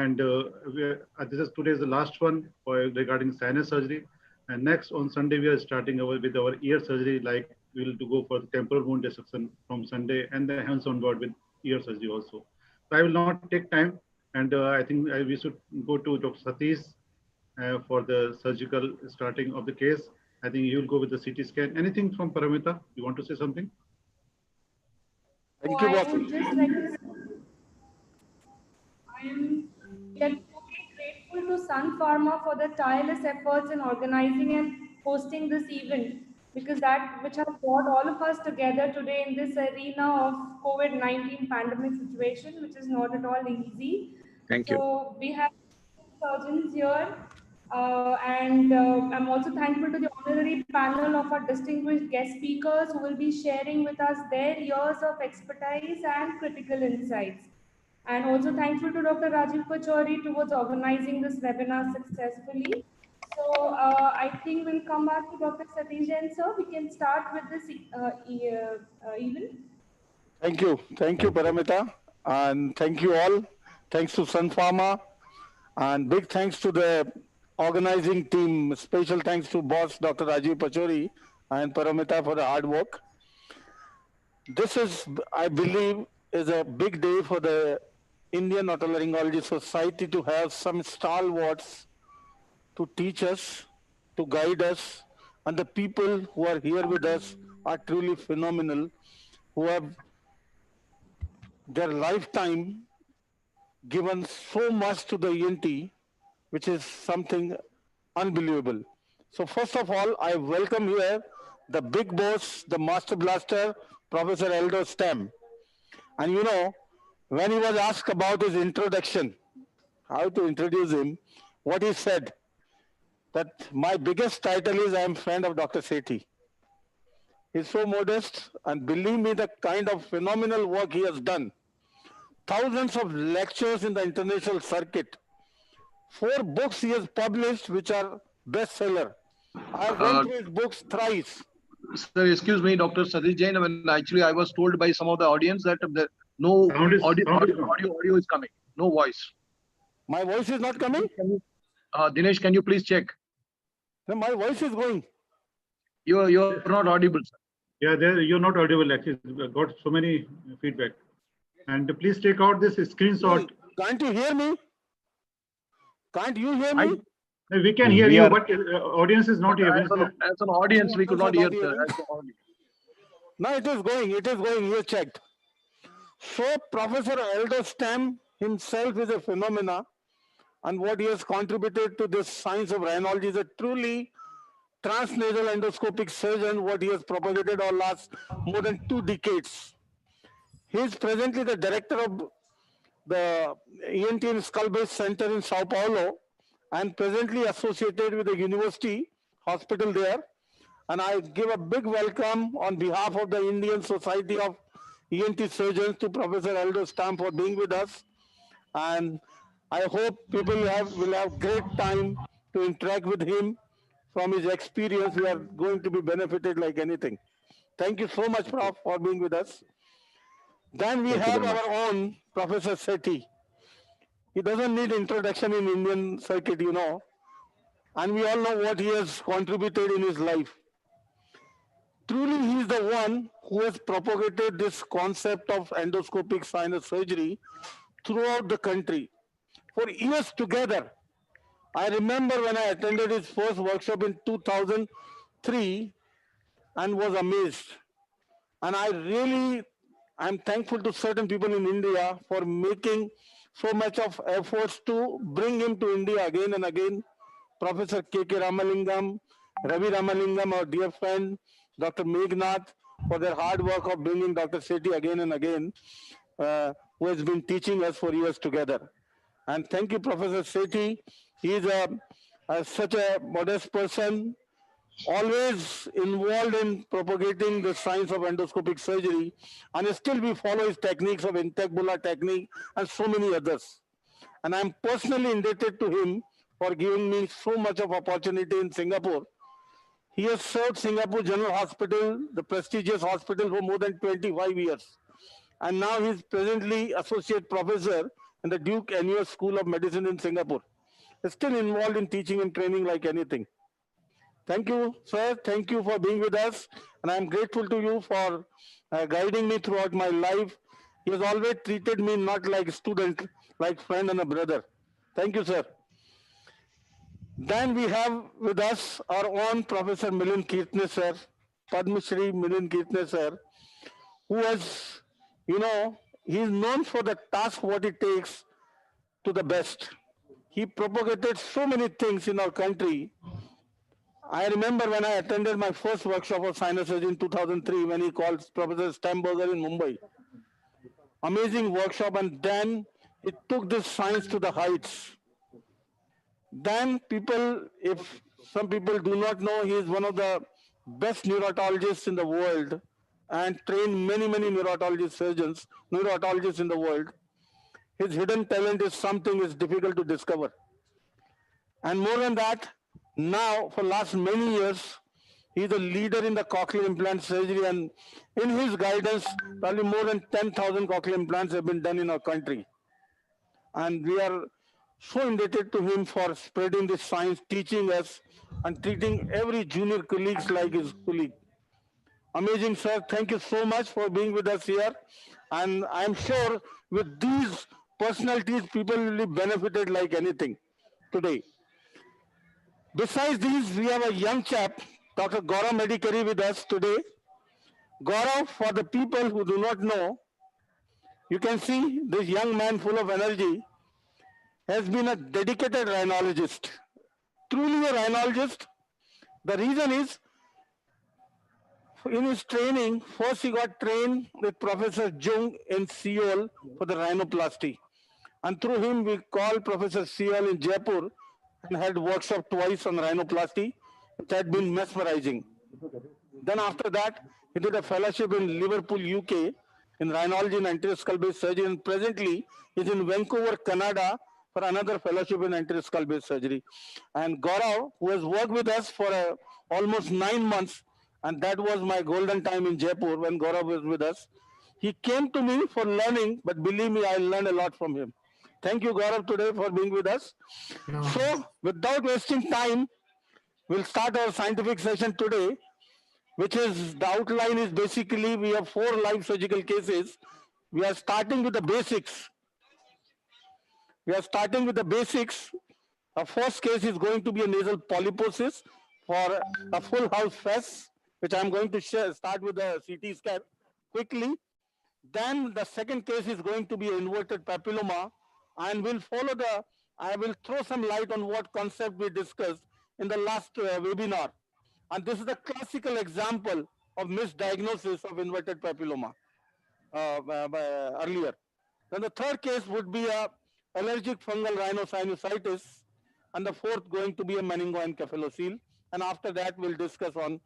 And today is the last one regarding sinus surgery. And next on Sunday, we are starting with our ear surgery. Like we'll to go for the temporal wound dissection from Sunday, and then hands on board with ear surgery also. So I will not take time, and I think we should go to Dr. Satish for the surgical starting of the case. I think you will go with the CT scan. Anything from Paramita? You want to say something? So Thank you, I boss. would just like to say, I am yet truly grateful to Sun Pharma for their tireless efforts in organizing and hosting this event, because that which has brought all of us together today in this arena of COVID-19 pandemic situation, which is not at all easy. Thank you. So we have surgeons here, and I'm also thankful to the honorary panel of our distinguished guest speakers who will be sharing with us their years of expertise and critical insights. And also thankful to Dr. Rajiv Pachori towards organizing this webinar successfully. So I think we'll come back to Dr. Satish Jain, sir. We can start with this event. Thank you, Paramita, and thank you all. Thanks to Sun Pharma, and big thanks to the organizing team. Special thanks to boss Dr. Rajiv Pachori and Paramita for the hard work. This is, I believe, is a big day for the Indian Otolaryngology Society to have some stalwarts to teach us, to guide us, and the people who are here with us are truly phenomenal, who have their lifetime given so much to the ENT, which is something unbelievable. So first of all, I welcome here the big boss, the master blaster, Professor Eldo Stem. And you know, when he was asked about his introduction, how to introduce him, what he said, that my biggest title is I am friend of Dr. Sethi. He's so modest, and believe me, the kind of phenomenal work he has done. Thousands of lectures in the international circuit. 4 books he has published which are bestseller. I have went through his books thrice. Sir, excuse me, Dr. Satish Jain. When actually I was told by some of the audience that no audio is coming, no voice. My voice is not coming? Dinesh, can you please check? No, my voice is going. You're not audible, sir. Yeah, you're not audible. Actually, got so many feedback. And please take out this screenshot. Can't you hear me? Can't you hear me? We can hear you, but audience is not here. As an audience, we could not hear. No, it is going. It is going. You checked. So Professor Eldo Stem himself is a phenomena, and what he has contributed to this science of rhinology is a truly transnasal endoscopic surgeon. What he has propagated over last more than 2 decades. He is presently the director of the ENT and Skull-Base Center in Sao Paulo, and presently associated with the university hospital there. And I give a big welcome on behalf of the Indian Society of ENT Surgeons to Professor Eldo Stem for being with us. And I hope people will have great time to interact with him. From his experience, we are going to be benefited like anything. Thank you so much, Prof, for being with us. Then we have our own Professor Sethi. He doesn't need introduction in Indian circuit, you know. And we all know what he has contributed in his life. Truly, he is the one who has propagated this concept of endoscopic sinus surgery throughout the country for years together. I remember when I attended his first workshop in 2003 and was amazed. And I'm thankful to certain people in India for making so much of efforts to bring him to India again and again. Professor K.K. Ramalingam, Ravi Ramalingam, our dear friend, Dr. Megnath, for their hard work of bringing Dr. Sethi again and again, who has been teaching us for years together. And thank you, Professor Sethi. He is such a modest person, always involved in propagating the science of endoscopic surgery, and still we follow his techniques of Intec-Bulla technique and so many others. And I'm personally indebted to him for giving me so much of opportunity in Singapore. He has served Singapore General Hospital, the prestigious hospital, for more than 25 years. And now he's presently associate professor in the Duke NUS School of Medicine in Singapore. He's still involved in teaching and training like anything. Thank you, sir. Thank you for being with us. And I'm grateful to you for guiding me throughout my life. He has always treated me not like a student, like friend and a brother. Thank you, sir. Then we have with us our own Professor Milind Kirtne, sir, Padma Shri Milind Kirtne, sir, who has, he is known for the task what he takes to the best. He propagated so many things in our country. I remember when I attended my first workshop of sinus surgery in 2003 when he called Professor Stamberger in Mumbai. Amazing workshop, and then it took this science to the heights. Then people, if some people do not know, he is one of the best neurotologists in the world and trained many, many neurotologists in the world. His hidden talent is something is difficult to discover. And more than that, now for last many years, he is a leader in the cochlear implant surgery, and in his guidance, probably more than 10,000 cochlear implants have been done in our country. And we are so indebted to him for spreading this science, teaching us, and treating every junior colleagues like his colleague. Amazing, sir. Thank you so much for being with us here. And I'm sure with these personalities, people will be benefited like anything today. Besides these, we have a young chap, Dr. Gaurav Medikari, with us today. Gaurav, for the people who do not know, you can see this young man full of energy has been a dedicated rhinologist. Truly a rhinologist. The reason is, in his training, first he got trained with Professor Jung in Seoul for the rhinoplasty. And through him, we called Professor Seoul in Jaipur and had workshop twice on rhinoplasty, which had been mesmerizing. Then after that, he did a fellowship in Liverpool, UK, in rhinology and anterior skull-based surgery, and presently is in Vancouver, Canada, for another fellowship in anterior skull-based surgery. And Gaurav, who has worked with us for almost 9 months, and that was my golden time in Jaipur when Gaurav was with us. He came to me for learning, but believe me, I learned a lot from him. Thank you, Gaurav, today for being with us. No. So, without wasting time, we'll start our scientific session today, which is, the outline is basically, we have 4 live surgical cases. We are starting with the basics. Our first case is going to be a nasal polyposis for a full house fess, which I'm going to start with the CT scan quickly. Then the second case is going to be inverted papilloma, and I will throw some light on what concept we discussed in the last webinar. And this is a classical example of misdiagnosis of inverted papilloma earlier. Then the third case would be a allergic fungal rhinosinusitis, and the fourth going to be a meningoencephalocele. And after that, we'll discuss on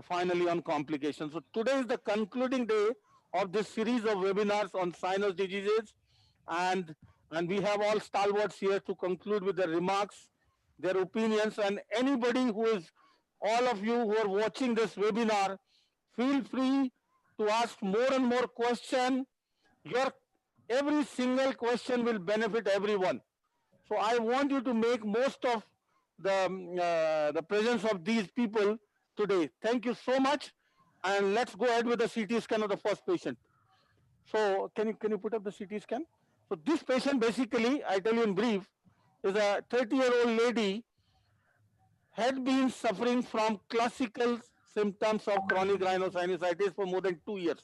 finally on complications. So today is the concluding day of this series of webinars on sinus diseases, and we have all stalwarts here to conclude with their remarks, their opinions, and anybody who is, all of you who are watching this webinar, feel free to ask more and more questions. Every single question will benefit everyone. So I want you to make most of the presence of these people today. Thank you so much, and let's go ahead with the CT scan of the first patient. So can you put up the CT scan? So this patient, basically, I tell you in brief, is a 30-year-old lady, had been suffering from classical symptoms of chronic rhinosinusitis for more than 2 years.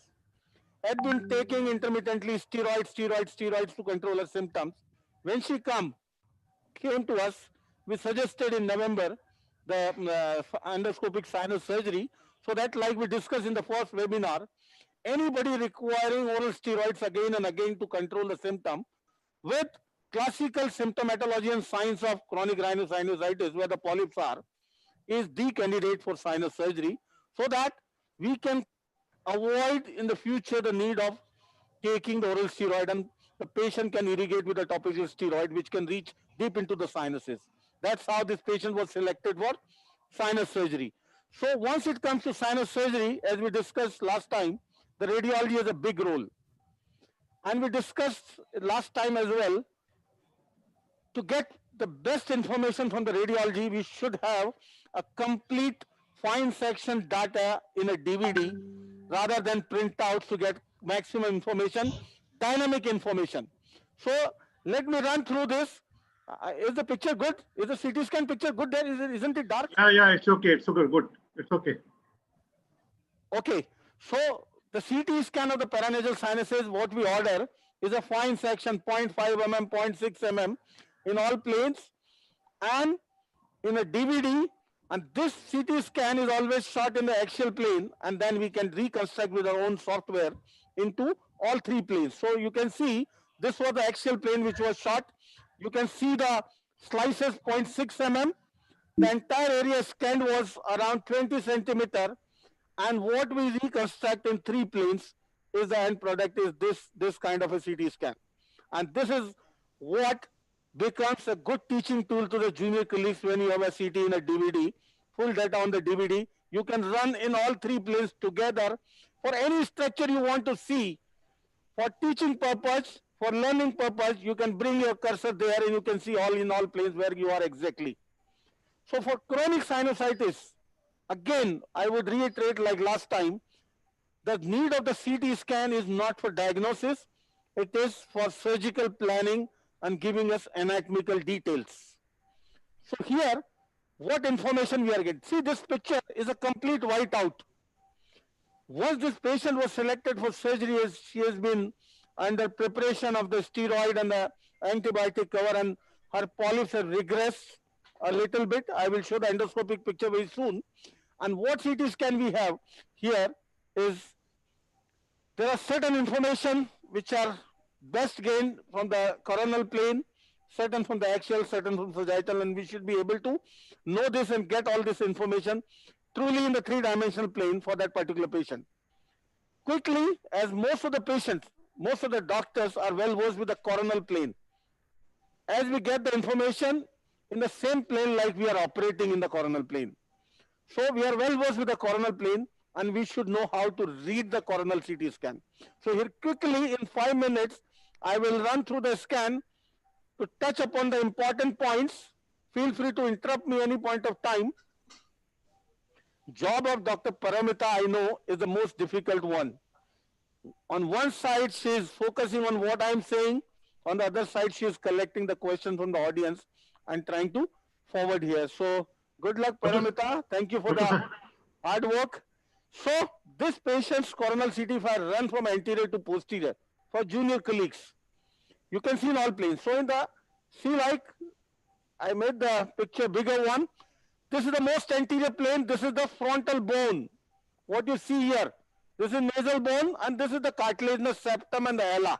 Had been taking intermittently steroids to control her symptoms. When she came to us, we suggested in November the endoscopic sinus surgery, so that, like we discussed in the first webinar, anybody requiring oral steroids again and again to control the symptom with classical symptomatology and signs of chronic rhinosinusitis, where the polyps are, is the candidate for sinus surgery, so that we can avoid in the future the need of taking the oral steroid, and the patient can irrigate with a topical steroid which can reach deep into the sinuses. That's how this patient was selected for sinus surgery. So once it comes to sinus surgery, as we discussed last time, the radiology has a big role. And we discussed last time as well, to get the best information from the radiology, we should have a complete fine section data in a DVD rather than printouts to get maximum information, dynamic information. So let me run through this. Is the picture good? Is the CT scan picture good there? Isn't it dark? Yeah, it's okay. It's okay. Good. It's okay. Okay. So the CT scan of the paranasal sinuses, what we order is a fine section 0.5 mm, 0.6 mm in all planes, and in a DVD, and this CT scan is always shot in the axial plane, and then we can reconstruct with our own software into all three planes. So you can see this was the axial plane which was shot. You can see the slices 0.6 mm. The entire area scanned was around 20 centimeter, and what we reconstruct in three planes is the end product is this kind of a CT scan. And this is what becomes a good teaching tool to the junior colleagues when you have a CT in a DVD, full data on the DVD. You can run in all three planes together for any structure you want to see. For teaching purpose, for learning purpose, you can bring your cursor there and you can see all in all planes where you are exactly. So for chronic sinusitis, again, I would reiterate like last time, the need of the CT scan is not for diagnosis, it is for surgical planning and giving us anatomical details. So here, what information we are getting? See, this picture is a complete whiteout. Once this patient was selected for surgery, she has been under preparation of the steroid and the antibiotic cover, and her polyps have regressed a little bit. I will show the endoscopic picture very soon. And what CT scan we have here is, there are certain information which are best gained from the coronal plane, certain from the axial, certain from sagittal, and we should be able to know this and get all this information truly in the three-dimensional plane for that particular patient. Quickly, as most of the patients, most of the doctors are well versed with the coronal plane. As we get the information in the same plane like we are operating in the coronal plane. So we are well versed with the coronal plane, and we should know how to read the coronal CT scan. So here quickly in 5 minutes, I will run through the scan to touch upon the important points. Feel free to interrupt me any point of time. Job of Dr. Paramita, I know, is the most difficult one. On one side, she is focusing on what I am saying. On the other side, she is collecting the questions from the audience and trying to forward here. So good luck, Paramita. Thank you for the hard work. So this patient's coronal CT, if I run from anterior to posterior for junior colleagues, you can see in all planes. So in the, see, like I made the picture bigger one. This is the most anterior plane. This is the frontal bone. What you see here, this is nasal bone, and this is the cartilaginous septum and the ala.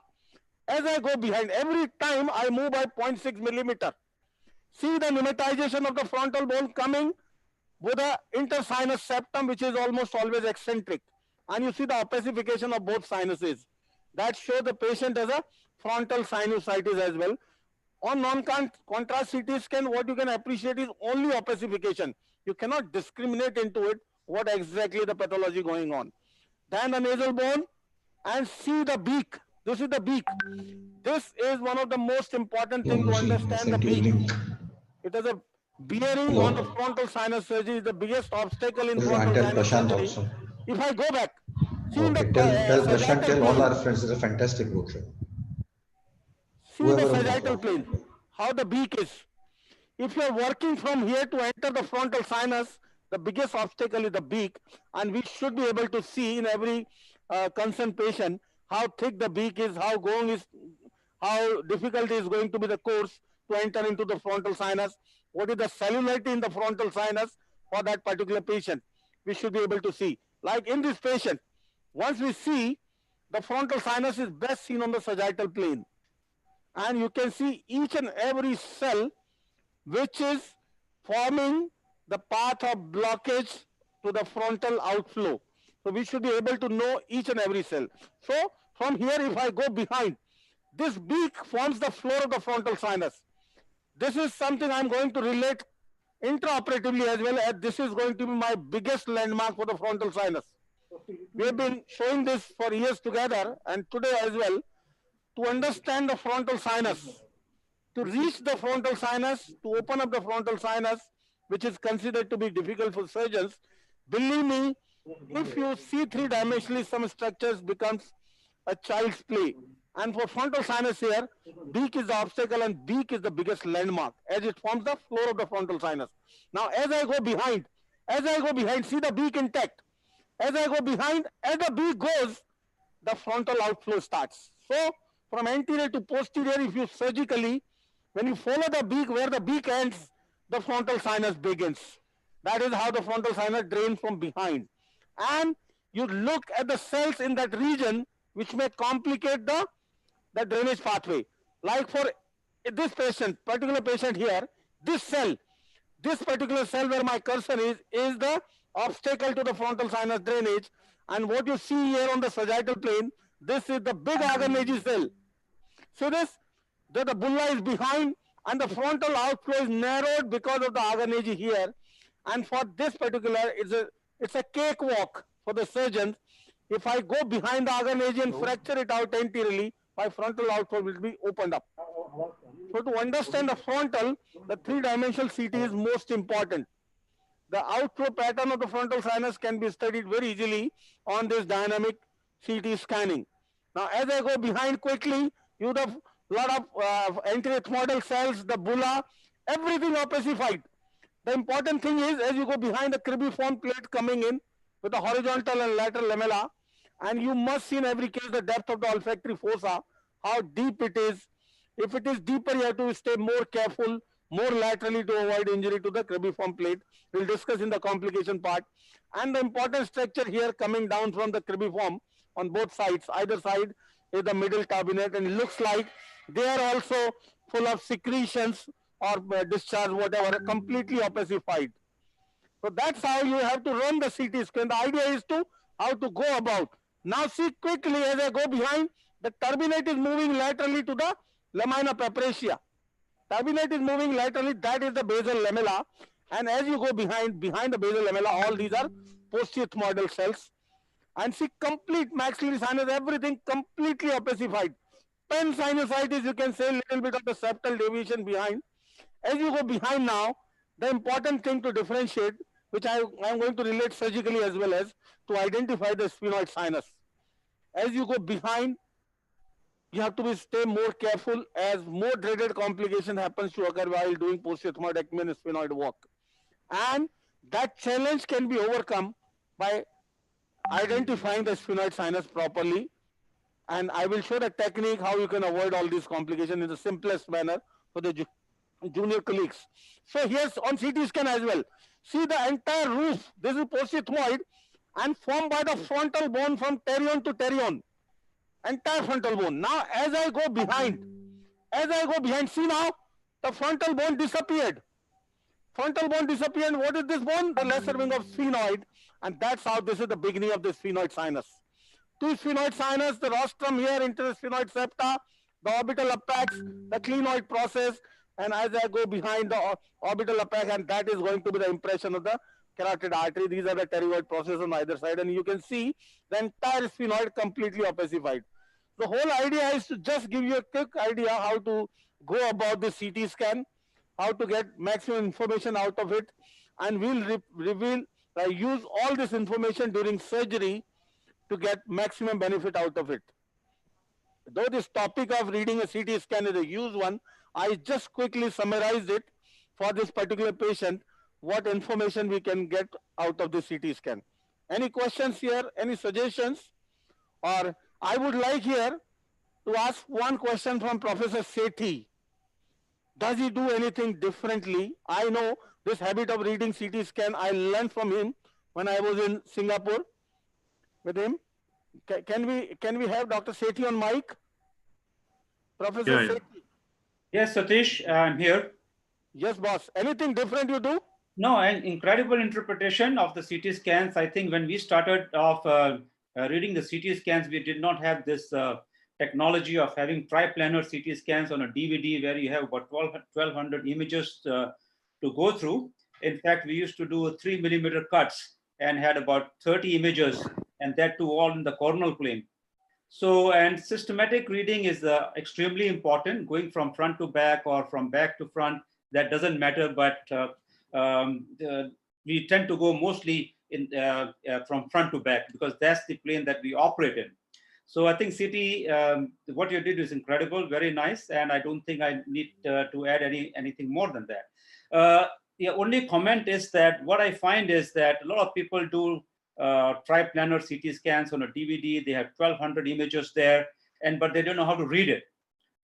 As I go behind, every time I move by 0.6 millimeter. See the pneumatization of the frontal bone coming with the intersinus septum, which is almost always eccentric. And you see the opacification of both sinuses. That shows the patient has a frontal sinusitis as well. On non-contrast CT scan, what you can appreciate is only opacification. You cannot discriminate into it what exactly the pathology going on. Then the nasal bone, and see the beak. This is the beak. This is one of the most important things to understand the beak. It is a bearing on the frontal sinus surgery, the biggest obstacle in frontal sinus surgery. Also. If I go back, see in the tell Prashant, tell all our friends, it's a fantastic book. See in the sagittal plane, how the beak is. If you are working from here to enter the frontal sinus, the biggest obstacle is the beak, and we should be able to see in every concerned patient how thick the beak is, how going is, how difficult is going to be the course to enter into the frontal sinus, what is the cellularity in the frontal sinus for that particular patient. We should be able to see. Like in this patient, once we see, the frontal sinus is best seen on the sagittal plane. And you can see each and every cell which is forming the path of blockage to the frontal outflow. So we should be able to know each and every cell. So from here, if I go behind, this beak forms the floor of the frontal sinus. This is something I'm going to relate intraoperatively as well, as this is going to be my biggest landmark for the frontal sinus. We have been showing this for years together, and today as well. to understand the frontal sinus, to reach the frontal sinus, to open up the frontal sinus, which is considered to be difficult for surgeons. Believe me, if you see three-dimensionally, some structures becomes a child's play. And for frontal sinus here, beak is the obstacle and beak is the biggest landmark as it forms the floor of the frontal sinus. Now, as I go behind, see the beak intact. As I go behind, as the beak goes, the frontal outflow starts. So, from anterior to posterior, if you surgically, when you follow the beak, where the beak ends, the frontal sinus begins. That is how the frontal sinus drains from behind. And you look at the cells in that region, which may complicate the drainage pathway. Like for this patient, particular patient here, this cell, this particular cell where my cursor is the obstacle to the frontal sinus drainage. And what you see here on the sagittal plane, this is the big agarnage cell. See this? The bulla is behind and the frontal outflow is narrowed because of the agarnage here. And for this particular, it's a cakewalk for the surgeons. If I go behind the agarnage and fracture it out anteriorly, my frontal outflow will be opened up. So to understand the frontal, the three-dimensional CT is most important. The outflow pattern of the frontal sinus can be studied very easily on this dynamic CT scanning. Now, as I go behind quickly, you have a lot of anterior ethmoidal cells, the bulla, everything opacified. The important thing is, as you go behind the cribriform plate coming in with the horizontal and lateral lamella, and you must see in every case the depth of the olfactory fossa, how deep it is. If it is deeper, you have to stay more careful, more laterally to avoid injury to the cribriform plate. We'll discuss in the complication part. And the important structure here coming down from the cribriform on both sides, either side is the middle turbinate, and it looks like they are also full of secretions or discharge, whatever, completely opacified. So that's how you have to run the CT scan. The idea is to how to go about. Now see quickly as I go behind, the turbinate is moving laterally to the lamina papracia. Turbinate is moving laterally, that is the basal lamella. And as you go behind the basal lamella, all these are posterior ethmoidal cells. And see complete maxillary sinus, everything completely opacified. Pen sinusitis, you can say a little bit of the septal deviation behind. As you go behind now, the important thing to differentiate, which I am going to relate surgically as well as to identify the sphenoid sinus. As you go behind, you have to stay more careful as more dreaded complication happens to occur while doing posterior ethmoidectomy and sphenoid walk. And that challenge can be overcome by identifying the sphenoid sinus properly. And I will show the technique how you can avoid all these complications in the simplest manner for the junior colleagues. So here's on CT scan as well. See the entire roof. This is posterior ethmoid and formed by the frontal bone from terion to terion. Entire frontal bone. Now as I go behind, see now the frontal bone disappeared. Frontal bone disappeared. What is this bone? The lesser wing of sphenoid. And that's how this is the beginning of the sphenoid sinus. Two sphenoid sinus, the rostrum here, intersphenoid septa, the orbital apex, the clinoid process, and as I go behind the orbital apex, and that is going to be the impression of the carotid artery. These are the pterygoid processes on either side, and you can see the entire sphenoid completely opacified. The whole idea is to just give you a quick idea how to go about the CT scan, how to get maximum information out of it, and we'll use all this information during surgery to get maximum benefit out of it. Though this topic of reading a CT scan is a huge one, I just quickly summarized it for this particular patient, what information we can get out of the CT scan. Any questions here? Any suggestions? Or I would like here to ask one question from Professor Sethi. Does he do anything differently? I know this habit of reading CT scan, I learned from him when I was in Singapore with him. Can we have Dr. Sethi on mic? Professor Sethi. Yes, Satish, I'm here. Yes, boss. Anything different you do? No, an incredible interpretation of the CT scans. I think when we started off reading the CT scans, we did not have this technology of having triplanar CT scans on a DVD where you have about 1,200 images to go through. In fact, we used to do 3 millimeter cuts and had about 30 images, and that too all in the coronal plane. So, and systematic reading is extremely important, going from front to back or from back to front, that doesn't matter, but we tend to go mostly from front to back because that's the plane that we operate in. So I think CT, what you did is incredible, very nice, and I don't think I need to add anything more than that. The only comment is that what I find is that a lot of people do triplanar CT scans on a DVD. They have 1,200 images there, but they don't know how to read it.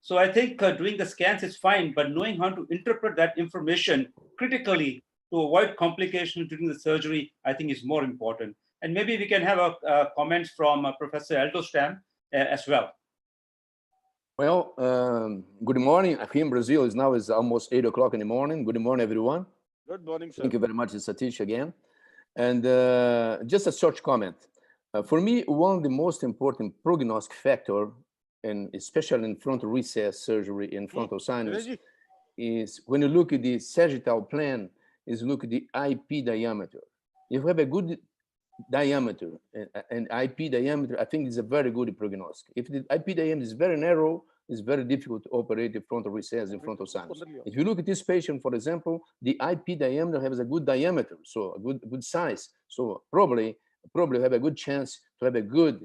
So I think doing the scans is fine, but knowing how to interpret that information critically to avoid complications during the surgery, I think is more important. And maybe we can have a comment from Professor Eldostam as well. Well, good morning. Here in Brazil, now is almost 8 o'clock in the morning. Good morning, everyone. Good morning, sir. Thank you very much, Satish, again. And just a short comment. For me, one of the most important prognostic factor, and especially in frontal recess surgery in frontal sinus, is when you look at the sagittal plane, is look at the IP diameter. If you have a good diameter and IP diameter, I think it's a very good prognostic. If the IP diameter is very narrow, it's very difficult to operate the frontal recess in frontal sinus. If you look at this patient, for example, the IP diameter has a good diameter, so a good size. So probably have a good chance to have a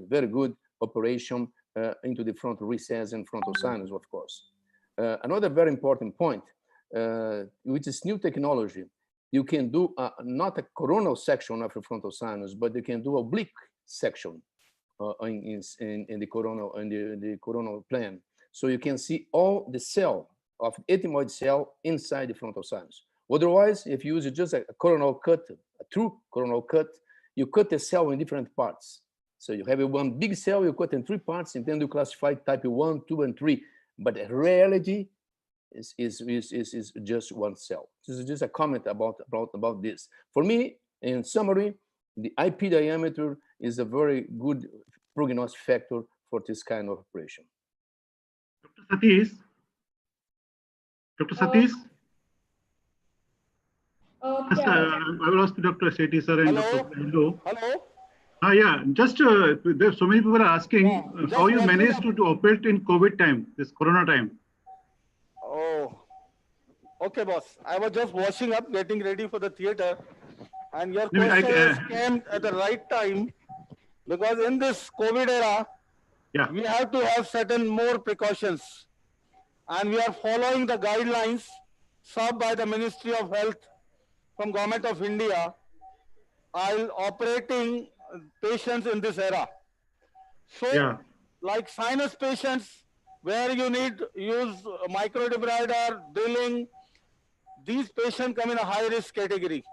very good operation into the frontal recess and frontal sinus, of course. Another very important point, which is new technology, you can do not a coronal section of the frontal sinus, but you can do oblique section in the coronal plane. So you can see all the cell of ethmoid cell inside the frontal sinus. Otherwise, if you use just a coronal cut, a true coronal cut, you cut the cell in different parts. So you have one big cell, you cut in 3 parts, and then you classify type 1, 2, and 3. But the reality is just one cell. This is just a comment about this. For me, in summary, the IP diameter is a very good prognostic factor for this kind of operation. Dr. Satish? Yes, Yeah. I will ask Dr. Shetty sir and Dr. Hello. Hello. Yeah, just there's so many people are asking how you managed to operate in COVID time, this Corona time. Oh, okay, boss. I was just washing up, getting ready for the theater, and your question came at the right time, because in this COVID era, we have to have certain more precautions, and we are following the guidelines served by the Ministry of Health from Government of India while operating patients in this era. So, like sinus patients, where you need use microdebrider, drilling, these patients come in a high risk category.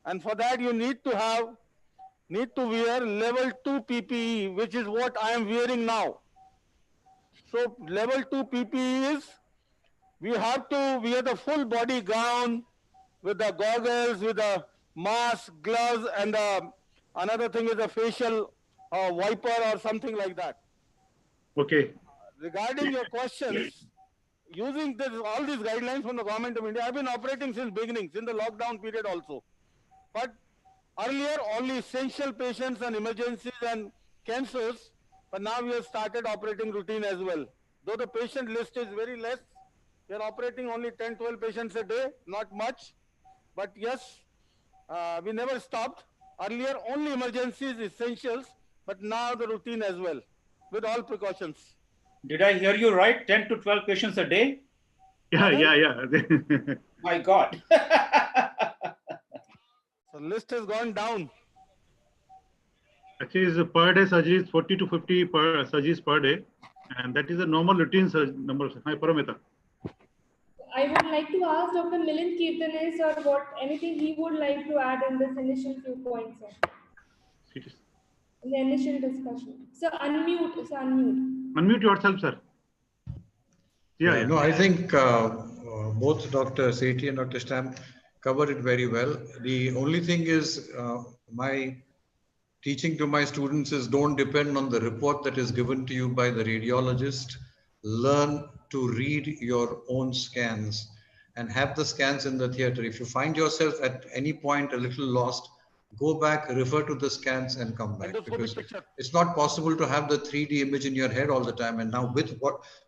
And for that, you need to wear level 2 PPE, which is what I am wearing now. So level 2 PPE is, we have to wear the full body gown with the goggles, with the mask, gloves, and another thing is a facial wiper or something like that. Okay. Regarding your questions, using all these guidelines from the Government of India, I've been operating since beginning, since the lockdown period also. But earlier, only essential patients and emergencies and cancers, but now we have started operating routine as well. Though the patient list is very less, we are operating only 10, 12 patients a day, not much. But yes, we never stopped. Earlier, only emergencies, essentials, but now the routine as well, with all precautions. Did I hear you right? 10 to 12 patients a day? Yeah. My God. So list has gone down. Actually, per day surgeries, 40 to 50 surgeries per day. And that is a normal routine number. Hi, Paramita. I would like to ask Dr. Milind Kirtanes or anything he would like to add in this initial few points. In the initial discussion. So unmute. Unmute yourself, sir. Yeah. No, I think both Dr. Sethi and Dr. Stam covered it very well. The only thing is my teaching to my students is don't depend on the report that is given to you by the radiologist. Learn to read your own scans and have the scans in the theater. If you find yourself at any point a little lost, go back, refer to the scans and come back, because picture. it's not possible to have the 3D image in your head all the time. And now with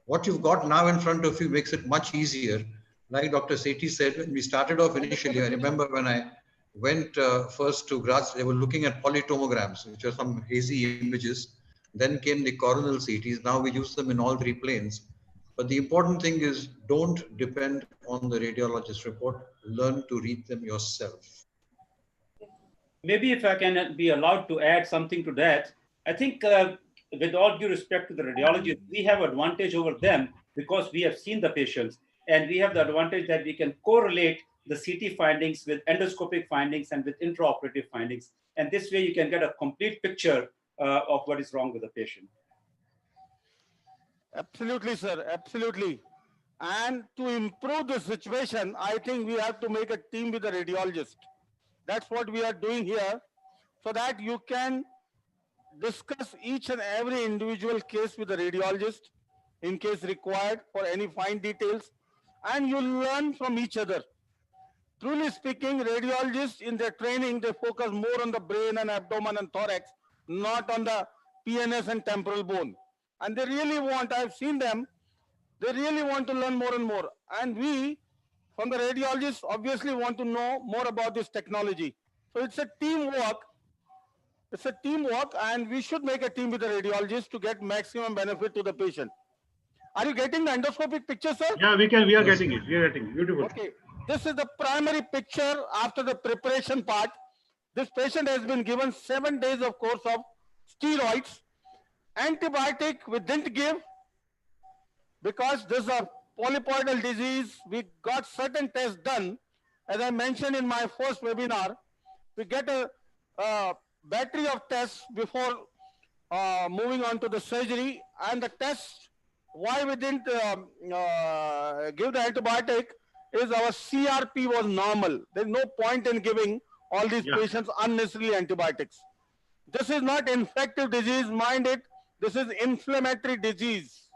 what you've got now in front of you makes it much easier. Like Dr. Sethi said, when we started off initially, I remember when I went first to Graz, they were looking at polytomograms, which are some hazy images. Then came the coronal CTs. Now we use them in all three planes. But the important thing is, don't depend on the radiologist report. Learn to read them yourself. Maybe if I can be allowed to add something to that, I think with all due respect to the radiologists, we have advantage over them because we have seen the patients, and we have the advantage that we can correlate the CT findings with endoscopic findings and with intraoperative findings. And this way you can get a complete picture of what is wrong with the patient. Absolutely, sir. Absolutely. And to improve the situation, I think we have to make a team with the radiologist. That's what we are doing here, so that you can discuss each and every individual case with the radiologist in case required for any fine details, and you learn from each other. Truly speaking, radiologists in their training, they focus more on the brain and abdomen and thorax, not on the PNS and temporal bone. And they really want, I've seen them, they really want to learn more and more. And we, from the radiologists, obviously want to know more about this technology. So it's a teamwork. It's a teamwork, and we should make a team with the radiologist to get maximum benefit to the patient. Are you getting the endoscopic picture, sir? Yeah, we can. We are getting it. We are getting it. Beautiful. Okay. This is the primary picture after the preparation part. This patient has been given 7 days of course of steroids. Antibiotic we didn't give because this is a polypoidal disease. We got certain tests done. As I mentioned in my first webinar, we get a battery of tests before moving on to the surgery, and the test why we didn't give the antibiotic is our CRP was normal. There's no point in giving all these patients unnecessarily antibiotics. This is not infective disease, mind it. This is inflammatory disease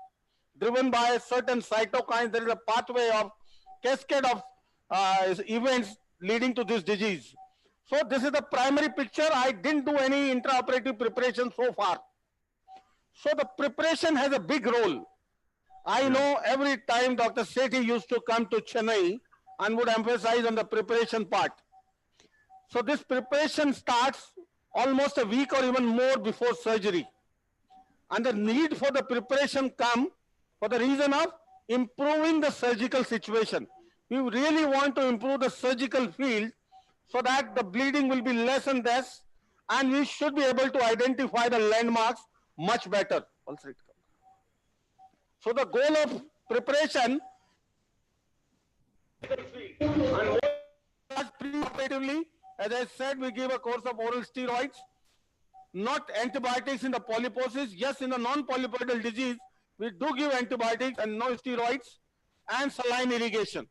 driven by certain cytokines. There is a pathway of cascade of events leading to this disease. So this is the primary picture. I didn't do any intraoperative preparation so far. So the preparation has a big role. I know every time Dr. Sethi used to come to Chennai and would emphasize on the preparation part. So this preparation starts almost a week or even more before surgery. And the need for the preparation come for the reason of improving the surgical situation. We really want to improve the surgical field so that the bleeding will be less and less, and we should be able to identify the landmarks much better. So the goal of preparation and preoperatively, as I said, we give a course of oral steroids, not antibiotics in the polyposis. Yes, in the non-polypoidal disease, we do give antibiotics and no steroids and saline irrigation.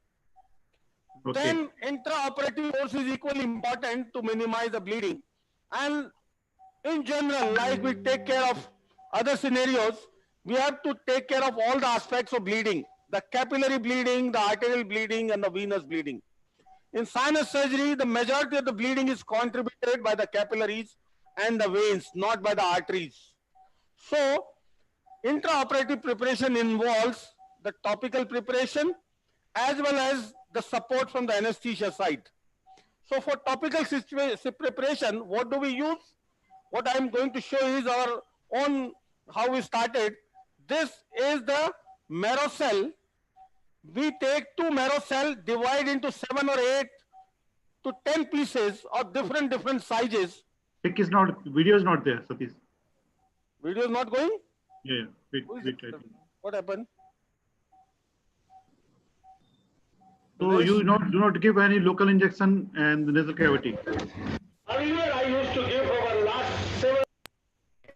Okay. Then intraoperative course is equally important to minimize the bleeding. And in general, like we take care of other scenarios, we have to take care of all the aspects of bleeding, the capillary bleeding, the arterial bleeding, and the venous bleeding. In sinus surgery, the majority of the bleeding is contributed by the capillaries and the veins, not by the arteries. So, intraoperative preparation involves the topical preparation as well as the support from the anesthesia side. So, for topical preparation, what do we use? What I am going to show is our own, how we started. This is the marrow cell. We take 2 marrow cell, divide into 7 or 8 to 10 pieces of different sizes. Pic is not, video is not there, Satish. Video is not going? Yeah, wait, what happened? So you do not give any local injection and the nasal cavity. Earlier I used to give over last 7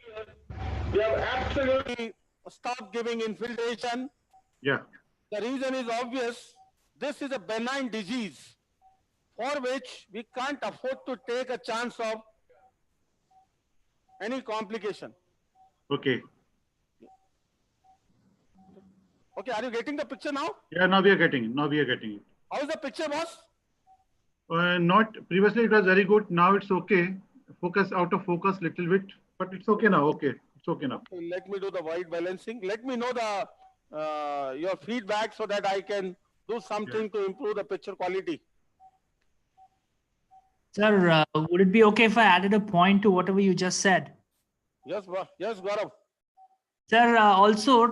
years. We have absolutely stopped giving infiltration. Yeah. The reason is obvious. This is a benign disease for which we can't afford to take a chance of any complication. Okay. Okay, are you getting the picture now? Yeah, now we are getting it. Now we are getting it. How is the picture, boss? Not previously it was very good. Now it's okay. Focus out of focus little bit, but it's okay now. Okay, it's okay now. Let me do the white balancing. Let me know the your feedback so that I can do something to improve the picture quality. Sir, would it be okay if I added a point to whatever you just said? Yes, yes, Gaurav. Sir, also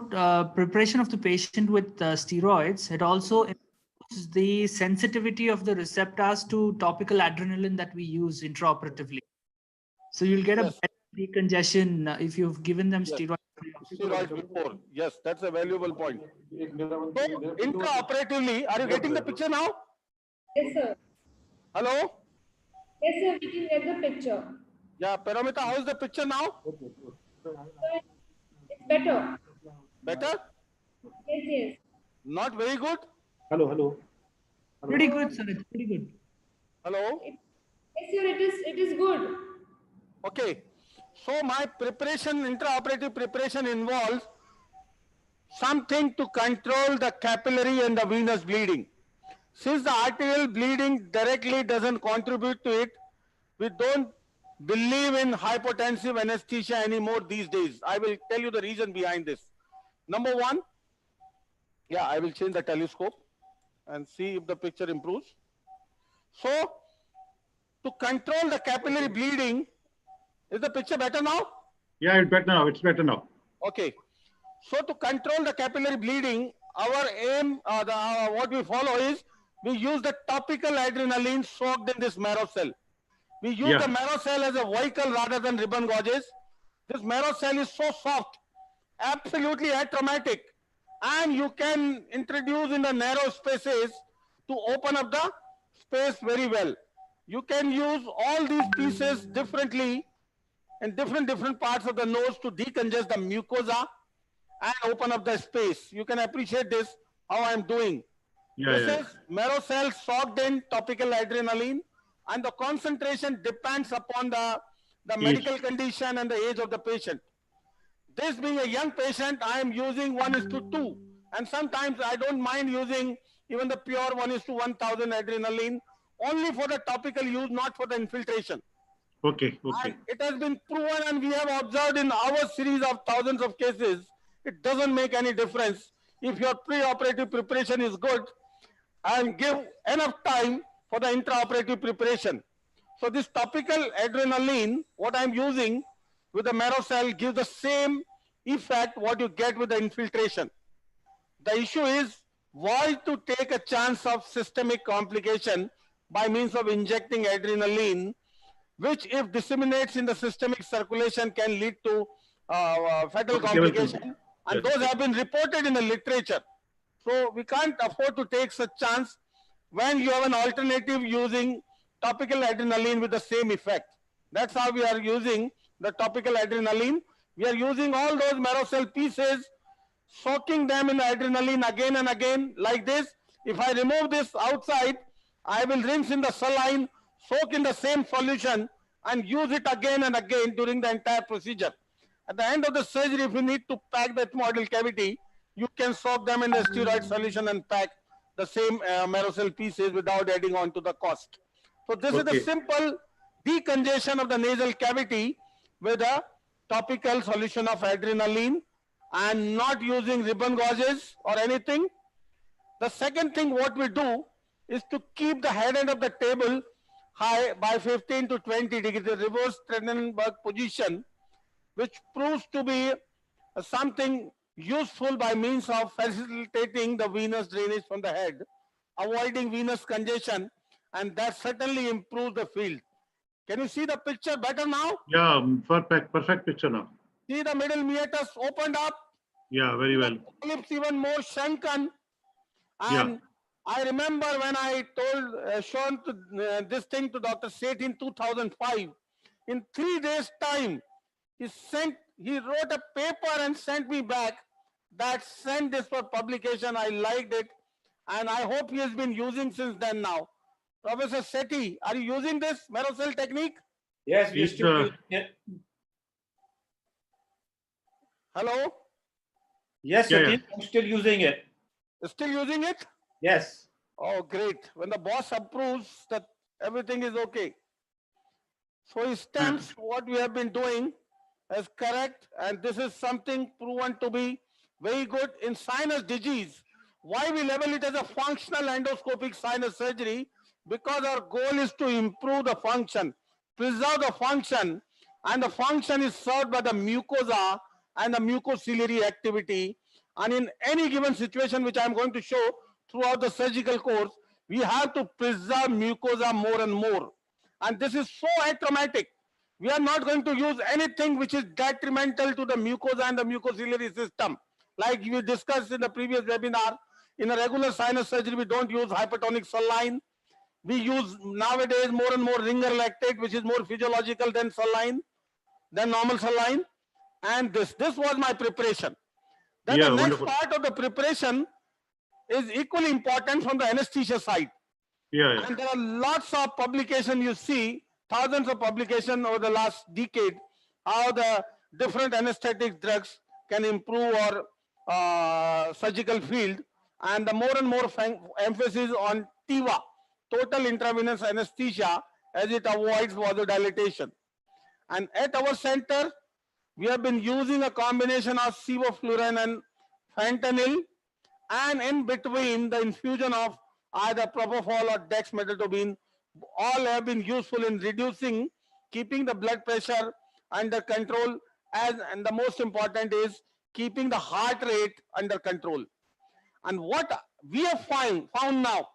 preparation of the patient with steroids, it also improves the sensitivity of the receptors to topical adrenaline that we use intraoperatively. So you'll get a better decongestion if you've given them steroids. Steroids before. Yes, that's a valuable point. So, intraoperatively, are you getting the picture now? Yes, sir. Hello? Yes, sir, we can get the picture. Yeah, Paramita, how is the picture now? It's better. Better? Yes, yes. Not very good? Hello. Pretty good, sir. It's pretty good. Hello? Yes, sir, it is good. Okay. So my preparation, intraoperative preparation involves something to control the capillary and the venous bleeding. Since the arterial bleeding directly doesn't contribute to it, we don't believe in hypotensive anesthesia anymore these days. I will tell you the reason behind this. Number one, yeah, I will change the telescope and see if the picture improves. So, to control the capillary bleeding, is the picture better now? Yeah, it's better now. It's better now. Okay. So, to control the capillary bleeding, our aim, what we follow is, we use the topical adrenaline soaked in this marrow cell. We use the marrow cell as a vehicle rather than ribbon gauges. This marrow cell is so soft, absolutely atraumatic, and you can introduce in the narrow spaces to open up the space very well. You can use all these pieces differently in different parts of the nose to decongest the mucosa and open up the space. You can appreciate this, how I am doing. This is marrow cell soaked in topical adrenaline, and the concentration depends upon the medical condition and the age of the patient. This being a young patient, I am using 1:2, and sometimes I don't mind using even the pure 1:1000 adrenaline, only for the topical use, not for the infiltration. Okay. And it has been proven, and we have observed in our series of thousands of cases, it doesn't make any difference if your pre-operative preparation is good and give enough time for the intraoperative preparation. So this topical adrenaline, what I'm using with the marrow cell, gives the same effect what you get with the infiltration. The issue is why to take a chance of systemic complication by means of injecting adrenaline, which if disseminates in the systemic circulation can lead to fatal complication, and those have been reported in the literature. So we can't afford to take such chance when you have an alternative using topical adrenaline with the same effect. That's how we are using the topical adrenaline. We are using all those marrow cell pieces, soaking them in the adrenaline again and again like this. If I remove this outside, I will rinse in the saline, soak in the same solution, and use it again and again during the entire procedure. At the end of the surgery, if you need to pack the ethmoidal cavity, you can soak them in the steroid solution and pack the same marrow cell pieces without adding on to the cost. So this is the simple decongestion of the nasal cavity with a topical solution of adrenaline and not using ribbon gauges or anything. The second thing what we do is to keep the head end of the table high by 15 to 20 degrees, the reverse Trendelenburg position, which proves to be something useful by means of facilitating the venous drainage from the head, avoiding venous congestion, and that certainly improves the field. Can you see the picture better now? Yeah, perfect picture now. See the middle meatus opened up. Yeah, very well. Lips even more shrunken. And I remember when I told, shown this thing to Dr. Seth in 2005, in 3 days' time, he wrote a paper and sent me back that sent this for publication. I liked it, and I hope he has been using since then now. Professor Sethi, are you using this marrow cell technique? Yes, we are still using it. Hello? Yes, Satish, I'm still using it. Still using it? Yes. Oh, great. When the boss approves, that everything is okay. So he stamps what we have been doing as correct, and this is something proven to be very good in sinus disease. Why we label it as a functional endoscopic sinus surgery? Because our goal is to improve the function, preserve the function, and the function is served by the mucosa and the mucociliary activity. And in any given situation, which I am going to show throughout the surgical course, we have to preserve mucosa more and more. And this is so atraumatic. We are not going to use anything which is detrimental to the mucosa and the mucociliary system. Like we discussed in the previous webinar, in a regular sinus surgery, we don't use hypertonic saline. We use nowadays more and more ringer lactate, which is more physiological than saline, than normal saline. And this was my preparation. Then the next part of the preparation is equally important from the anesthesia side. And there are lots of publications, you see, thousands of publications over the last decade, how the different anesthetic drugs can improve our surgical field, and the more and more emphasis on TIVA, total intravenous anesthesia, as it avoids vasodilatation. And at our center, we have been using a combination of sevoflurane and fentanyl, and in between the infusion of either propofol or dexmedetomidine. All have been useful in reducing, keeping the blood pressure under control, and the most important is keeping the heart rate under control. And what we have found now,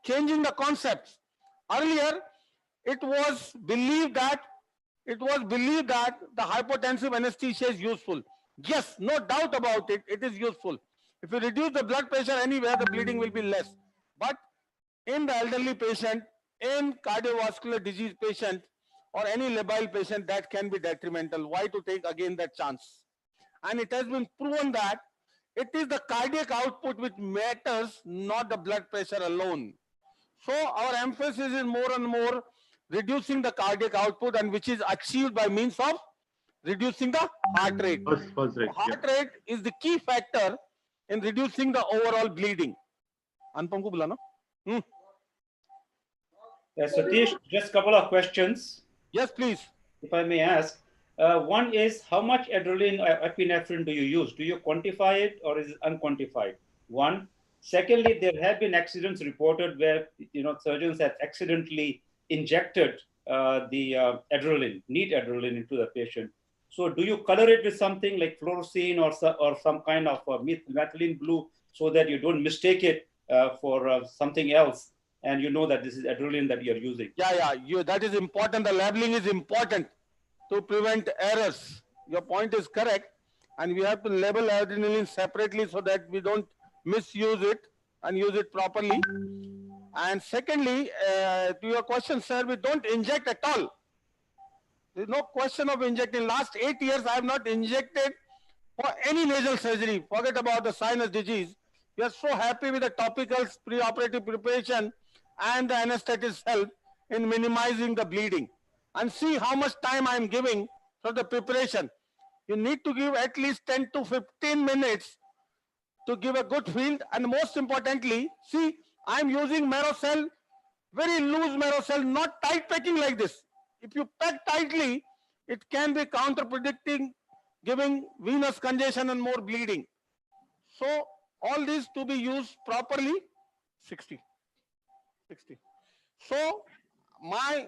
changing the concepts. Earlier, it was believed that the hypotensive anesthesia is useful. Yes, no doubt about it, it is useful. If you reduce the blood pressure anywhere, the bleeding will be less. But in the elderly patient, in cardiovascular disease patient, or any labile patient, that can be detrimental. Why to take again that chance? And it has been proven that it is the cardiac output which matters, not the blood pressure alone. So our emphasis is more and more reducing the cardiac output, and which is achieved by means of reducing the heart rate. Heart rate is the key factor in reducing the overall bleeding. Anupam ko bulana? Satish, just a couple of questions. Yes, please. If I may ask. One is, how much adrenaline or epinephrine do you use? Do you quantify it, or is it unquantified? One. Secondly, there have been accidents reported where surgeons have accidentally injected the adrenaline, neat adrenaline, into the patient. So do you color it with something like fluorescein or some kind of methylene blue, so that you don't mistake it for something else, and you know that this is adrenaline that you're using? Yeah, that is important. The labeling is important to prevent errors. Your point is correct, and we have to label adrenaline separately so that we don't misuse it and use it properly. And secondly, to your question, sir, we don't inject at all. There's no question of injecting. Last 8 years, I have not injected for any nasal surgery. Forget about the sinus disease. We are so happy with the topicals, preoperative preparation, and the anesthetist help in minimizing the bleeding. And see how much time I am giving for the preparation. You need to give at least 10 to 15 minutes to give a good field. And most importantly, see, I am using Marocel, very loose Marocel, not tight packing like this. If you pack tightly, it can be counterproductive, giving venous congestion and more bleeding. So all these to be used properly. 60. So my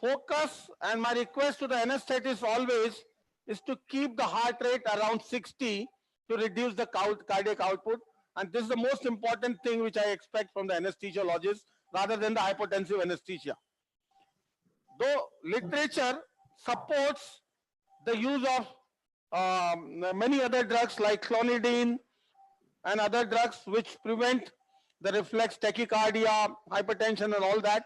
focus and my request to the anesthetist always is to keep the heart rate around 60 to reduce the cardiac output. And this is the most important thing which I expect from the anesthesiologist rather than the hypotensive anesthesia. Though literature supports the use of many other drugs like clonidine and other drugs which prevent the reflex tachycardia, hypertension and all that.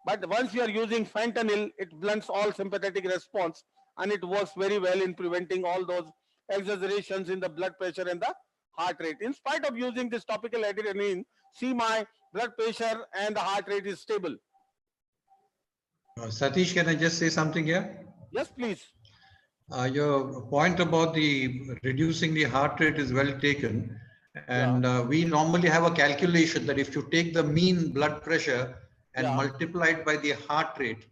But once you are using fentanyl, it blunts all sympathetic response, and it works very well in preventing all those exaggerations in the blood pressure and the heart rate. In spite of using this topical adrenaline, see, my blood pressure and the heart rate is stable. Satish, can I just say something here? Yes, please. Your point about the reducing the heart rate is well taken. And we normally have a calculation that if you take the mean blood pressure and multiply it by the heart rate,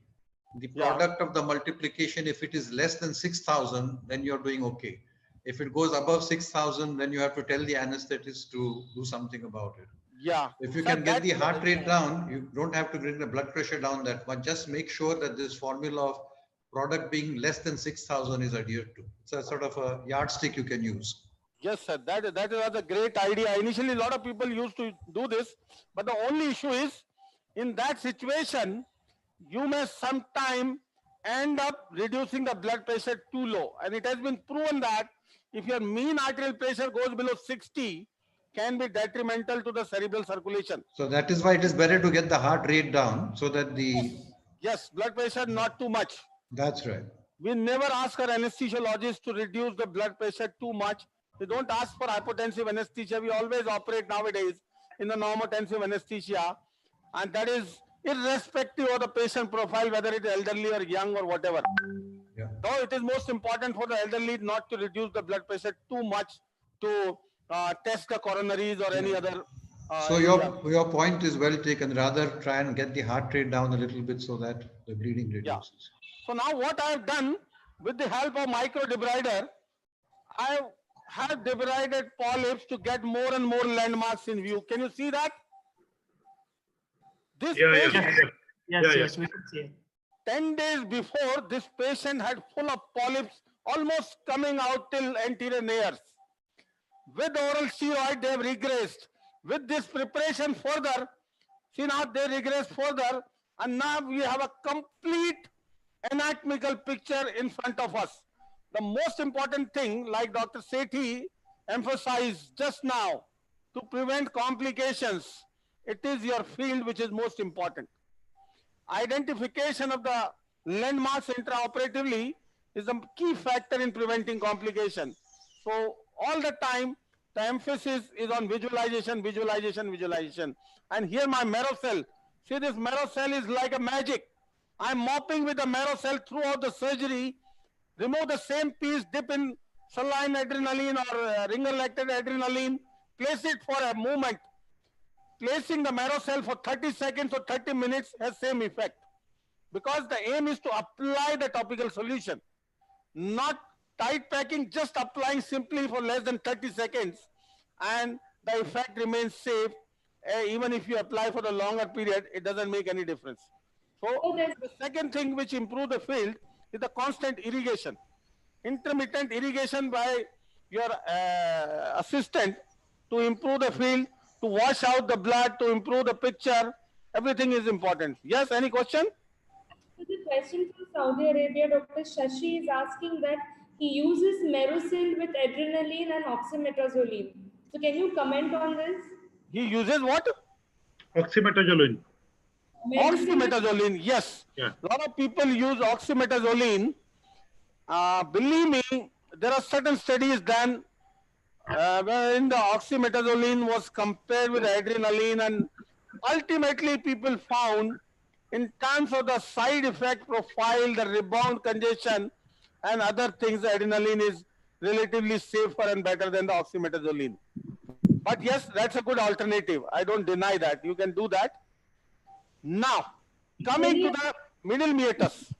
the product of the multiplication, if it is less than 6,000, then you're doing okay. If it goes above 6,000, then you have to tell the anesthetist to do something about it. Yeah. If you can get the heart rate down, you don't have to bring the blood pressure down that much. Just make sure that this formula of product being less than 6,000 is adhered to. It's a sort of a yardstick you can use. Yes, sir. That is a great idea. Initially, a lot of people used to do this, but the only issue is, in that situation, you may sometime end up reducing the blood pressure too low. And it has been proven that if your mean arterial pressure goes below 60, can be detrimental to the cerebral circulation. So that is why it is better to get the heart rate down so that the... Yes, blood pressure not too much. That's right. We never ask our anesthesiologist to reduce the blood pressure too much. We don't ask for hypotensive anesthesia. We always operate nowadays in the normotensive anesthesia. And that is irrespective of the patient profile, whether it is elderly or young or whatever. Yeah. So it is most important for the elderly not to reduce the blood pressure too much to test the coronaries or any other. So your point is well taken. Rather try and get the heart rate down a little bit so that the bleeding reduces. So now what I have done with the help of micro debrider, I have debrided polyps to get more and more landmarks in view. Can you see that? This patient, Yes, we can see it. 10 days before, this patient had full of polyps almost coming out till anterior nares. With oral steroid, they have regressed. With this preparation further, see now they regress further, and now we have a complete anatomical picture in front of us. The most important thing, like Dr. Sethi emphasized just now, to prevent complications, it is your field which is most important. Identification of the landmarks intraoperatively is a key factor in preventing complication. So all the time, the emphasis is on visualization, visualization, visualization. And here my marrow cell, see this marrow cell is like a magic. I'm mopping with the marrow cell throughout the surgery, remove the same piece, dip in saline adrenaline or ringer-lactate adrenaline, place it for a moment. Placing the marrow cell for 30 seconds or 30 minutes has same effect. Because the aim is to apply the topical solution, not tight packing, just applying simply for less than 30 seconds, and the effect remains safe. Even if you apply for the longer period, it doesn't make any difference. So the second thing which improves the field is the constant irrigation. Intermittent irrigation by your assistant to improve the field, to wash out the blood, to improve the picture. Everything is important. Yes, any question? So the question from Saudi Arabia, Dr. Shashi is asking that he uses Merocil with adrenaline and oxymetazoline. So can you comment on this? He uses what? Oxymetazoline. Oxymetazoline, yes. Yeah. A lot of people use oxymetazoline. Believe me, there are certain studies done wherein the oxymetazoline was compared with adrenaline, and ultimately people found in terms of the side effect profile, the rebound congestion and other things, the adrenaline is relatively safer and better than the oxymetazoline. But yes, that's a good alternative. I don't deny that. You can do that. Now, coming to the middle meatus.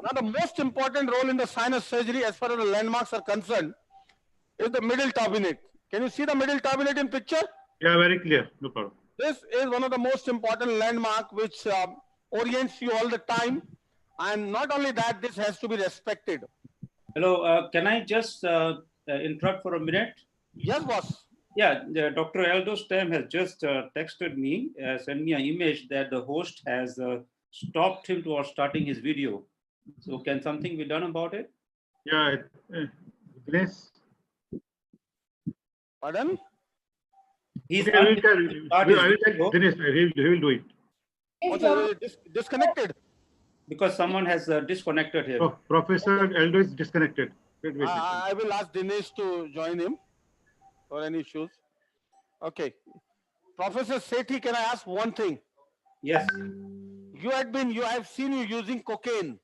Now, the most important role in the sinus surgery as far as the landmarks are concerned is the middle turbinate. Can you see the middle turbinate in picture? Yeah, very clear. No problem. This is one of the most important landmark which orients you all the time. And not only that, this has to be respected. Hello, can I just interrupt for a minute? Yes, boss. Yeah, Dr. Aldo Stem has just texted me, sent me an image that the host has stopped him towards starting his video. So can something be done about it? Yeah, Dinesh. Pardon? He's okay, I will tell Dinesh, he will do it. Disconnected? Because someone has disconnected him. Oh, Professor Aldo is disconnected. Wait. I will ask Dinesh to join him for any issues. Okay. Professor Sethi, can I ask one thing? Yes. I have seen you using cocaine.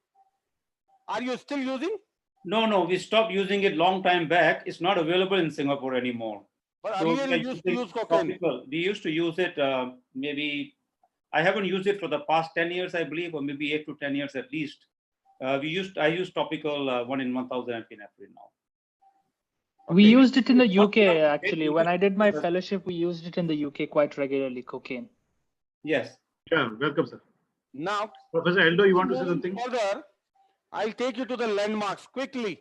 Are you still using? No, we stopped using it long time back. It's not available in Singapore anymore. But earlier you used to use cocaine. We used to use it maybe I haven't used it for the past 10 years, I believe, or maybe 8 to 10 years at least. I use topical 1 in 1000 epinephrine now. We used it in the UK actually. When I did my fellowship, we used it in the UK quite regularly, cocaine. Yes. Yeah, welcome, sir. Now, Professor Eldo, you want to say moving something? further, I'll take you to the landmarks quickly.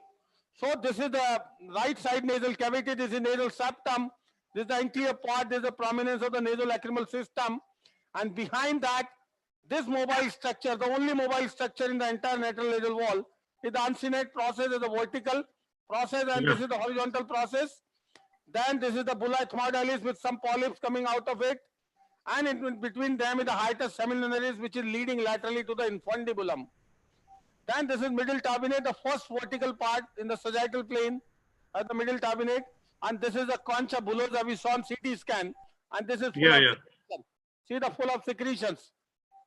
So this is the right side nasal cavity, this is nasal septum, this is the anterior part, this is the prominence of the nasolacrimal system, and behind that, this mobile structure, the only mobile structure in the entire nasal wall, is the uncinate process, is the vertical process, and this is the horizontal process. Then this is the bulla ethmoidalis with some polyps coming out of it, and in between them is the hiatus seminaris, which is leading laterally to the infundibulum. Then this is middle turbinate, the first vertical part in the sagittal plane of the middle turbinate, and this is the concha bullosa we saw on CT scan, and this is full of secretion. See the full of secretions.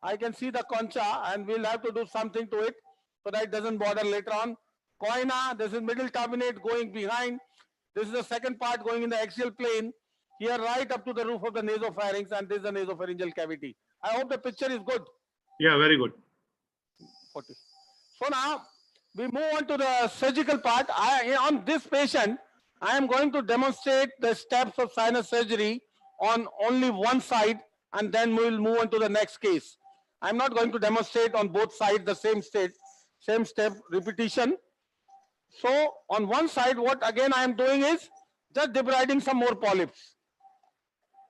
I can see the concha, and we'll have to do something to it so that it doesn't bother later on. Coina, this is middle turbinate going behind. This is the second part going in the axial plane. Here right up to the roof of the nasopharynx, and this is the nasopharyngeal cavity. I hope the picture is good. Yeah, very good. 40. So now we move on to the surgical part. On this patient, I am going to demonstrate the steps of sinus surgery on only one side, and then we will move on to the next case. I'm not going to demonstrate on both sides the same step repetition. So on one side, what again I am doing is just debriding some more polyps.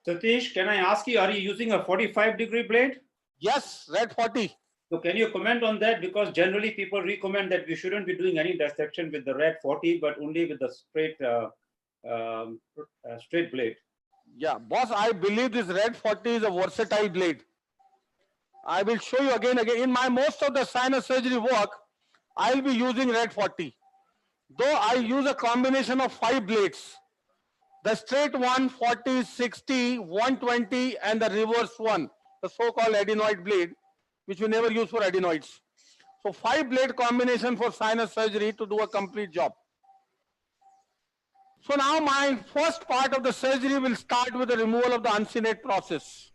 Satish, can I ask you, are you using a 45-degree blade? Yes, red 40. So can you comment on that? Because generally people recommend that we shouldn't be doing any dissection with the red 40, but only with the straight blade. Yeah, boss, I believe this red 40 is a versatile blade. I will show you again. In my most of the sinus surgery work, I will be using red 40. Though I use a combination of 5 blades. The straight one, 40, 60, 120, and the reverse one, the so-called adenoid blade, which we never use for adenoids. So 5 blade combination for sinus surgery to do a complete job. So now my first part of the surgery will start with the removal of the uncinate process.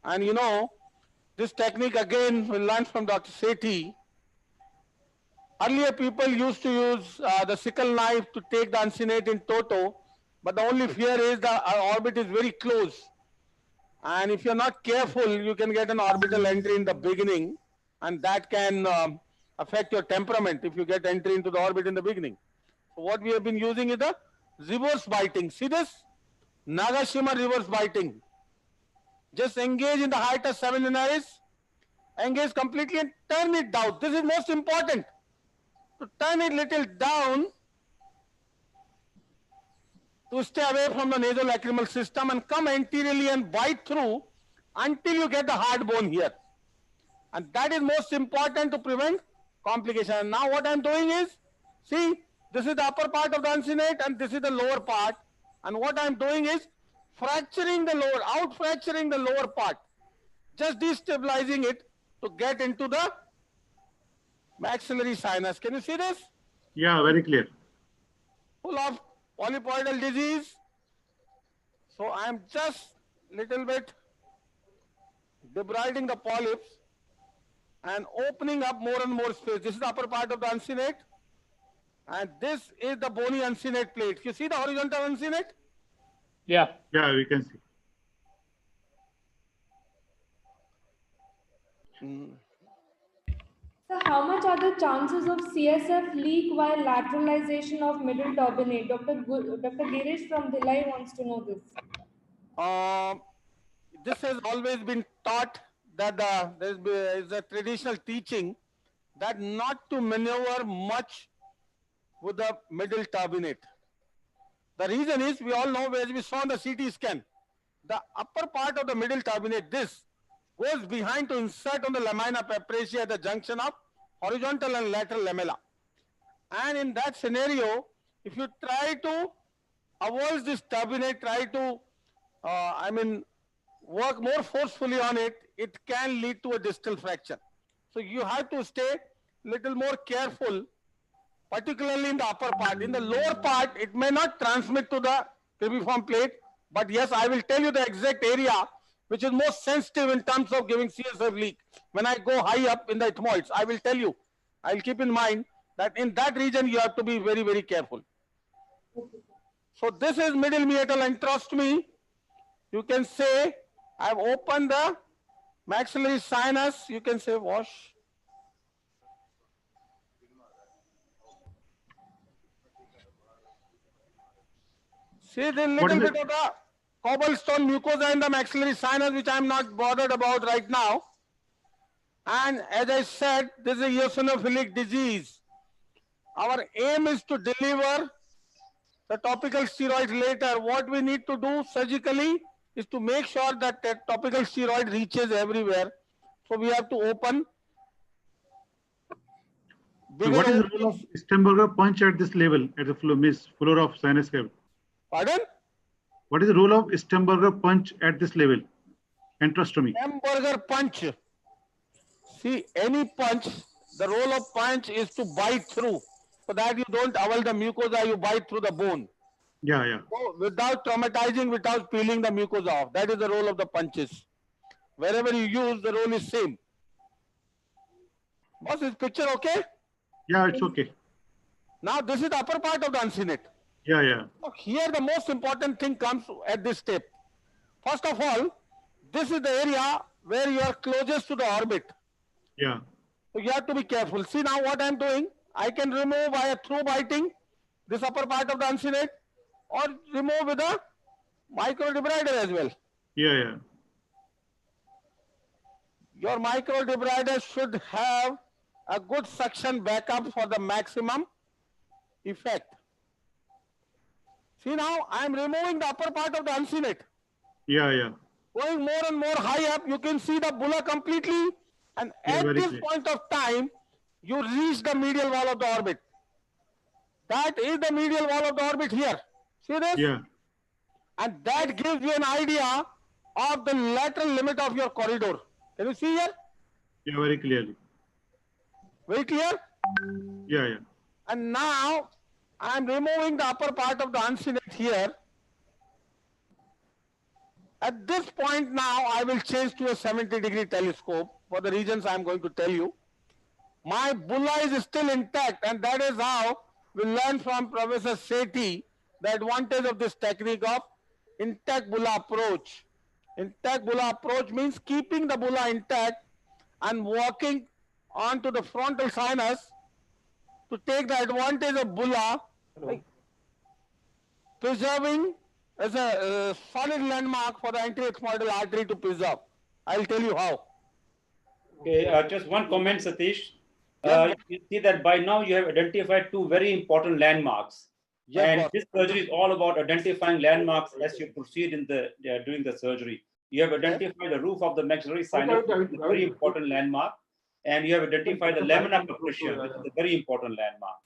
And you know, this technique again we learned from Dr. Sethi. Earlier people used to use the sickle knife to take the uncinate in toto, but the only fear is the orbit is very close. And if you're not careful, you can get an orbital entry in the beginning, and that can affect your temperament if you get entry into the orbit in the beginning. So what we have been using is the reverse biting. See this? Nagashima reverse biting. Just engage in the hiatus seminaris, engage completely and turn it down. This is most important. To turn it little down to stay away from the nasolacrimal system and come anteriorly and bite through until you get the hard bone here. And that is most important to prevent complication. And now what I am doing is, see, this is the upper part of the uncinate and this is the lower part. And what I am doing is fracturing the lower, out fracturing the lower part, just destabilizing it to get into the maxillary sinus. Can you see this? Yeah, very clear. Full of polypoidal disease. So I am just little bit debriding the polyps and opening up more and more space. This is the upper part of the uncinate, and this is the bony uncinate plate. You see the horizontal uncinate? Yeah. Yeah, we can see. So how much are the chances of CSF leak while lateralization of middle turbinate? Dr. Girish from Dhilai wants to know this. This has always been taught that there is a traditional teaching that not to maneuver much with the middle turbinate. The reason is, we all know, as we saw on the CT scan, the upper part of the middle turbinate, this goes behind to insert on the lamina papracia at the junction of horizontal and lateral lamella. And in that scenario, if you try to avoid this turbinate, try to, work more forcefully on it, it can lead to a distal fracture. So you have to stay little more careful, particularly in the upper part. In the lower part, it may not transmit to the cribriform plate, but yes, I will tell you the exact area which is most sensitive in terms of giving CSF leak. When I go high up in the ethmoids, I will tell you, I'll keep in mind that in that region you have to be very, very careful. So this is middle meatal, and trust me, you can say, I've opened the maxillary sinus, you can say wash. See, there's a little bit of the cobblestone mucosa in the maxillary sinus, which I'm not bothered about right now. And as I said, this is a eosinophilic disease. Our aim is to deliver the topical steroids later. What we need to do surgically is to make sure that that topical steroid reaches everywhere. So we have to open. So what is the role of Stemberger punch at this level, at the floor of sinus cavity? Pardon? What is the role of Stemberger punch at this level? Enterostomy. Stemberger punch. See, any punch, the role of punch is to bite through. So that you don't avoid the mucosa, you bite through the bone. Yeah, yeah. So without traumatizing, without peeling the mucosa off. That is the role of the punches. Wherever you use, the role is same. Boss, is picture okay? Yeah, it's okay. Now this is the upper part of the uncinate. Yeah, yeah. So here the most important thing comes at this step. First of all, this is the area where you are closest to the orbit. Yeah. So you have to be careful. See now what I am doing. I can remove via through biting this upper part of the uncinate, or remove with a microdebrider as well. Yeah, yeah. Your microdebrider should have a good suction backup for the maximum effect. See now, I am removing the upper part of the uncinate. Yeah, yeah. Going more and more high up, you can see the bulla completely. And Yeah, at this clear. point of time, you reach the medial wall of the orbit. That is the medial wall of the orbit here. See this? Yeah. And that gives you an idea of the lateral limit of your corridor. Can you see here? Yeah, very clearly. Very clear? Yeah, yeah. And now I am removing the upper part of the uncinate here. At this point now, I will change to a 70-degree telescope for the reasons I am going to tell you. My bulla is still intact, and that is how we learn from Professor Sethi the advantage of this technique of intact bulla approach. Intact bulla approach means keeping the bulla intact and walking onto the frontal sinus to take the advantage of bulla, like preserving as a solid landmark for the anterioethmoidal artery to preserve. I'll tell you how. Okay, just one comment, Satish. You see that by now you have identified two very important landmarks. Yes, and boss. this surgery is all about identifying landmarks as you proceed in the doing the surgery. You have identified the roof of the maxillary sinus, which is a very important landmark, and you have identified the lamina propria, which is a very important landmark.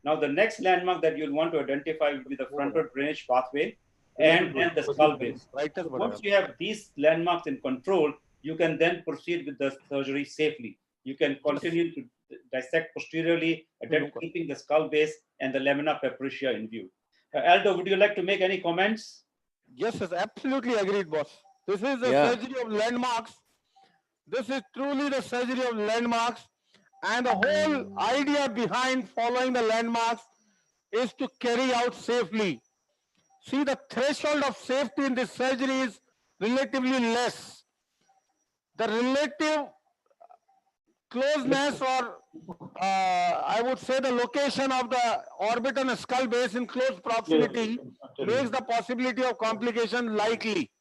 Now, the next landmark that you'll want to identify will be the frontal drainage pathway and the skull base. So once you have these landmarks in control, you can then proceed with the surgery safely. You can continue to dissect posteriorly, keeping the skull base and the lamina propria in view. Aldo, would you like to make any comments? Yes, yes, absolutely agreed, boss. This is the surgery of landmarks. This is truly the surgery of landmarks. And the whole idea behind following the landmarks is to carry out safely. See, the threshold of safety in this surgery is relatively less. The relative closeness, or I would say the location of the orbit and skull base in close proximity makes the possibility of complication likely.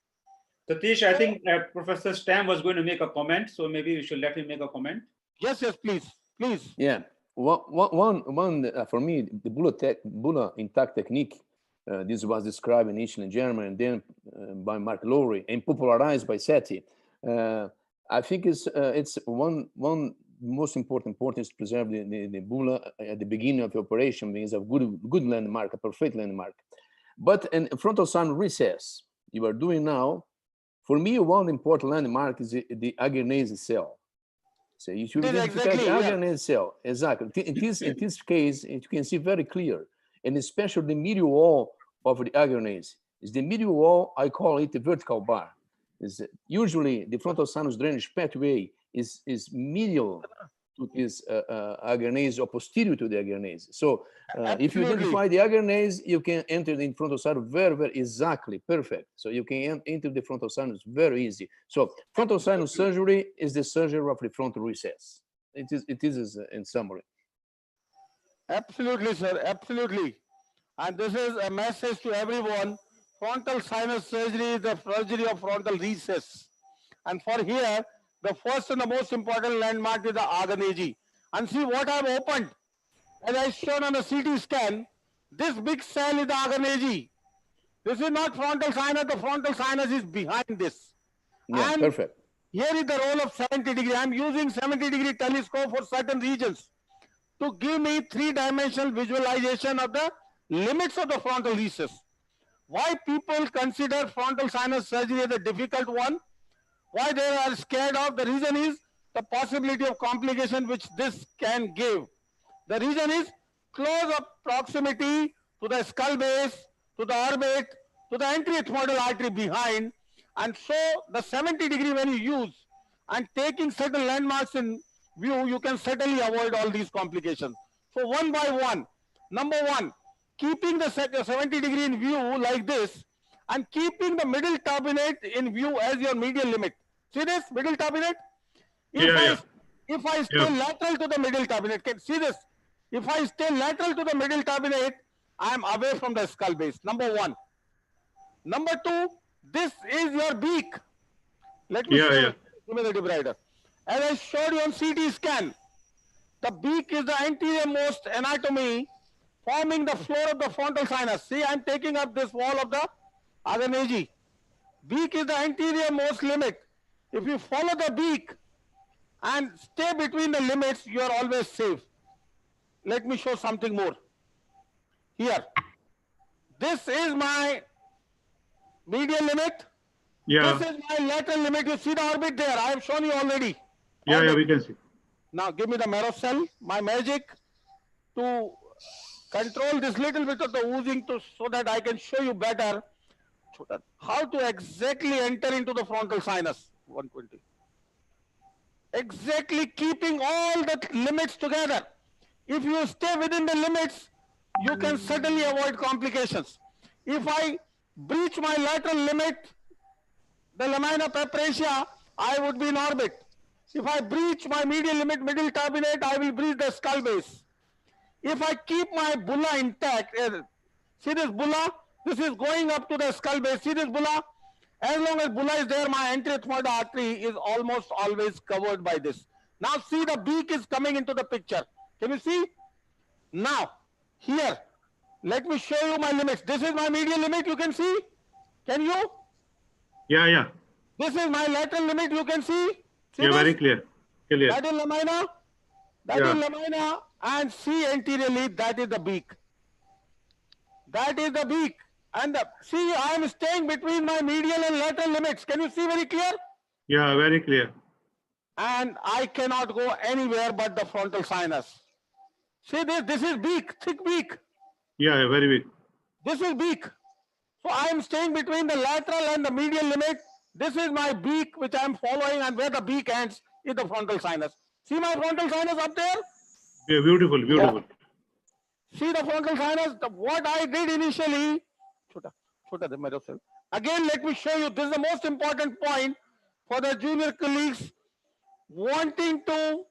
Satish, I think Professor Stam was going to make a comment, so maybe we should let him make a comment. Yes, yes, please, please. Yeah, one for me, the bulla intact technique. This was described initially in German and then by Mark Lowry and popularized by Sethi. I think it's one most important point is to preserve the bulla at the beginning of the operation because of good landmark, a perfect landmark. But in frontal sinus recess, you are doing now. For me, one important landmark is the agarnase cell. So you should identify the agarnase cell. Exactly. In this case, you can see very clear, and especially the medial wall of the agarnase. Is the medial wall, I call it the vertical bar. is usually the frontal sinus drainage pathway is medial to this agarnase or posterior to the agarnase. So if you identify the agarnase, you can enter the frontal sinus very, very exactly, perfect. So you can enter the frontal sinus very easy. So frontal sinus surgery is the surgery of the frontal recess. It is in summary. Absolutely, sir, absolutely. And this is a message to everyone. Frontal sinus surgery is the surgery of frontal recess. And for here, the first and the most important landmark is the agarnase. And see what I've opened. As I showed on the CT scan, this big cell is the agarnase. This is not frontal sinus. The frontal sinus is behind this. Yeah, and perfect. Here is the role of 70 degree. I'm using 70-degree telescope for certain regions to give me three-dimensional visualization of the limits of the frontal recess. Why people consider frontal sinus surgery as a difficult one? Why they are scared of? The reason is the possibility of complication which this can give. The reason is close up proximity to the skull base, to the orbit, to the anterioethmoidal artery behind. And so the 70 degree when you use and taking certain landmarks in view, you can certainly avoid all these complications. So one by one, number one, keeping the 70 degree in view like this and keeping the middle turbinate in view as your medial limit. See this middle turbinate? If I stay lateral to the middle turbinate, can see this? If I stay lateral to the middle turbinate, I am away from the skull base. Number one. Number two, this is your beak. Let me show you. Give me the debrider. As I showed you on CT scan, the beak is the anterior-most anatomy forming the floor of the frontal sinus. See, I'm taking up this wall of the agarnase. Beak is the anterior-most limit. If you follow the beak and stay between the limits, you are always safe. Let me show something more. Here. This is my medial limit. This is my lateral limit. You see the orbit there. I have shown you already. Yeah, we can see. Now give me the marrow cell, my magic, to control this little bit of the oozing so that I can show you better how to exactly enter into the frontal sinus. 120. Exactly keeping all the limits together. If you stay within the limits, you can certainly avoid complications. If I breach my lateral limit, the lamina papracia, I would be in orbit. If I breach my medial limit, middle turbinate, I will breach the skull base. If I keep my bulla intact, see this bulla? This is going up to the skull base. See this bulla? As long as bulla is there, my anterioethmoidal artery is almost always covered by this. Now see the beak is coming into the picture. Can you see? Now, here, let me show you my limits. This is my medial limit, you can see? Can you? Yeah. This is my lateral limit, you can see? See this? Very clear. That is lamina. That is lamina. And see anteriorly, that is the beak. That is the beak. And see, I am staying between my medial and lateral limits. Can you see very clear? Yeah, very clear. And I cannot go anywhere but the frontal sinus. See this? This is beak, thick beak. Yeah, very big. This is beak. So I am staying between the lateral and the medial limit. This is my beak which I am following, and where the beak ends is the frontal sinus. See my frontal sinus up there? Yeah, beautiful. Yeah. See the frontal sinus? What I did initially, again let me show you, this is the most important point for the junior colleagues wanting to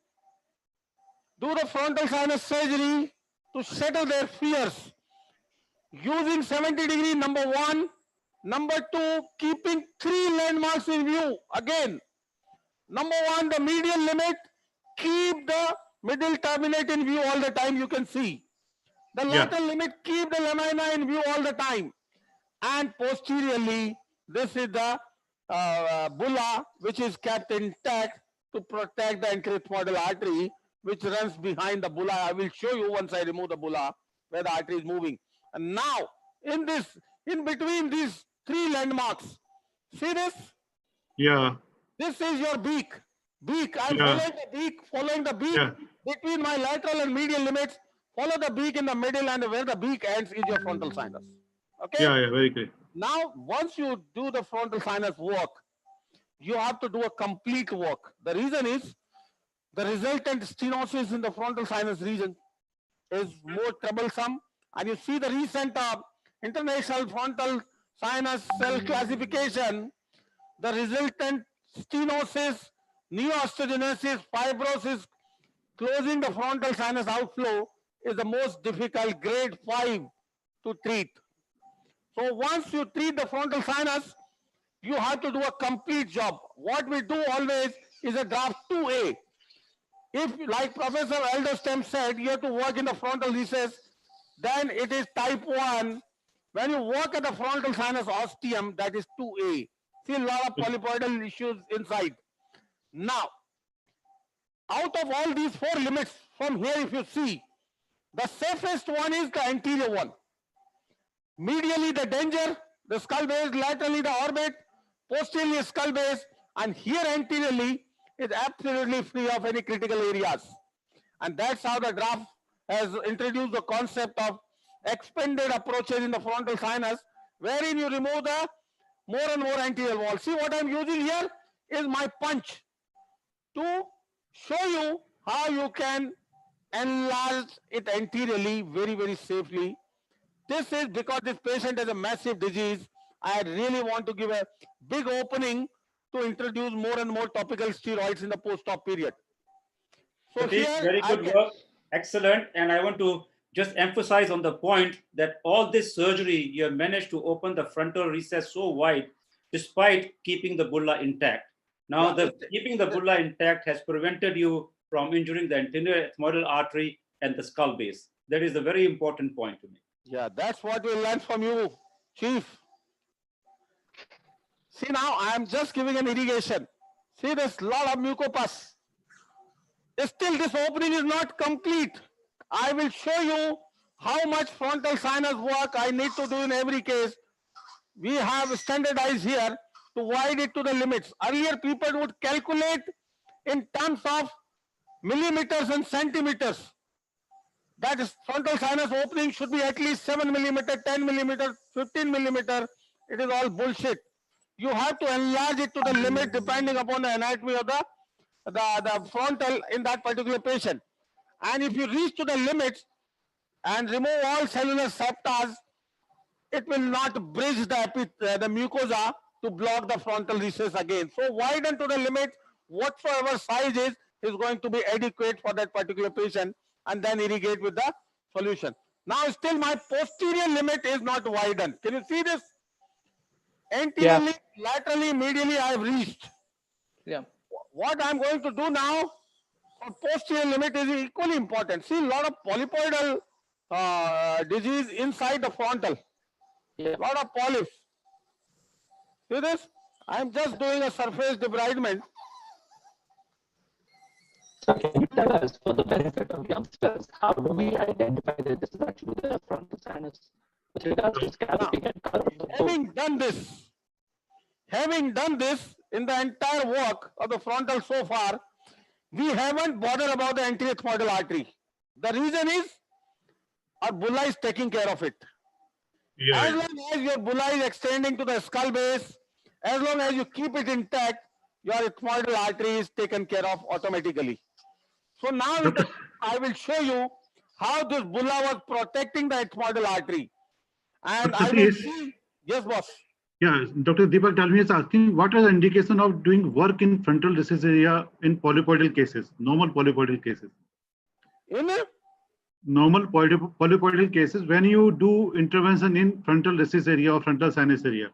do the frontal sinus surgery to settle their fears. Using 70 degree, number one. Number two, keeping three landmarks in view. Again, number one, the medial limit, keep the middle turbinate in view all the time, you can see. The lateral limit, keep the lamina in view all the time. And posteriorly, this is the bulla, which is kept intact to protect the anterioethmoidal artery, which runs behind the bulla. I will show you once I remove the bulla, where the artery is moving. And now, in between these three landmarks, see this? Yeah. This is your beak. I'm following the beak between my lateral and medial limits. Follow the beak in the middle, and where the beak ends is your frontal sinus. Okay? Yeah, very clear. Now, once you do the frontal sinus work, you have to do a complete work. The reason is the resultant stenosis in the frontal sinus region is more troublesome. And you see the recent international frontal sinus cell classification, the resultant stenosis, neosteogenesis, fibrosis, closing the frontal sinus outflow is the most difficult, grade 5 to treat. So once you treat the frontal sinus, you have to do a complete job. What we do always is a draft 2A. If, like Professor Eldostem said, you have to work in the frontal recess, then it is type 1. When you work at the frontal sinus ostium, that is 2A. See a lot of polypoidal issues inside. Now, out of all these 4 limits, from here if you see, the safest one is the anterior one. Medially the danger, the skull base, laterally the orbit, posteriorly skull base, and here anteriorly is absolutely free of any critical areas. And that's how the draft has introduced the concept of expanded approaches in the frontal sinus, wherein you remove the more and more anterior wall. See what I'm using here is my punch to show you how you can enlarge it anteriorly very, very safely. This is because this patient has a massive disease. I really want to give a big opening to introduce more and more topical steroids in the post-op period. So Satish, here, very good work, excellent. And I want to just emphasize on the point that all this surgery, you have managed to open the frontal recess so wide, despite keeping the bulla intact. Now, keeping the bulla intact has prevented you from injuring the anterior ethmoidal artery and the skull base. That is a very important point to me. Yeah, that's what we learned from you, Chief. See now, I am just giving an irrigation. See, there's a lot of mucopus. Still, this opening is not complete. I will show you how much frontal sinus work I need to do in every case. We have standardized here to widen it to the limits. Earlier, people would calculate in terms of millimeters and centimeters. That is, frontal sinus opening should be at least 7 millimeter, 10 millimeter, 15 millimeter. It is all bullshit. You have to enlarge it to the limit depending upon the anatomy of the frontal in that particular patient. And if you reach to the limits and remove all cellular septas, it will not bridge the mucosa to block the frontal recess again. So widen to the limit, whatsoever size is going to be adequate for that particular patient, and then irrigate with the solution. Now still my posterior limit is not widened. Can you see this? Anteriorly, laterally, medially I have reached. Yeah. What I'm going to do now for posterior limit is equally important. See a lot of polypoidal disease inside the frontal. A lot of polyps. See this? I'm just doing a surface debridement. So can you tell us, for the benefit of youngsters, how do we identify that this is actually the frontal sinus with regards to scalloping and color? Having done this in the entire work of the frontal so far, we haven't bothered about the anterior ethmoidal artery. The reason is our bulla is taking care of it. Yeah. As long as your bulla is extending to the skull base, as long as you keep it intact, your ethmoidal artery is taken care of automatically. So now I will show you how this bulla was protecting the ethmoidal artery. And I will see, yes boss. Yeah, Dr. Deepak Dalmi is asking, what are the indication of doing work in frontal recess area in polypoidal cases, normal polypoidal cases? In normal polypoidal cases, when you do intervention in frontal recess area or frontal sinus area?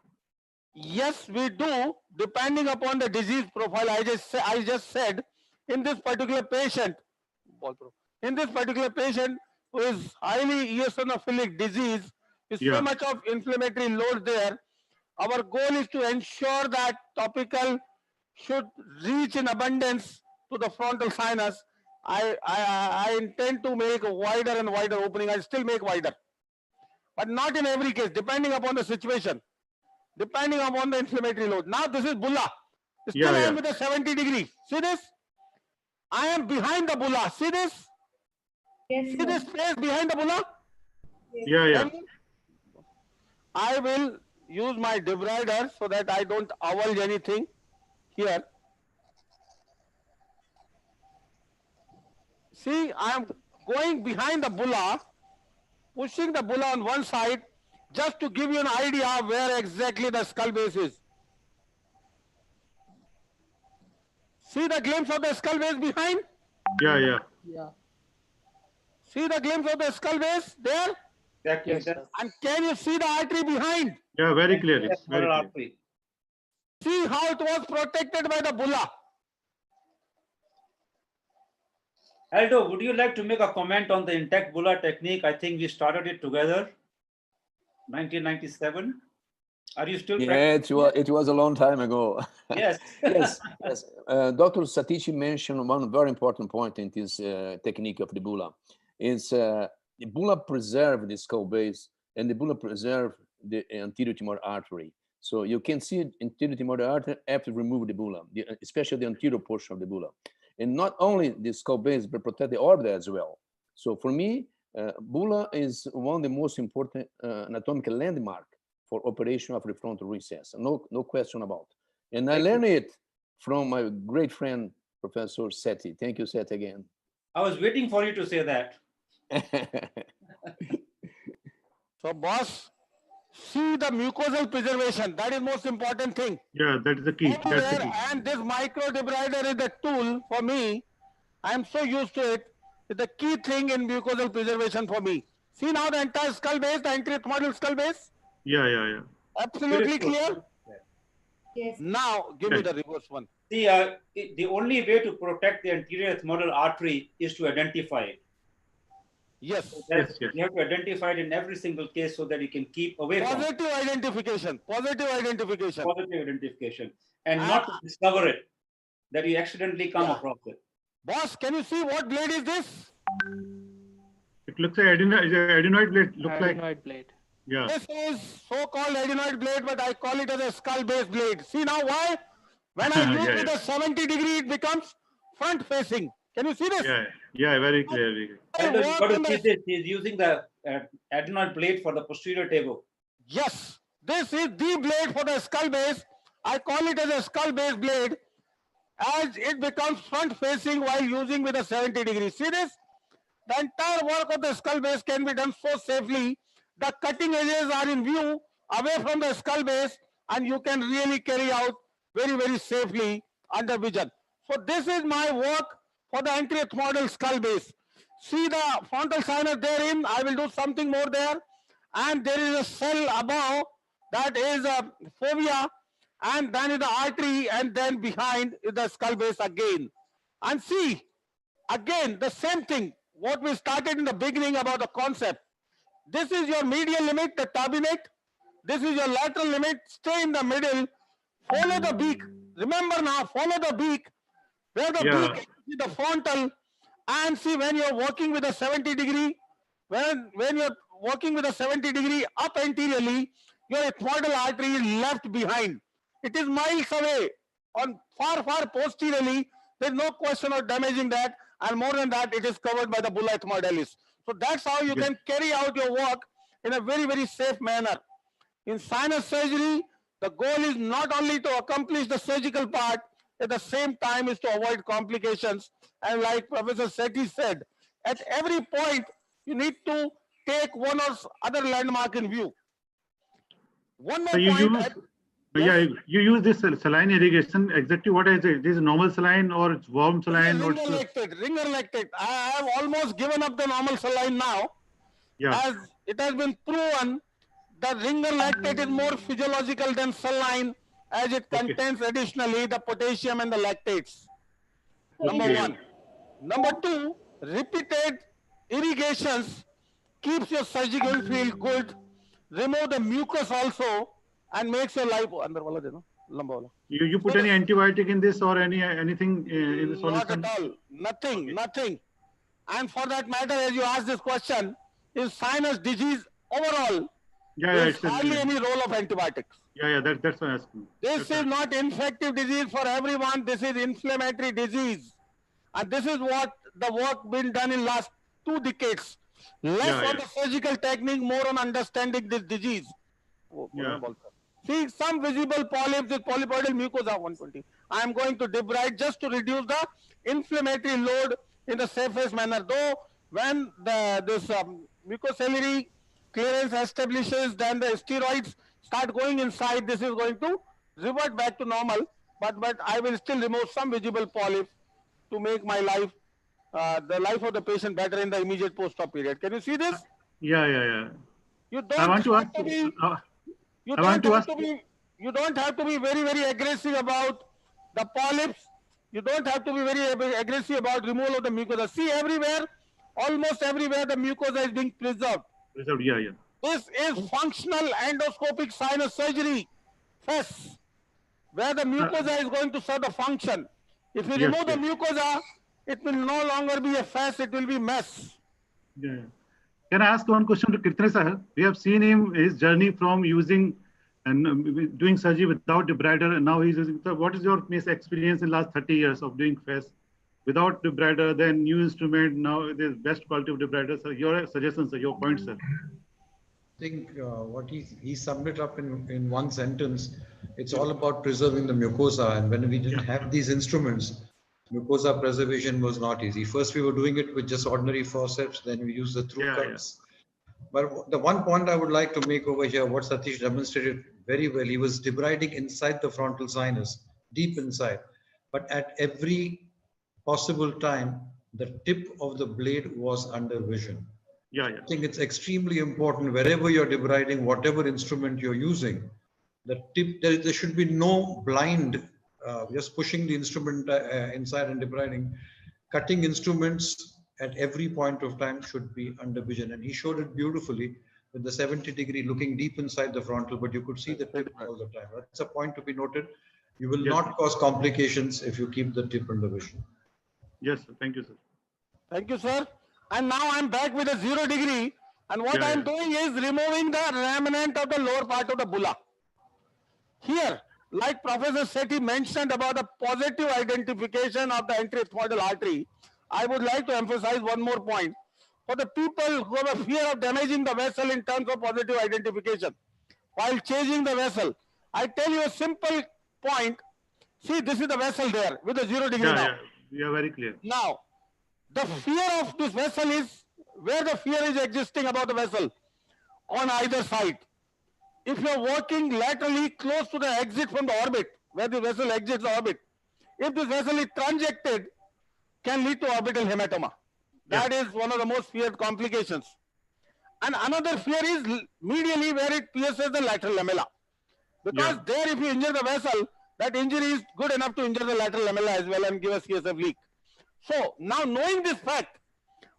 Yes, we do, depending upon the disease profile. I just said, in this particular patient, who is highly eosinophilic disease, with so much of inflammatory load there, our goal is to ensure that topical should reach in abundance to the frontal sinus. I intend to make a wider and wider opening. I still make wider, but not in every case, depending upon the situation, depending upon the inflammatory load. Now this is bulla. Still I am with a 70 degree. See this? I am behind the bulla. See this? Yes, see this space behind the bulla? Yeah. I will use my debrider so that I don't avulge anything. here. See, I am going behind the bulla, pushing the bulla on one side, just to give you an idea where exactly the skull base is. See the glimpse of the skull base behind? Yeah. See the glimpse of the skull base there? Yes, and can you see the artery behind? Yeah, very clearly. Very clear. artery. See how it was protected by the bulla. Aldo, would you like to make a comment on the intact bulla technique? I think we started it together, 1997. Are you still practicing? It was a long time ago. Yes. yes. Dr. Satish mentioned one very important point in this technique of the bulla. Is the bulla preserve the skull base and the bulla preserve the anterior timoral artery. So you can see anterior timoral artery after remove the bulla, especially the anterior portion of the bulla. And not only the skull base, but protect the orbit as well. So for me, bulla is one of the most important anatomical landmark for operation of the frontal recess. No question about. And I learned it from my great friend, Professor Seti. Thank you, Seti, again. I was waiting for you to say that. So, boss, see the mucosal preservation. That is most important thing. Yeah, that is the key. That's the key. And this microdebrider is the tool for me. I am so used to it. It's the key thing in mucosal preservation for me. See now the entire skull base, the anterior model skull base? Yeah. Absolutely clear? Yes. Now, give me the reverse one. See, the only way to protect the anterior ethmoidal artery is to identify it. Yes. You have to identify it in every single case so that you can keep away from it. Positive identification. And not to discover it, that you accidentally come across it. Boss, can you see what blade is this? It looks like adenoid blade. Adenoid blade. Yeah. This is so-called adenoid blade, but I call it as a skull-based blade. See now why? When I use with a 70 degree, it becomes front-facing. Can you see this? Yeah, very clear. He's using the adenoid blade for the posterior table. Yes, this is the blade for the skull base. I call it as a skull-based blade, as it becomes front-facing while using with a 70 degree. See this? The entire work of the skull base can be done so safely. The cutting edges are in view away from the skull base, and you can really carry out very, very safely under vision. So this is my work for the anterior model skull base. See the frontal sinus therein. I will do something more there. And there is a cell above that is a fovea, and then is the artery, and then behind is the skull base again. And see, again, the same thing, what we started in the beginning about the concept. This is your medial limit, the turbinate. This is your lateral limit. Stay in the middle. Follow the beak. Remember now, follow the beak. Where the beak is the frontal. And see when you're working with a 70 degree, when you're working with a 70 degree up anteriorly, your ethmoidal artery is left behind. It is miles away. On far posteriorly, there's no question of damaging that. And more than that, it is covered by the bulla ethmoidalis. So that's how you can carry out your work in a very, very safe manner. In sinus surgery, the goal is not only to accomplish the surgical part, at the same time is to avoid complications. And like Professor Seti said, at every point, you need to take one or other landmark in view. One more point. You use this saline irrigation. Exactly what is it? This is normal saline or it's warm saline? Ringer lactate. I have almost given up the normal saline now. As it has been proven that ringer lactate is more physiological than saline, as it contains additionally the potassium and the lactates. Number one. Number two, repeated irrigations keeps your surgical field good, remove the mucus also, and makes your life. You put any antibiotic in this or anything in the solution? Not at all. Nothing. And for that matter, as you asked this question, is sinus disease overall? There's hardly any role of antibiotics. That's what I'm asking. This is not infective disease for everyone. This is inflammatory disease. And this is what the work been done in last 2 decades. Less on the surgical technique, more on understanding this disease. See, some visible polyps with polypoidal mucosa 120. I am going to debride just to reduce the inflammatory load in the safest manner. Though when this mucociliary clearance establishes, then the steroids start going inside, this is going to revert back to normal, but I will still remove some visible polyps to make my life, the life of the patient better in the immediate post-op period. Can you see this? Yeah. You I don't want to have ask. to be, you I want don't to have ask. to be, you don't have to be very, very aggressive about the polyps. You don't have to be very aggressive about removal of the mucosa. See, everywhere, almost everywhere, the mucosa is being preserved. Yeah. This is functional endoscopic sinus surgery, FES, where the mucosa is going to serve the function. If you remove the mucosa, it will no longer be a FES, it will be mess. Yeah. Can I ask one question to Kirtane sir? We have seen him, his journey from using and doing surgery without debrider, and now he's using. So what is your experience in the last 30 years of doing FES without debrider, then new instrument, now the best quality of debrider? So your suggestions, sir, your points, sir. I think what he summed it up in one sentence. It's all about preserving the mucosa, and when we didn't have these instruments, mucosa preservation was not easy. First, we were doing it with just ordinary forceps, then we used the through cuts. But the one point I would like to make over here, what Satish demonstrated very well, he was debriding inside the frontal sinus, deep inside. But at every possible time, the tip of the blade was under vision. I think it's extremely important wherever you're debriding, whatever instrument you're using, the tip, there should be no blind, just pushing the instrument inside and debriding. Cutting instruments at every point of time should be under vision. And he showed it beautifully with the 70-degree looking deep inside the frontal, but you could see the tip all the time. That's a point to be noted. You will not cause complications if you keep the tip under vision. Yes, sir. Thank you, sir. Thank you, sir. And now I'm back with a 0 degree. And what I'm doing is removing the remnant of the lower part of the bulla. Here, like Professor Sethi mentioned about the positive identification of the anterethmoidal artery, I would like to emphasize one more point. For the people who have a fear of damaging the vessel in terms of positive identification, while changing the vessel, I tell you a simple point. See, this is the vessel there with the 0 degree now. Yeah, very clear. Now, the fear of this vessel is where the fear is existing about the vessel on either side. If you are working laterally close to the exit from the orbit, where the vessel exits the orbit, if this vessel is transected, can lead to orbital hematoma. That is one of the most feared complications. And another fear is medially where it pierces the lateral lamella. Because there, if you injure the vessel, that injury is good enough to injure the lateral lamella as well and give a CSF leak. So now knowing this fact,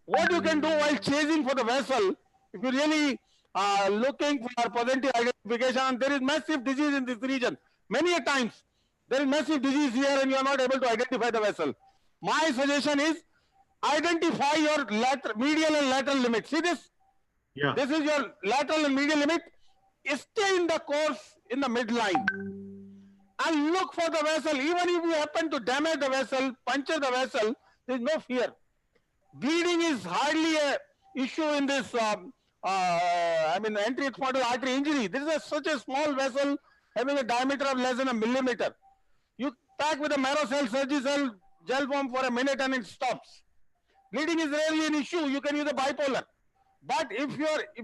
what you can do while chasing for the vessel, if you really are looking for positive identification, and there is massive disease in this region, many a times there is massive disease here and you are not able to identify the vessel. My suggestion is identify your medial and lateral limit. See this? Yeah. This is your lateral and medial limit. Stay in the course in the midline and look for the vessel. Even if you happen to damage the vessel, puncture the vessel, there is no fear. Bleeding is hardly a issue in this, anterethmoidal artery injury. This is such a small vessel having a diameter of less than a millimeter. You pack with a marrow cell, surgery cell, gel form for a minute and it stops. Bleeding is rarely an issue. You can use a bipolar. But if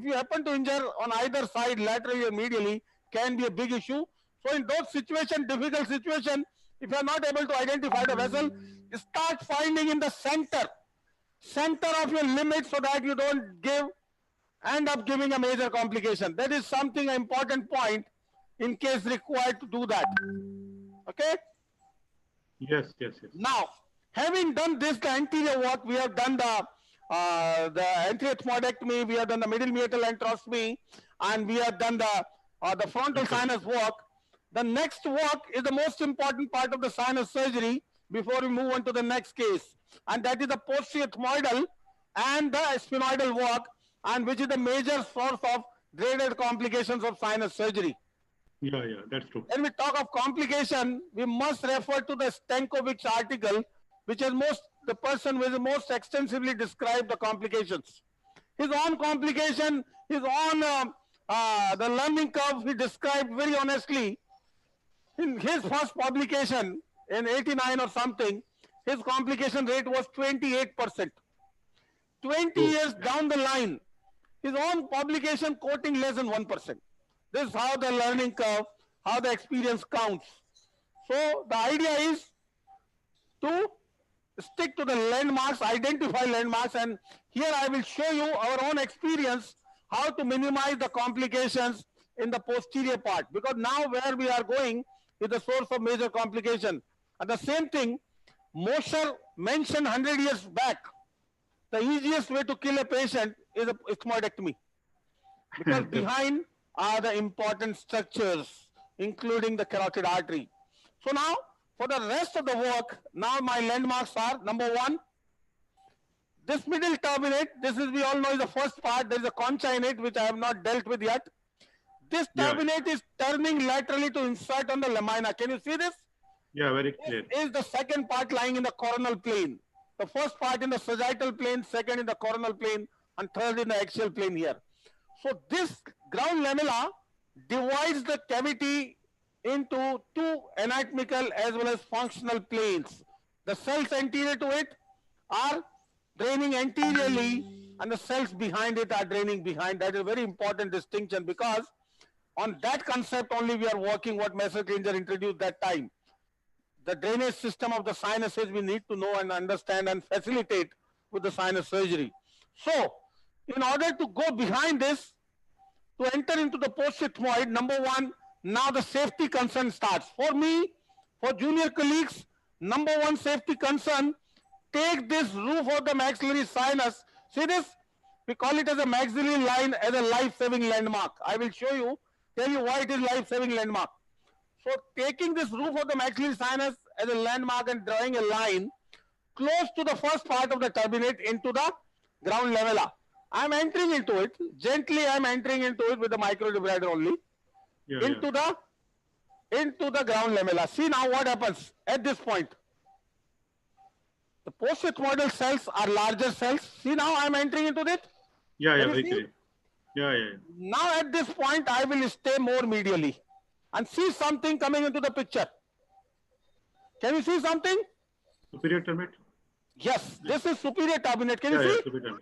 you happen to injure on either side, laterally or medially, can be a big issue. So in those situations, difficult situation, if you are not able to identify the vessel, start finding in the center of your limit so that you don't end up giving a major complication. That is something, an important point in case required to do that. Okay? Yes. Now, having done this, the anterior work, we have done the anterethmoidectomy, we have done the middle meatal enterostomy, and we have done the frontal sinus work. The next work is the most important part of the sinus surgery before we move on to the next case, and that is the posterior-ethmoidal and the sphenoidal work, and which is the major source of graded complications of sinus surgery. Yeah, that's true. When we talk of complication, we must refer to the Stankovic article, which is the person who has most extensively described the complications. His own complication, his own the learning curve, he described very honestly in his first publication. in 89 or something, his complication rate was 28%. 20 years down the line, his own publication quoting less than 1%. This is how the learning curve, how the experience counts. So the idea is to stick to the landmarks, identify landmarks, and here I will show you our own experience, how to minimize the complications in the posterior part, because now where we are going is the source of major complication. And the same thing, Mosher mentioned 100 years back, the easiest way to kill a patient is a ethmoidectomy, because behind are the important structures, including the carotid artery. So now, for the rest of the work, now my landmarks are, number one, this middle turbinate, this is, we all know, is the first part. There is a concha in it, which I have not dealt with yet. This turbinate is turning laterally to insert on the lamina. Can you see this? Yeah, very clear. This is the second part lying in the coronal plane. The first part in the sagittal plane, second in the coronal plane, and third in the axial plane here. So this ground lamella divides the cavity into two anatomical as well as functional planes. The cells anterior to it are draining anteriorly, and the cells behind it are draining behind. That is a very important distinction, because on that concept only we are working, what Master Klinger introduced that time. The drainage system of the sinuses we need to know and understand and facilitate with the sinus surgery. So, in order to go behind this, to enter into the post-ethmoid, number one, now the safety concern starts. For me, for junior colleagues, number one safety concern, take this roof of the maxillary sinus. See this? We call it as a maxillary line, as a life-saving landmark. I will show you, tell you why it is life-saving landmark. So taking this roof of the maxillary sinus as a landmark and drawing a line close to the first part of the turbinate into the ground lamella. I am entering into it, gently I am entering into it with the microdebrider only, into the ground lamella. See now what happens at this point. The post-ethmoidal cells are larger cells. See now I am entering into it. Very clear. Now at this point I will stay more medially and see something coming into the picture. Can you see something? Superior turbinate? Yes, this is superior turbinate. Can you see? Superior.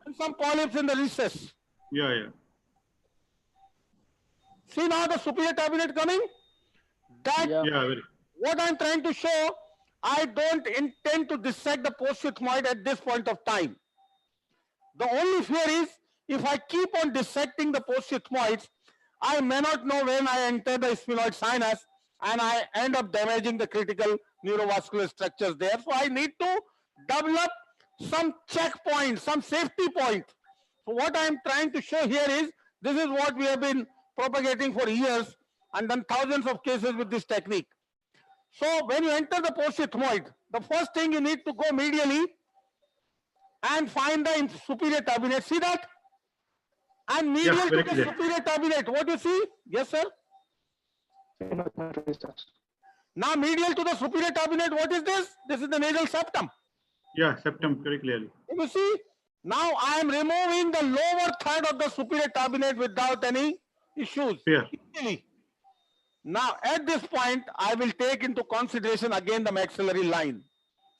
And some polyps in the recess. See now the superior turbinate coming? What I am trying to show, I don't intend to dissect the post-ethmoid at this point of time. The only fear is, if I keep on dissecting the post-ethmoids, I may not know when I enter the sphenoid sinus and I end up damaging the critical neurovascular structures there. So I need to develop some checkpoint, some safety point. So what I am trying to show here is, this is what we have been propagating for years and done thousands of cases with this technique. So when you enter the post-ethmoid, the first thing you need to go medially and find the superior turbinate. See that? And medial to the superior turbinate. What do you see? Yes, sir? Now medial to the superior turbinate, what is this? This is the nasal septum. Septum, very clearly. You see? Now I am removing the lower third of the superior turbinate without any issues. Now at this point, I will take into consideration again the maxillary line.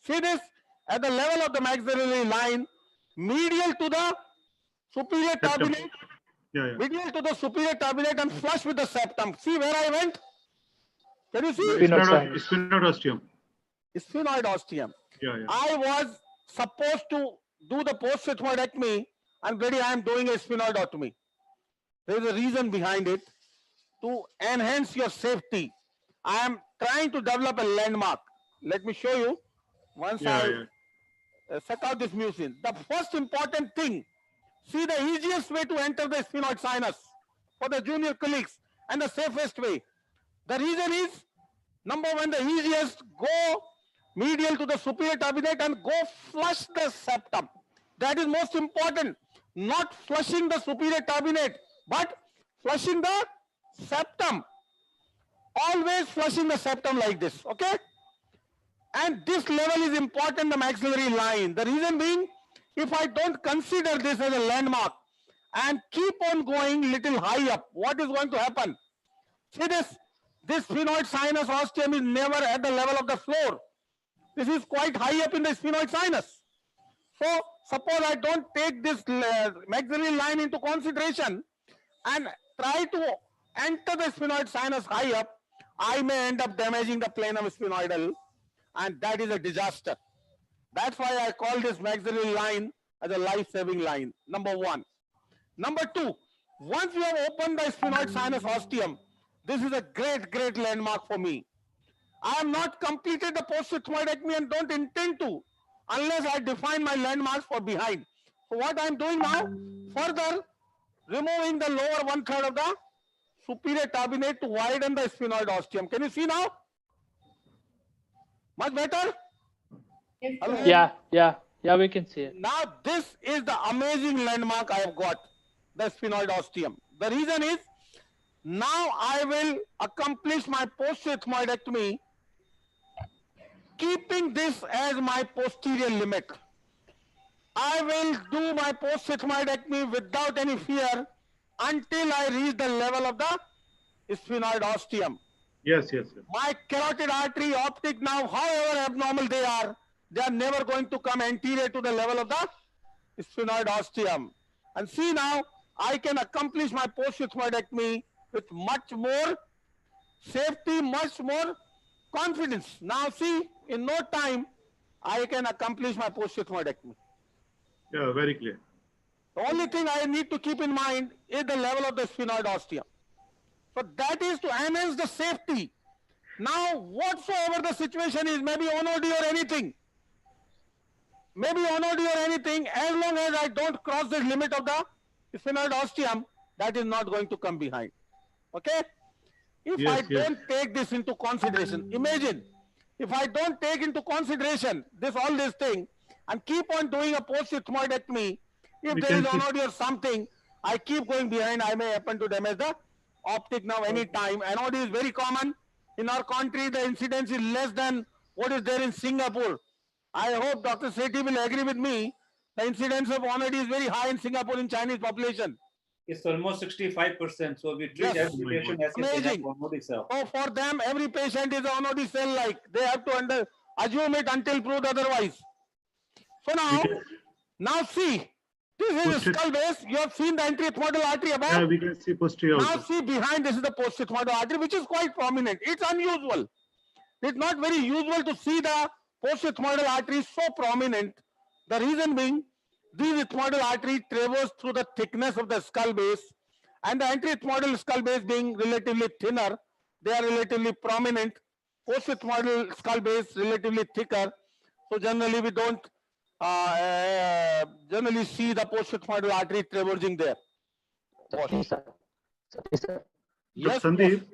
See this? At the level of the maxillary line, medial to the superior turbinate, medial to the superior turbinate and flush with the septum. See where I went? Can you see? Sphenoid ostium. Sphenoid ostium. I was supposed to do the post-ethmoidectomy, and already I am doing a sphenoidotomy. There is a reason behind it. To enhance your safety, I am trying to develop a landmark. Let me show you. Once I set out this mucin. The first important thing, see the easiest way to enter the sphenoid sinus for the junior colleagues and the safest way. The reason is, number one, the easiest, go medial to the superior turbinate and go flush the septum. That is most important. Not flushing the superior turbinate, but flushing the septum. Always flushing the septum like this, okay? And this level is important, the maxillary line. The reason being, if I don't consider this as a landmark and keep on going little high up, what is going to happen? See this? this sphenoid sinus ostium is never at the level of the floor. This is quite high up in the sphenoid sinus. So suppose I don't take this maxillary line into consideration and try to enter the sphenoid sinus high up, I may end up damaging the plenum sphenoidal, and that is a disaster. That's why I call this maxillary line as a life-saving line, number one. Number two, once you have opened the sphenoid sinus ostium, this is a great landmark for me. I have not completed the post-sigmoidectomy and don't intend to unless I define my landmarks for behind. So what I am doing now, further removing the lower 1/3 of the superior turbinate to widen the sphenoid ostium. Can you see now? Much better? Yeah, we can see it. Now this is the amazing landmark I have got, the sphenoid ostium. The reason is, now I will accomplish my post-sigmoidectomy keeping this as my posterior limit. I will do my post-sigmoidectomy without any fear until I reach the level of the sphenoid ostium. Yes. My carotid artery, optic nerve, however abnormal they are never going to come anterior to the level of the sphenoid ostium. And see now, I can accomplish my post-sigmoidectomy with much more safety, much more confidence. Now see, in no time, I can accomplish my post-sigmoidectomy. Yeah, very clear. The only thing I need to keep in mind is the level of the sphenoid ostium. So that is to enhance the safety. Now, whatsoever the situation is, maybe ONOD or anything, as long as I don't cross the limit of the sphenoid ostium, that is not going to come behind. Okay? If I don't take this into consideration, imagine, if I don't take into consideration all this thing and keep on doing a post-sigmoidectomy, if there is ONOD or something, I keep going behind, I may happen to damage the optic nerve any time. ONOD is very common. In our country, the incidence is less than what is there in Singapore. I hope Dr. Sethi will agree with me. The incidence of ONOD is very high in Singapore in Chinese population. It's almost 65%. So we treat every patient as if they have ONOD cell. So for them, every patient is an ONOD cell-like. They have to assume it until proved otherwise. So now see, this is the skull base. You have seen the anterethmoidal artery above. Yeah, we can see posterior. Now see behind, this is the post-sigmoidal artery, which is quite prominent. It's unusual. It's not very usual to see the post-sigmoidal artery so prominent. The reason being, these ethmoidal arteries traverse through the thickness of the skull base, and the anterethmoidal skull base being relatively thinner, they are relatively prominent. Post-sigmoidal skull base relatively thicker. So generally we don't generally see the post-sigmoidal artery traversing there. Satish sir. Yes, Sandeep.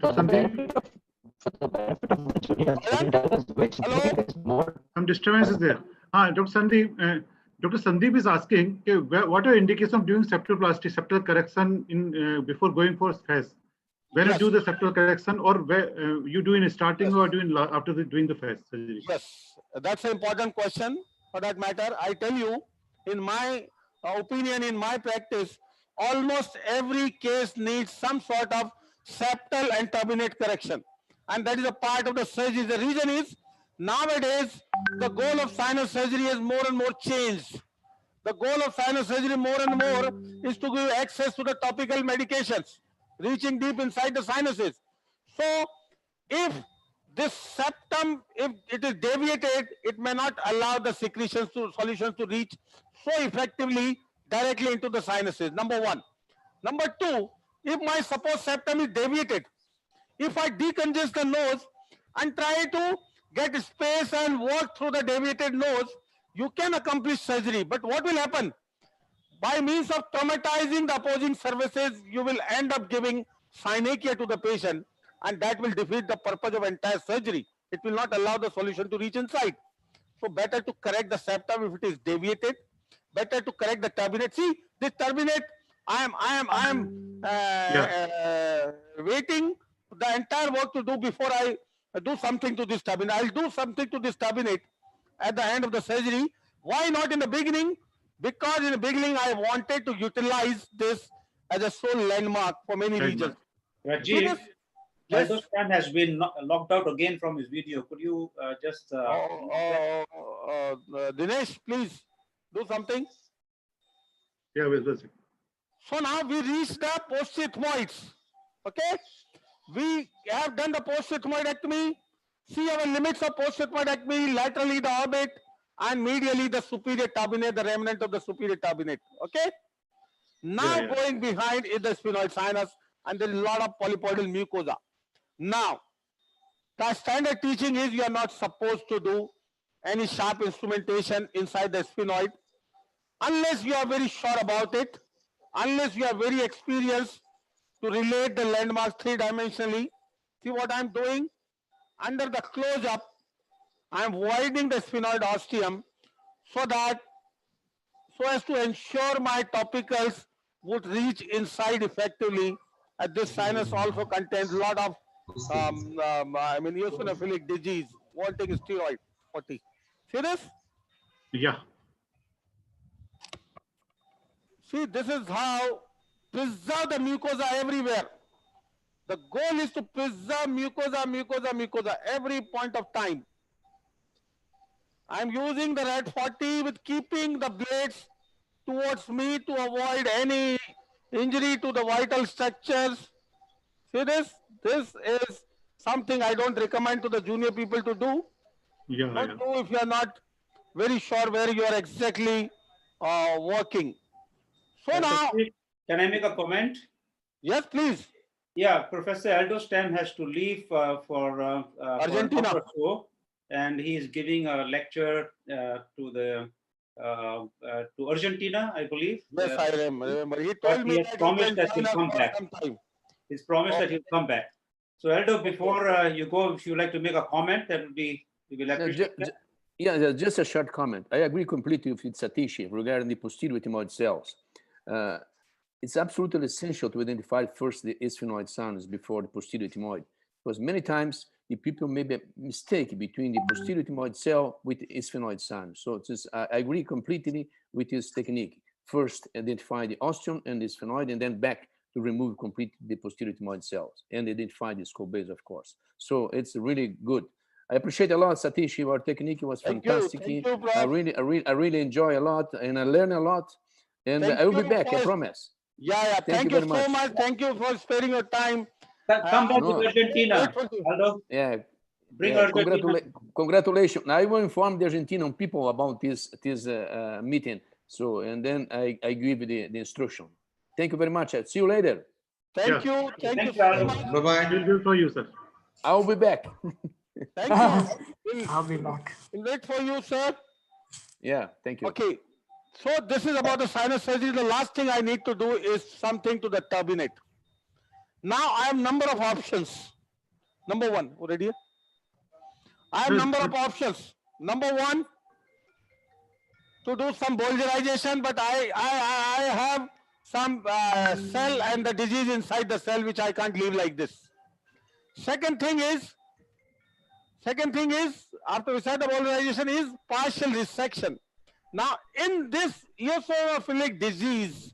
For the benefit of the junior, can you tell us which vein is more? Some disturbance is there. Dr. Sandeep is asking, what are indications of doing septal correction in before going for FAS? When you do the septal correction, or where you do in starting or doing after doing the FAS surgery? Yes, that's an important question. For that matter, I tell you, in my opinion, in my practice, almost every case needs some sort of septal and turbinate correction, and that is a part of the surgery. The reason is, nowadays the goal of sinus surgery has more and more changed. The goal of sinus surgery more and more is to give access to the topical medications, reaching deep inside the sinuses. So if this septum, if it is deviated, it may not allow the solutions to reach so effectively directly into the sinuses, number one. Number two, if my suppose septum is deviated, if I decongest the nose and try to get space and work through the deviated nose, you can accomplish surgery. But what will happen? By means of traumatizing the opposing surfaces, you will end up giving synechia to the patient, and that will defeat the purpose of entire surgery. It will not allow the solution to reach inside. So better to correct the septum if it is deviated. Better to correct the turbinate. See, this turbinate, I am waiting the entire work to do before I do something to this turbinate. I'll do something to this turbinate at the end of the surgery. Why not in the beginning? Because in the beginning I wanted to utilize this as a sole landmark for many regions. Rajiv, Yes. Aldo Stam has been locked out again from his video. Could you just... Dinesh, please do something. Yeah, we'll see. So now we reach the post-ethmoids. Okay? We have done the post-ethmoidectomy. See our limits of post-ethmoidectomy, laterally the orbit and medially the superior turbinate, the remnant of the superior turbinate. Okay? Now going behind is the sphenoid sinus and there is a lot of polypoidal mucosa. Now, the standard teaching is you are not supposed to do any sharp instrumentation inside the sphenoid unless you are very sure about it, unless you are very experienced to relate the landmarks three-dimensionally. See what I'm doing? Under the close-up, I'm widening the sphenoid ostium so as to ensure my topicals would reach inside effectively. This sinus also contains a lot of eosinophilic disease, wanting steroid 40. See this? Yeah. See, this is how preserve the mucosa everywhere. The goal is to preserve mucosa every point of time. I'm using the red 40 with keeping the blades towards me to avoid any injury to the vital structures. See this? This is something I don't recommend to the junior people to do. Don't do if you are not very sure where you are exactly working. So now, can I make a comment? Yes, please. Yeah, Professor Aldo Stam has to leave for Argentina. For so, and he is giving a lecture to Argentina, I believe. Yes, I remember. He told me that promised that he'll come back. Sometime. He's promised that he'll come back. So Aldo, before you go, if you'd like to make a comment, that would be Yeah, just a short comment. I agree completely with Satish regarding the posterior ethmoid cells. It's absolutely essential to identify first the sphenoid sinus before the posterior ethmoid, because many times the people make a mistake between the posterior ethmoid cell with the sphenoid sinus. So I agree completely with his technique. First, identify the ostium and the sphenoid, and then back to remove completely the posterior ethmoid cells and identify the skull base, of course. So it's really good. I appreciate a lot, Satish. Your technique was fantastic. Thank you, I really enjoy a lot, and I learn a lot. And I will be back, I promise. Yeah. Thank you so much. Thank you for sparing your time. Come back to Argentina, Aldo. Yeah. Bring Argentina. Congratulations. I will inform the Argentinian people about this meeting. So, and then I give the instruction. Thank you very much. I'll see you later. Thank you. Thank you so much. Bye-bye. We'll do for you, sir. I'll be back. Thank you. I'll be back. We'll wait for you, sir. Yeah, thank you. Okay. So this is about the sinus surgery. The last thing I need to do is something to the turbinate. Now I have number of options. Number one, already. I have number of options. Number one, to do some bolgerization, but I have some cell and the disease inside the cell which I can't leave like this. Second thing is, after we said the bolgerization is partial resection. Now, in this eosinophilic disease,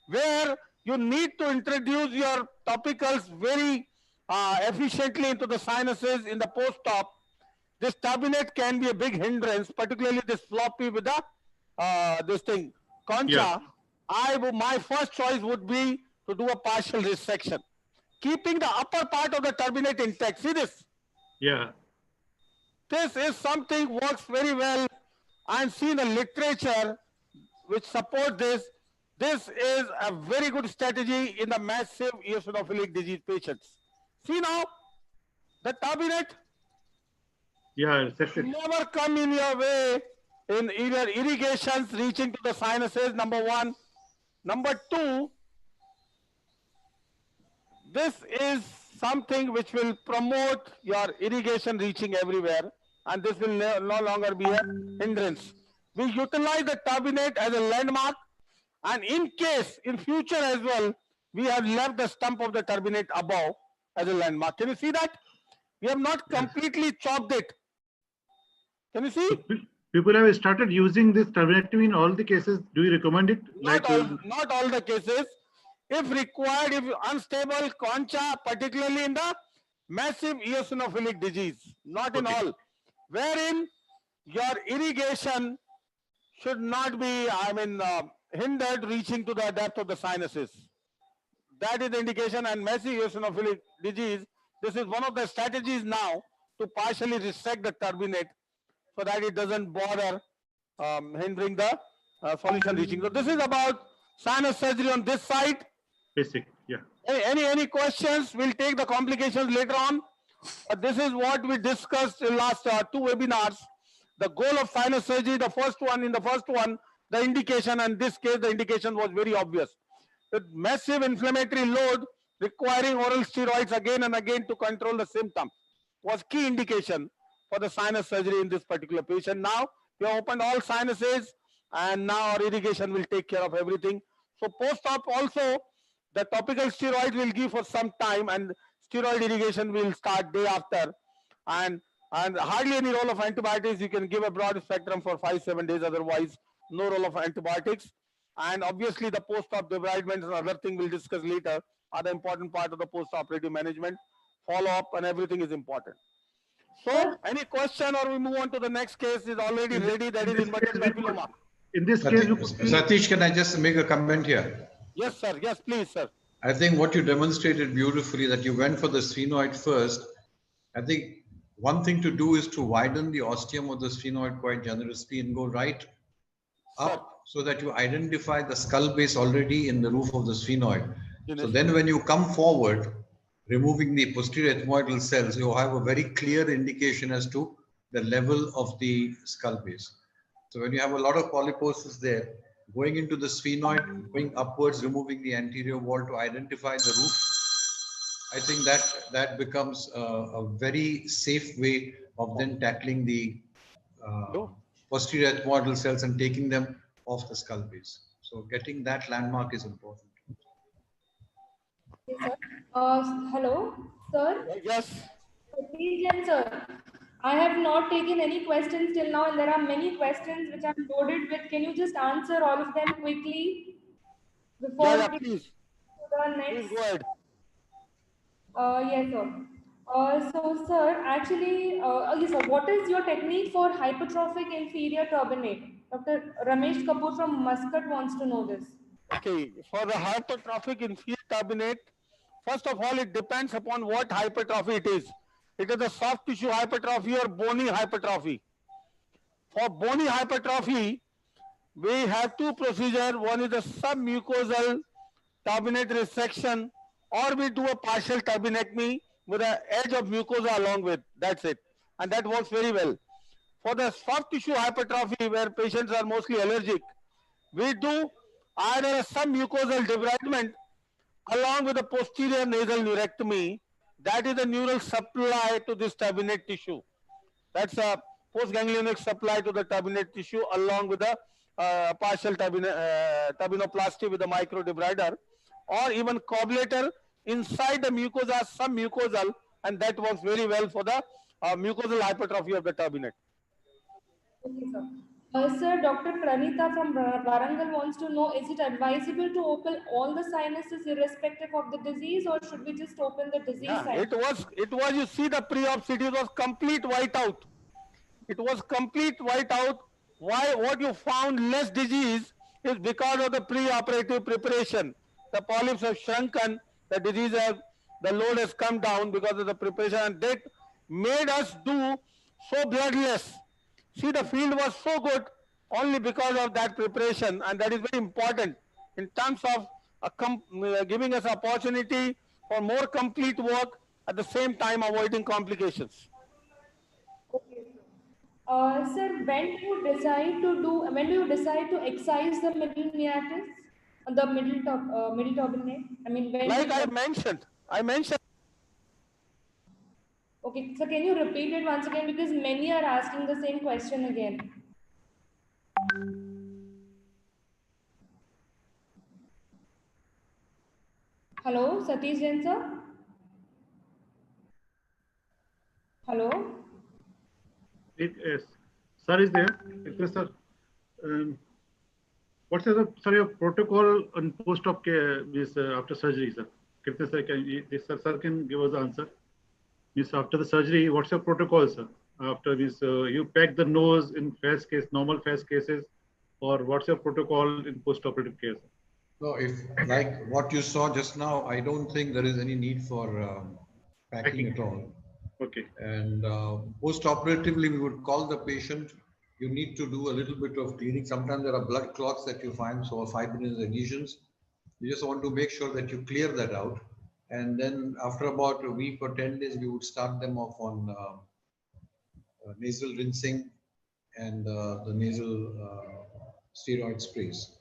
where you need to introduce your topicals very efficiently into the sinuses in the post-op, this turbinate can be a big hindrance, particularly this floppy with the this thing, concha. Yeah. My first choice would be to do a partial resection, keeping the upper part of the turbinate intact. See this? Yeah. This is something works very well. I'm seeing the literature which support this. This is a very good strategy in the massive eosinophilic disease patients. See now, the turbinate never come in your way in either irrigations reaching to the sinuses, number one. Number two, this is something which will promote your irrigation reaching everywhere, and this will no longer be a hindrance. We utilize the turbinate as a landmark, and in case, in future as well, we have left the stump of the turbinate above as a landmark. Can you see that? We have not completely chopped it. Can you see? People have started using this turbinectomy in all the cases. Do you recommend it? Not all the cases. If required, if unstable concha, particularly in the massive eosinophilic disease, not in all, wherein your irrigation should not be, hindered reaching to the depth of the sinuses. That is the indication. And massive eosinophilic disease, this is one of the strategies now to partially resect the turbinate so that it doesn't bother hindering the solution reaching. So this is about sinus surgery on this side. Basic, yeah. Any questions? We'll take the complications later on. This is what we discussed in last 2 webinars. The goal of sinus surgery, in the first one, the indication, and this case, the indication was very obvious. With massive inflammatory load requiring oral steroids again and again to control the symptom was key indication for the sinus surgery in this particular patient. Now, we have opened all sinuses and now our irrigation will take care of everything. So post-op also, the topical steroid will give for some time and steroid irrigation will start day after. And hardly any role of antibiotics. You can give a broad spectrum for 5-7 days, otherwise no role of antibiotics. And obviously the post-op debridement and other thing we'll discuss later are the important part of the post-operative management. Follow-up and everything is important. So, any question or we move on to the next case is already ready, that is inverted papilloma. In this case, Satish, can I just make a comment here? Yes, sir. Yes, please, sir. I think what you demonstrated beautifully, that you went for the sphenoid first. I think one thing to do is to widen the ostium of the sphenoid quite generously and go right up so that you identify the skull base already in the roof of the sphenoid. So then when you come forward, removing the posterior ethmoidal cells, you have a very clear indication as to the level of the skull base. So when you have a lot of polyposis there, going into the sphenoid, going upwards, removing the anterior wall to identify the roof, I think that becomes a very safe way of then tackling the posterior ethmoidal cells and taking them off the skull base. So getting that landmark is important. Yes, sir. Hello, sir. Yes. Satish Jain, sir. I have not taken any questions till now, and there are many questions which I'm loaded with. Can you just answer all of them quickly before we please. to the next? Please go ahead. Yes, sir. So, sir, actually, yes, sir. What is your technique for hypertrophic inferior turbinate? Dr. Ramesh Kapoor from Muscat wants to know this. Okay, for the hypertrophic inferior turbinate, first of all, it depends upon what hypertrophy it is. It is a soft tissue hypertrophy or bony hypertrophy. For bony hypertrophy, we have two procedures. One is the submucosal turbinate resection, or we do a partial turbinectomy with an edge of mucosa along with. That's it. And that works very well. For the soft tissue hypertrophy, where patients are mostly allergic, we do either a submucosal debridement along with a posterior nasal neurectomy. That is the neural supply to this turbinate tissue. That's a postganglionic supply to the turbinate tissue along with a partial turbinoplasty with a micro debrider, or even cobblator inside the mucosa, submucosal, and that works very well for the mucosal hypertrophy of the turbinate. Okay, sir. Sir, Dr. Pranita from Warangal wants to know, is it advisable to open all the sinuses irrespective of the disease, or should we just open the disease side? It was, you see the pre-op CT, it was complete whiteout. It was complete whiteout. Why? What you found less disease is because of the pre-operative preparation. The polyps have shrunken, the disease the load has come down because of the preparation, and that made us do so bloodless. See, the field was so good only because of that preparation, and that is very important in terms of giving us opportunity for more complete work at the same time avoiding complications. Okay, sir. Sir, when do you decide to excise the middle meatus, the middle turbinate? I mean, when? Like I mentioned. Okay, so can you repeat it once again, because many are asking the same question again. Hello, Satish Jain, sir? Hello? Sir is there. Yes, sir. What's your protocol on post-op care after surgery, sir? Sir can give us the answer? Means after the surgery, what's your protocol, sir? After this, you pack the nose in fast case, normal fast cases, or what's your protocol in post-operative care? No, if like what you saw just now, I don't think there is any need for packing at all. Okay. And post-operatively, we would call the patient. You need to do a little bit of cleaning. Sometimes there are blood clots that you find, so fibrous adhesions. You just want to make sure that you clear that out. And then after about a week or 10 days, we would start them off on nasal rinsing and the nasal steroid sprays.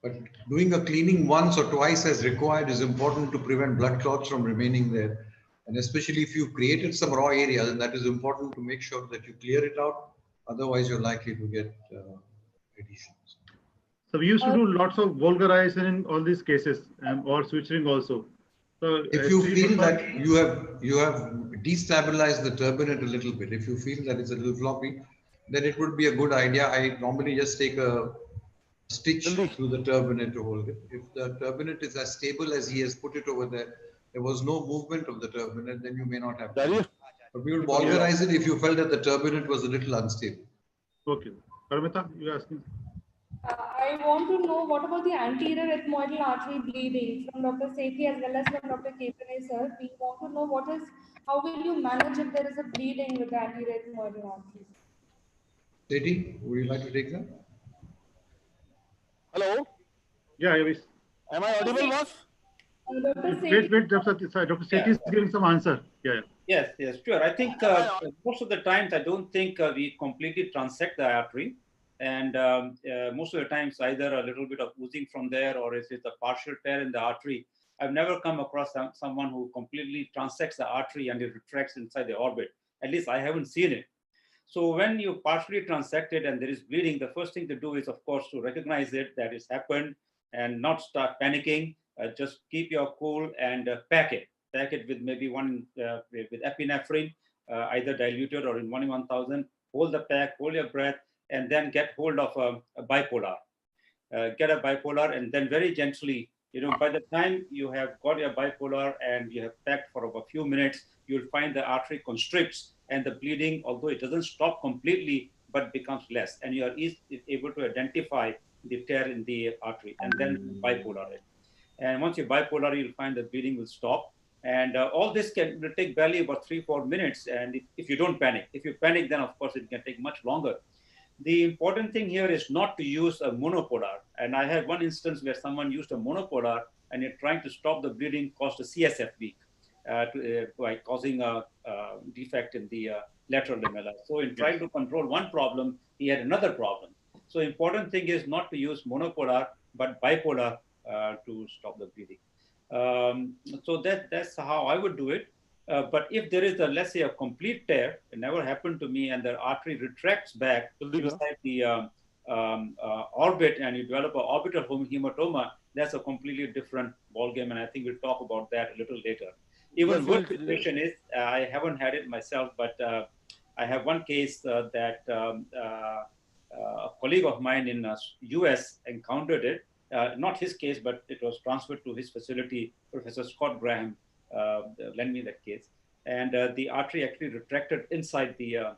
But doing a cleaning once or twice as required is important to prevent blood clots from remaining there. And especially if you've created some raw area, then that is important to make sure that you clear it out. Otherwise, you're likely to get adhesions. So we used to do lots of vulgarization in all these cases, or suturing also. So if you feel that you have destabilized the turbinate a little bit, if you feel that it's a little floppy, then it would be a good idea. I normally just take a stitch through the turbinate to hold it. If the turbinate is as stable as he has put it over there, there was no movement of the turbinate, then you may not have to. But we will vulgarize it if you felt that the turbinate was a little unstable. Okay. Paramita, you asking? I want to know what about the anterior ethmoidal artery bleeding from Dr. Sethi as well as from Dr. Kepane, sir. We want to know how will you manage if there is a bleeding with the anterior ethmoidal arteries? Sethi, would you like to take that? Hello? Yeah, yes. Am I audible, boss? Wait, Dr. Sethi is giving some answer. Yeah. Yes, sure. I think most of the times I don't think we completely transect the artery. And most of the times either a little bit of oozing from there or if it's a partial tear in the artery. I've never come across someone who completely transects the artery and it retracts inside the orbit. At least I haven't seen it. So when you partially transect it and there is bleeding, the first thing to do is, of course, to recognize it, that it's happened and not start panicking. Just keep your cool and pack it. Pack it with maybe with epinephrine, either diluted or in 1 in 1,000. Hold the pack, hold your breath, and then get hold of a bipolar. Get a bipolar and then very gently, by the time you have got your bipolar and you have packed for a few minutes, you'll find the artery constricts and the bleeding, although it doesn't stop completely, but becomes less. And you are able to identify the tear in the artery and then bipolar it. And once you bipolar, you'll find the bleeding will stop. And all this will take barely about 3-4 minutes. And if you don't panic, if you panic, then of course it can take much longer. The important thing here is not to use a monopolar. And I had one instance where someone used a monopolar and it trying to stop the bleeding caused a CSF leak by causing a defect in the lateral lamella. So in trying to control one problem, he had another problem. So important thing is not to use monopolar, but bipolar to stop the bleeding. So that's how I would do it. But if there is let's say a complete tear, it never happened to me, and the artery retracts back inside the orbit and you develop an orbital hematoma, that's a completely different ballgame. And I think we'll talk about that a little later. Even worse situation is, I haven't had it myself, but I have one case that a colleague of mine in US encountered it. Not his case, but it was transferred to his facility. Professor Scott Graham lent me that case, and the artery actually retracted inside the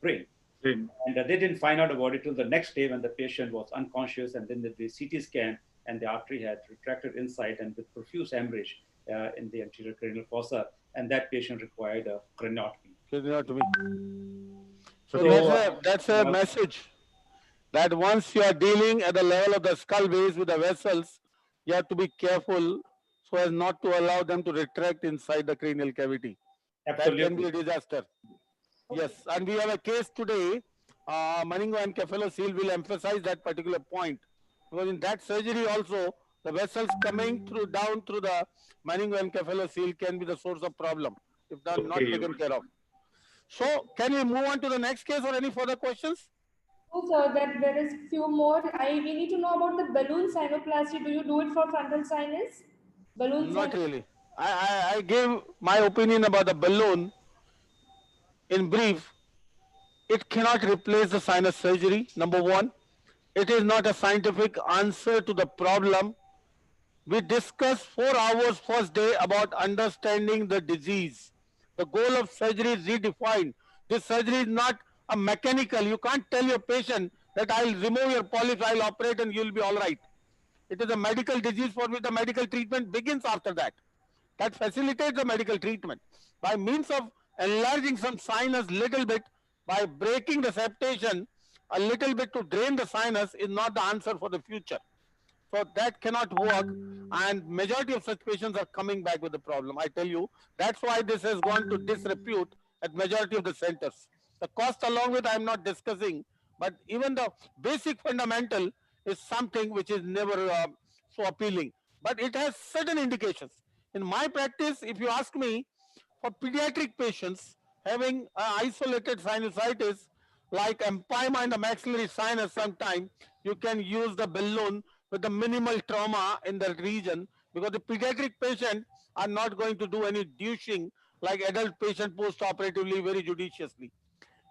brain. And they didn't find out about it till the next day when the patient was unconscious, and then the CT scan, and the artery had retracted inside and with profuse hemorrhage in the anterior cranial fossa, and that patient required a craniotomy. So that's a message that once you are dealing at the level of the skull base with the vessels, you have to be careful so as not to allow them to retract inside the cranial cavity. Absolutely. That can be a disaster. Yes, and we have a case today. Meningoencephalocele will emphasize that particular point, because in that surgery also, the vessels coming down through the meningoencephalocele can be the source of problem if not taken care of. So, can we move on to the next case or any further questions? Oh, sir, there is few more. We need to know about the balloon sinuplasty. Do you do it for frontal sinus? Not really. I gave my opinion about the balloon. In brief, it cannot replace the sinus surgery, number one. It is not a scientific answer to the problem. We discussed 4 hours first day about understanding the disease. The goal of surgery is redefined. This surgery is not a mechanical. You can't tell your patient that I'll remove your polyps, I'll operate and you'll be all right. It is a medical disease for which the medical treatment begins after that. That facilitates the medical treatment. By means of enlarging some sinus little bit, by breaking the septation a little bit to drain the sinus is not the answer for the future. So that cannot work, and majority of such patients are coming back with the problem. I tell you, that's why this has gone to disrepute at majority of the centers. The cost along with I'm not discussing, but even the basic fundamental is something which is never so appealing. But it has certain indications. In my practice, if you ask me, for pediatric patients having isolated sinusitis like empyema in the maxillary sinus, sometime you can use the balloon with the minimal trauma in the region, because the pediatric patient are not going to do any douching like adult patient post-operatively very judiciously.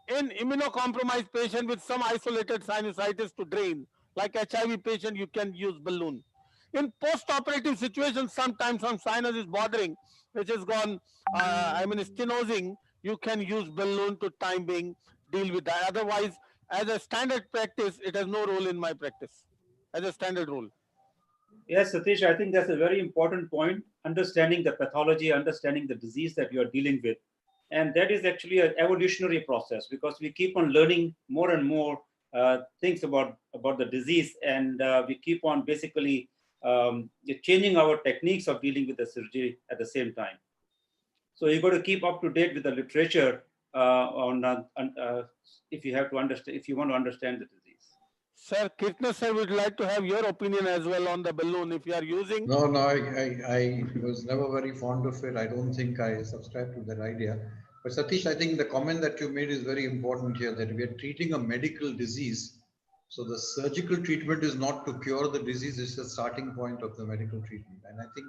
In immunocompromised patient with some isolated sinusitis to drain, like HIV patient, you can use balloon. In post-operative situations, sometimes some sinus is bothering, which has gone, stenosing, you can use balloon to time being deal with that. Otherwise, as a standard practice, it has no role in my practice, as a standard rule. Yes, Satish, I think that's a very important point, understanding the pathology, understanding the disease that you are dealing with. And that is actually an evolutionary process, because we keep on learning more and more things about the disease, and we keep on basically changing our techniques of dealing with the surgery at the same time. So you've got to keep up to date with the literature if you have to understand, if you want to understand the disease. Sir, Kirtner sir would like to have your opinion as well on the balloon. If you are using... No, I was never very fond of it. I don't think I subscribe to that idea. But Satish, I think the comment that you made is very important here, that we are treating a medical disease. So the surgical treatment is not to cure the disease, it's the starting point of the medical treatment. And I think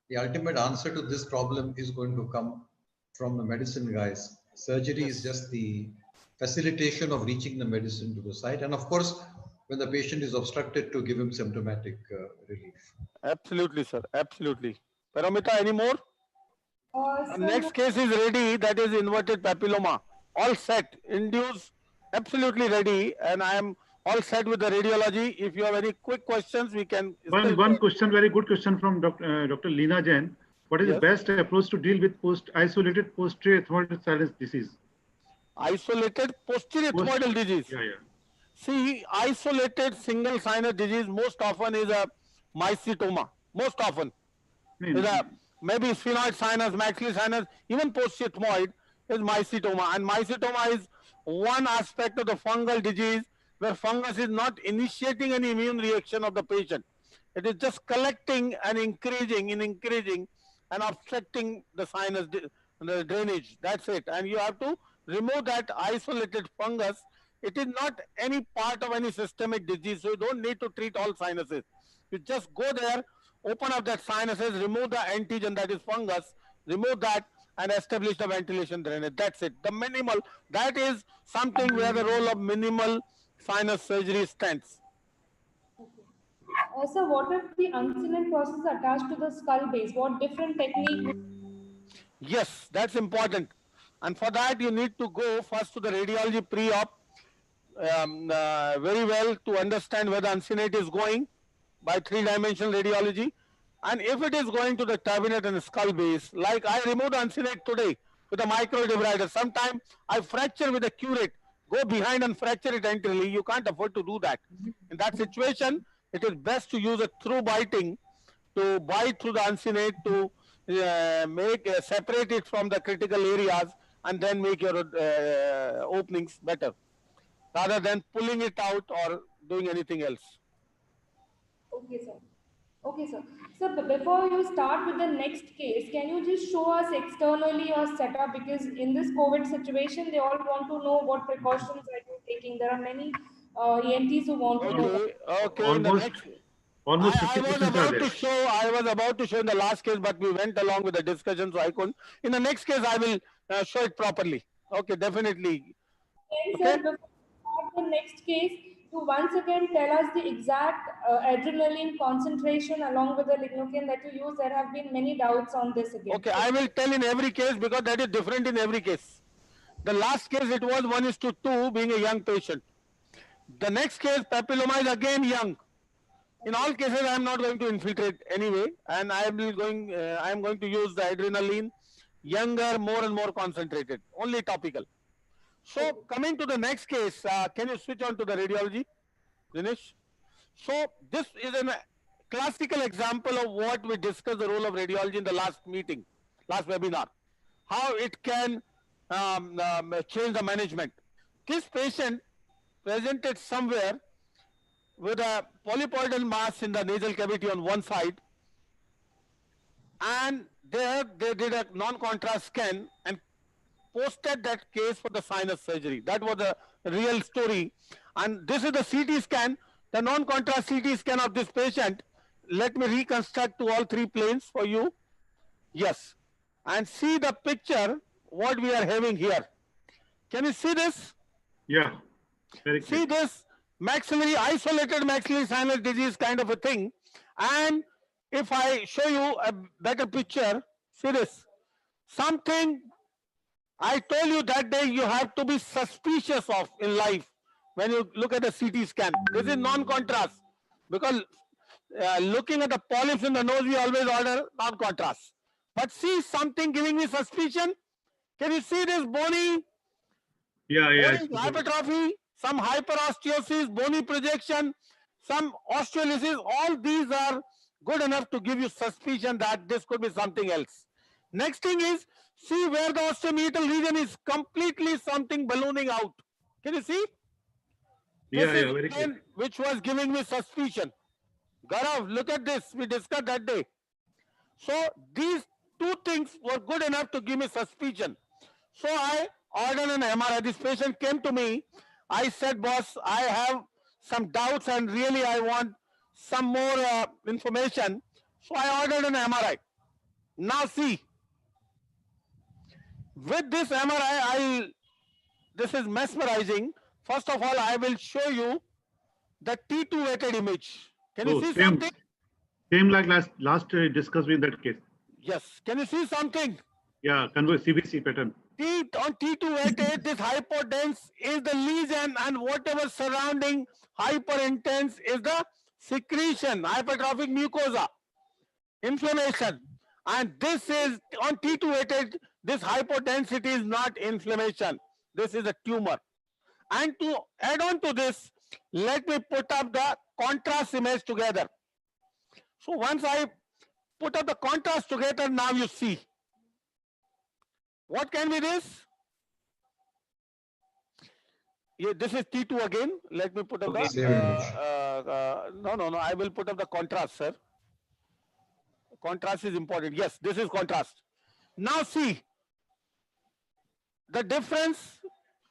the ultimate answer to this problem is going to come from the medicine guys. Surgery is just the facilitation of reaching the medicine to the site. And of course, when the patient is obstructed, to give him symptomatic relief. Absolutely, sir. Absolutely. Paramita, any more? Sir, Next case is ready. That is inverted papilloma. All set. Induce. Absolutely ready. And I am all set with the radiology. If you have any quick questions, we can. One question, very good question from Dr. Leena Jain. What is the best approach to deal with isolated posterior ethmoidal sinus disease? Isolated posterior ethmoidal disease. Yeah. See, isolated single sinus disease most often is a mycetoma. Most often. Is a maybe sphenoid sinus, maxillary sinus, even posterior ethmoid is mycetoma. And mycetoma is one aspect of the fungal disease where fungus is not initiating any immune reaction of the patient. It is just collecting and increasing and obstructing the sinus, the drainage. That's it. And you have to remove that isolated fungus. It is not any part of any systemic disease, so you don't need to treat all sinuses. You just go there, open up that sinuses, remove the antigen, that is fungus, remove that and establish the ventilation drainage. That's it. The minimal, that is something where the role of minimal sinus surgery stands. So what if the Uncinate process attached to the skull base? What different technique? Yes, that's important. And for that, you need to go first to the radiology pre-op very well to understand where the uncinate is going by three-dimensional radiology. And if it is going to the turbinate and the skull base, like I removed the uncinate today with a micro debrider, sometime I fracture with a curate, go behind and fracture it entirely. You can't afford to do that. In that situation, it is best to use a through biting to bite through the uncinate to separate it from the critical areas and then make your openings better, rather than pulling it out or doing anything else. Okay, sir. Okay, sir. So before you start with the next case, can you just show us externally your setup? Because in this COVID situation, they all want to know what precautions are you taking. There are many ENTs who want to know. Okay. Almost I was about to show in the last case, but we went along with the discussion, so I couldn't. In the next case, I will show it properly. Okay, definitely. Okay, sir, before we start the next case, to once again tell us the exact adrenaline concentration along with the lignocaine that you use, there have been many doubts on this again. Okay, I will tell in every case because that is different in every case. The last case it was 1:2 being a young patient. The next case papilloma is again young. In all cases I am not going to infiltrate anyway, and I am going to use the adrenaline, younger, more and more concentrated, only topical. So coming to the next case, can you switch on to the radiology, Dinesh? So this is a classical example of what we discussed the role of radiology in the last meeting, last webinar, how it can change the management. This patient presented somewhere with a polypoidal mass in the nasal cavity on one side, and there they did a non-contrast scan and posted that case for the sinus surgery. That was the real story. And this is the CT scan, the non-contrast CT scan of this patient. Let me reconstruct to all three planes for you. Yes. And see the picture, what we are having here. Can you see this? Yeah. Very clear. See this maxillary, isolated maxillary sinus disease kind of a thing. And if I show you a better picture, see this. Something I told you that day you have to be suspicious of in life when you look at the CT scan. This is non-contrast because looking at the polyps in the nose, we always order non-contrast. But see something giving me suspicion. Can you see this bony? Hypertrophy, some hyperosteosis, bony projection, some osteolysis. All these are good enough to give you suspicion that this could be something else. Next thing is, see where the osteomeatal region is completely something ballooning out. Can you see? This is very clear. which was giving me suspicion. Gaurav, look at this. We discussed that day. So these two things were good enough to give me suspicion. So I ordered an MRI. This patient came to me. I said, boss, I have some doubts and really I want some more information. So I ordered an MRI. Now see, with this MRI, this is mesmerizing. First of all, I will show you the T2 weighted image. Can you see something? Same like last discussed with that case. Yes. Can you see something? Yeah, converse CBC pattern. On T2 weighted, this hypodense is the lesion and whatever surrounding hyperintense is the secretion, hypertrophic mucosa, inflammation. And this is on T2 weighted, this hypodensity is not inflammation. This is a tumor. And to add on to this, let me put up the contrast image together. So once I put up the contrast together, now you see. What can be this? Yeah, this is T2 again. Let me put up the no. I will put up the contrast, sir. Contrast is important. Yes, this is contrast. Now see the difference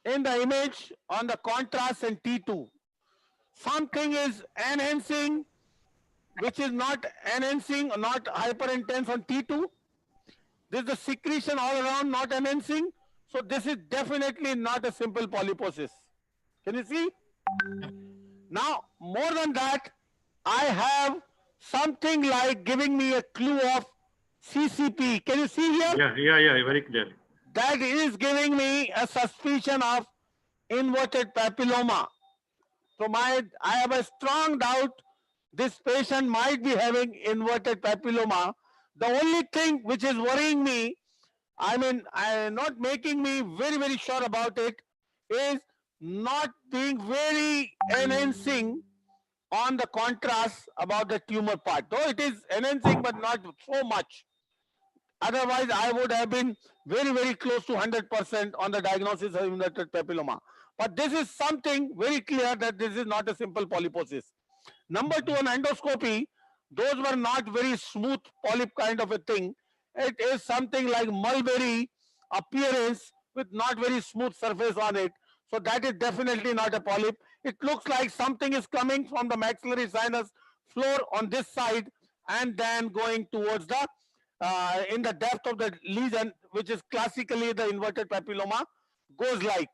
in the image on the contrast and T2. Something is enhancing, which is not enhancing, not hyperintense on T2. This is the secretion all around, not enhancing. So this is definitely not a simple polyposis. Can you see? Now, more than that, I have something like giving me a clue of CCP. Can you see here? Yeah, very clear. That is giving me a suspicion of inverted papilloma. So I have a strong doubt this patient might be having inverted papilloma. The only thing which is worrying me, not making me very, very sure about it, is not being very enhancing on the contrast about the tumor part. Though it is enhancing, but not so much. Otherwise, I would have been very, very close to 100% on the diagnosis of inverted papilloma. But this is something very clear that this is not a simple polyposis. Number two, on endoscopy, those were not very smooth polyp kind of a thing. It is something like mulberry appearance with not very smooth surface on it. So that is definitely not a polyp. It looks like something is coming from the maxillary sinus floor on this side and then going towards the in the depth of the lesion, which is classically the inverted papilloma goes like.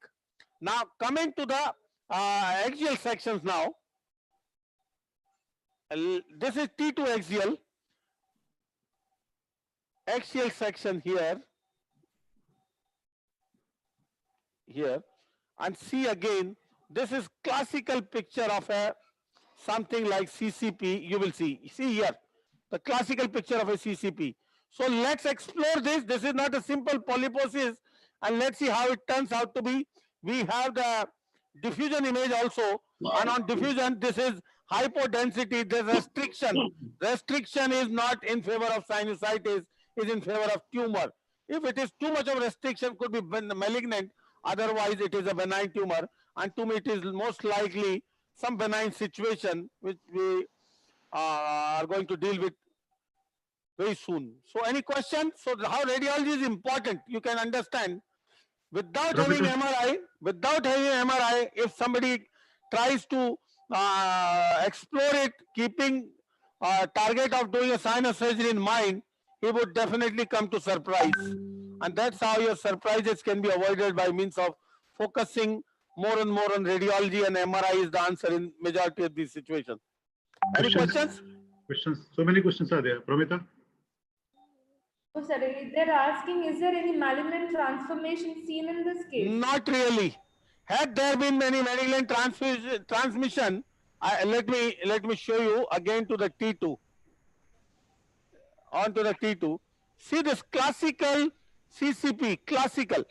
Now coming to the axial sections now. This is T2 axial section here, and see again, this is classical picture of a something like CCP. You will see here, the classical picture of a CCP. So let's explore this. This is not a simple polyposis, and let's see how it turns out to be. We have the diffusion image also, and on diffusion, this is hypodensity, there's restriction. Restriction is not in favor of sinusitis, is in favor of tumor. If it is too much of restriction, could be malignant, otherwise it is a benign tumor, and to me it is most likely some benign situation which we are going to deal with very soon. So any questions? So how radiology is important, you can understand. Without having MRI, if somebody tries to explore it, keeping target of doing a sinus surgery in mind, he would definitely come to surprise. And that's how your surprises can be avoided, by means of focusing more and more on radiology, and MRI is the answer in majority of these situations. Any questions? Questions. So many questions are there. Pramita? Oh, sir, they're asking, is there any malignant transformation seen in this case? Not really. Had there been many malignant transmission, let me show you again to the T2. On to the T2. See this classical CCP, classical.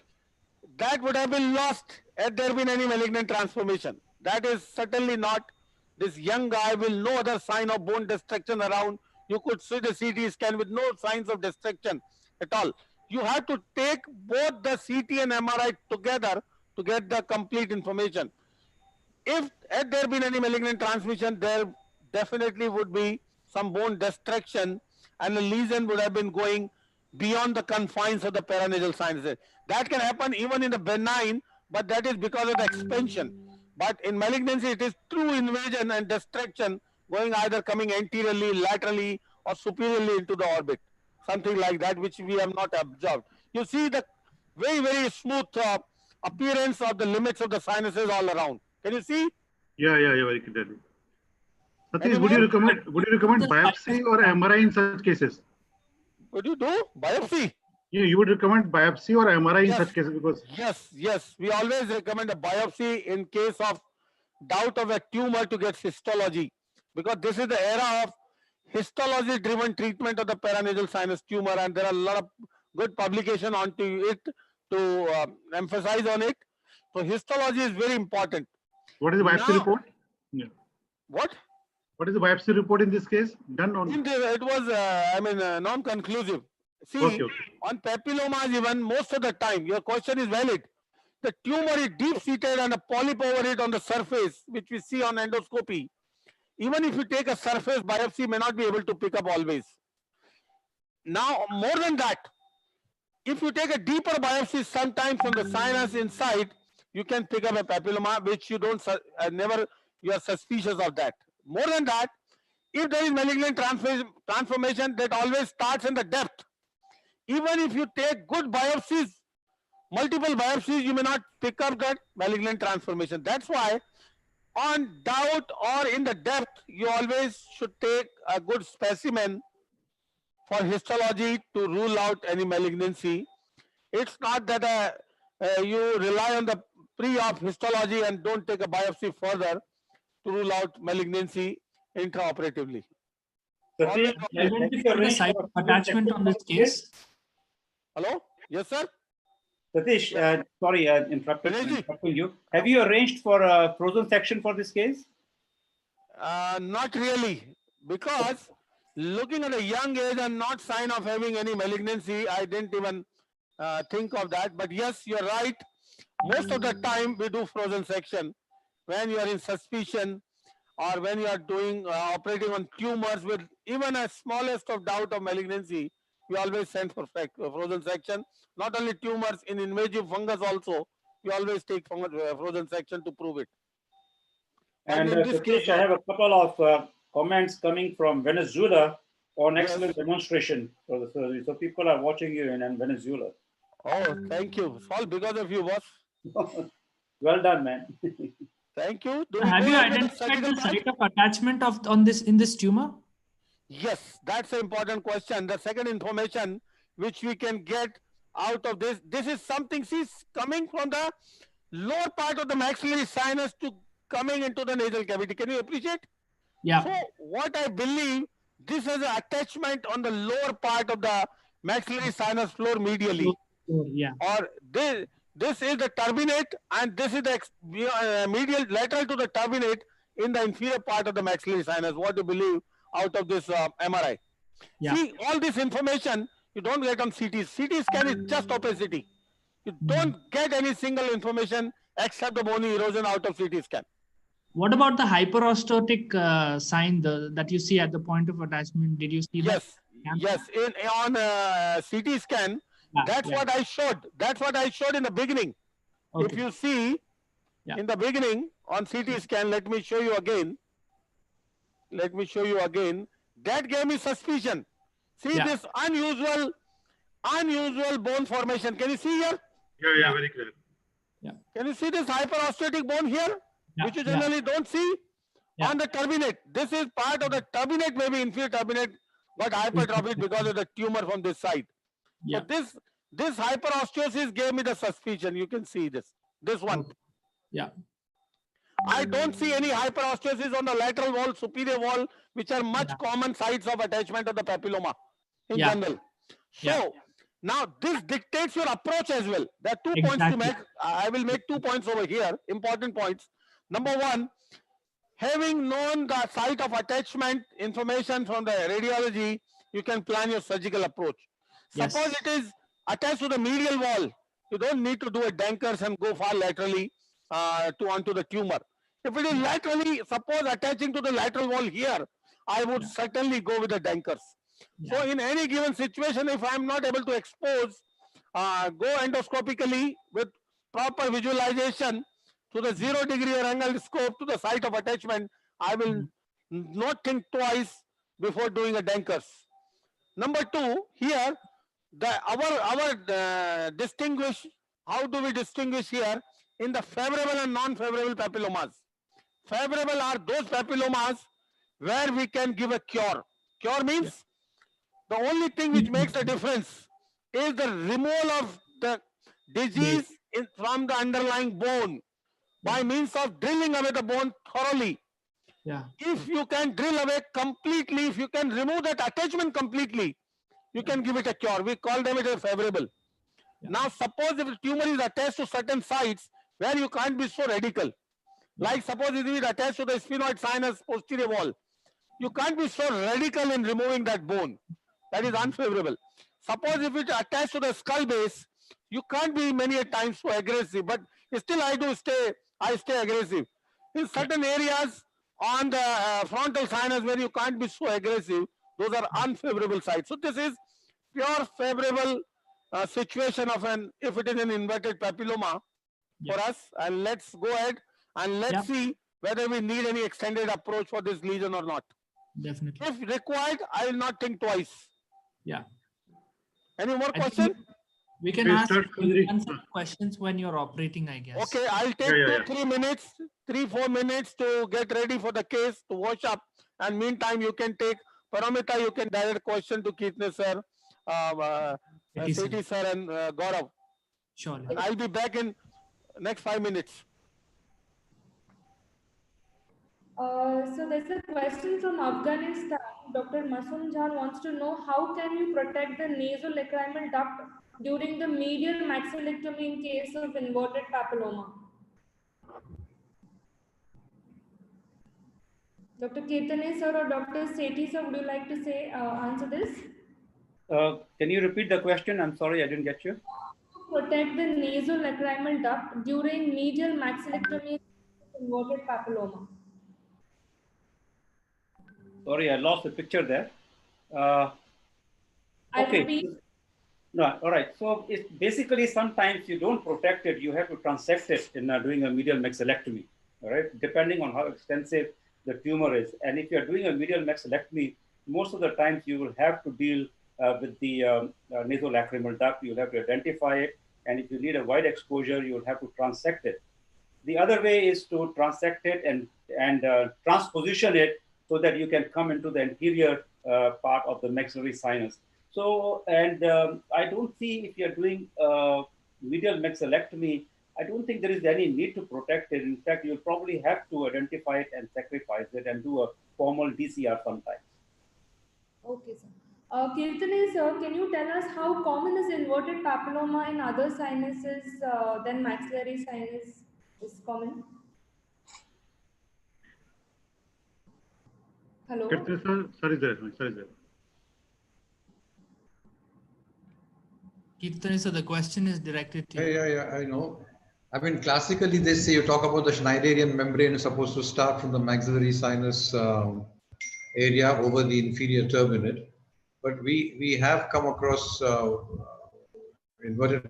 That would have been lost had there been any malignant transformation. That is certainly not. This young guy will no other sign of bone destruction around. You could see the CT scan with no signs of destruction at all. You have to take both the CT and MRI together to get the complete information. If had there been any malignant transmission, there definitely would be some bone destruction, and the lesion would have been going beyond the confines of the paranasal sinuses. That can happen even in the benign, but that is because of the expansion. But in malignancy, it is true invasion and destruction, going either coming anteriorly, laterally, or superiorly into the orbit. Something like that, which we have not observed. You see the very, very smooth appearance of the limits of the sinuses all around. Can you see? Yeah, very clearly. Satish, would you recommend biopsy or MRI in such cases? Would you do biopsy? You would recommend biopsy or MRI in such cases? Because yes, we always recommend a biopsy in case of doubt of a tumor to get histology, because this is the era of histology driven treatment of the paranasal sinus tumor, and there are a lot of good publication onto it to emphasize on it. So histology is very important. What is the biopsy report? Yeah. What is the biopsy report in this case? Done on? It was non-conclusive. See, on papillomas even, most of the time, your question is valid. The tumor is deep-seated and a polyp over it on the surface, which we see on endoscopy. Even if you take a surface biopsy, may not be able to pick up always. Now, more than that, if you take a deeper biopsy, sometimes from the sinus inside, you can pick up a papilloma, which you don't you are suspicious of that. More than that, if there is malignant transformation, that always starts in the depth. Even if you take good biopsies, multiple biopsies, you may not pick up that malignant transformation. That's why on doubt or in the depth, you always should take a good specimen for histology to rule out any malignancy. It's not that you rely on the pre-op histology and don't take a biopsy further to rule out malignancy intraoperatively. The site of attachment on this case. Hello? Yes, sir? Satish, sorry, interrupting you. Have you arranged for a frozen section for this case? Not really, because looking at a young age and not sign of having any malignancy, I didn't even think of that. But yes, you're right. Most of the time we do frozen section when you are in suspicion, or when you are doing operating on tumors with even a smallest of doubt of malignancy. We always send for frozen section. Not only tumors, in invasive fungus also, we always take frozen section to prove it. And in this case, I have a couple of comments coming from Venezuela on excellent demonstration for the surgery. So people are watching you in Venezuela. Oh, thank you. It's all because of you, boss. Well done, man. Thank you. Do we Have go you ahead with the identified surgical the part? site of attachment in this tumor? Yes, that's an important question. The second information which we can get out of this is something, see, coming from the lower part of the maxillary sinus to coming into the nasal cavity. Can you appreciate? Yeah. So what I believe, this is an attachment on the lower part of the maxillary sinus floor medially. Yeah. Or this is the turbinate, and this is the medial lateral to the turbinate in the inferior part of the maxillary sinus. What do you believe out of this MRI? Yeah. See, all this information you don't get on CT. CT scan is just opacity. You don't get any single information except the bony erosion out of CT scan. What about the hyperostotic sign that you see at the point of attachment? Did you see that? Yes. On CT scan, that's what I showed. That's what I showed in the beginning. Okay. If you see in the beginning on CT scan, let me show you again. That gave me suspicion. See this unusual bone formation. Can you see here? Yeah, very clear. Yeah. Can you see this hyperostotic bone here, which you generally don't see on the turbinate? This is part of the turbinate, maybe inferior turbinate, got hypertrophied because of the tumor from this side. So this hyperosteosis gave me the suspicion. You can see this one. Okay. Yeah. I don't see any hyperosteosis on the lateral wall, superior wall, which are much common sites of attachment of the papilloma in general. So now this dictates your approach as well. There are 2 points to make. I will make 2 points over here, important points. Number one, having known the site of attachment information from the radiology, you can plan your surgical approach. Suppose it is attached to the medial wall. You don't need to do a Dankers and go far laterally onto the tumor. If it is laterally, suppose attaching to the lateral wall here, I would certainly go with the Dankers. So in any given situation, if I am not able to expose, go endoscopically with proper visualization to the 0-degree or angled scope to the site of attachment. I will not think twice before doing a Dankers. Number two, here our distinguish. How do we distinguish here in the favorable and non-favorable papillomas? Favorable are those papillomas where we can give a cure. Cure means the only thing which makes the difference is the removal of the disease from the underlying bone by means of drilling away the bone thoroughly. Yeah. If you can drill away completely, if you can remove that attachment completely, you can give it a cure. We call them it as favorable. Now suppose if the tumor is attached to certain sites where you can't be so radical, like suppose it is attached to the sphenoid sinus posterior wall, you can't be so radical in removing that bone. That is unfavorable. Suppose if it is attached to the skull base, you can't be many a times so aggressive, but still I stay aggressive. In certain areas on the frontal sinus where you can't be so aggressive, those are unfavorable sites. So this is pure favorable situation of if it is an inverted papilloma for us. And let's go ahead and let's see whether we need any extended approach for this lesion or not. Definitely. If required, I will not think twice. Yeah. Any more questions? We can answer questions when you're operating, I guess. Okay, I'll take 3 minutes, 3-4 minutes to get ready for the case, to wash up. And meantime, you can take Paramita, you can direct question to Keetne sir, Satish sir and Gaurav. Sure. And I'll be back in next 5 minutes. So there's a question from Afghanistan. Dr. Masum Jain wants to know how can you protect the nasolacrimal duct during the medial maxillectomy in case of inverted papilloma? Dr. Ketane sir or Dr. Sethi sir, would you like to say answer this? Can you repeat the question? I'm sorry, I didn't get you. Protect the nasolacrimal duct during medial maxillectomy in inverted papilloma. Sorry, I lost the picture there. Okay. No, all right. So it's basically sometimes you don't protect it, you have to transect it in doing a medial maxillectomy, all right? Depending on how extensive the tumor is. And if you're doing a medial maxillectomy, most of the times you will have to deal with the nasolacrimal duct. You'll have to identify it. And if you need a wide exposure, you'll have to transect it. The other way is to transect it and transposition it so that you can come into the anterior part of the maxillary sinus. So, and I don't see if you're doing medial maxillectomy, I don't think there is any need to protect it. In fact, you'll probably have to identify it and sacrifice it and do a formal DCR sometimes. Okay, sir. Kirtane, sir, can you tell us how common is inverted papilloma in other sinuses than maxillary sinus is common? Hello? Sorry, sir. Kirtane, so the question is directed to you. Yeah, I know. I mean, classically, they say you talk about the Schneiderian membrane is supposed to start from the maxillary sinus area over the inferior turbinate. But we have come across inverted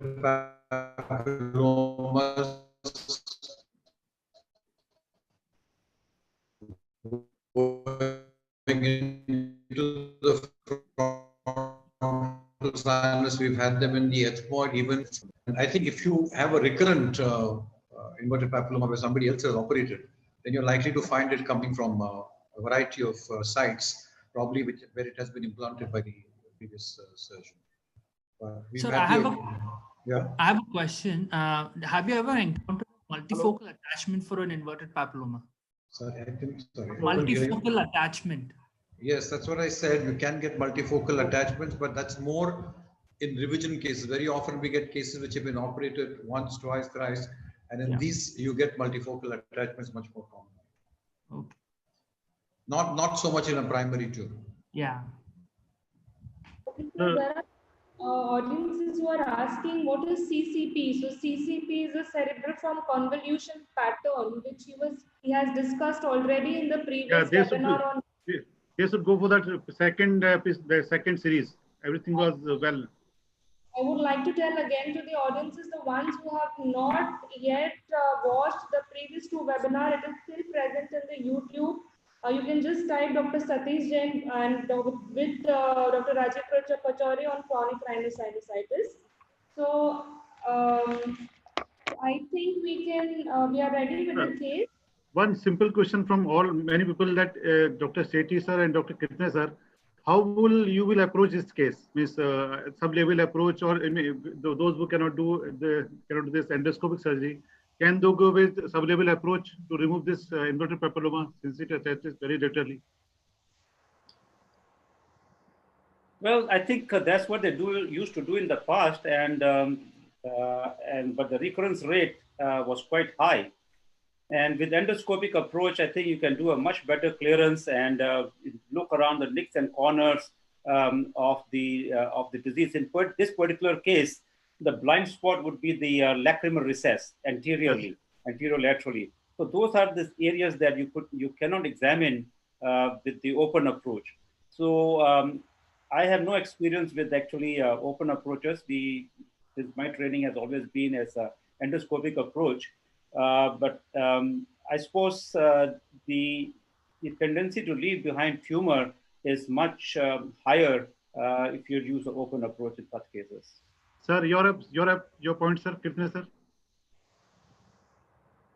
papillomas going into the frontal sinus. We've had them in the ethmoid even. And I think if you have a recurrent inverted papilloma where somebody else has operated, then you're likely to find it coming from a variety of sites, probably where it has been implanted by the previous surgeon. So I have a question. Have you ever encountered multifocal attachment for an inverted papilloma? Sorry, I think sorry. Multifocal attachment. Yes, that's what I said. You can get multifocal attachments, but that's more in revision cases. Very often we get cases which have been operated once, twice, thrice, and in these you get multifocal attachments much more common. Okay. Not so much in a primary tube. Yeah. Okay, so there are audiences who are asking what is CCP. So CCP is a cerebral convolution pattern, which he has discussed already in the previous webinar. They should go for that the second series. Everything was well. I would like to tell again to the audiences, the ones who have not yet watched the previous two webinars, it is still present in the YouTube. You can just type Dr. Satish Jain and with Dr. Rajiv Pachauri on chronic rhinosinusitis. So I think we are ready with the case. One simple question from many people that Dr. Sethi sir and Dr. Kirtane sir, how will you approach this case? Means sub-level approach, or those who cannot do this endoscopic surgery, can they go with sub-level approach to remove this inverted papilloma since it attaches very laterally? Well, I think that's what they used to do in the past, but the recurrence rate was quite high. And with endoscopic approach, I think you can do a much better clearance and look around the nicks and corners of the disease. In this particular case, the blind spot would be the lacrimal recess anterolaterally. So those are the areas that you cannot examine with the open approach. So I have no experience with actually open approaches. My training has always been as an endoscopic approach. But I suppose the tendency to leave behind tumor is much higher if you use an open approach in such cases. Sir, your point, sir, Kirtane sir.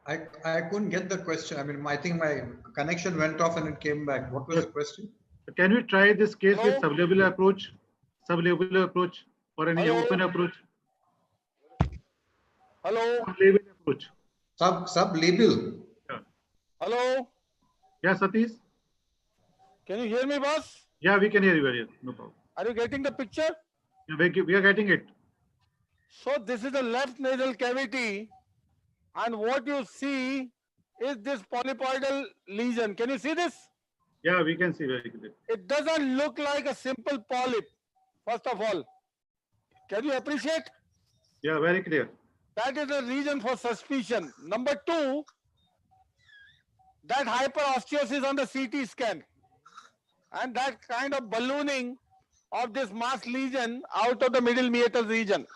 I couldn't get the question. I mean, I think my connection went off and it came back. What was the question? Can we try this case with sub-level approach, or any open approach? Hello. Sub-level approach. Sub-label. Yeah. Hello. Yeah, Satish. Can you hear me, boss? Yeah, we can hear you very well. No problem. Are you getting the picture? Yeah, we are getting it. So this is the left nasal cavity, and what you see is this polypoidal lesion. Can you see this? Yeah, we can see very clearly. It doesn't look like a simple polyp, first of all. Can you appreciate? Yeah, very clear. That is a reason for suspicion. Number two, that hyperosteosis on the CT scan and that kind of ballooning of this mass lesion out of the middle meatus region.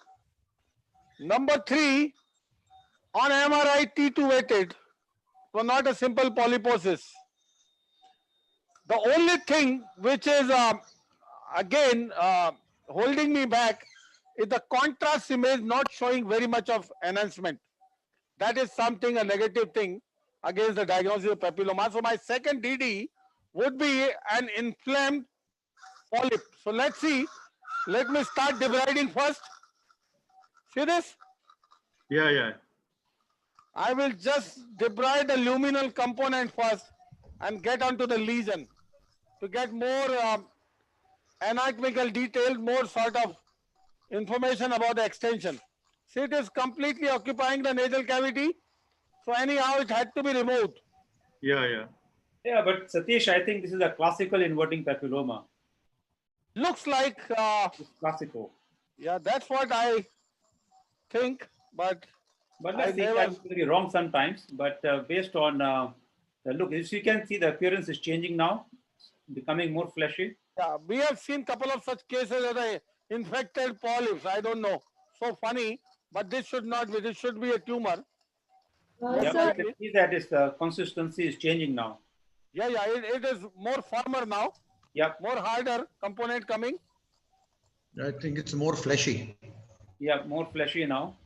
Number three, on MRI T2 weighted was not a simple polyposis. The only thing which is again holding me back is the contrast image not showing very much of enhancement. that is something, a negative thing against the diagnosis of papilloma. So my second DD would be an inflamed polyp. So let's see. Let me start debriding first. See this? Yeah, yeah. I will just debride the luminal component first and get onto the lesion to get more anatomical detail, more sort of information about the extension. See, it is completely occupying the nasal cavity. So anyhow, it had to be removed. Yeah, yeah. Yeah, but Satish, I think this is a classical inverting papilloma. Looks like it's classical. Yeah, that's what I think, but let's see, I'm very wrong sometimes. But based on the look, as you can see, the appearance is changing now, becoming more fleshy. Yeah, we have seen couple of such cases of the infected polyps. I don't know. So funny, but this should not be. This should be a tumor. Yeah, I can see that its consistency is changing now. Yeah, yeah, it is more firmer now. Yeah. More harder component coming. I think it's more fleshy. Yeah, more fleshy now.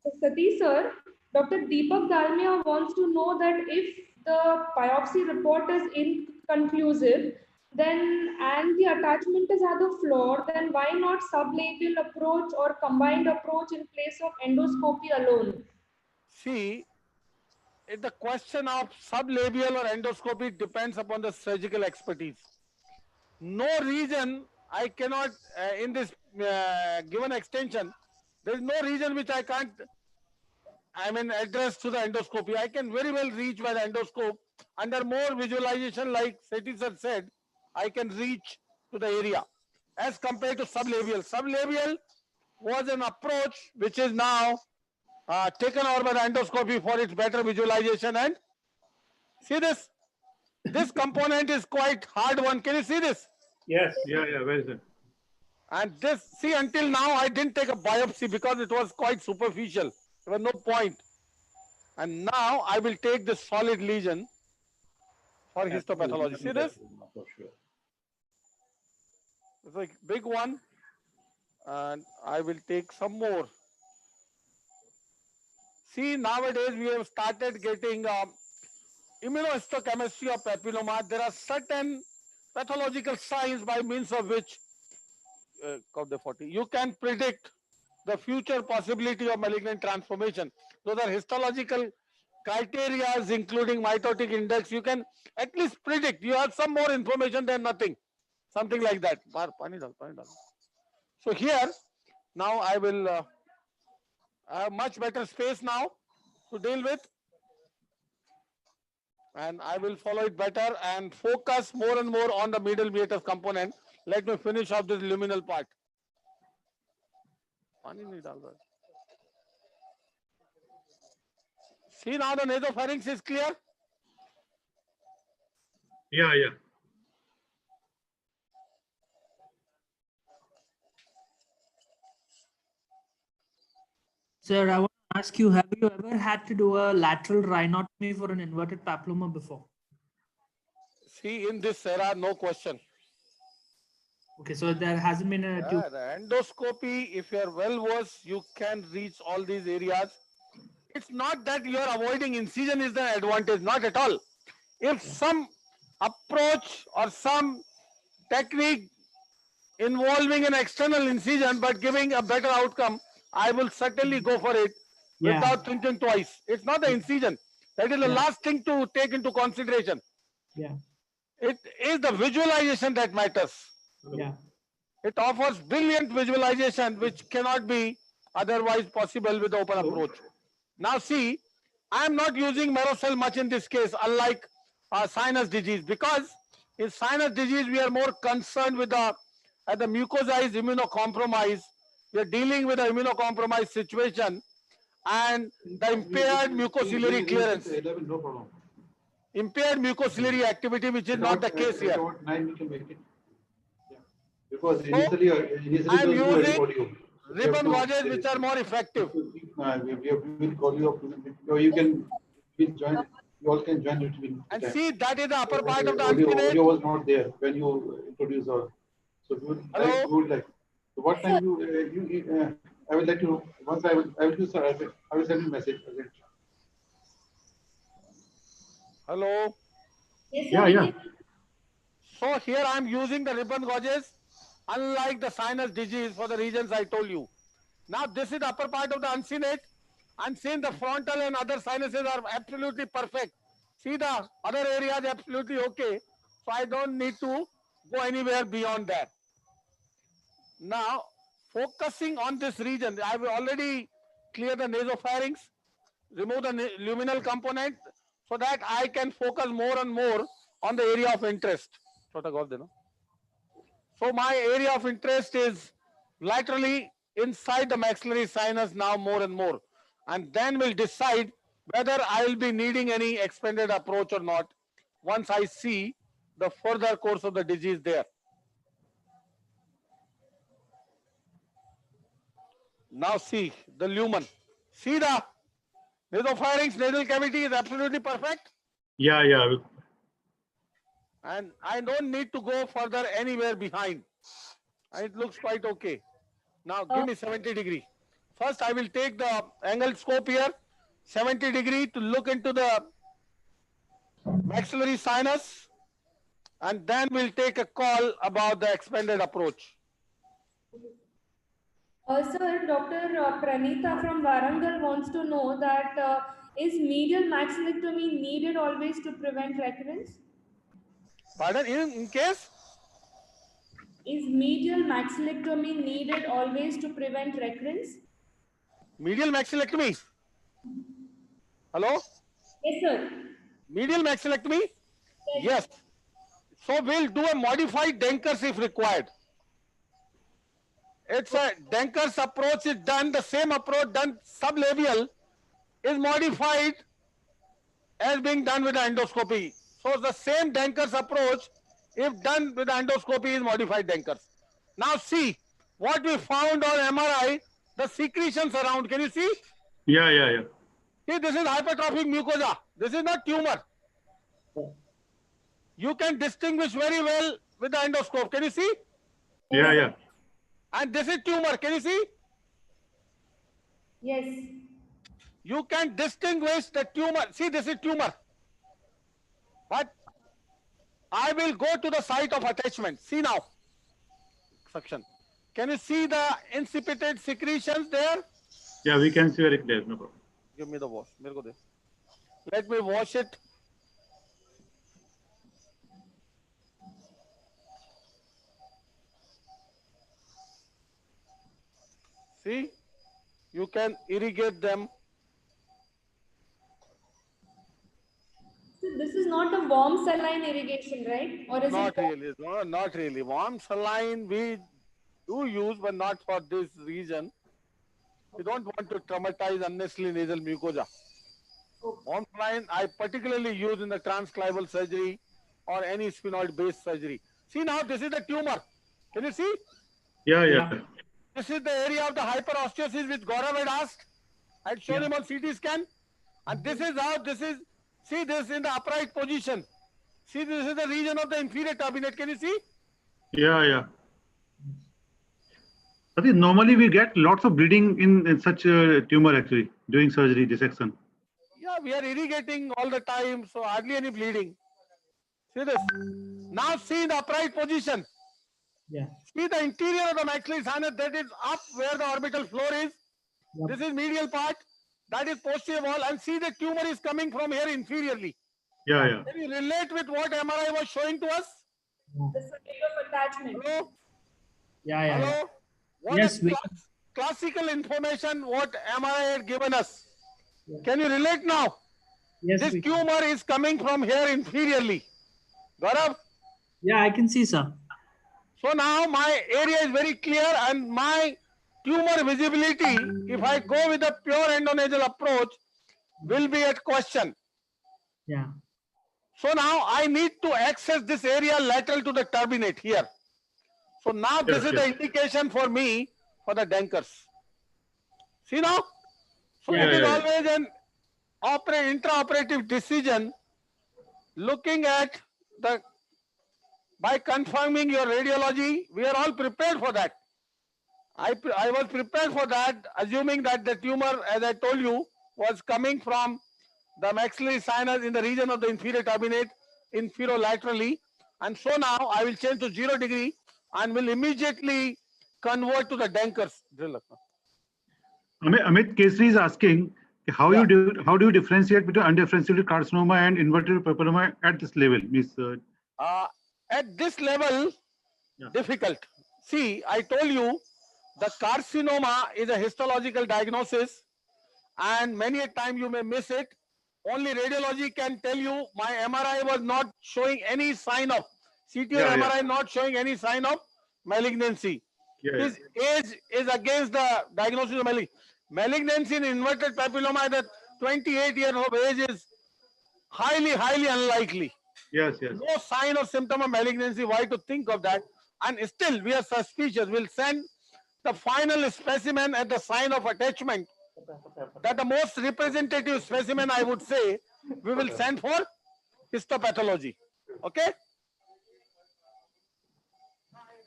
So Satish sir, Dr. Deepak Dalmia wants to know that if the biopsy report is inconclusive, then and the attachment is either flawed, then why not sublabial approach or combined approach in place of endoscopy alone? See, the question of sublabial or endoscopy depends upon the surgical expertise. No reason I cannot, in this given extension, there is no reason which I can't, address to the endoscopy. I can very well reach by the endoscope. Under more visualization, like Satish sir said, I can reach to the area as compared to sublabial. Sublabial was an approach which is now taken over by the endoscopy for its better visualization. And see this? This component is quite hard one. Can you see this? Yes. Yeah, yeah, very good. And this, see, until now I didn't take a biopsy because it was quite superficial. There was no point. And now I will take this solid lesion for histopathology. See this? For sure. It's a big one. And I will take some more. See, nowadays we have started getting immunohistochemistry of papilloma. There are certain pathological signs by means of which you can predict the future possibility of malignant transformation. Those are histological criteria, including mitotic index. You can at least predict. You have some more information than nothing. Something like that. So here, now I will have much better space now to deal with. And I will follow it better and focus more and more on the middle meatus component. Let me finish off this luminal part. See, now the nasopharynx is clear? Yeah, yeah. Sir, I want to ask you, have you ever had to do a lateral rhinotomy for an inverted papilloma before? See, in this era, no question. Okay, so there hasn't been a tube. The endoscopy, if you are well versed, you can reach all these areas. It's not that you are avoiding incision is the advantage, not at all. If some approach or some technique involving an external incision but giving a better outcome, I will certainly go for it without thinking twice. It's not the incision. That is the last thing to take into consideration. Yeah. It is the visualization that matters. Yeah. It offers brilliant visualization which cannot be otherwise possible with the open approach. Now see, I am not using Merocell much in this case, unlike sinus disease, because in sinus disease we are more concerned with the mucosa is immunocompromised. We are dealing with the immunocompromised situation and the impaired mucociliary clearance. Impaired mucociliary activity, which is not the case here. Because initially, I am using ribbon gauges which are more effective. We will call you can join. You all can join between. And see, that is the upper part of the audio was not there when you introduced our. So you would like. So what time I will let you know. Once I will do, sir. I will send you a message. Hello? Yes, sir. Yeah, yeah. So here I'm using the ribbon gauges, unlike the sinus disease for the reasons I told you. Now this is the upper part of the uncinate. I'm seeing the frontal and other sinuses are absolutely perfect. See the other areas absolutely okay. So I don't need to go anywhere beyond that. Now focusing on this region, I've already cleared the nasopharynx, remove the luminal component so that I can focus more and more on the area of interest. So my area of interest is laterally inside the maxillary sinus now more and more. And then we'll decide whether I will be needing any expanded approach or not once I see the further course of the disease there. Now see the lumen. See the nasopharynx nasal cavity is absolutely perfect. Yeah, yeah. And I don't need to go further anywhere behind. It looks quite okay. Now give me 70 degree. First I will take the angled scope here, 70 degree to look into the maxillary sinus, and then we'll take a call about the expanded approach. Sir, Dr. Pranita from Warangal wants to know that is medial maxillectomy needed always to prevent recurrence? Pardon? In case? Is medial maxillectomy needed always to prevent recurrence? Medial maxillectomy? Hello? Yes, sir. Medial maxillectomy? Yes. So we'll do a modified Denker's if required. It's a Denker's approach is done, the same approach done sublabial is modified as being done with the endoscopy. So the same Denker's approach, if done with the endoscopy, is modified Denker's. Now see what we found on MRI, the secretions around. Can you see? Yeah, yeah, yeah. See, this is hypertrophic mucosa. This is not tumor. You can distinguish very well with the endoscope. Can you see? Yeah, yeah. And this is tumor. Can you see? Yes. You can distinguish the tumor. See, this is tumor. But I will go to the site of attachment. See now. Suction. Can you see the incipient secretions there? Yeah, we can see very clear. No problem. Give me the wash. Let me wash it. See, you can irrigate them. So this is not a warm saline irrigation, right? Or is Not it? really. No, not really. Warm saline we do use, but not for this reason. We don't want to traumatize unnecessarily nasal mucosa. Warm saline I particularly use in the transclival surgery or any sphenoid-based surgery. See now, this is the tumor. Can you see? Yeah, yeah. This is the area of the hyperosteosis which Gaurav had asked. I had shown him on CT scan. And this is how this is. See this in the upright position. See, this is the region of the inferior turbinate. Can you see? Yeah, yeah. I think normally we get lots of bleeding in such a tumor actually during surgery dissection. Yeah, we are irrigating all the time, so hardly any bleeding. See this. Now see the upright position. Yeah. See the interior of the maxillary sinus, that is up where the orbital floor is. Yep. This is medial part. That is posterior wall. And see the tumor is coming from here inferiorly. Yeah, yeah. Can you relate with what MRI was showing to us? The site of attachment. Hello? Yeah, yeah. Hello? What Yes, is classical information what MRI had given us? Yeah. Can you relate now? Yes, this tumor is coming from here inferiorly. Gaurav? Yeah, I can see, sir. So now my area is very clear and my tumor visibility, if I go with a pure endonasal approach, will be at question. Yeah. So now I need to access this area lateral to the turbinate here. So now this is the indication for me for the Denkers. See now? So it is always an intraoperative decision looking at the, by confirming your radiology, we are all prepared for that. I was prepared for that, assuming that the tumor, as I told you, was coming from the maxillary sinus in the region of the inferior turbinate inferolaterally. And so now I will change to 0 degree and will immediately convert to the Denker's drill. Amit Kesri is asking how do you differentiate between undifferentiated carcinoma and inverted papilloma at this level? At this level, difficult. See, I told you the carcinoma is a histological diagnosis, and many a time you may miss it. Only radiology can tell you my MRI was not showing any sign of CT or MRI not showing any sign of malignancy. His age is against the diagnosis of malignancy in inverted papilloma at 28 years of age is highly unlikely. No sign or symptom of malignancy. Why to think of that? And still we are suspicious. We'll send the final specimen at the sign of attachment. That the most representative specimen, I would say, we will send for histopathology. Okay?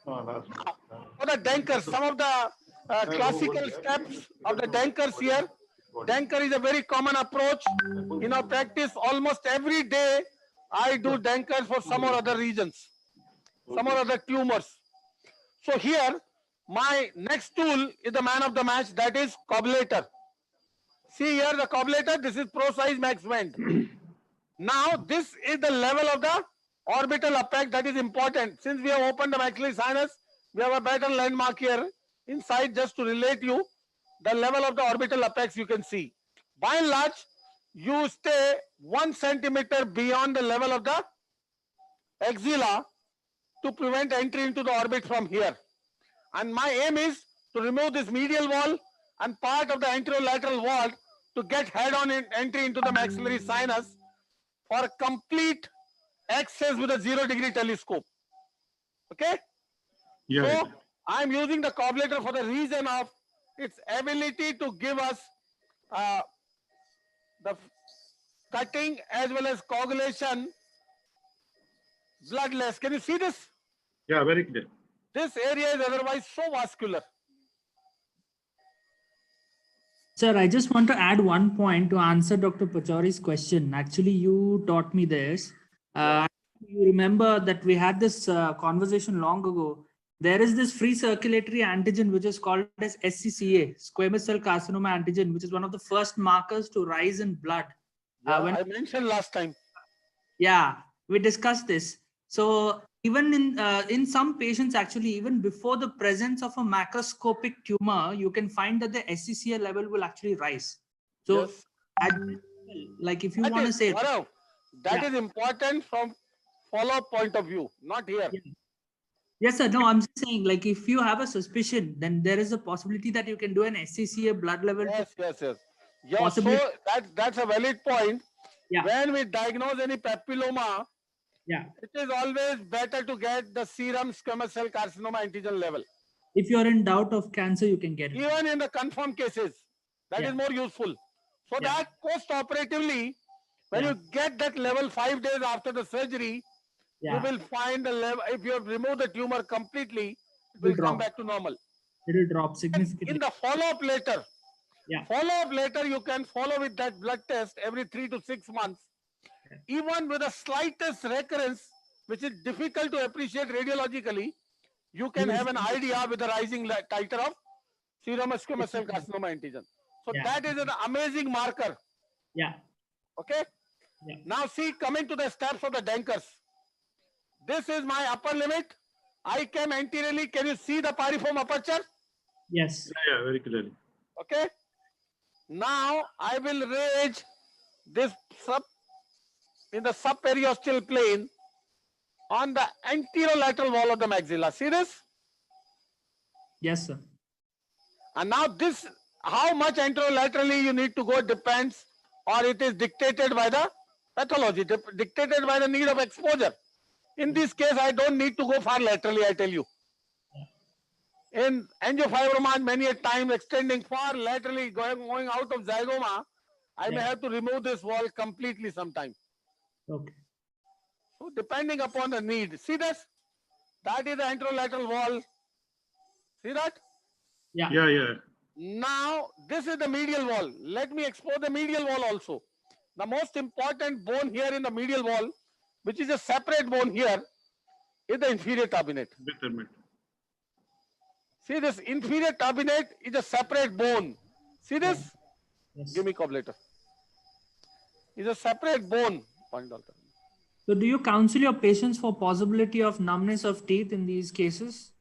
For the Denkers, some of the classical steps of the Denkers here. Denker is a very common approach. In our practice, almost every day, I do Denkers for some or other regions, some or other tumors. So here, my next tool is the man of the match, that is cobblator. See here the cobblator, this is pro-size max vent. Now this is the level of the orbital apex that is important. Since we have opened the maxillary sinus, we have a better landmark here inside just to relate you the level of the orbital apex you can see. By and large, you stay 1 centimeter beyond the level of the axilla to prevent entry into the orbit from here. And my aim is to remove this medial wall and part of the anterolateral wall to get head-on entry into the maxillary sinus for complete access with a 0 degree telescope. Okay? So I'm using the cobblator for the reason of its ability to give us the cutting as well as coagulation bloodless. Can you see this? Yeah, very clear. This area is otherwise so vascular. Sir, I just want to add one point to answer Dr. Pachori's question. Actually, you taught me this. You remember that we had this conversation long ago. There is this free circulatory antigen which is called as SCCA, squamous cell carcinoma antigen, which is one of the first markers to rise in blood. I mentioned last time. Yeah, we discussed this. So even in some patients, actually, even before the presence of a macroscopic tumor, you can find that the SCCA level will actually rise. So like if you want to say that is important from follow-up point of view, not here. Yes, sir. No, I'm just saying, like, if you have a suspicion, then there is a possibility that you can do an SCCA blood level. Yes. Yeah, so that's a valid point. Yeah. When we diagnose any papilloma, it is always better to get the serum squamous cell carcinoma antigen level. If you're in doubt of cancer, you can get it. Even in the confirmed cases, that is more useful. So that post-operatively, when you get that level 5 days after the surgery, you will find the level. If you have removed the tumor completely, it will come back to normal. It will drop significantly. In the follow-up later, you can follow with that blood test every 3 to 6 months. Even with the slightest recurrence, which is difficult to appreciate radiologically, you can have an idea with the rising titer of serum squamous cell carcinoma antigen. So that is an amazing marker. Okay. Now see, coming to the steps of the Denkers. This is my upper limit. I came anteriorly. Can you see the piriform aperture? Yes. Yeah, very clearly. Okay. Now I will raise this in the subperiosteal plane on the anterolateral wall of the maxilla. See this? Yes, sir. And now this, how much anterolaterally you need to go depends, or it is dictated by the pathology, dictated by the need of exposure. In this case, I don't need to go far laterally, I tell you. In angiofibromas, many a time extending far laterally, going out of zygoma, I may have to remove this wall completely sometime. Okay. So depending upon the need. See this? That is the anterolateral wall. See that? Yeah. Now, this is the medial wall. Let me explore the medial wall also. the most important bone here in the medial wall, which is a separate bone here, is the inferior turbinate. See, this inferior turbinate is a separate bone. See this? Yes. Give me cobbletter. It's a separate bone. So do you counsel your patients for possibility of numbness of teeth in these cases?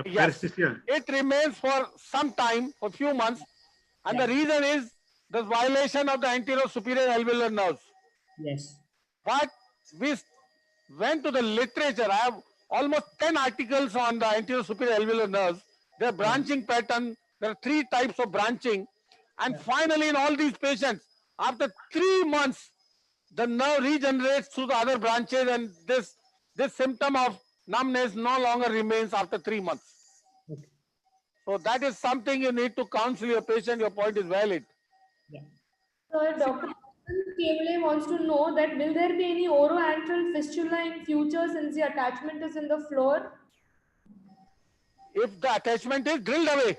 Yes, it remains for some time, for few months, and the reason is the violation of the anterior superior alveolar nerves. Yes. But we went to the literature. I have almost 10 articles on the anterior superior alveolar nerves, their branching pattern. There are 3 types of branching. And finally, in all these patients, after 3 months, the nerve regenerates through the other branches, and this symptom of numbness no longer remains after 3 months. Okay. So that is something you need to counsel your patient. Your point is valid. Sir, Dr. Kemle wants to know that will there be any oroantral fistula in future since the attachment is in the floor? If the attachment is drilled away.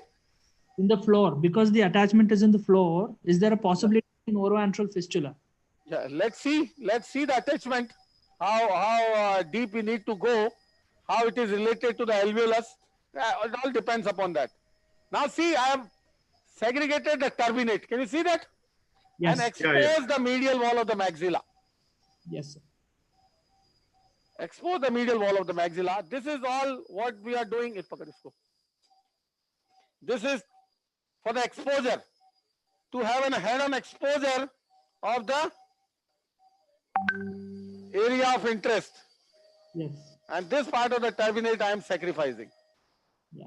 In the floor, because the attachment is in the floor, is there a possibility in oroantral fistula? Yeah, let's see the attachment, how deep we need to go, how it is related to the alveolus. It all depends upon that. Now see, I have segregated the turbinate. Can you see that? Yes. And expose the medial wall of the maxilla. Yes, sir. Expose the medial wall of the maxilla. This is all what we are doing. This is for the exposure, to have a head-on exposure of the area of interest. Yes. And this part of the turbinate I am sacrificing. Yeah.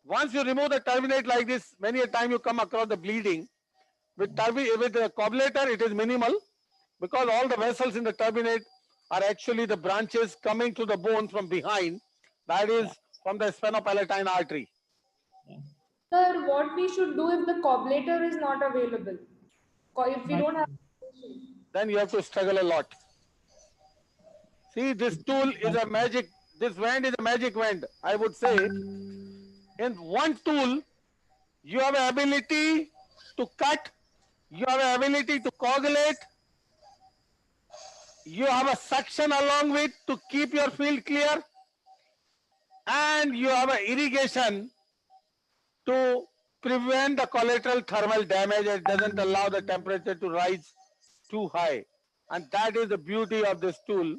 Once you remove the turbinate like this, many a time you come across the bleeding. With the cobbletter, it is minimal, because all the vessels in the turbinate are actually the branches coming to the bone from behind, that is from the sphenopalatine artery. Sir, what we should do if the cobbletter is not available? If we don't have... Then you have to struggle a lot. See, this tool is a magic, this wand is a magic wand, I would say. In one tool, you have the ability to cut, you have the ability to coagulate, you have a suction along with to keep your field clear, and you have an irrigation to prevent the collateral thermal damage. It doesn't allow the temperature to rise too high. And that is the beauty of this tool.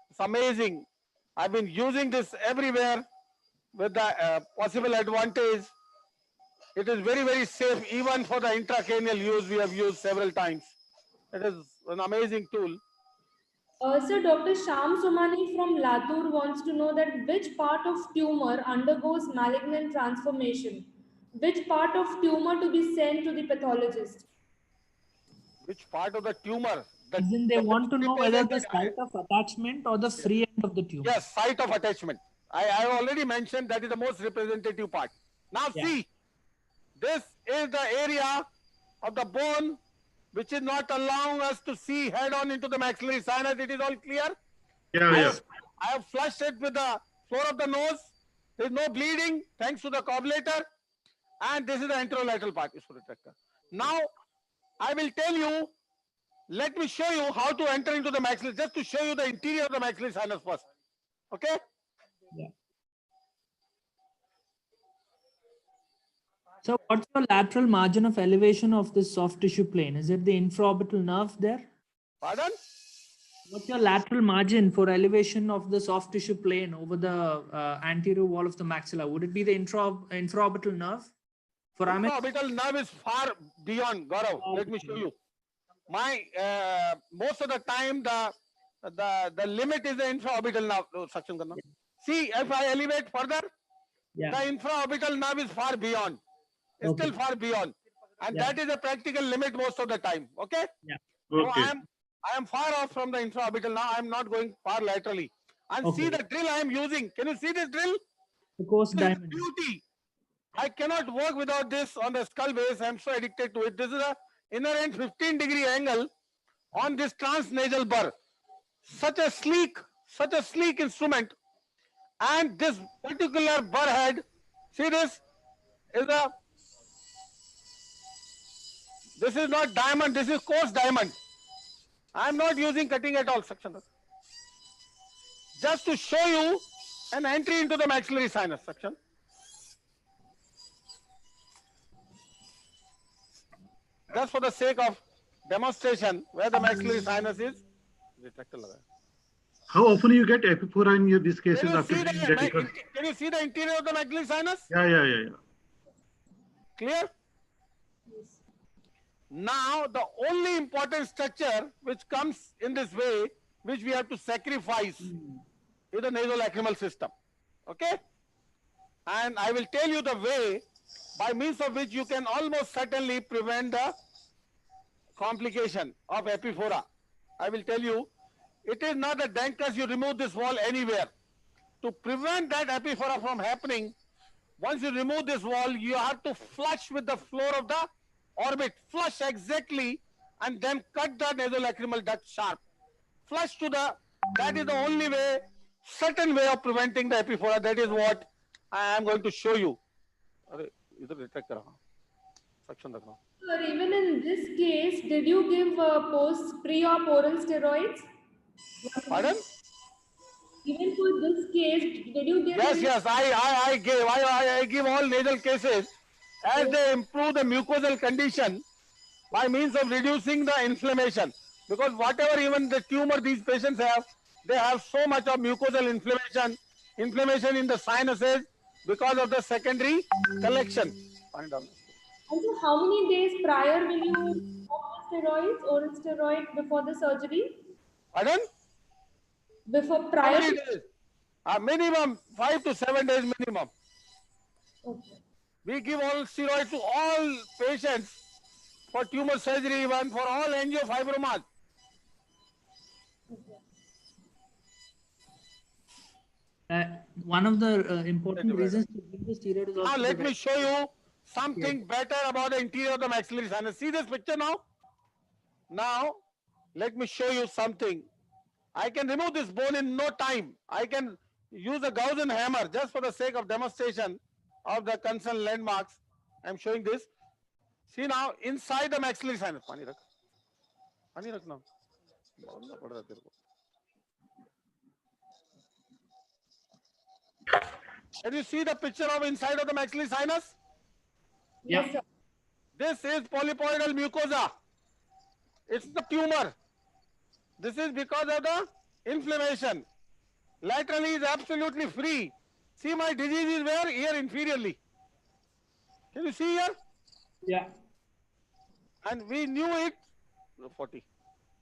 It's amazing. I've been using this everywhere with the possible advantage. It is very, very safe. Even for the intracranial use, we have used several times. It is an amazing tool. Sir, Dr. Sham Somani from Latur wants to know that which part of tumor undergoes malignant transformation? Which part of tumor to be sent to the pathologist? Which part of the tumor? They want to know whether the site of attachment or the free end of the tumor. Yes, site of attachment. I have already mentioned that is the most representative part. Now see, this is the area of the bone which is not allowing us to see head on into the maxillary sinus. It is all clear? I have flushed it with the floor of the nose. There is no bleeding thanks to the cobbletter. And this is the anterolateral part. Now, I will tell you, let me show you how to enter into the maxillary, just to show you the interior of the maxillary sinus first. Okay? Yeah. So what's the lateral margin of elevation of this soft tissue plane? Is it the infraorbital nerve there? Pardon? What's your lateral margin for elevation of the soft tissue plane over the anterior wall of the maxilla? Would it be the infraorbital nerve? Infraorbital nerve is far beyond, Gaurav. Let me show you. My most of the time the limit is the infraorbital nerve. See, if I elevate further, the infraorbital nerve is far beyond. It's still far beyond, and that is a practical limit most of the time. Okay. Yeah. So I am far off from the infraorbital. Now I am not going far laterally. And see the drill I am using. Can you see this drill? The coarse diamond. Beauty. I cannot work without this on the skull base. I am so addicted to it. This is a inherent 15-degree angle on this transnasal burr. Such a sleek instrument. And this particular burr head, see this is not diamond. This is coarse diamond. I am not using cutting at all, section. Just to show you an entry into the maxillary sinus section. Just for the sake of demonstration, where the maxillary sinus is. How often you get epiphora in these cases Can you, after see treating that? can you see the interior of the maxillary sinus? Yeah. Clear? Now, the only important structure which comes in this way, which we have to sacrifice, is the nasolacrimal system. Okay? And I will tell you the way by means of which you can almost certainly prevent the complication of epiphora. I will tell you, it is not a Dankus, you remove this wall anywhere. To prevent that epiphora from happening, once you remove this wall, you have to flush with the floor of the orbit. Flush exactly and then cut the nasolacrimal duct sharp. Flush to the, that is the only way, certain way of preventing the epiphora. That is what I am going to show you. Sir, even in this case, did you give pre-op oral steroids? Pardon? Even for this case, did you give? Yes. I give all nasal cases as they improve the mucosal condition by means of reducing the inflammation. Because whatever even the tumor these patients have, they have so much of mucosal inflammation in the sinuses because of the secondary collection. Also, how many days prior will you stop the steroids, oral steroid before the surgery? Pardon? Before prior. How many days? Minimum 5 to 7 days minimum. Okay. We give all steroids to all patients for tumor surgery, even for all angiofibromas. One of the important reasons to give the steroid is also. Now let me show you something better about the interior of the maxillary sinus. See this picture now? Now, let me show you something. I can remove this bone in no time. I can use a Gaussian hammer just for the sake of demonstration of the concerned landmarks. I am showing this. See now, inside the maxillary sinus. Pani rakh now. Can you see the picture of inside of the maxillary sinus? Yes, sir. This is polypoidal mucosa. It's the tumor. This is because of the inflammation. Laterally is absolutely free. See, my disease is where? Here inferiorly. Can you see here? Yeah. And we knew it 40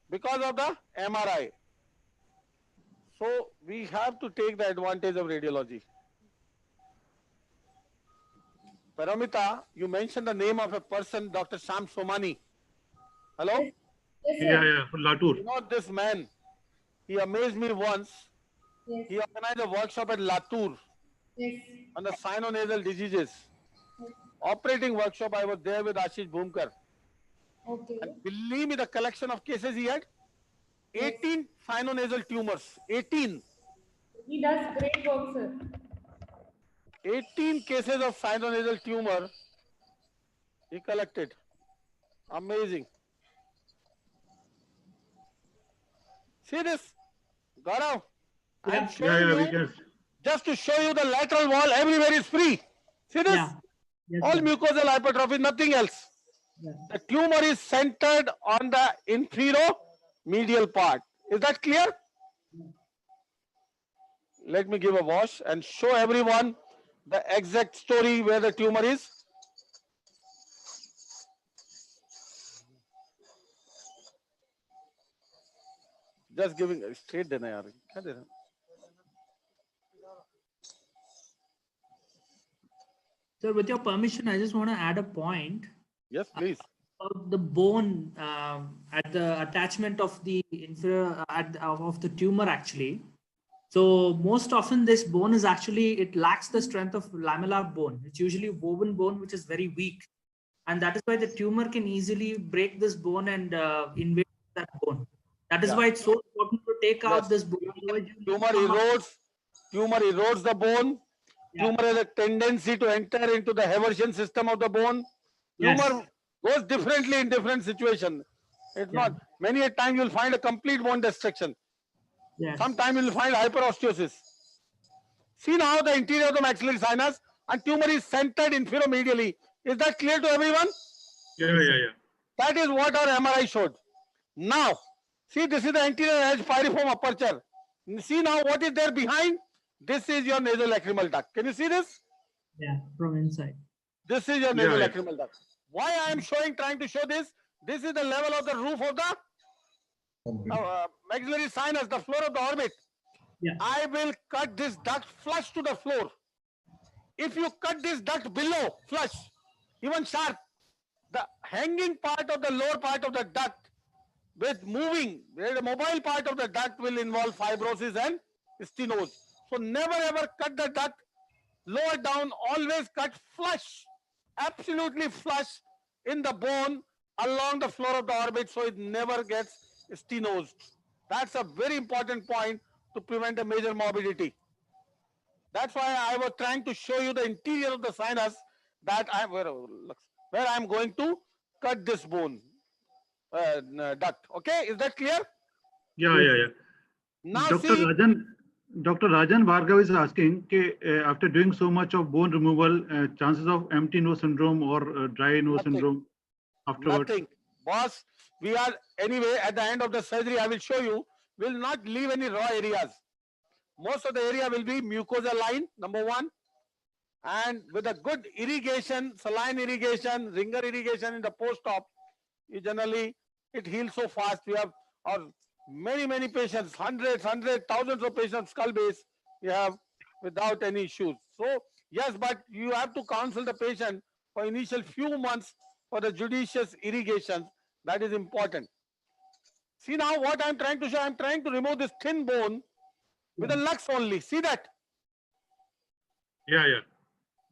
because of the MRI. So we have to take the advantage of radiology. Paramita, you mentioned the name of a person, Dr. Sham Somani. Hello? Yes, sir. Yeah, for Latour. You know this man, he amazed me once. Yes. He organized a workshop at Latour Yes. on the sinonasal diseases. Operating workshop, I was there with Ashish Bhumkar. Okay. And believe me, the collection of cases he had, 18 sinonasal tumors. 18. He does great work, sir. 18 cases of sinonasal tumor he collected. Amazing. See this? Gaurav, I am showing you, just to show you the lateral wall, everywhere is free. See this? Yeah. Yes, All sir. mucosal hypertrophy, nothing else. Yeah. The tumor is centered on the infero-medial part. Is that clear? Let me give a wash and show everyone the exact story where the tumor is. Just giving straight dena yaar. Kya de raha? Sir, with your permission, I just want to add a point. Yes, please. Of the bone at the attachment of the inferior of the tumor actually. So most often this bone is actually, it lacks the strength of lamellar bone. It's usually woven bone, which is very weak. And that is why the tumor can easily break this bone and invade that bone. That is why it's so important to take out this bone. Tumor erodes the bone. Tumor has a tendency to enter into the Haversian system of the bone. Tumor goes differently in different situations. It's not. Many a time you'll find a complete bone destruction. Yes. Sometimes you'll find hyperosteosis. See now the interior of the maxillary sinus and tumor is centered inferior-medially. Is that clear to everyone? Yeah. That is what our MRI showed. Now, see, this is the anterior edge pyriform aperture. See now what is there behind? This is your nasolacrimal duct. Can you see this? Yeah, from inside. This is your nasolacrimal duct. Why I am trying to show this? This is the level of the roof of the maxillary sinus, the floor of the orbit. Yeah. I will cut this duct flush to the floor. If you cut this duct below, flush, even sharp, the hanging part of the lower part of the duct with moving, the mobile part of the duct will involve fibrosis and stenosis. So never ever cut the duct lower down, always cut flush, absolutely flush in the bone along the floor of the orbit so it never gets stenosed. That's a very important point to prevent a major morbidity. That's why I was trying to show you the interior of the sinus that where I'm going to cut this bone duct. Okay, is that clear? Yeah. Now Dr. see, Rajan Bhargav is asking, after doing so much of bone removal, chances of empty nose syndrome or dry nose syndrome afterwards? nothing. Boss, we are anyway at the end of the surgery, I will show you, will not leave any raw areas. Most of the area will be mucosa line, number one, and with a good irrigation, saline irrigation, ringer irrigation in the post-op, you generally, it heals so fast. We have many patients, hundreds, thousands of patients, skull base, we have without any issues. So, yes, but you have to counsel the patient for initial few months for the judicious irrigation. That is important. See now what I'm trying to show, I'm trying to remove this thin bone with a lux only. See that? Yeah.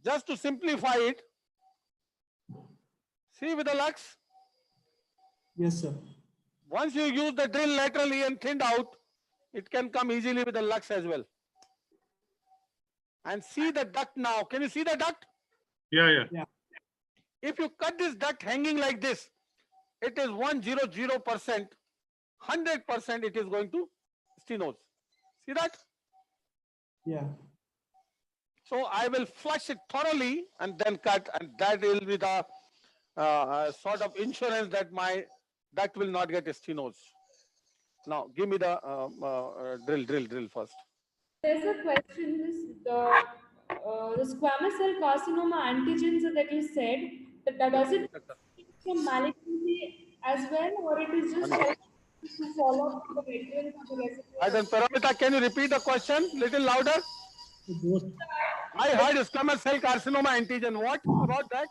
Just to simplify it. See with the lux? Yes, sir. Once you use the drill laterally and thinned out, it can come easily with the lux as well. And see the duct now. Can you see the duct? Yeah. If you cut this duct hanging like this, it is 100%, 100% it is going to stenose. See that? Yeah. So I will flush it thoroughly and then cut, and that will be the sort of insurance that my duct will not get stenose. Now give me the drill first. There's a question, the squamous cell carcinoma antigens that you said, that does it from malignancy as well, or it is just to follow up the recurrence of the reservoir? Then Paramita, can you repeat the question little louder? I heard squamous cell carcinoma antigen. What about that?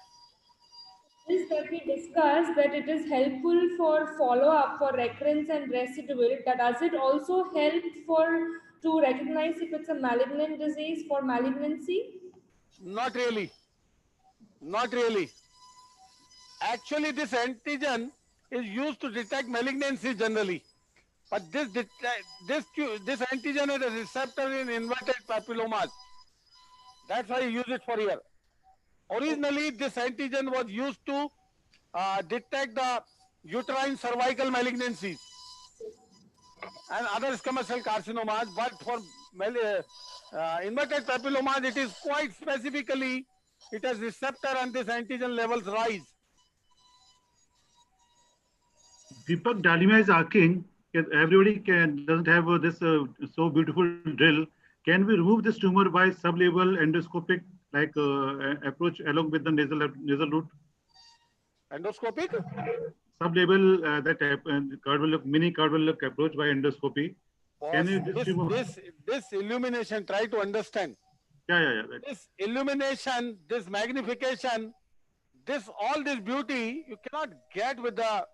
Is that we discussed that it is helpful for follow-up for recurrence and residual. Does it also help to recognize if it's a malignant disease for malignancy? Not really. Not really. Actually, this antigen is used to detect malignancy generally. But this antigen is a receptor in inverted papillomas. That's why you use it for here. Originally, this antigen was used to detect the uterine cervical malignancies and other squamous cell carcinomas, but for inverted papillomas, it is quite specifically, it has receptor and this antigen levels rise. Deepak Dalmia is asking, everybody doesn't have this so beautiful drill. Can we remove this tumor by sublabel endoscopic approach along with the nasal route? Endoscopic? Sublabel mini cardiac approach by endoscopy. Can you this illumination, try to understand. Yeah. This illumination, this magnification, all this beauty, you cannot get with the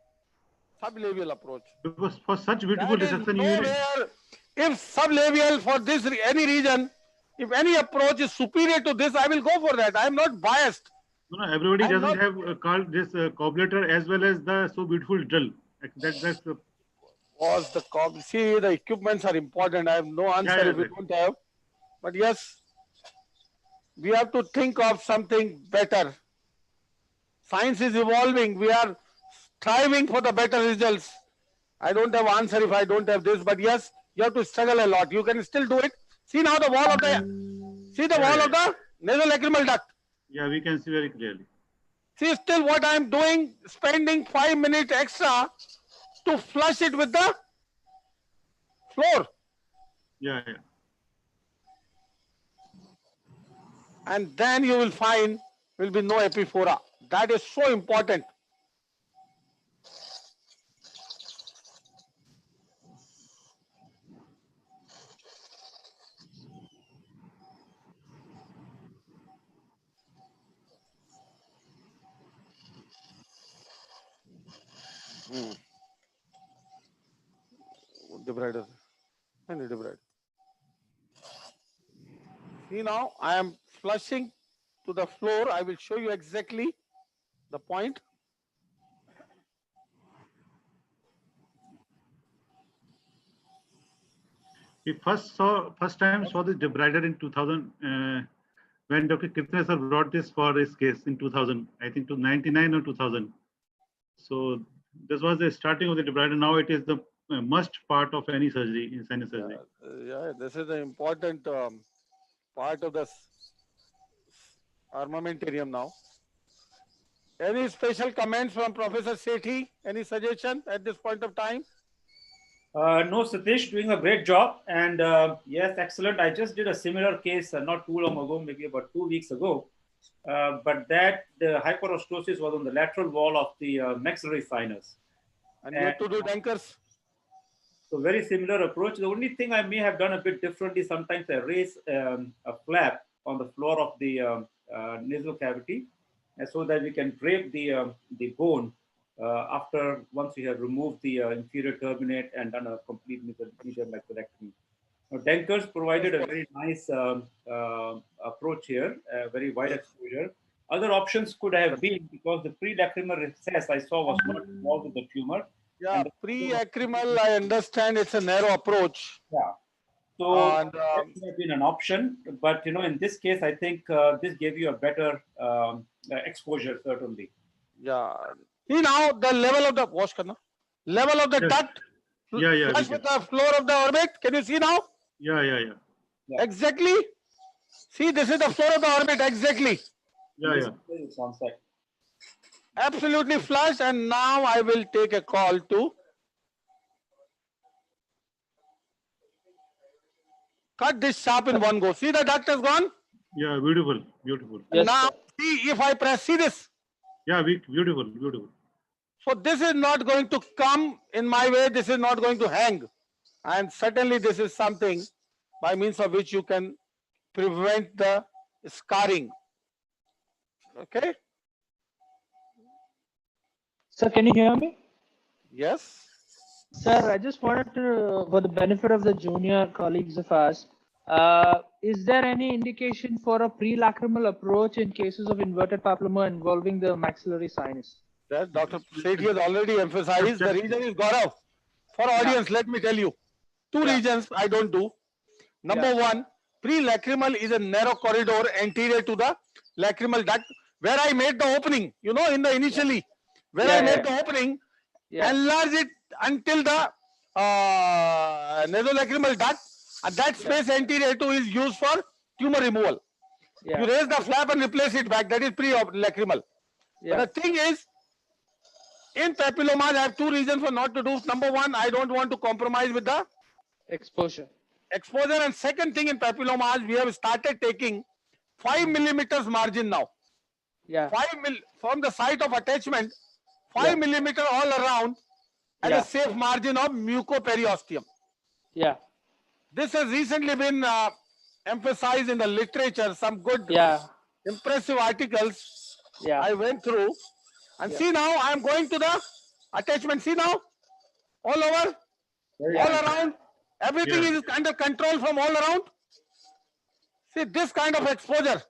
sublabial approach. Because for such beautiful dissection, if sublabial for this any region, if any approach is superior to this, I will go for that. I am not biased. No, everybody doesn't have this cobbler as well as the so beautiful drill. That's the. See, the equipments are important. I have no answer if we don't have. But yes, we have to think of something better. Science is evolving. We are striving for the better results. I don't have answer if I don't have this, but yes, you have to struggle a lot. You can still do it. See now the wall of the, wall of the nasolacrimal duct. Yeah, we can see very clearly. See still what I am doing, spending 5 minutes extra to flush it with the floor. Yeah, yeah. And then you will find will be no epiphora. That is so important. Debrider. I need debrider. See now, I am flushing to the floor. I will show you exactly the point. We first time saw this debrider in 2000 when Dr. Kirtane sir brought this for his case in 2000. I think to 99 or 2000. So this was the starting of the debrider. Now it is the must part of any surgery in sinus surgery. Yeah, this is the important part of the armamentarium now. Any special comments from Professor Sethi? Any suggestion at this point of time? No, Satish, doing a great job. And yes, excellent. I just did a similar case not too long ago, maybe about 2 weeks ago. But that the hyperostosis was on the lateral wall of the maxillary sinus. And you had to do Dankers? So very similar approach. The only thing I may have done a bit differently, sometimes I raise a flap on the floor of the nasal cavity so that we can drape the bone after once we have removed the inferior turbinate and done a complete medial mycorrhectomy. Now, Dankers provided a very nice approach here, very wide exposure. Other options could have been, because the pre-lacrimal recess I saw was not involved with the tumor. Yeah, pre-lacrimal, I understand it's a narrow approach. Yeah. So that could have been an option, but in this case, I think this gave you a better exposure, certainly. Yeah. See now the level of the level of the duct. Yeah. Flush with the floor of the orbit. Can you see now? Yeah. Exactly. See, this is the floor of the orbit. Exactly. Yeah. Absolutely flush. And now I will take a call to cut this sharp in one go. See, the duct has gone. Yeah, beautiful. Yes, now see if I press. See this. Yeah, beautiful. So this is not going to come in my way. This is not going to hang. And certainly this is something by means of which you can prevent the scarring. Okay. Sir, can you hear me? Yes. Sir, I just wanted to, for the benefit of the junior colleagues of us, is there any indication for a pre-lacrimal approach in cases of inverted papilloma involving the maxillary sinus? That Dr. Sethi has already emphasized. The reason is Gaurav. For audience, let me tell you. Two reasons I don't do. Number one, pre-lacrimal is a narrow corridor anterior to the lacrimal duct where I made the opening, in the initially, where I made the opening, enlarge it until the nasolacrimal duct, and that space anterior to is used for tumor removal. You raise the flap and replace it back. That is pre-lacrimal. But the thing is, in papillomas, I have two reasons for not to do. Number one, I don't want to compromise with the exposure. And second thing, in papillomas, we have started taking 5 millimeters margin now. Yeah. 5 mil from the site of attachment, 5 millimeter all around, and a safe margin of mucoperiosteum. Yeah. This has recently been emphasized in the literature. Some good, impressive articles I went through. And see now, I am going to the attachment. See now, all over, all around, everything is under control from all around. See this kind of exposure.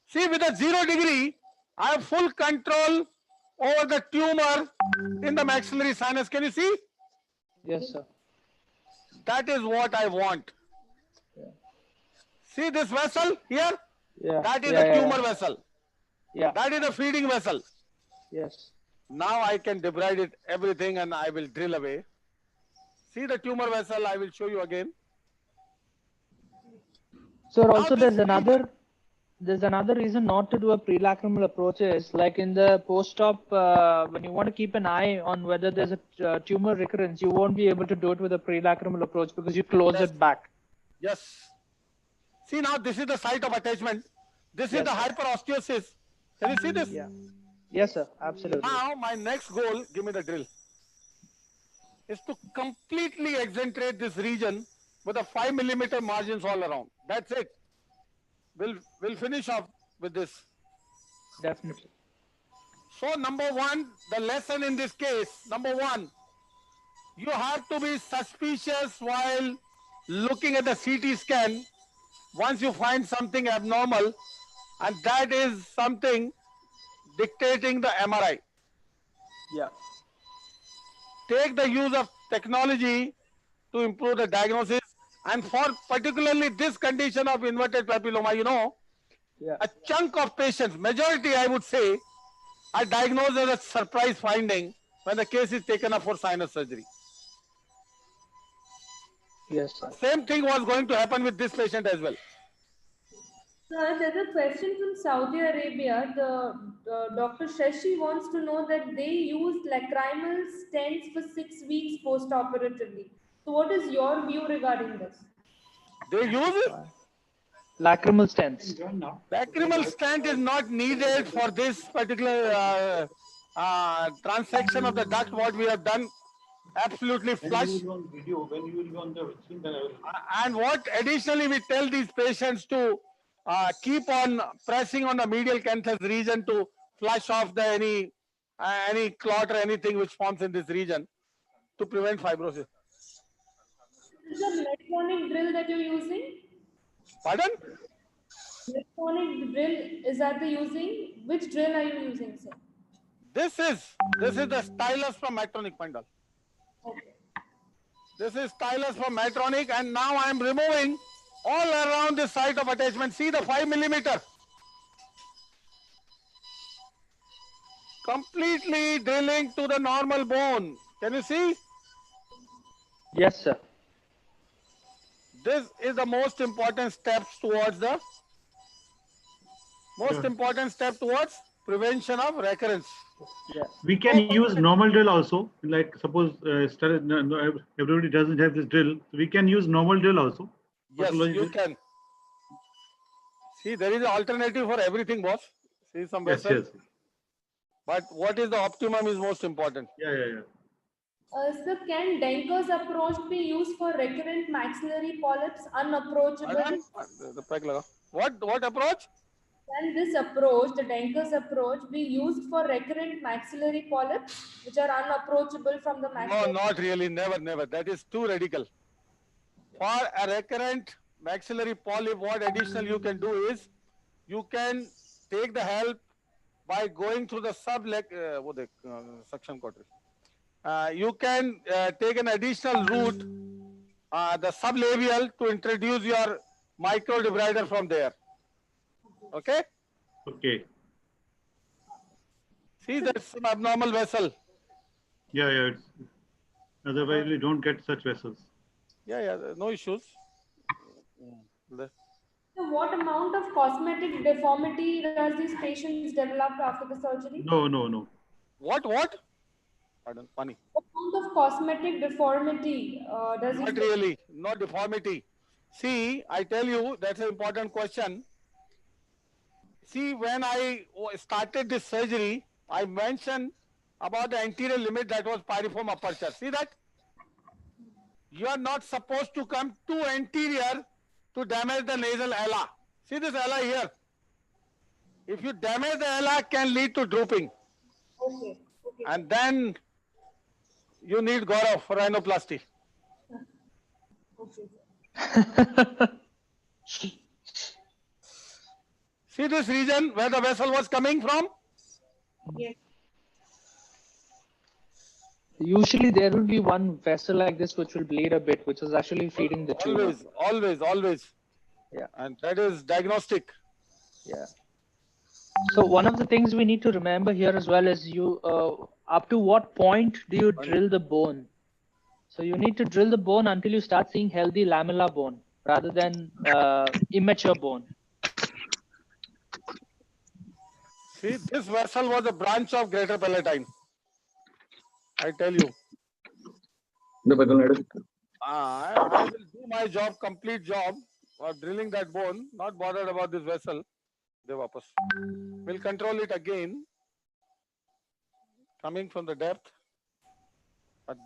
See, with a 0 degree, I have full control over the tumor in the maxillary sinus. Can you see? Yes, sir. That is what I want. See this vessel here? That is the tumor vessel. That is the feeding vessel. Yes. Now I can debride it, everything, and I will drill away. See the tumor vessel, I will show you again. Sir, also there's another reason not to do a prelacrimal approach is like in the post-op, when you want to keep an eye on whether there's a tumor recurrence, you won't be able to do it with a prelacrimal approach because you close it back. Yes. See now, this is the site of attachment. This is the hyperosteosis. Can you see this? Yeah. Yes, sir. Absolutely. Now, my next goal, give me the drill, is to completely excentrate this region with a 5 millimeter margins all around. That's it. We'll finish off with this. Definitely. So number one, the lesson in this case, number one, you have to be suspicious while looking at the CT scan once you find something abnormal, and that is something dictating the MRI. Yeah. Take the use of technology to improve the diagnosis, and for particularly this condition of inverted papilloma, you know, a chunk of patients, majority I would say, are diagnosed as a surprise finding when the case is taken up for sinus surgery. Yes, sir. Same thing was going to happen with this patient as well. Sir, there's a question from Saudi Arabia. The Dr. Shashi wants to know that they used lacrimal stents for 6 weeks post-operatively. So what is your view regarding this? They use lacrimal stents. Lacrimal stent is not needed for this particular transection of the duct. What we have done, absolutely flush. And what additionally we tell these patients to keep on pressing on the medial canthus region to flush off the any clot or anything which forms in this region to prevent fibrosis. Is this a electronic drill that you're using? Pardon? Electronic drill, is that the using? Which drill are you using, sir? This is the stylus from Medtronic Pandal. Okay. This is stylus from Medtronic, and now I am removing all around the site of attachment. See the 5 millimeter. Completely drilling to the normal bone. Can you see? Yes, sir. This is the most important steps towards the prevention of recurrence. Yeah. We can use normal drill also. Like suppose everybody doesn't have this drill, we can use normal drill also. Yes, you can. See, there is an alternative for everything, boss. See some vessel. Yes. But what is the optimum is most important. Yeah. Sir, can Denker's approach be used for recurrent maxillary polyps unapproachable? What approach? Can this approach, the Denker's approach, be used for recurrent maxillary polyps which are unapproachable from the maxillary? No, not really. Never. That is too radical. For a recurrent maxillary polyp, what additional you can do is you can take the help by going through the suction quarter. You can take an additional route, the sublabial, to introduce your micro debrider from there. Okay? Okay. See, that's some abnormal vessel. Yeah. Otherwise, we don't get such vessels. Yeah, no issues. So what amount of cosmetic deformity does these patients develop after the surgery? No. What? Pardon, funny. What amount of cosmetic deformity does Not really, not deformity. See, I tell you, that's an important question. See, when I started this surgery, I mentioned about the anterior limit that was piriform aperture. See that? You are not supposed to come too anterior to damage the nasal ala. See this ala here? If you damage the ala, can lead to drooping. Okay. And then you need Gaurav for rhinoplasty. Okay. See this region where the vessel was coming from? Yes. Usually there will be one vessel like this which will bleed a bit, which is actually feeding the tumor. Always. Yeah. And that is diagnostic. Yeah. So one of the things we need to remember here as well is up to what point do you drill the bone? So you need to drill the bone until you start seeing healthy lamellar bone rather than immature bone. See, this vessel was a branch of greater palatine. I tell you. I will do my job, complete job of drilling that bone, not bothered about this vessel. We'll control it again, coming from the depth. But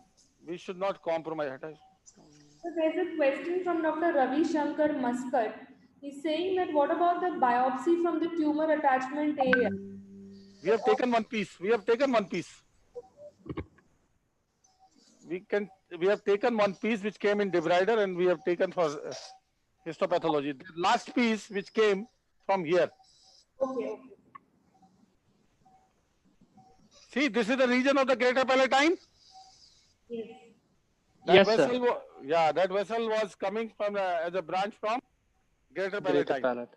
we should not compromise. So there's a question from Dr. Ravi Shankar Muscat. He's saying that what about the biopsy from the tumor attachment area? We have taken one piece. We have taken one piece. We have taken one piece which came in debrider, and we have taken for histopathology. The last piece which came from here. Okay. See, this is the region of the greater palatine. Yes. Yes, sir. Yeah, that vessel was coming from as a branch from greater palatine.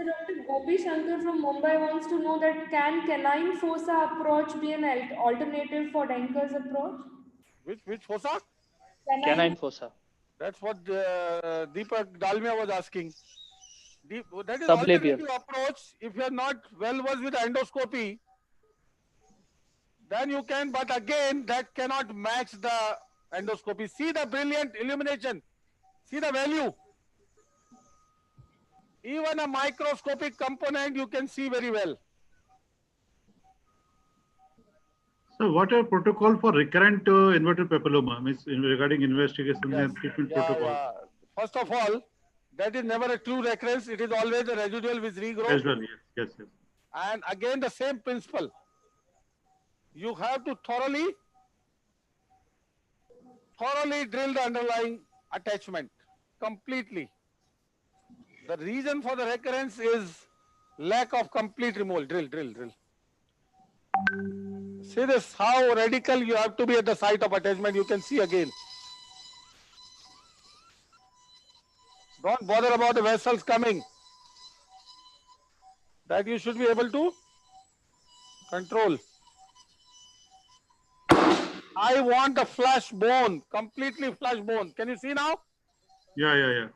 So Dr. Gopi Shankar from Mumbai wants to know that can canine fossa approach be an alternative for Denker's approach? Which fossa? Canine fossa. That's what Deepak Dalmia was asking. That is Sublabial alternative approach. If you are not well versed with endoscopy, then you can, but again, that cannot match the endoscopy. See the brilliant illumination. See the value. Even a microscopic component you can see very well. So what are protocol for recurrent inverted papilloma? Means regarding investigation and treatment protocol? Yeah. First of all, that is never a true recurrence. It is always a residual with regrowth. Residual, yes. And again, the same principle. You have to thoroughly drill the underlying attachment completely. The reason for the recurrence is lack of complete removal. Drill. See this, how radical you have to be at the site of attachment. You can see again. Don't bother about the vessels coming. That you should be able to control. I want a flush bone, completely flush bone. Can you see now? Yeah.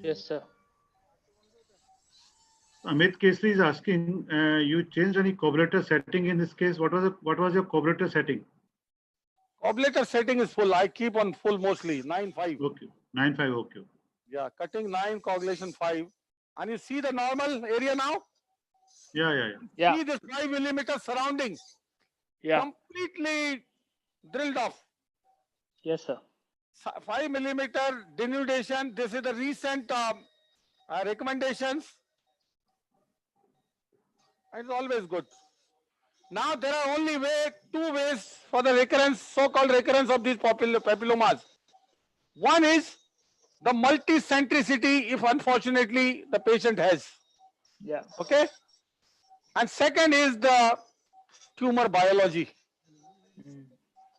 Yes, sir. Amit Kesri is asking, you changed any cobbletter setting in this case? What was your cobbletter setting? Cobbletter setting is full. I keep on full mostly, 9.5. Okay, 9.5, okay. Yeah, cutting 9, coagulation 5. And you see the normal area now? Yeah. See this 5 millimeter surrounding? Yeah. Completely drilled off. Yes, sir. 5 millimeter denudation. This is the recent recommendations. It's always good. Now there are only two ways for the recurrence, so-called recurrence of these papillomas. One is the multicentricity, if unfortunately the patient has. Yeah. Okay. And second is the tumor biology.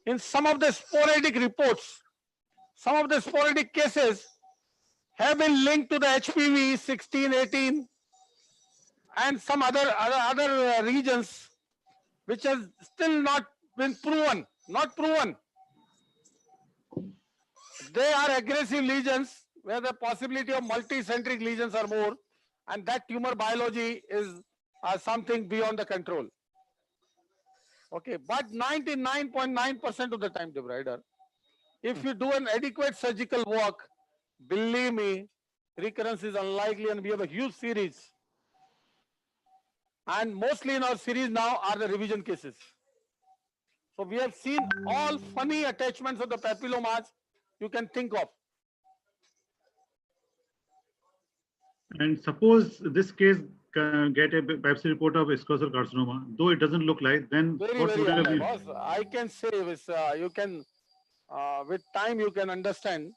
In some of the sporadic reports, some of the sporadic cases have been linked to the HPV 16, 18 and some other regions which has still not been proven, They are aggressive lesions where the possibility of multicentric lesions are more, and that tumor biology is something beyond the control. Okay, but 99.9% of the time, debrider, if you do an adequate surgical work, believe me, recurrence is unlikely, and we have a huge series. And mostly in our series now are the revision cases. So we have seen all funny attachments of the papillomas you can think of. And suppose this case get a biopsy report of squamous carcinoma, though it doesn't look like, then Very what would it be? boss, I can say this, you can, with time you can understand,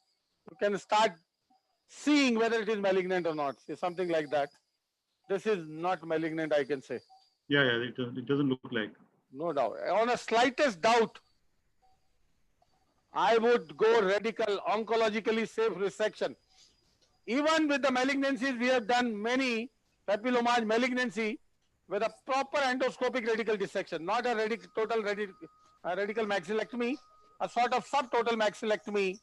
you can start seeing whether it is malignant or not, something like that. This is not malignant, I can say. Yeah, it doesn't look like. No doubt. On a slightest doubt, I would go radical, oncologically safe resection. Even with the malignancies, we have done many papilloma malignancy with a proper endoscopic radical dissection, not a total radical maxillectomy, a sort of subtotal maxillectomy,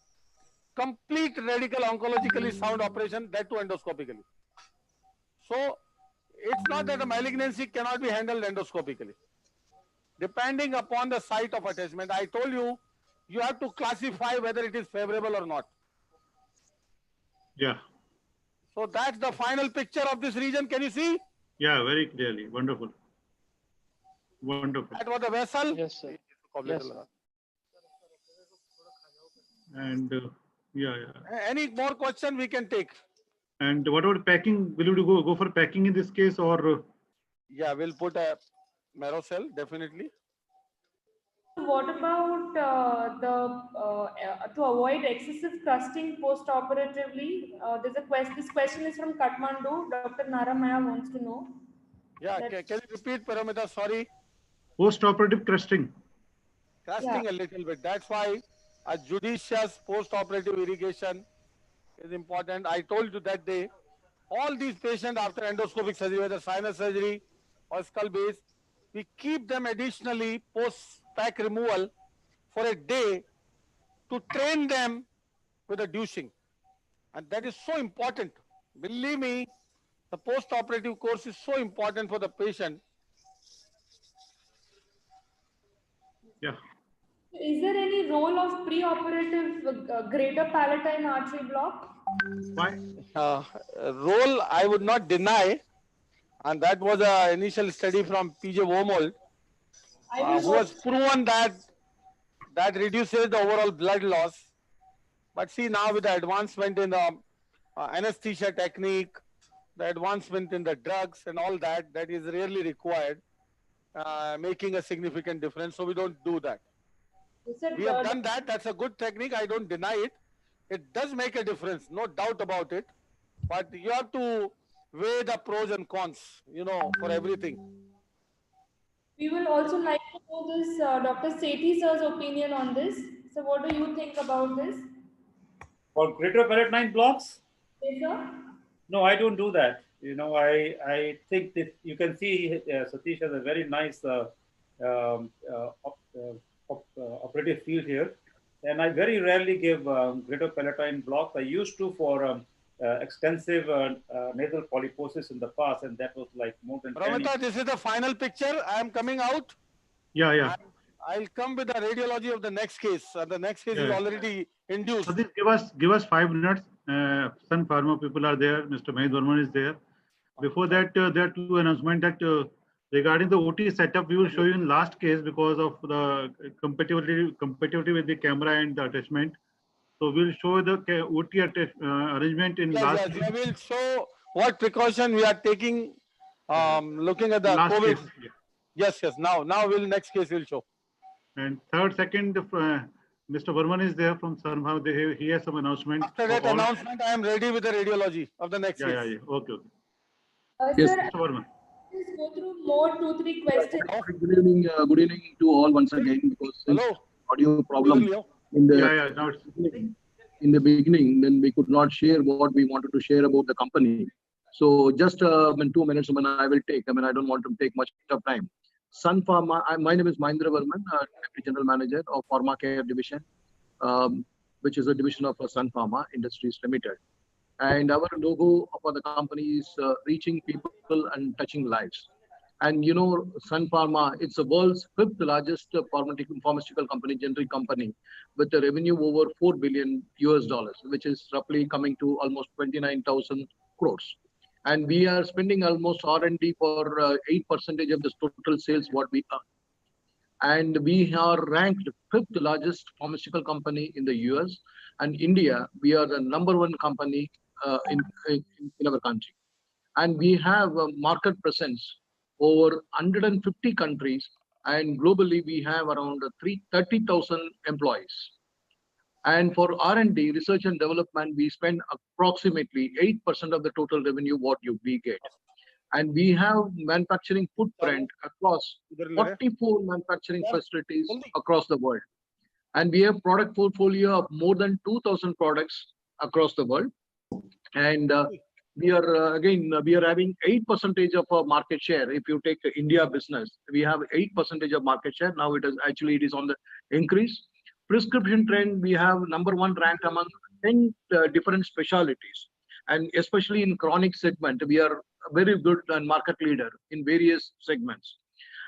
complete radical oncologically sound operation, that too endoscopically. So it's not that a malignancy cannot be handled endoscopically. Depending upon the site of attachment, I told you, you have to classify whether it is favorable or not. Yeah. So that's the final picture of this region. Can you see? Yeah, very clearly. Wonderful. Wonderful. That was the vessel. Yes, sir. Yes, sir. And yeah. Any more question we can take? And what about packing? Will you go for packing in this case, or? Yeah, we'll put a marrow cell, definitely. What about to avoid excessive crusting post-operatively? There's a question. This question is from Kathmandu. Dr. Naramaya wants to know. Yeah, can you repeat, Paramita? Sorry. Post-operative crusting. Crusting a little bit. That's why a judicious post-operative irrigation is important. I told you that day, all these patients after endoscopic surgery, whether sinus surgery or skull base, we keep them additionally post-pack removal for a day to train them with a douching. And that is so important. Believe me, the post-operative course is so important for the patient. Yeah. Is there any role of pre-operative greater palatine artery block? Why? Role I would not deny, and that was an initial study from P.J. Wormold, who has proven that reduces the overall blood loss. But see, now with the advancement in the anesthesia technique, the advancement in the drugs and all that, that is really required, making a significant difference. So we don't do that. We have done that. That's a good technique. I don't deny it. It does make a difference, no doubt about it. But you have to weigh the pros and cons, for everything. We will also like to know this Dr. Sethi sir's opinion on this. So what do you think about this? For greater palatine blocks? Yes, sir. No, I don't do that. I think that you can see Satish has a very nice operative field here. And I very rarely give greater palatine blocks. I used to for extensive nasal polyposis in the past, and that was like more than 10 Ramita, this is the final picture. I am coming out. Yeah. I'll come with the radiology of the next case. The next case is already induced. So give us 5 minutes. Sun Pharma people are there. Mr. Mahid Varman is there. Before that, there are 2 announcements that regarding the OT setup, we will show you in last case because of the compatibility with the camera and the attachment. So we'll show the OT arrangement in last. Yes, we will show what precaution we are taking, looking at the last COVID. Case, Yes. Now next case we'll show. And second, Mr. Varman is there from Sun. He has some announcement. After that announcement, I am ready with the radiology of the next case. Yeah. Okay. Yes. Sir, Mr. Varman. please go through more 2-3 questions. Good evening to all once again, because audio problem in the beginning, then we could not share what we wanted to share about the company. So just 2 minutes, I will take. I don't want to take much of time. Sun Pharma. My name is Mahindra Varman, Deputy General Manager of Pharma Care Division, which is a division of Sun Pharma Industries Limited. And our logo for the company is reaching people and touching lives. And Sun Pharma, it's the world's 5th largest pharmaceutical company, generic company, with a revenue over $4 billion, which is roughly coming to almost 29,000 crores. And we are spending almost R&D for 8% of the total sales what we earn. And we are ranked 5th largest pharmaceutical company in the US. And India, we are the #1 company in our country. And we have a market presence over 150 countries. And globally, we have around 30,000 employees. And for R&D, research and development, we spend approximately 8% of the total revenue what we get. And we have manufacturing footprint across 44 manufacturing facilities across the world. And we have product portfolio of more than 2,000 products across the world. And we are we are having 8% of our market share. If you take India business, we have 8% of market share. Now it is on the increase. Prescription trend, we have #1 rank among 10 different specialties, and especially in chronic segment, we are very good and market leader in various segments.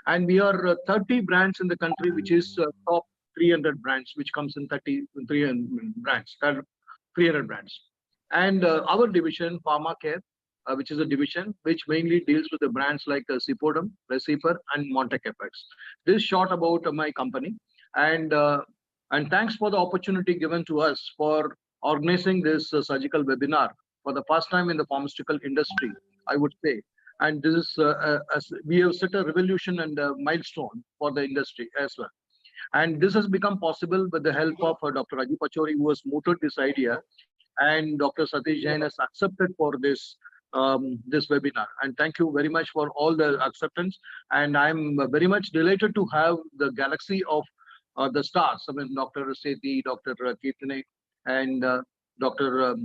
And we are 30 brands in the country, which is top 300 brands, which comes in 300 brands, 300 brands. And our division, Pharma Care, which is a division which mainly deals with the brands like Cipodum, Recifer, and Montecapex. This is short about my company. And thanks for the opportunity given to us for organizing this surgical webinar for the first time in the pharmaceutical industry, I would say. And this is, we have set a revolution and a milestone for the industry as well. And this has become possible with the help of Dr. Rajiv Pachori, who has mooted this idea, and Dr. Satish Jain has accepted for this this webinar. And thank you very much for all the acceptance. And I'm very much delighted to have the galaxy of the stars. I mean, Dr. Sethi, Dr. Kirtane, and Dr.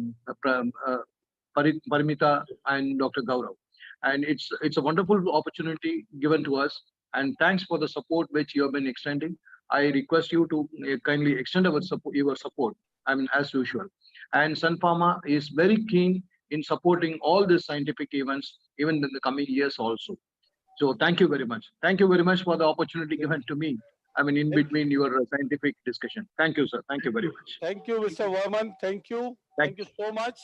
Parimita, and Dr. Gaurav. And it's a wonderful opportunity given to us. And thanks for the support which you have been extending. I request you to kindly extend your support. I mean, as usual. And Sun Pharma is very keen in supporting all these scientific events, even in the coming years also. So thank you very much. Thank you very much for the opportunity given to me. I mean, in between your scientific discussion. Thank you, sir. Thank you very much. Thank you, Mr. Verman. Thank you. Thank you so much.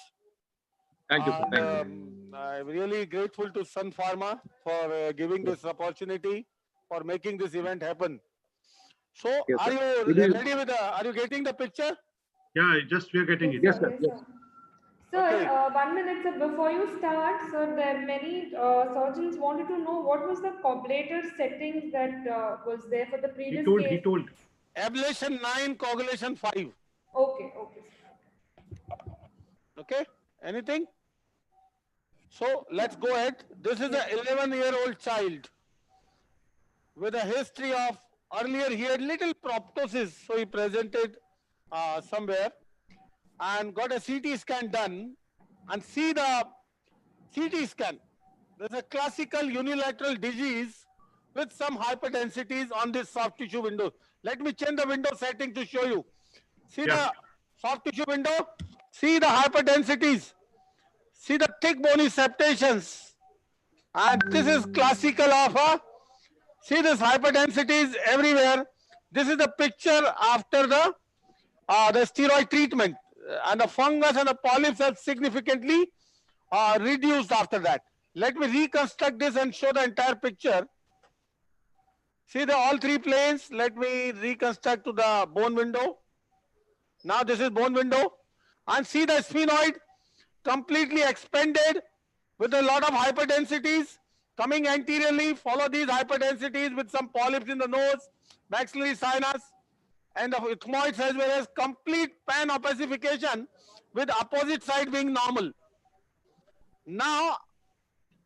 Thank you, sir. Thank you. I'm really grateful to Sun Pharma for giving this opportunity, for making this event happen. So, yes, are you ready with are you getting the picture? Yeah, just we are getting it. Yes, sir. Yes. Sir, okay. 1 minute, sir. Before you start, sir, there many surgeons wanted to know what was the coagulator settings that was there for the previous case. He told. Ablation 9, coagulation 5. Okay, okay. Okay, anything? So, let's go ahead. This is an 11-year-old child with a history of, earlier he had little proptosis, so he presented somewhere and got a CT scan done, and see the CT scan. There's a classical unilateral disease with some hyperdensities on this soft tissue window. Let me change the window setting to show you. See the soft tissue window? See the hyperdensities. See the thick bony septations. And this is classical of a, see this hyperdensities everywhere. This is the picture after the steroid treatment. And the fungus and the polyps have significantly reduced after that. Let me reconstruct this and show the entire picture. See the all three planes. Let me reconstruct to the bone window. Now this is bone window. And see the sphenoid completely expanded with a lot of hyperdensities coming anteriorly. Follow these hyperdensities with some polyps in the nose, maxillary sinus, and the ethmoids, as well as complete pan-opacification with opposite side being normal. Now,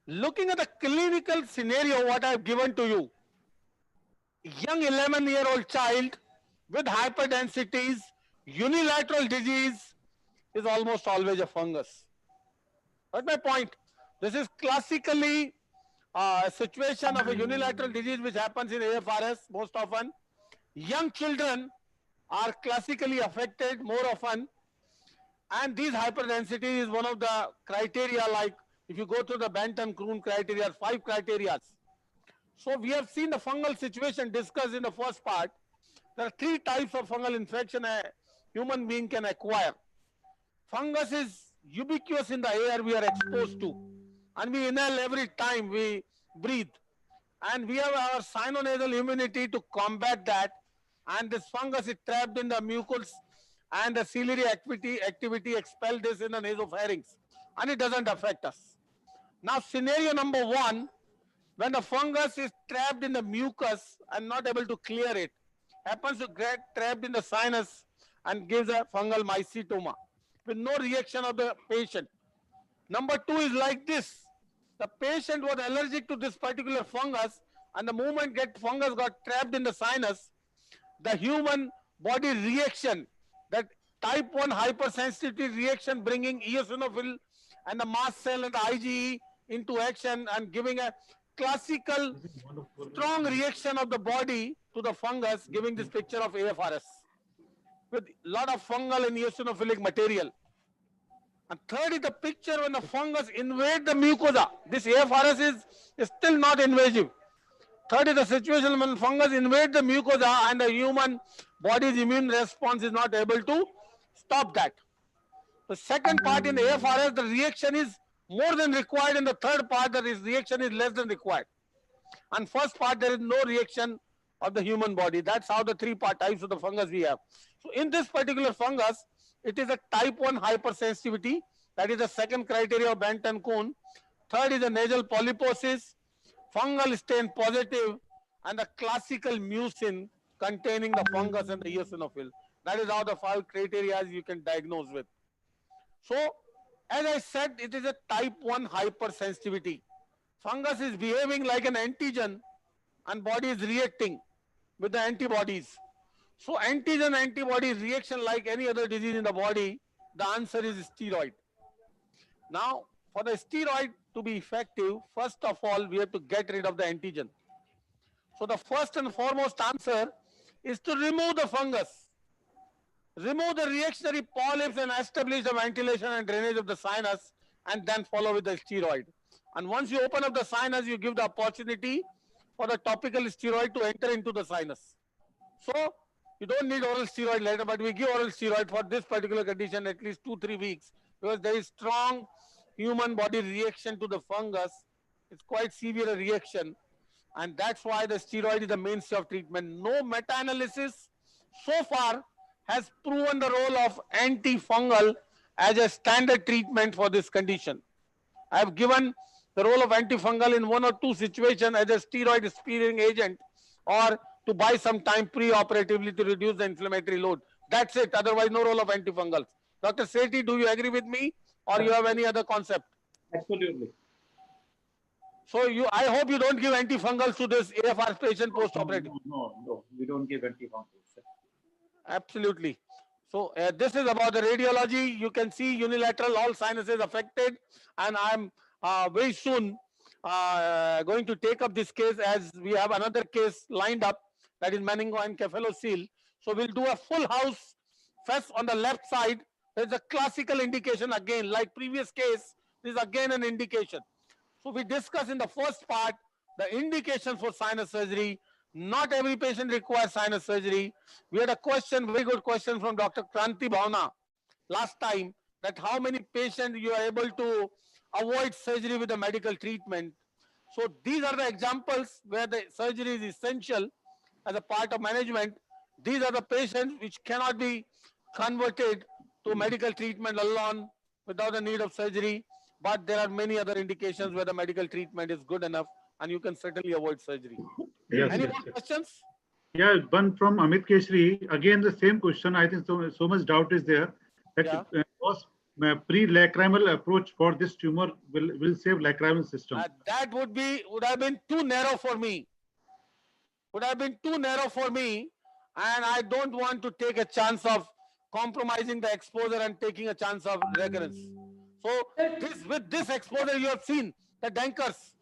looking at the clinical scenario, what I've given to you, young 11-year-old child with hyperdensities, unilateral disease is almost always a fungus. That's my point. This is classically a situation of a unilateral disease which happens in AFRS most often. Young children are classically affected more often, and these hyperdensity is one of the criteria. Like if you go to the Bantam-Kroon criteria, 5 criteria. So we have seen the fungal situation discussed in the first part. There are 3 types of fungal infection a human being can acquire. Fungus is ubiquitous in the air we are exposed to, and we inhale every time we breathe, and we have our sinonasal immunity to combat that. And this fungus is trapped in the mucus, and the ciliary activity expel this in the nasopharynx, and it doesn't affect us. Now, scenario number 1, when the fungus is trapped in the mucus and not able to clear it, happens to get trapped in the sinus and gives a fungal mycetoma with no reaction of the patient. Number 2 is like this. The patient was allergic to this particular fungus, and the moment fungus got trapped in the sinus, the human body reaction, that type 1 hypersensitivity reaction bringing eosinophil and the mast cell and the IgE into action and giving a classical strong reaction of the body to the fungus, giving this picture of AFRS with a lot of fungal and eosinophilic material. And third is the picture when the fungus invade the mucosa. This AFRS is still not invasive. Third is the situation when fungus invade the mucosa and the human body's immune response is not able to stop that. The second part in the AFRS, the reaction is more than required. In the third part, the reaction is less than required. And first part, there is no reaction of the human body. That's how the three types of the fungus we have. So in this particular fungus, it is a type 1 hypersensitivity. That is the second criteria of Bent and Kuhn. Third is the nasal polyposis, fungal stain positive, and the classical mucin containing the fungus and the eosinophil. That is how the 5 criteria you can diagnose with. So, as I said, it is a type 1 hypersensitivity. Fungus is behaving like an antigen and body is reacting with the antibodies. So, antigen-antibody reaction like any other disease in the body, the answer is steroid. Now, for the steroid to be effective, first of all, we have to get rid of the antigen. So, the first and foremost answer is to remove the fungus. Remove the reactionary polyps and establish the ventilation and drainage of the sinus and then follow with the steroid. And once you open up the sinus, you give the opportunity for the topical steroid to enter into the sinus. So, you don't need oral steroid later, but we give oral steroid for this particular condition at least 2-3 weeks because there is strong human body reaction to the fungus. It's quite severe reaction, and that's why the steroid is the mainstay of treatment. No meta-analysis so far has proven the role of antifungal as a standard treatment for this condition. I have given the role of antifungal in 1 or 2 situations as a steroid sparing agent or to buy some time pre-operatively to reduce the inflammatory load. That's it. Otherwise, no role of antifungals. Dr. Sethi, do you agree with me or you have any other concept? Absolutely. So I hope you don't give antifungals to this AFR patient post-operative. No, we don't give antifungals. Absolutely. So this is about the radiology. You can see unilateral, all sinuses affected, and I'm very soon going to take up this case as we have another case lined up, that is meningoencephalocele. So we'll do a full house. First on the left side, there's a classical indication again, like previous case, this is again an indication. So we discuss in the first part the indications for sinus surgery. Not every patient requires sinus surgery. We had a question, very good question from Dr. Kranti Bhavna last time, that how many patients you are able to avoid surgery with a medical treatment. So these are the examples where the surgery is essential as a part of management. These are the patients which cannot be converted to medical treatment alone without the need of surgery. But there are many other indications where the medical treatment is good enough and you can certainly avoid surgery. Yes, Any yes, more yes. questions? Yeah, one from Amit Keshri. Again, the same question. I think so much doubt is there that was pre-lacrimal approach for this tumor will save lacrimal system. That would have been too narrow for me. Would have been too narrow for me, and I don't want to take a chance of compromising the exposure and taking a chance of recurrence. So with this exposure you have seen the dankers.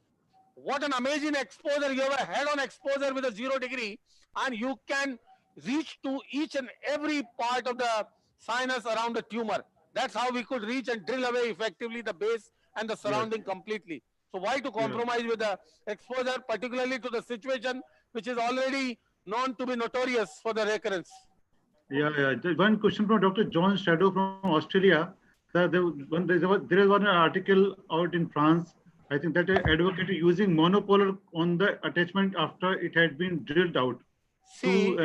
What an amazing exposure. You have a head-on exposure with a 0 degree and you can reach to each and every part of the sinus around the tumor. That's how we could reach and drill away effectively the base and the surrounding completely. So why to compromise with the exposure, particularly to the situation which is already known to be notorious for the recurrence? Yeah. One question from Dr. John Shadow from Australia. There is one article out in France, I think, that advocated using monopolar on the attachment after it had been drilled out. See,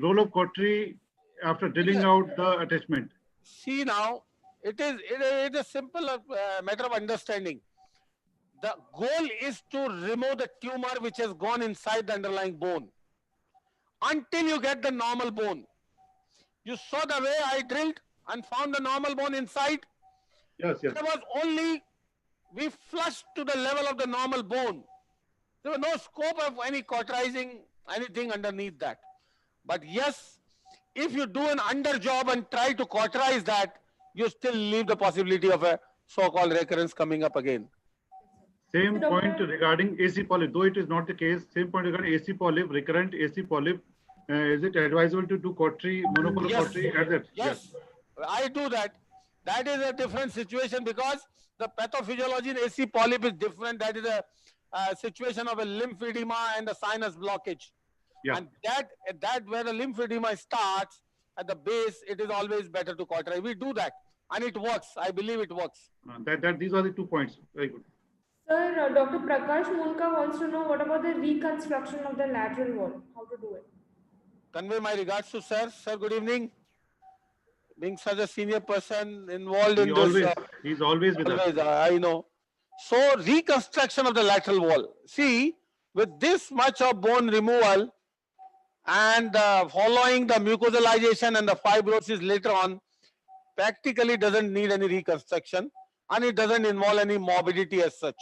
roll of cautery after drilling out the attachment. See now, it is a simple matter of understanding. The goal is to remove the tumor which has gone inside the underlying bone until you get the normal bone. You saw the way I drilled and found the normal bone inside. Yes. There was only, we flushed to the level of the normal bone. There was no scope of any cauterizing anything underneath that. But yes, if you do an under job and try to cauterize that, you still leave the possibility of a so-called recurrence coming up again. Same point regarding AC polyp, though it is not the case. Same point regarding AC polyp, recurrent AC polyp. Is it advisable to do cautery, monopolar cautery at that? Yes, I do that. That is a different situation because the pathophysiology in AC polyp is different. That is a situation of a lymphedema and a sinus blockage. And that where the lymphedema starts at the base, it is always better to cauterize. We do that, and it works. I believe it works. These are the 2 points. Very good. Sir, Dr. Prakash Munka wants to know what about the reconstruction of the lateral wall? How to do it? Convey my regards to sir. Sir, good evening. Being such a senior person involved in this. He's always with us. I know. So reconstruction of the lateral wall. See, with this much of bone removal and following the mucosalization and the fibrosis later on, practically doesn't need any reconstruction, and it doesn't involve any morbidity as such.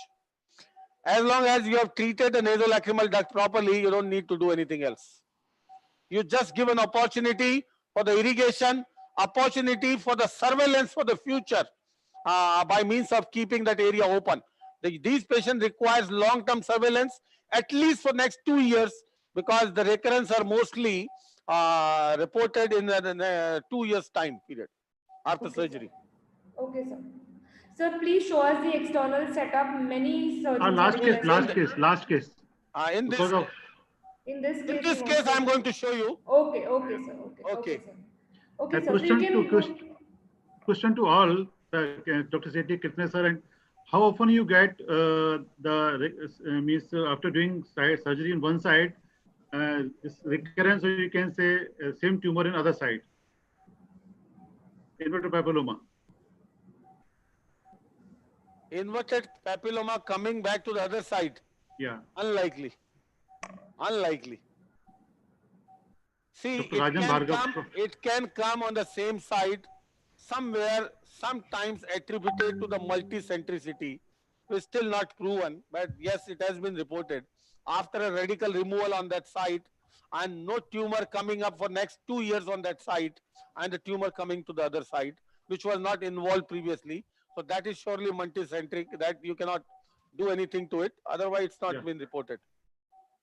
As long as you have treated the nasolacrimal duct properly, you don't need to do anything else. You just give an opportunity for the irrigation, opportunity for the surveillance for the future by means of keeping that area open. These patients requires long-term surveillance at least for next 2 years because the recurrence are mostly reported in 2 years time period after surgery. Okay, sir. Sir, please show us the external setup. Many surgeons. Last case. In this case, I'm going to show you. Okay, sir. Okay, sir. Okay, sir. Question to all, Dr. Sethi, Kitne sir, and how often you get means after doing surgery in one side, this recurrence, or you can say same tumor in other side, inverted papilloma. Inverted papilloma coming back to the other side. Yeah. Unlikely. See, it can come on the same side, somewhere, sometimes attributed to the multicentricity, which is still not proven, but yes, it has been reported. After a radical removal on that site and no tumor coming up for next 2 years on that site, and the tumor coming to the other side, which was not involved previously. So that is surely multicentric, that you cannot do anything to it. Otherwise, it's not been reported.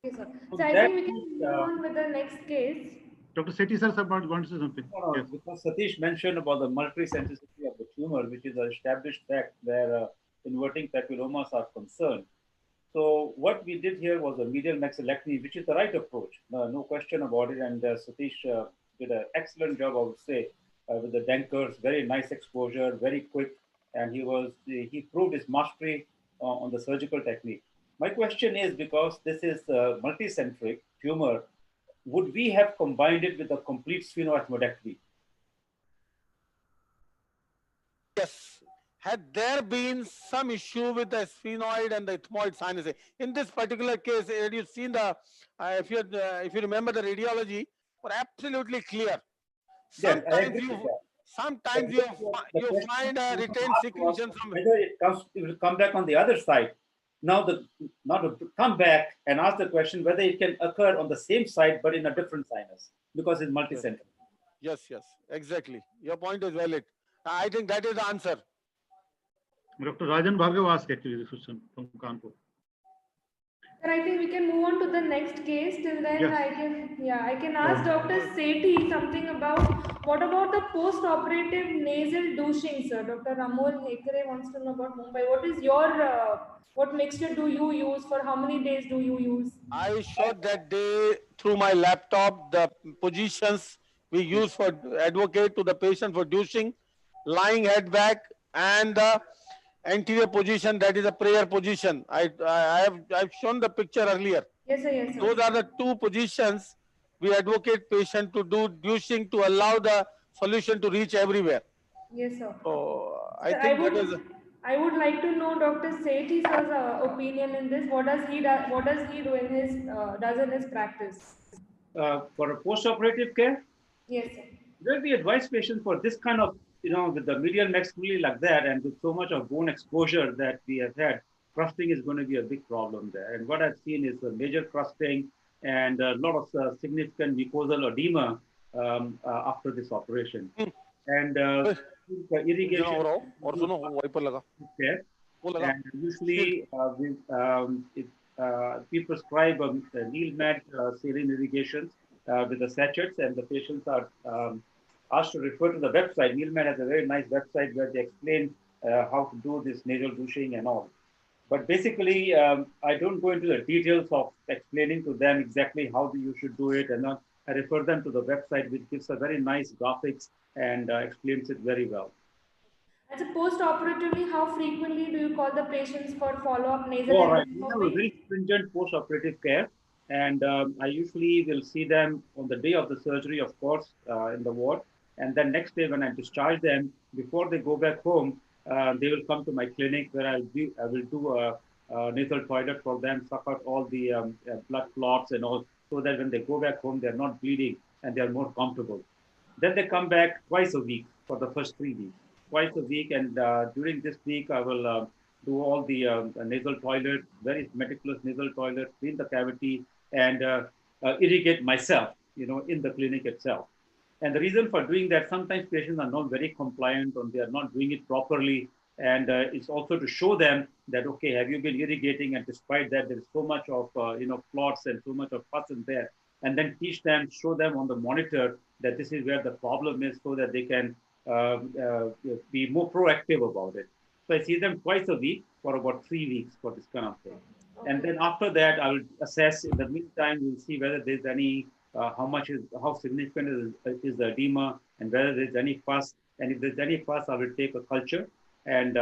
Okay, sir. So I think we can move on with the next case. Dr. Sethi sir, want to say something? Yes. Because Satish mentioned about the multicentricity of the tumor, which is an established fact where inverting papillomas are concerned. So what we did here was a medial maxillectomy, which is the right approach, no question about it. And Satish did an excellent job, I would say, with the Denkers, very nice exposure, very quick, and he proved his mastery on the surgical technique. My question is, because this is a multicentric tumor, would we have combined it with a complete sphenoid ethmoidectomy? Yes. Had there been some issue with the sphenoid and the ethmoid sinus, in this particular case, had you seen the, if you remember the radiology, were absolutely clear. Sometimes you find a retained secretion somewhere. Whether it will come back on the other side. Now, not to come back and ask the question whether it can occur on the same side but in a different sinus because it's multicentric. Yes, exactly. Your point is valid. I think that is the answer. Dr. Rajan Bhargav asked actually this question from Kanpur. Sir, I think we can move on to the next case. Till then, I can ask Dr. Sethi something about what about the post-operative nasal douching, sir. Dr. Amol Hekare wants to know about Mumbai. What is your what mixture do you use? For how many days do you use? I showed that day through my laptop the positions we use for advocate to the patient for douching, lying head back, and the anterior position, that is a prayer position. I've shown the picture earlier. Yes, sir. Those are the two positions we advocate patient to do douching to allow the solution to reach everywhere. Yes, sir. So I would like to know Dr. Sethi sir's opinion in this. What does he do in his practice? For a post-operative care? Yes, sir. Where we advise patients for this kind of, with the medial maxillary like that and with so much of bone exposure that we have had, crusting is going to be a big problem there. And what I've seen is a major crusting, and a lot of significant mucosal edema after this operation. And irrigation and usually we prescribe Neelmed saline irrigations with the sachets, and the patients are asked to refer to the website. Neelmed has a very nice website where they explain how to do this nasal douching and all. But basically, I don't go into the details of explaining to them exactly how you should do it, and I refer them to the website, which gives a very nice graphics and explains it very well. And so post-operatively, how frequently do you call the patients for follow-up nasal All right. We have a endoscopy? very stringent post-operative care, and I usually will see them on the day of the surgery, of course, in the ward. And then next day, when I discharge them, before they go back home, they will come to my clinic where I will do a nasal toilet for them, suck out all the blood clots and all, so that when they go back home, they're not bleeding and they're more comfortable. Then they come back twice a week for the first 3 weeks, twice a week. And during this week, I will do all the nasal toilet, very meticulous nasal toilet, clean the cavity, and irrigate myself, in the clinic itself. And the reason for doing that, sometimes patients are not very compliant or they are not doing it properly. And it's also to show them that, okay, have you been irrigating? And despite that, there is so much of, clots and so much of pus in there. And then teach them, show them on the monitor that this is where the problem is, so that they can be more proactive about it. So I see them twice a week for about 3 weeks for this kind of thing. Okay. And then after that, I will assess. In the meantime, we'll see whether there's any, how significant is the edema, and whether there's any pus. And if there's any pus, I will take a culture and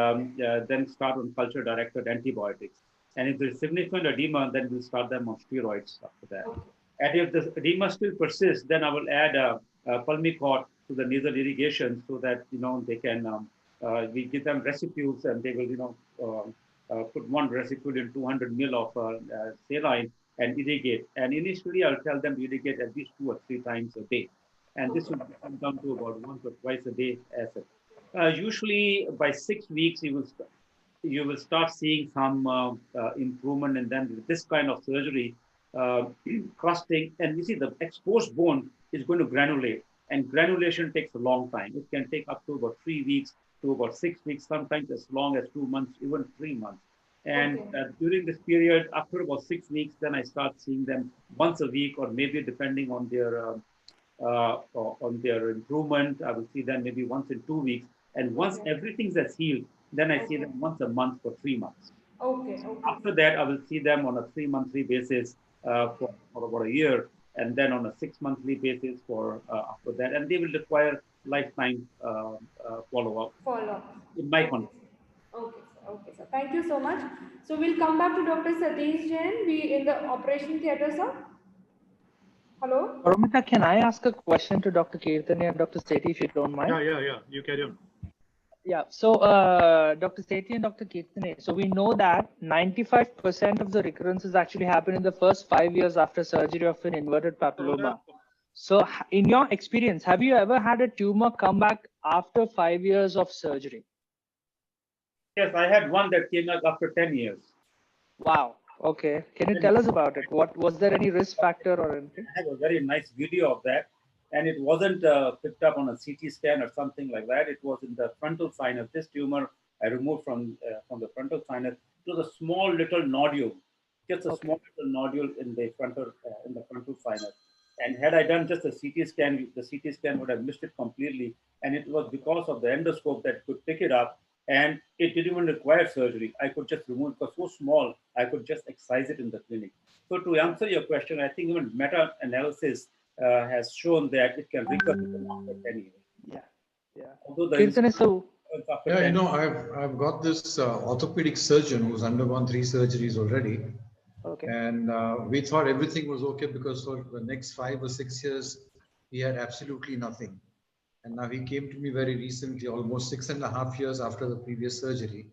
then start on culture-directed antibiotics. And if there's significant edema, then we'll start them on steroids after that. Okay. And if the edema still persists, then I will add Pulmicort to the nasal irrigation, so that they can. We give them residues, and they will put one residue in 200 ml of saline and irrigate. And initially, I'll tell them to irrigate at least 2 or 3 times a day, and this will come down to about once or twice a day as it. Usually, by 6 weeks, you will start seeing some improvement, and then with this kind of surgery, crusting, and you see the exposed bone is going to granulate, and granulation takes a long time. It can take up to about 3 weeks to about 6 weeks, sometimes as long as 2 months, even 3 months. And during this period, after about 6 weeks, then I start seeing them once a week, or maybe depending on their improvement, I will see them maybe once in 2 weeks. And once everything has healed, then I see them once a month for 3 months. Okay. After that, I will see them on a 3-monthly basis for about a year, and then on a 6-monthly basis for after that. And they will require lifetime follow-up in my context. Okay, sir. Thank you so much. So we'll come back to Dr. Satish Jain. We in the operation theatre, sir. Hello? Paramita, can I ask a question to Dr. Kirtani and Dr. Sethi, if you don't mind? Yeah. You carry on. Yeah. So, Dr. Sethi and Dr. Kirtani, so we know that 95% of the recurrences actually happen in the first 5 years after surgery of an inverted papilloma. So, in your experience, have you ever had a tumor come back after 5 years of surgery? Yes, I had one that came out after 10 years. Wow. Okay. Can you tell us about it? What was there any risk factor or anything? I have a very nice video of that, and it wasn't picked up on a CT scan or something like that. It was in the frontal sinus. This tumor I removed from the frontal sinus. It was a small little nodule, just a small little nodule in the frontal sinus. And had I done just a CT scan, the CT scan would have missed it completely. And it was because of the endoscope that could pick it up. And it didn't even require surgery. I could just remove it. It was so small, I could just excise it in the clinic. So to answer your question, I think even meta-analysis has shown that it can recur after 10 years. Yeah. Although I've got this orthopedic surgeon who's undergone 3 surgeries already. Okay. And we thought everything was okay, because for the next 5 or 6 years, he had absolutely nothing. And now he came to me very recently, almost 6.5 years after the previous surgery.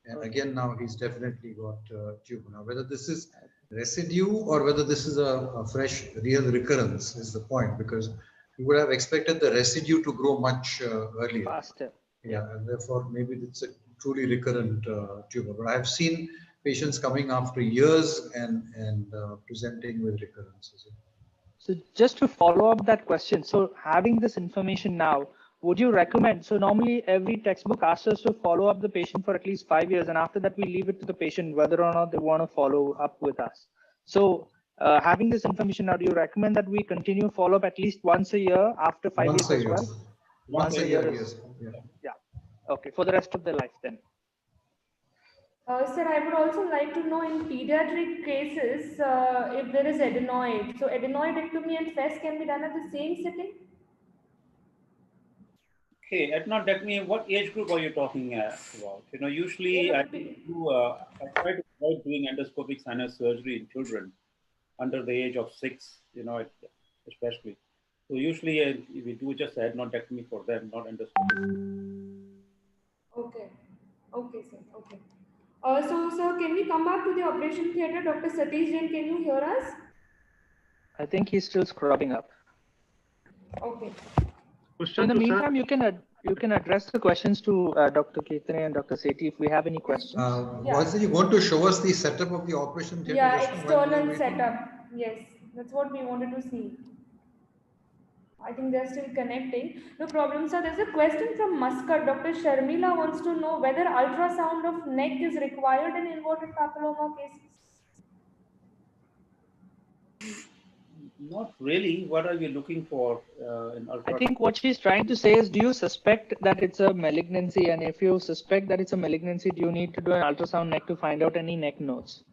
And again, now he's definitely got tumor. Now, whether this is residue or whether this is a fresh real recurrence is the point, because you would have expected the residue to grow much earlier. Faster. Yeah, and therefore maybe it's a truly recurrent tumor. But I have seen patients coming after years and presenting with recurrences. So just to follow up that question, so having this information now, would you recommend, so normally every textbook asks us to follow up the patient for at least 5 years, and after that we leave it to the patient whether or not they want to follow up with us. So having this information now, do you recommend that we continue follow up at least once a year after 5 years as well? Once a year, is, yes. Yeah. Okay, for the rest of their life then. Sir, I would also like to know in pediatric cases if there is adenoid. So adenoidectomy and FES can be done at the same setting? Okay, adenoidectomy, what age group are you talking about? Usually I try to avoid doing endoscopic sinus surgery in children under the age of 6, especially. So usually we do just adenoidectomy for them, not endoscopic. Okay. Okay, sir. Okay. So, sir, can we come back to the operation theatre? Dr. Satish Jain, can you hear us? I think he's still scrubbing up. Okay. So in the meantime, you can address the questions to Dr. Kirtane and Dr. Sethi if we have any questions. Was you want to show us the setup of the operation theatre? Yeah, external setup. Yes, that's what we wanted to see. I think they're still connecting. No problem, sir. There's a question from Muscat. Dr. Sharmila wants to know whether ultrasound of neck is required in inverted papilloma cases. Not really. What are you looking for in ultrasound? I think what she's trying to say is, do you suspect that it's a malignancy? And if you suspect that it's a malignancy, do you need to do an ultrasound neck to find out any neck nodes?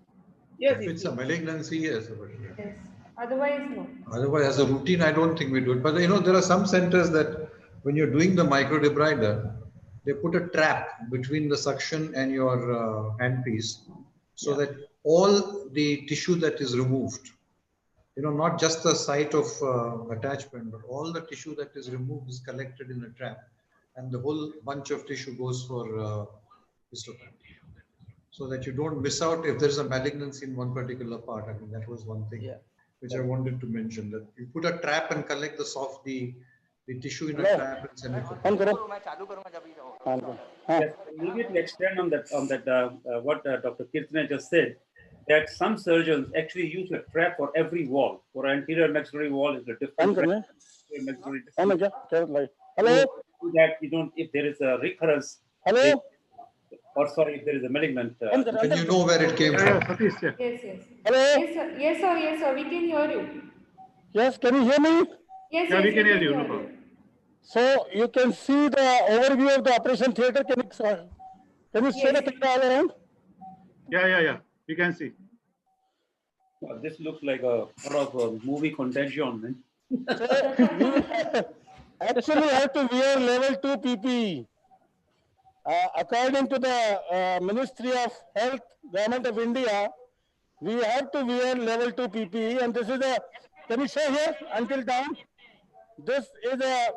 Yes, if it's a malignancy, yes. Yes. Otherwise, no. Otherwise, as a routine, I don't think we do it. But there are some centers that when you're doing the microdebrider, they put a trap between the suction and your handpiece so that all the tissue that is removed, not just the site of attachment, but all the tissue that is removed is collected in a trap, and the whole bunch of tissue goes for histopathy, so that you don't miss out if there's a malignancy in one particular part. I mean, that was one thing which I wanted to mention, that you put a trap and collect the tissue in a trap and send it to Yes, immediately extend on that what Dr. Kirtane just said, that some surgeons actually use a trap for every wall. For anterior maxillary wall is a different trap. Hello. So that you don't, if there is a recurrence, hello, or sorry, if there is a malignant. And you know where it came from. Yes, yes. Hello. Yes, sir. Yes, sir. Yes, sir. We can hear you. Yes, can you hear me? Yes, yeah, yes, we can hear you. No problem. So you can see the overview of the operation theatre. Can you show the camera all around? Yeah. We can see. This looks like a sort of a movie contagion. Man. Actually have to wear level 2 PPE. According to the Ministry of Health, Government of India, we have to wear level 2 PPE, and this is a, can you show here until down? This is a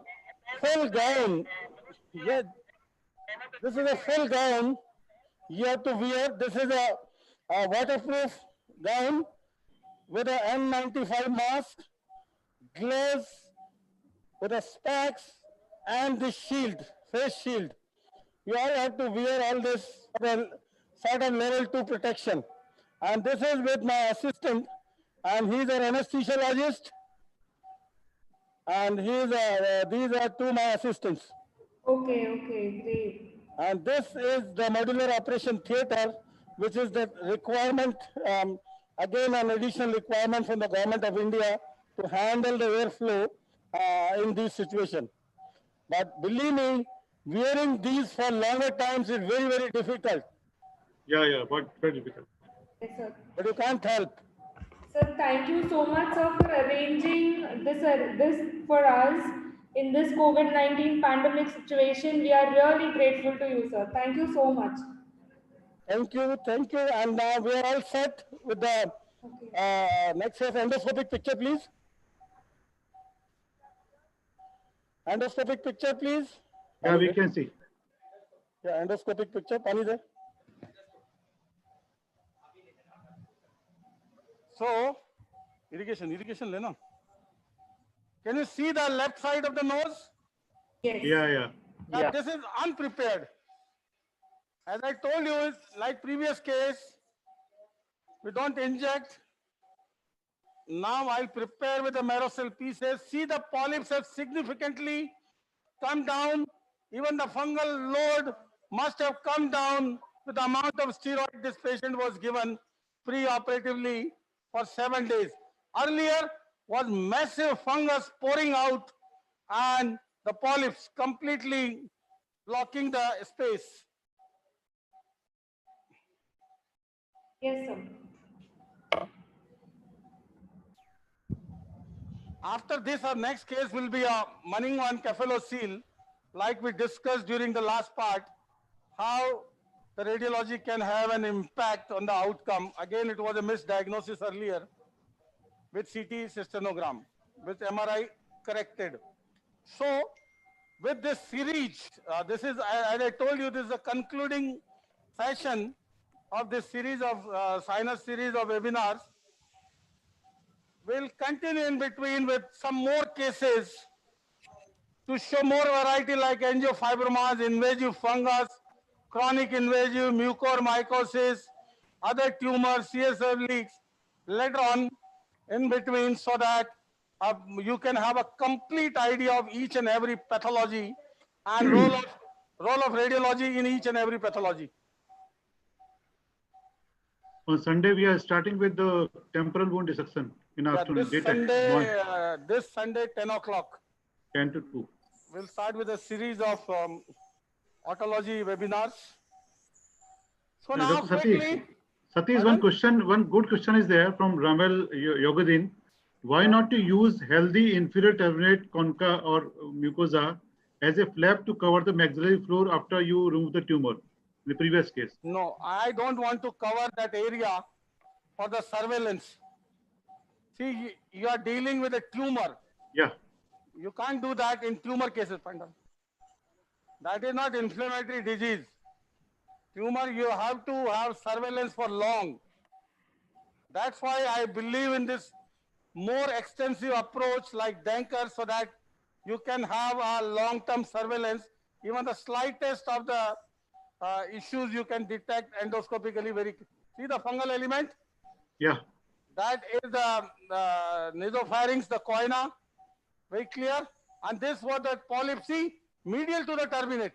full gown. Yeah, this is a full gown you have to wear. This is a waterproof gown with an N95 mask, gloves, with a specs, and the shield, face shield. You all have to wear all this sort of level 2 protection. And this is with my assistant, and he's an anesthesiologist, and these are two my assistants. Okay, great. And this is the modular operation theatre, which is the requirement, again an additional requirement from the Government of India to handle the airflow in this situation. But believe me, wearing these for longer times is very, very difficult. Yeah, but very difficult. Yes, sir. But you can't help. Sir, thank you so much, sir, for arranging this for us in this COVID-19 pandemic situation. We are really grateful to you, sir. Thank you so much. Thank you. And now we are all set with the next phase endoscopic picture, please. Endoscopic picture, please. Yeah, we can see. Yeah, endoscopic picture. Pani there. So, irrigation, Lena. Can you see the left side of the nose? Yes. Yeah. This is unprepared. As I told you, like previous case, We don't inject. Now I'll prepare with the marocell pieces. See, the polyps have significantly come down. Even the fungal load must have come down with the amount of steroid this patient was given pre-operatively for 7 days. Earlier was massive fungus pouring out and the polyps completely blocking the space. Yes, sir. After this, our next case will be a Manning-1 cephalocele, like we discussed during the last part, how the radiology can have an impact on the outcome. Again, it was a misdiagnosis earlier with CT cystinogram, with MRI corrected. So, with this series, this is, as I told you, this is a concluding session of this series of sinus series of webinars. We'll continue in between with some more cases to show more variety like angiofibromas, invasive fungus, chronic invasive mucormycosis, other tumors, CSF leaks later on in between so that you can have a complete idea of each and every pathology and role of radiology in each and every pathology. On Sunday, we are starting with the temporal wound dissection in afternoon. This Sunday, 10 o'clock. 10 to 2. We'll start with a series of otology webinars. So now quickly. Satish, one good question is there from Ramel Yogadin. Why not to use healthy inferior turbinate concha or mucosa as a flap to cover the maxillary floor after you remove the tumor? In the previous case. No, I don't want to cover that area for the surveillance. See, you are dealing with a tumor. Yeah. You can't do that in tumor cases, Pandal. That is not inflammatory disease. Tumor, you have to have surveillance for long. That's why I believe in this more extensive approach like Danker so that you can have a long-term surveillance. Even the slightest of the issues you can detect endoscopically very. See the fungal element? Yeah. That is the nasopharynx, the choana, very clear. And this was the polyp, see, medial to the turbinate.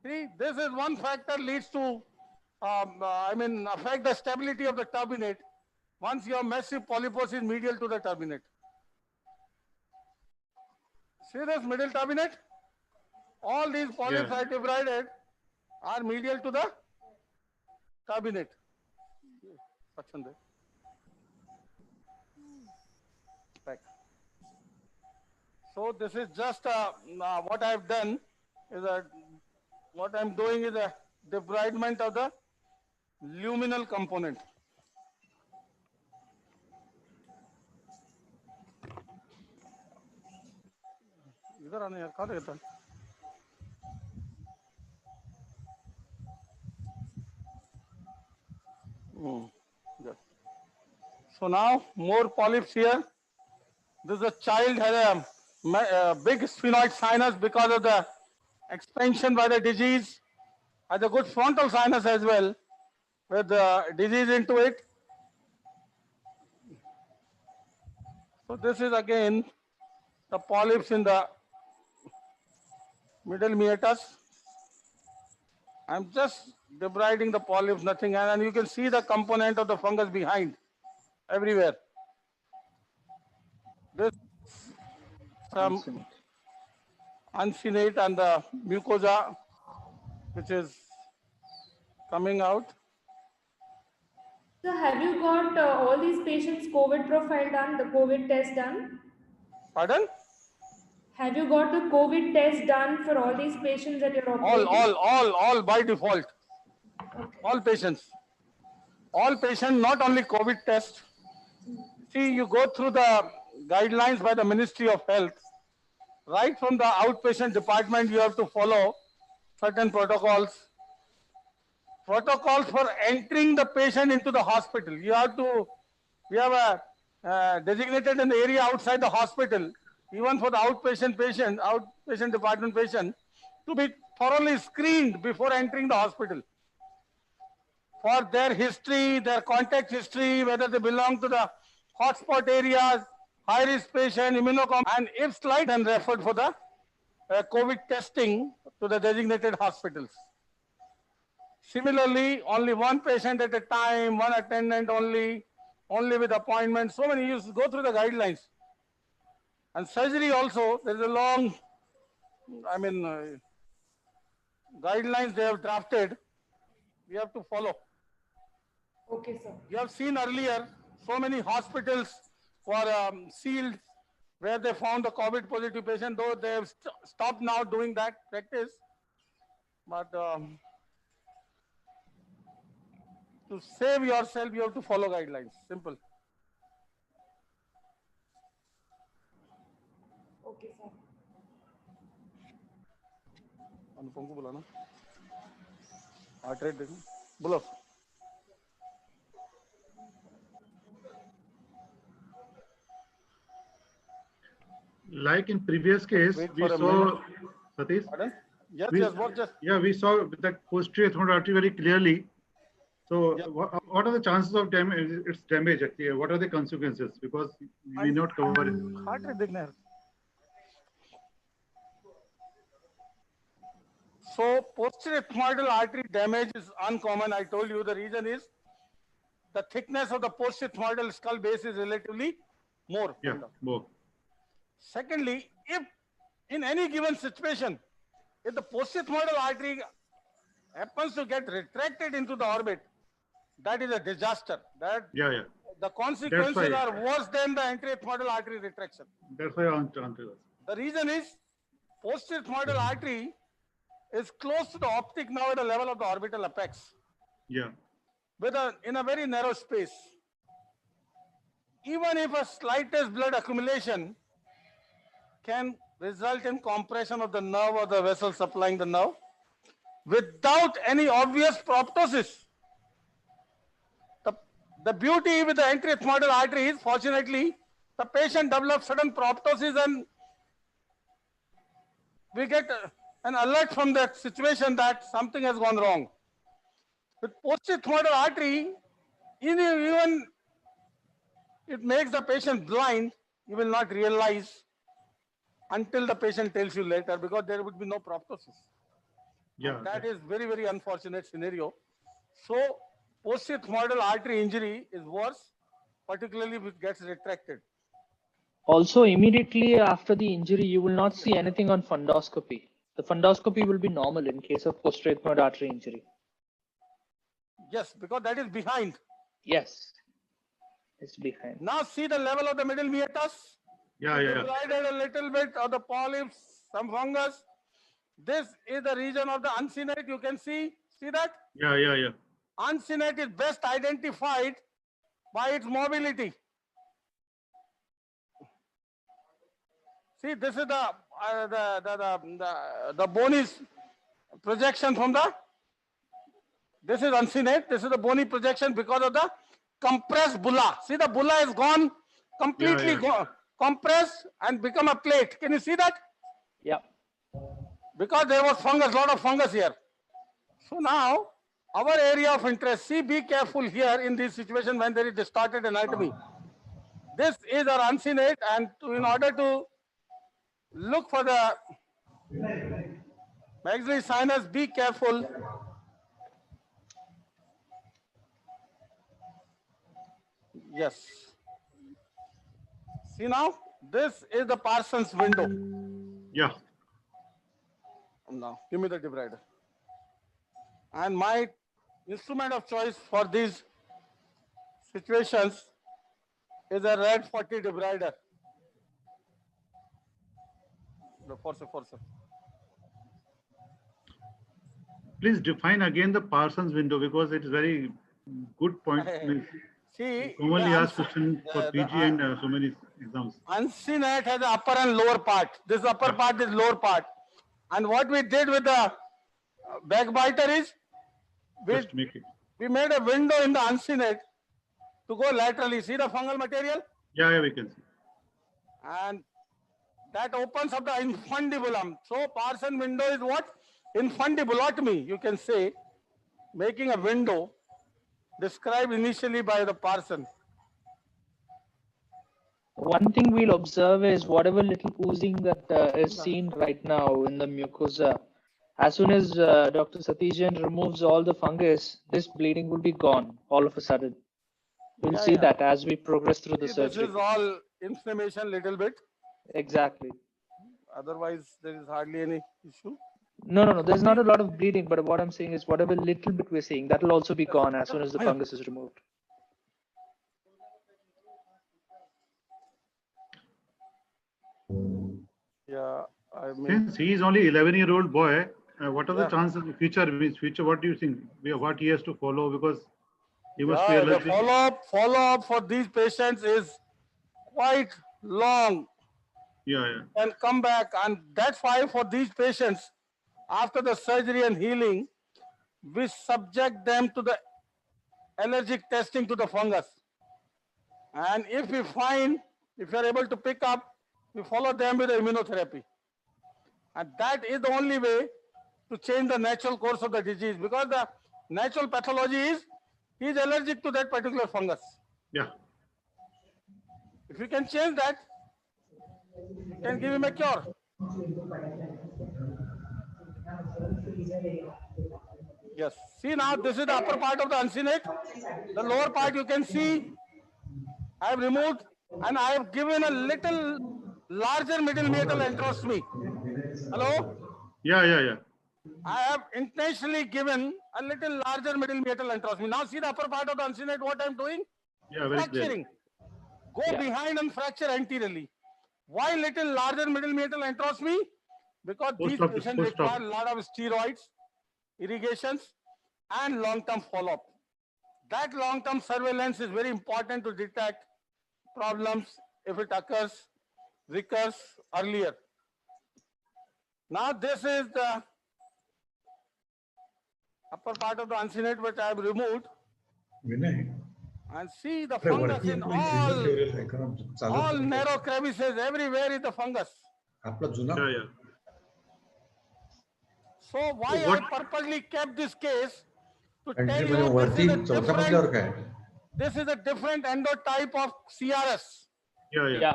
See, this is one factor leads to, affect the stability of the turbinate once you have massive polyposis medial to the turbinate. See this middle turbinate? All these polyps are divided are medial to the turbinate. So this is just what I've done is what I'm doing is a debridement of the luminal component. So now more polyps here. This is a child had a big sphenoid sinus because of the expansion by the disease. Has a good frontal sinus as well with the disease into it. So this is again the polyps in the middle meatus. I'm just debriding the polyps, nothing, and you can see the component of the fungus behind everywhere. This uncinate and the mucosa which is coming out. So have you got all these patients COVID profile done, the COVID test done? Pardon? Have you got the COVID test done for all these patients that you're operating? All by default. Okay. All patients, not only COVID test. See, you go through the guidelines by the Ministry of Health. Right from the outpatient department, you have to follow certain protocols. Protocols for entering the patient into the hospital. We have a designated an area outside the hospital, even for the outpatient department patient, to be thoroughly screened before entering the hospital. for their history, their contact history, whether they belong to the hotspot areas, high-risk patient, immunocompromised, and if slight, then referred for the COVID testing to the designated hospitals. Similarly, only one patient at a time, one attendant only with appointment. So many, you go through the guidelines. And surgery also, there is a long, guidelines they have drafted. We have to follow. Okay, sir. You have seen earlier, so many hospitals were sealed where they found a COVID positive patient, though they have stopped now doing that practice. But to save yourself, you have to follow guidelines. Simple. Okay, sir. अनुपम को बुलाना heart rate देखो बोलो like in previous case we saw Satish we saw that posterior ethmoid artery very clearly. So what are the chances of its damage actually? What are the consequences, because we not cover it? Heart rate देखना है. So posterior ethmoidal artery damage is uncommon. I told you the reason is the thickness of the posterior ethmoidal skull base is relatively more. Yeah, more. Secondly, if in any given situation, if the posterior ethmoidal artery happens to get retracted into the orbit, that is a disaster. That the consequences are worse than the anterethmoidal artery retraction. That's why I want to answer. The reason is posterior ethmoidal artery is close to the optic nerve at the level of the orbital apex. Yeah. In a very narrow space. Even if a slightest blood accumulation can result in compression of the nerve or the vessel supplying the nerve without any obvious proptosis. The beauty with the anterethmoidal artery is, fortunately, the patient develops sudden proptosis and we get an alert from that situation that something has gone wrong. With posterior ethmoidal artery, even it makes the patient blind, you will not realize until the patient tells you later, because there would be no proptosis. Yeah, and that is very, very unfortunate scenario. So posterior ethmoidal artery injury is worse, particularly if it gets retracted. Also, immediately after the injury, you will not see anything on fundoscopy. The fundoscopy will be normal in case of posterior ethmoid artery injury. Yes, because that is behind. Yes, it's behind. Now see the level of the middle meatus. Yeah. Divided a little bit of the polyps, some fungus. This is the region of the uncinate. You can see that? Yeah. Uncinate is best identified by its mobility. See, this is the bony projection from the. This is uncinate. This is the bony projection because of the compressed bulla. See, the bulla is gone completely, compressed and become a plate. Can you see that? Yeah. Because there was fungus, lot of fungus here. So now, our area of interest. See, be careful here in this situation when there is distorted anatomy. This is our uncinate, and in order to look for the maxillary sinus, be careful. Yes. See now, this is the Parsons window. Yeah. Now, give me the debrider. And my instrument of choice for these situations is a red 40 debrider. Force. Please define again the Parsons window, because it is very good point. See, commonly asked question for PG and so many exams. Uncinate has the upper and lower part. This upper part is lower part. And what we did with the backbiter is we made a window in the uncinate to go laterally. See the fungal material? Yeah, we can see. And that opens up the infundibulum. So Parsons window is what? Infundibulotomy, you can say, making a window described initially by the person. One thing we'll observe is whatever little oozing that is seen right now in the mucosa, as soon as Dr. Satish Jain removes all the fungus, this bleeding will be gone all of a sudden. We'll see that as we progress through the surgery. This is all inflammation little bit. Exactly. Otherwise, there is hardly any issue. No. There's not a lot of bleeding, but what I'm saying is whatever little bit we're seeing, that will also be gone as soon as the fungus is removed. Yeah, I mean, since he is only 11-year-old boy, what are the chances in the future? Future, what do you think? What he has to follow, because he must be the follow-up for these patients is quite long. And come back, and that's why for these patients, after the surgery and healing, we subject them to the allergic testing to the fungus. And if we find, if we are able to pick up, we follow them with the immunotherapy. And that is the only way to change the natural course of the disease, because the natural pathology is he is allergic to that particular fungus. Yeah. If we can change that, we can give him a cure. Yes. See now, this is the upper part of the uncinate. The lower part you can see I have removed, and I have given a little larger middle meatal enterostomy. Hello? Yeah. I have intentionally given a little larger middle meatal enterostomy. Now see the upper part of the uncinate, what I am doing? Yeah, very fracturing. Go behind and fracture anteriorly. Why little larger middle meatal enterostomy? Because these patients require a lot of steroids, irrigations, and long-term follow-up. That long-term surveillance is very important to detect problems if it recurs earlier. Now this is the upper part of the uncinate which I have removed. Vinay. And see the fungus in all narrow crevices, everywhere is the fungus. So why I purposely kept this case to tell you this is a different endotype of CRS. Yeah.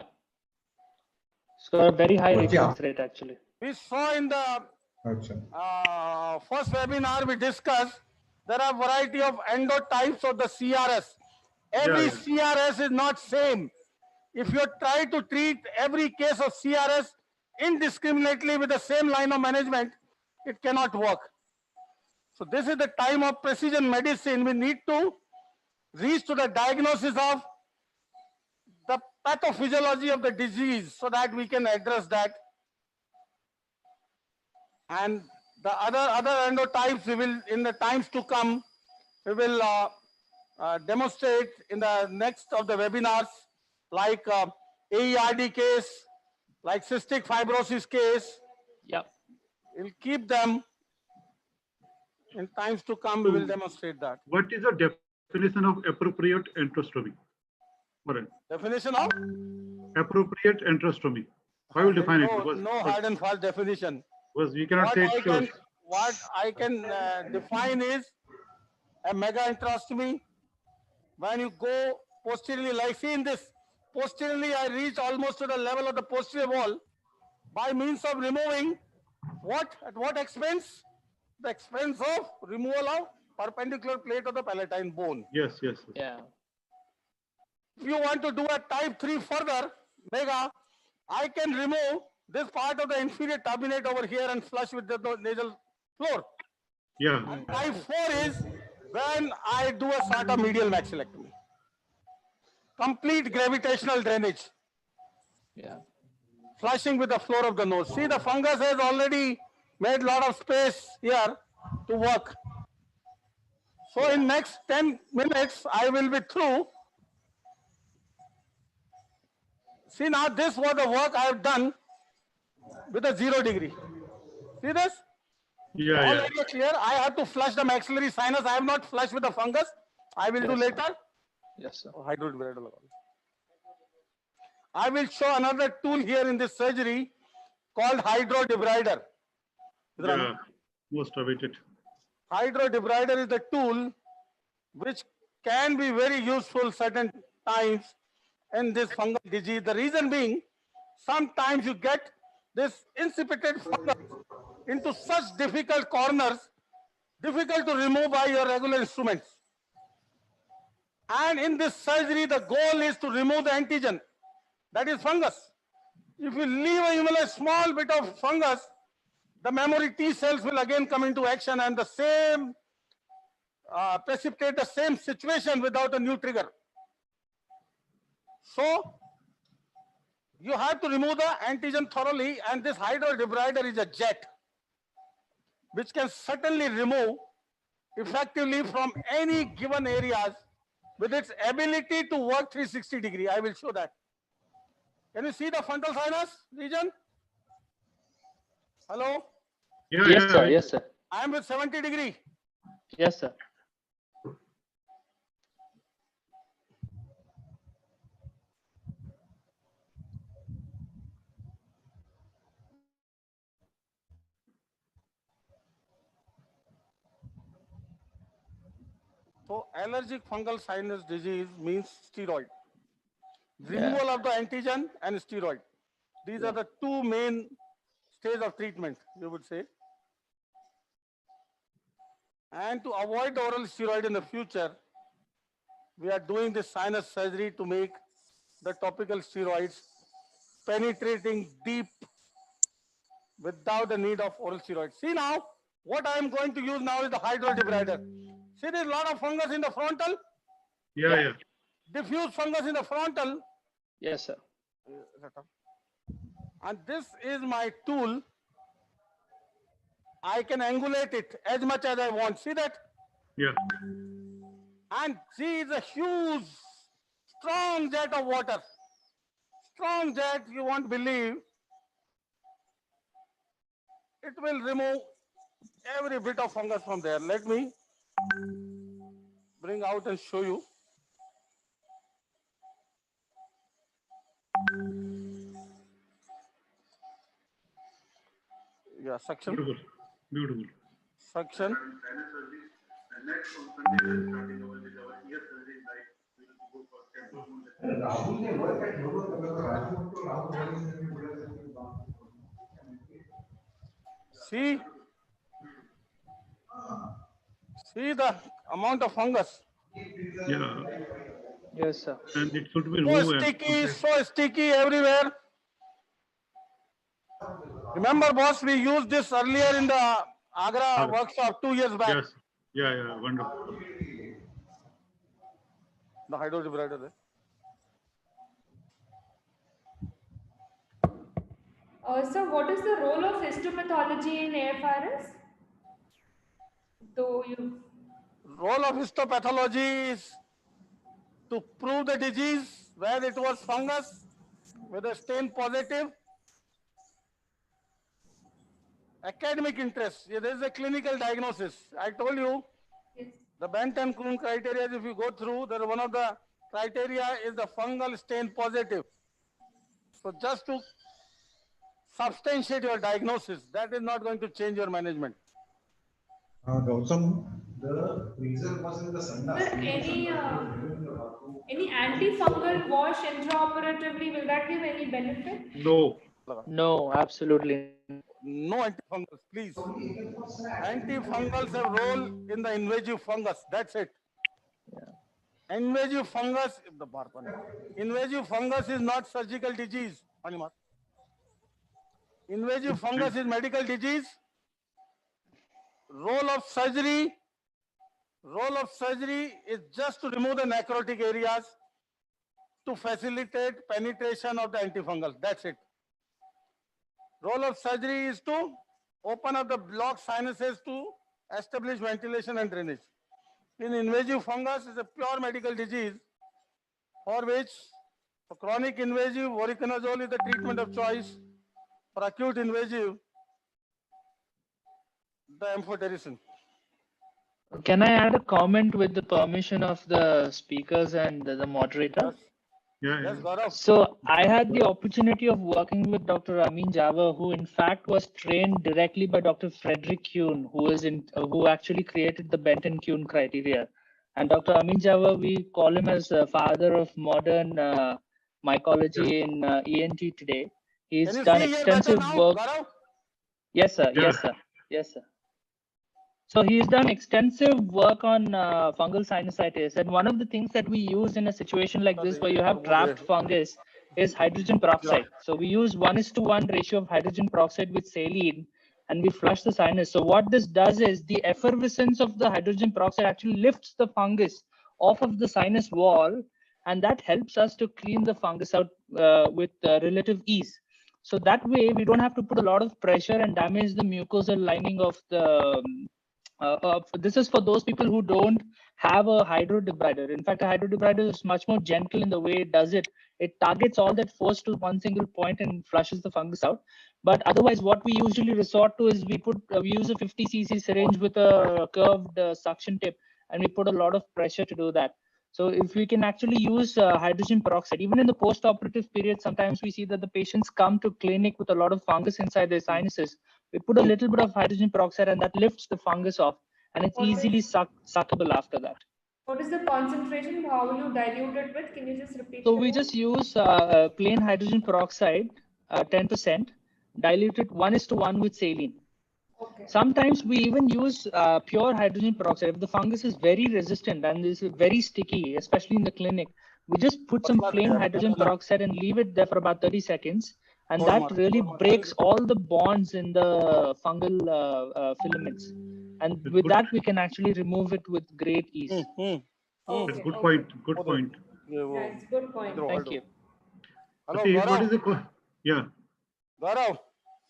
So a very high recurrence rate actually. We saw in the first webinar we discussed, there are variety of endotypes of the CRS. Every CRS is not same. If you try to treat every case of CRS indiscriminately with the same line of management, it cannot work. So this is the time of precision medicine. We need to reach to the diagnosis of the pathophysiology of the disease so that we can address that. And the other endotypes we will, in the times to come, we will demonstrate in the next of the webinars, like AERD case, like cystic fibrosis case. Yeah. We'll keep them. In times to come, we will demonstrate that. What is the definition of appropriate enterostomy? Definition of? Appropriate enterostomy. How will define it? No hard and fast definition. Because we cannot say it. What I can define is a mega enterostomy. When you go posteriorly, like see in this, posteriorly I reach almost to the level of the posterior wall by means of removing what? At what expense? The expense of removal of perpendicular plate of the palatine bone. Yes. Yeah. If you want to do a type 3 further, mega, I can remove this part of the inferior turbinate over here and flush with the nasal floor. Yeah. And type 4 is when I do a sort of medial maxillectomy. Complete gravitational drainage. Yeah. Flushing with the floor of the nose. See, the fungus has already made a lot of space here to work. So in next 10 minutes, I will be through. See now, this was the work I have done with a 0 degree. See this? Yeah. Already clear. I have to flush the maxillary sinus. I have not flushed with the fungus. I will do later. Yes, sir. I will show another tool here in this surgery called hydrodebrider. Yeah, most awaited. Hydrodebrider is the tool which can be very useful certain times in this fungal disease. The reason being, sometimes you get this incipient fungus into such difficult corners, difficult to remove by your regular instruments. And in this surgery, the goal is to remove the antigen, that is fungus. If you leave even a small bit of fungus, the memory T cells will again come into action and the same precipitate the same situation without a new trigger. So you have to remove the antigen thoroughly, and this hydrodebrider is a jet which can certainly remove effectively from any given areas with its ability to work 360 degree. I will show that. Can you see the frontal sinus region? Hello? Yes, sir. Yes, sir. I am with 70 degree. Yes, sir. So allergic fungal sinus disease means steroid. Removal of the antigen and steroid. These are the two main stages of treatment, you would say. And to avoid the oral steroid in the future, we are doing this sinus surgery to make the topical steroids penetrating deep without the need of oral steroids. See now, what I am going to use now is the hydrodebrider. See, there is a lot of fungus in the frontal. Yeah. Diffuse fungus in the frontal. Yes, sir. And this is my tool. I can angulate it as much as I want. See that? Yeah. And see, it's a huge, strong jet of water. Strong jet, you won't believe. It will remove every bit of fungus from there. Let me bring out and show you. Yeah, suction. Beautiful. Beautiful. Suction. Next on Sunday, we are starting our with our ear surgery, like we will go for See the amount of fungus. Yeah. Yes, sir. And it should be removed. So sticky everywhere. Remember, boss, we used this earlier in the Agra workshop 2 years back. Yes. Yeah, wonderful. The hydrodebrider. Sir, what is the role of histopathology in AFRS? Role of histopathology is to prove the disease, where it was fungus, whether stain positive. Academic interest, there is a clinical diagnosis. I told you, the Bent and Kuhn criteria, if you go through, one of the criteria is the fungal stain positive. So just to substantiate your diagnosis, that is not going to change your management. Gautam, the freezer was in the sun. Any antifungal wash intraoperatively, will that give any benefit? No. No, absolutely. No antifungals, please. Antifungals have role in the invasive fungus. That's it. Yeah. Invasive fungus is not surgical disease. Invasive fungus is medical disease. Role of surgery is just to remove the necrotic areas to facilitate penetration of the antifungal. That's it. Role of surgery is to open up the blocked sinuses to establish ventilation and drainage. In invasive fungus is a pure medical disease for which for chronic invasive voriconazole is the treatment of choice. For acute invasive, the amphotericin. Can I add a comment with the permission of the speakers and the moderator? Yes, Gaurav. So I had the opportunity of working with Dr. Amin Jawar, who in fact was trained directly by Dr. Frederick Kuhn, who actually created the Bent and Kuhn criteria. And Dr. Amin Jawar, we call him as the father of modern mycology in ENT today. He's done extensive work. Yes, sir. Yeah. Yes, sir. Yes, sir. So he's done extensive work on fungal sinusitis. And one of the things that we use in a situation like this where you have trapped fungus is hydrogen peroxide. So we use 1:1 ratio of hydrogen peroxide with saline and we flush the sinus. So what this does is the effervescence of the hydrogen peroxide actually lifts the fungus off of the sinus wall, and that helps us to clean the fungus out with relative ease. So that way we don't have to put a lot of pressure and damage the mucosal lining of the this is for those people who don't have a hydrodebrider. In fact, a hydrodebrider is much more gentle in the way it does it. It targets all that force to one single point and flushes the fungus out. But otherwise, what we usually resort to is we use a 50 cc syringe with a curved suction tip, and we put a lot of pressure to do that. So if we can actually use hydrogen peroxide, even in the post-operative period, sometimes we see that the patients come to clinic with a lot of fungus inside their sinuses. We put a little bit of hydrogen peroxide and that lifts the fungus off, and it's easily suckable after that. What is the concentration? How will you dilute it with? Can you just repeat? So we just use plain hydrogen peroxide, 10%, diluted 1:1 with saline. Okay. Sometimes we even use pure hydrogen peroxide. If the fungus is very resistant and is very sticky, especially in the clinic, we just put some plain hydrogen peroxide and leave it there for about 30 seconds. And that really breaks all the bonds in the fungal filaments. And with that, we can actually remove it with great ease. Okay, Good point. Good point. Yes, good point. Thank you. Hello, what is the yeah? Gaurav.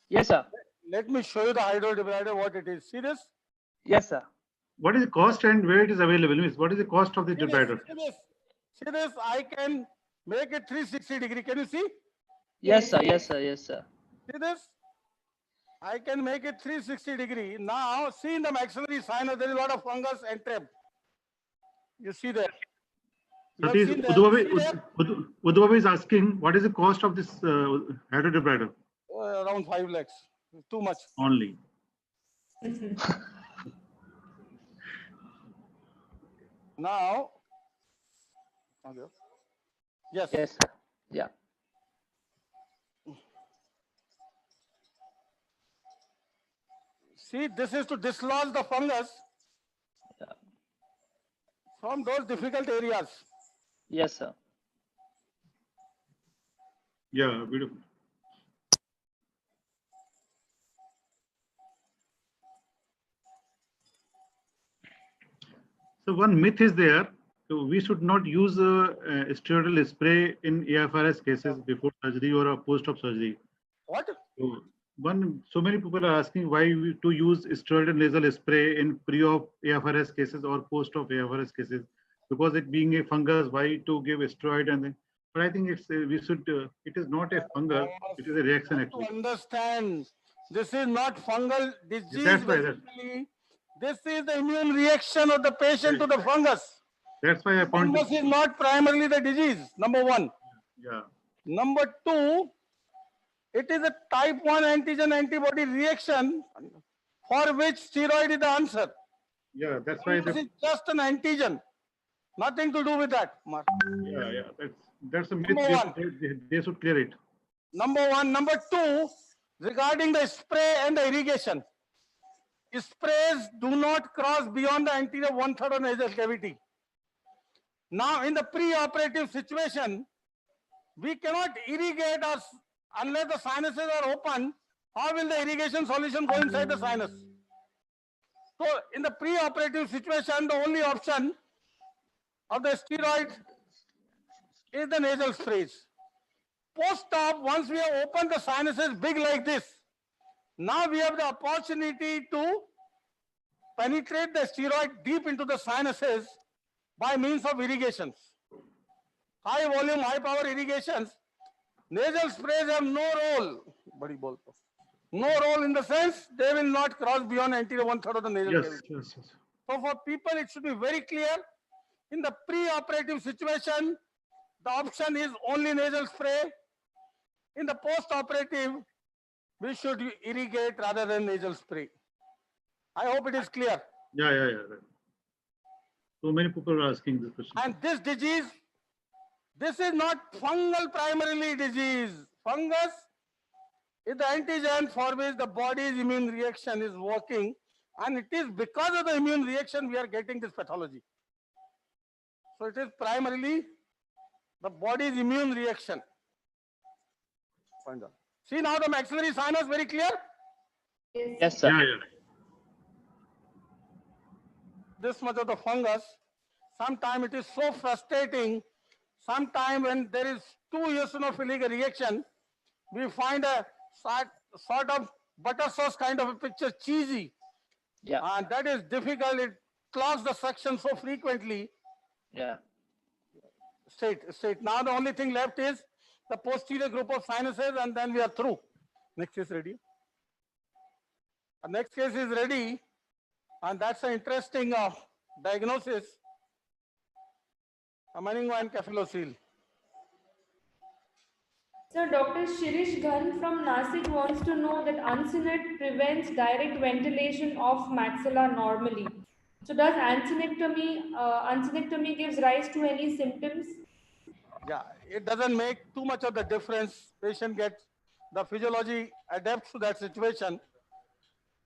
Yes, sir. Let me show you the hydrodebrider, what it is. See this? Yes, sir. What is the cost and where it is available? What is the cost of the debrider? See this? I can make it 360 degree. Can you see? Yes, sir. Yes, sir. Yes, sir. See this? I can make it 360 degree. Now, see in the maxillary sinus, there is a lot of fungus and trap. You see there. Udvavi is asking, what is the cost of this hydrodebrider? Around 5 lakhs. Too much. Only. Now, okay. Yes. Yes, sir. Yeah. See, this is to dislodge the fungus from those difficult areas. Yes, sir. Yeah, beautiful. So one myth is there. So we should not use a steroidal spray in AFRS cases before surgery or post-op surgery. What? So many people are asking why to use steroidal nasal spray in pre-op AFRS cases or post-op AFRS cases, because it being a fungus, why to give a steroid? And but I think it's we should. It is not a fungus; it is a reaction actually. Understand? This is not fungal disease. That's why. This is the immune reaction of the patient to the fungus. That's why I pointed. Fungus is not primarily the disease. Number one. Yeah. Number two, it is a type 1 antigen antibody reaction for which steroid is the answer. Yeah, that's why. This is just an antigen. Nothing to do with that, Mark. Yeah. That's a myth. They should clear it. Number one. Number two, regarding the spray and the irrigation. Sprays do not cross beyond the anterior 1/3 of nasal cavity. Now, in the pre-operative situation, we cannot irrigate us unless the sinuses are open. How will the irrigation solution go inside the sinus? So, in the pre-operative situation, the only option of the steroid is the nasal sprays. Post-op, once we have opened the sinuses big like this, now we have the opportunity to penetrate the steroid deep into the sinuses by means of irrigations. High volume, high power irrigations. Nasal sprays have no role. No role in the sense they will not cross beyond anterior 1/3 of the nasal cavity. Yes. So for people, it should be very clear. In the pre-operative situation, the option is only nasal spray. In the post-operative, we should irrigate rather than nasal spray. I hope it is clear. Yeah. So many people are asking this question. And this disease, this is not fungal primarily disease. Fungus is the antigen for which the body's immune reaction is working. And it is because of the immune reaction we are getting this pathology. So it is primarily the body's immune reaction. See now the maxillary sinus very clear? Yes, sir. Yeah, yeah. This much of the fungus, sometimes it is so frustrating. Sometimes when there is too eosinophilic reaction, we find a sort of butter sauce kind of a picture, cheesy. Yeah. And that is difficult. It clogs the suction so frequently. Yeah. Straight. Now the only thing left is the posterior group of sinuses, and then we are through. Next case ready. The next case is ready, and that's an interesting diagnosis. A meningoencephalocele. So Dr. Shirish Ghan from Nasik wants to know that uncinate prevents direct ventilation of maxilla normally. So does uncinectomy gives rise to any symptoms? Yeah, it doesn't make too much of the difference. Patient gets the physiology adapts to that situation,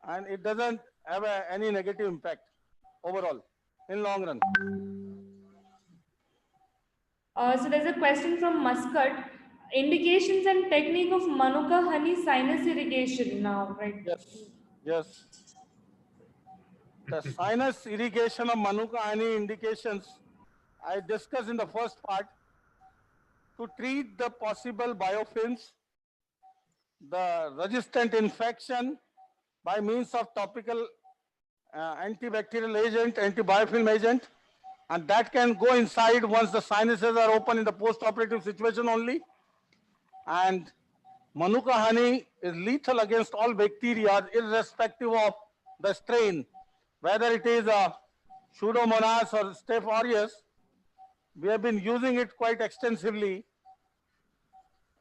and it doesn't have any negative impact overall in long run. So there's a question from Muscat. Indications and technique of Manuka honey sinus irrigation now, right? Yes. The sinus irrigation of Manuka honey indications I discussed in the first part to treat the possible biofilms, the resistant infection by means of topical antibacterial agent, antibiofilm agent, and that can go inside once the sinuses are open in the post-operative situation only. And Manuka honey is lethal against all bacteria, irrespective of the strain, whether it is a Pseudomonas or Staph aureus. We have been using it quite extensively,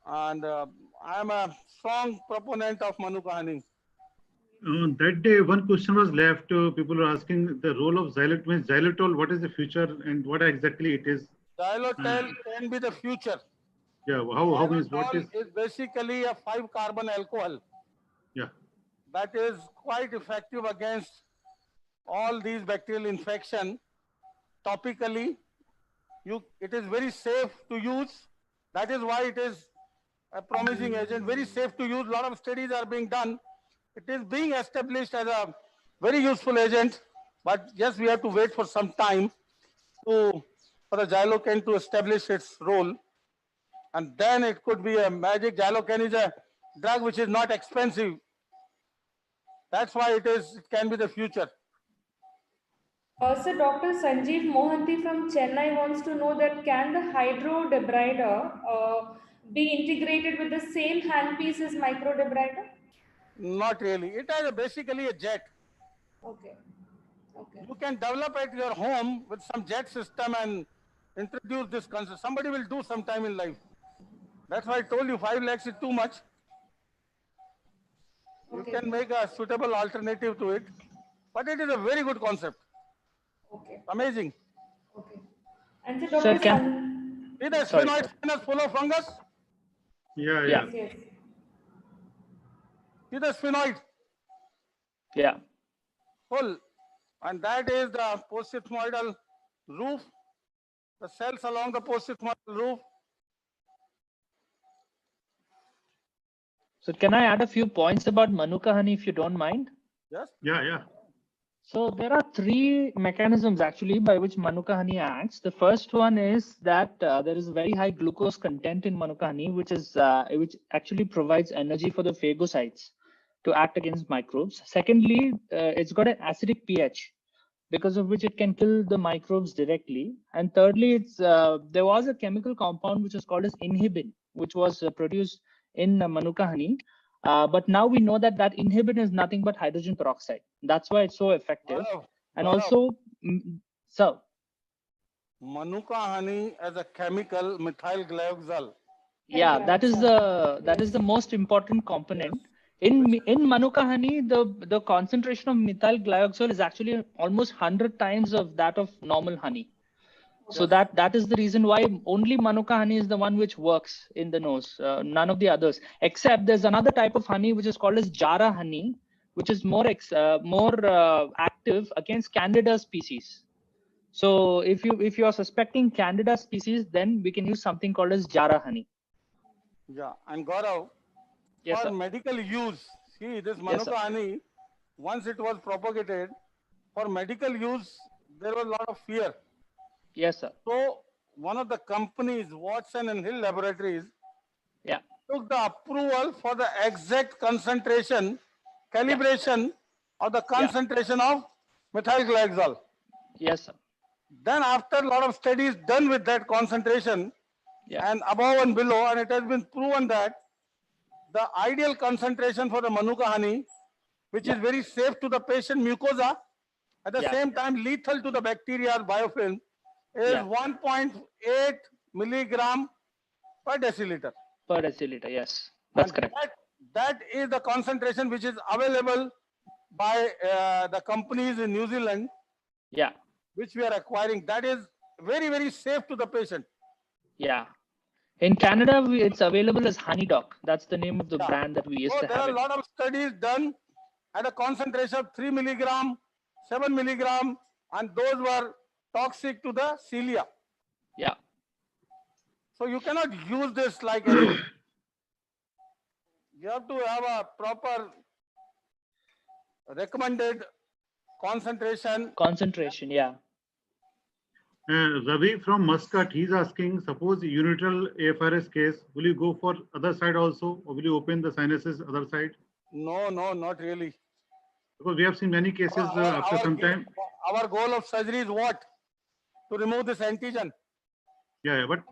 and I am a strong proponent of Manuka honey. On that day, one question was left. People are asking the role of xylitol. What is the future and what exactly it is? Xylitol can be the future. Yeah, how means what is? Is basically a 5-carbon alcohol. Yeah. That is quite effective against all these bacterial infection. Topically, it is very safe to use. That is why it is a promising agent, very safe to use. A lot of studies are being done. It is being established as a very useful agent, but yes, we have to wait for some time for the xylocaine to establish its role. And then it could be a magic. Xylocaine is a drug which is not expensive. That's why it can be the future. So Dr. Sanjeev Mohanty from Chennai wants to know that can the hydrodebrider be integrated with the same handpiece as microdebrider? Not really. It is basically a jet. Okay. You can develop at your home with some jet system and introduce this concept. Somebody will do sometime in life. That's why I told you 5 lakhs is too much. Okay. You can make a suitable alternative to it, but it is a very good concept. Okay. Amazing. Okay. And so Dr. Is the sphenoid sinus full of fungus? Yeah. Yes. Is the sphenoid? Yeah. Full. And that is the postsigmoidal roof, the cells along the postsigmoidal roof. So can I add a few points about Manuka honey if you don't mind? Yes. Yeah. So there are 3 mechanisms actually by which Manuka honey acts. The first one is that there is very high glucose content in Manuka honey, which actually provides energy for the phagocytes to act against microbes. Secondly, it's got an acidic pH, because of which it can kill the microbes directly. And thirdly, there was a chemical compound which was called as inhibin, which was produced in Manuka honey. But now we know that inhibin is nothing but hydrogen peroxide. That's why it's so effective. And also, so Manuka honey as a chemical, methyl glyoxal. Yeah, that is the most important component. In Manuka honey, the concentration of methyl glyoxal is actually almost 100 times of that of normal honey. So that is the reason why only Manuka honey is the one which works in the nose. None of the others, except there's another type of honey which is called as Jara honey, which is more active against Candida species. So if you are suspecting Candida species, then we can use something called as Jara honey. Yeah, and Gaurav, yes, for sir. medical use, see this Manuka honey, once it was propagated, for medical use, there was a lot of fear. Yes, sir. So one of the companies, Watson and Hill Laboratories, took the approval for the exact concentration, calibration of the concentration of methyl glyoxal. Yes, sir. Then after a lot of studies done with that concentration and above and below, and it has been proven that the ideal concentration for the Manuka honey, which is very safe to the patient mucosa, at the same time lethal to the bacteria or biofilm, is 1.8 milligram per deciliter. Per deciliter, yes. That's correct. That is the concentration which is available by the companies in New Zealand, which we are acquiring. That is very, very safe to the patient. Yeah. In Canada, it's available as HoneyDoc. That's the name of the brand that we used to have. There are a lot of studies done at a concentration of 3 milligram, 7 milligram, and those were toxic to the cilia. Yeah. So you cannot use this like anything. You have to have a proper recommended concentration. Concentration, yeah. Ravi from Muscat, he's asking, suppose unilateral AFRS case, will you go for other side also, or will you open the sinuses other side? No, not really. Because we have seen many cases after some time. Our goal of surgery is what? To remove this antigen. Yeah, but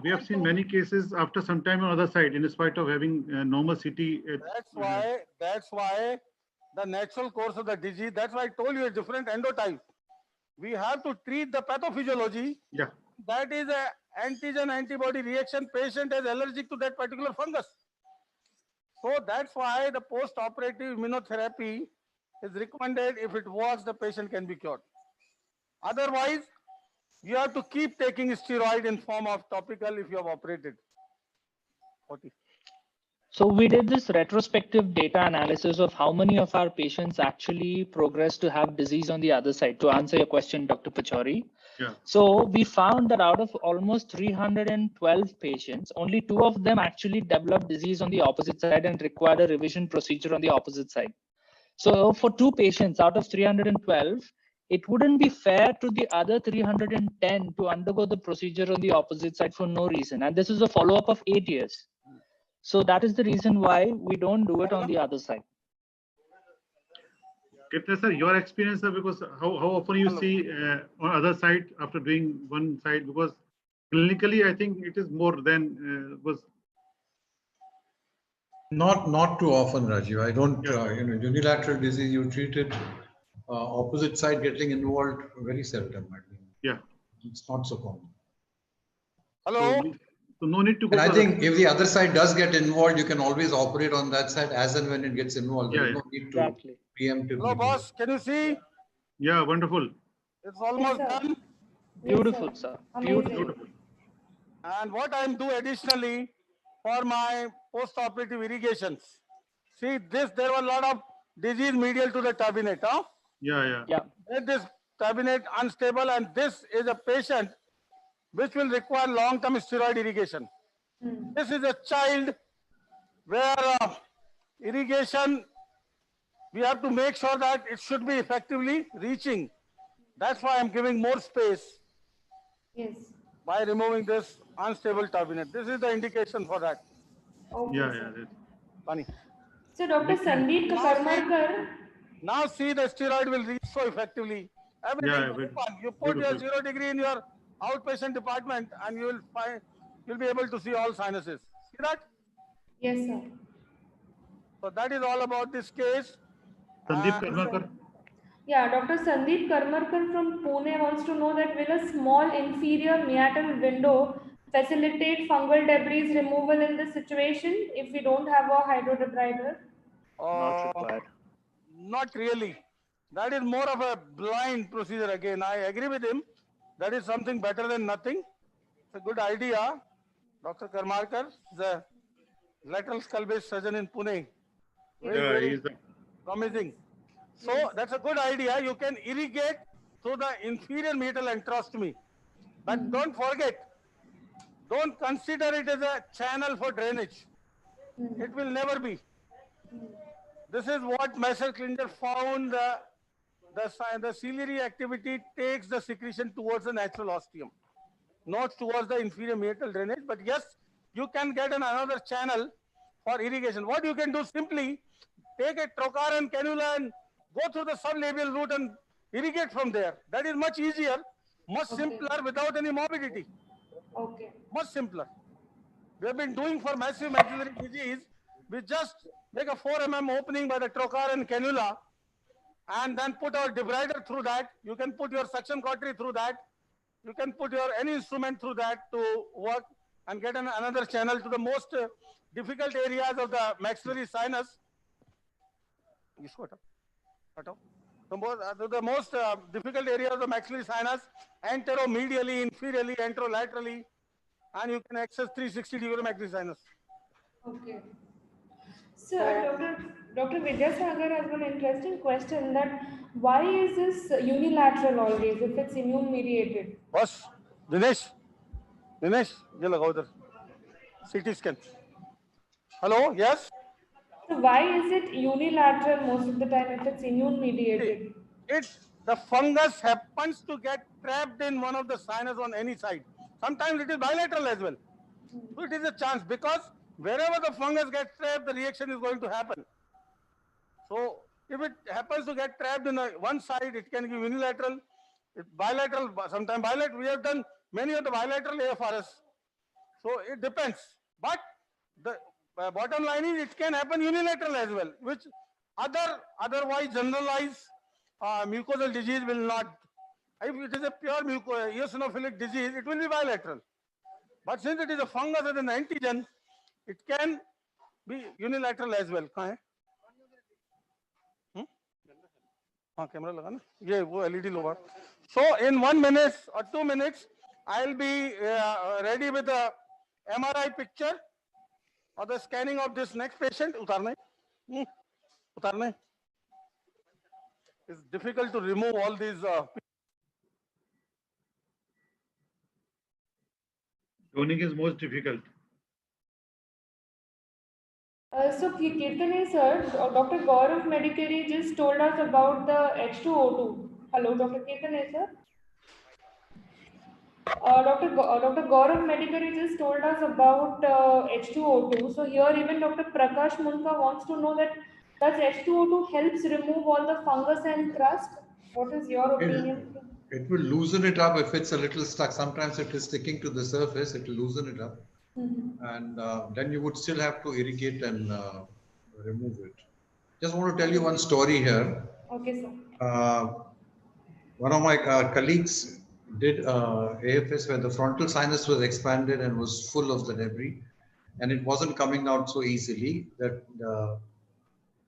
we have seen many cases after some time on other side, in spite of having normal CT. That's why the natural course of the disease, that's why I told you a different endotype. We have to treat the pathophysiology. Yeah. That is a antigen antibody reaction. Patient is allergic to that particular fungus. So that's why the post-operative immunotherapy is recommended. If it works, the patient can be cured. Otherwise, you have to keep taking steroid in form of topical if you have operated. So we did this retrospective data analysis of how many of our patients actually progress to have disease on the other side, to answer your question, Dr. Pachauri. Yeah. So we found that out of almost 312 patients, only 2 of them actually developed disease on the opposite side and required a revision procedure on the opposite side. So for 2 patients out of 312, it wouldn't be fair to the other 310 to undergo the procedure on the opposite side for no reason. And this is a follow-up of 8 years. So that is the reason why we don't do it on the other side. Kapil sir, your experience, sir, because how often you see on other side after doing one side, because clinically I think it is more than was. Not too often, Rajiv. I don't, unilateral disease, you treat it, opposite side getting involved very seldom. I mean, yeah, it's not so common. Hello. So no need to go. And I think if the other side does get involved, you can always operate on that side as and when it gets involved. There's no need to preemptively. Hello, boss. Can you see? Yeah, wonderful. It's almost done. Beautiful, sir. Beautiful. And what I'm doing additionally for my post-operative irrigations. See, there were a lot of disease medial to the turbinate. Huh? Yeah. Let this turbinate unstable, and this is a patient which will require long-term steroid irrigation. This is a child where irrigation, we have to make sure that it should be effectively reaching. That's why I'm giving more space by removing this unstable turbinate. This is the indication for that. Okay, yeah. Funny. So Dr. Sandeep Karmarkar. Now see the steroid will reach so effectively. Everything you put your 0 degree in your outpatient department and you'll be able to see all sinuses. See that? Yes, sir. So that is all about this case. Sandeep Karmarkar. Yeah, Dr. Sandeep Karmarkar from Pune wants to know that will a small inferior meatal window facilitate fungal debris removal in this situation if we don't have a hydrodebrider? Not required. Not really. That is more of a blind procedure again. I agree with him. That is something better than nothing. It's a good idea. Dr. Karmarkar is a lateral skull-based surgeon in Pune. Very promising. So that's a good idea. You can irrigate through the inferior meatal enterostomy. But don't forget, don't consider it as a channel for drainage. It will never be. This is what Master Klinger found. The ciliary activity takes the secretion towards the natural ostium, not towards the inferior meatal drainage. But yes, you can get another channel for irrigation. What you can do simply, take a trocar and cannula and go through the sublabial route and irrigate from there. That is much easier, much simpler, without any morbidity. Okay. Much simpler. We have been doing for massive maxillary disease. We just make a 4 mm opening by the trocar and cannula, and then put our debrider through that. You can put your suction cautery through that. You can put your any instrument through that to work and get another channel to the most difficult areas of the maxillary sinus. The most difficult areas of the maxillary sinus, anteromedially, inferiorly, anterolaterally, and you can access 360 degree maxillary sinus. Okay. So, Dr. Vidyasagar has one interesting question, that why is this unilateral always if it's immune mediated? Boss, Dinesh, ye lagao idhar. CT scan. Hello, yes? So why is it unilateral most of the time if it's immune mediated? The fungus happens to get trapped in one of the sinus on any side. Sometimes it is bilateral as well. So it is a chance, because wherever the fungus gets trapped, the reaction is going to happen. So if it happens to get trapped in one side, it can be unilateral. It's bilateral, sometimes bilateral. We have done many of the bilateral AFRS. So it depends. But the bottom line is it can happen unilateral as well, which otherwise generalized mucosal disease will not. If it is a pure eosinophilic disease, it will be bilateral. But since it is a fungus as an antigen, it can be unilateral as well. Camera laga na? Ye wo LED lower. So in 1 minute or 2 minutes, I'll be ready with the MRI picture or the scanning of this next patient. Utarne. It's difficult to remove all these. Toning is most difficult. So Kirtane sir, Dr. Gaurav Medicari just told us about the H2O2. Hello, Dr. Kirtane sir. Dr. Gaurav Medicari just told us about H2O2. So here even Dr. Prakash Munka wants to know that does H2O2 helps remove all the fungus and crust? What is your opinion? It will loosen it up if it's a little stuck. Sometimes it is sticking to the surface, it will loosen it up. And then you would still have to irrigate and remove it. Just want to tell you one story here. Okay, sir. One of my colleagues did AFS where the frontal sinus was expanded and was full of the debris, and it wasn't coming out so easily. That the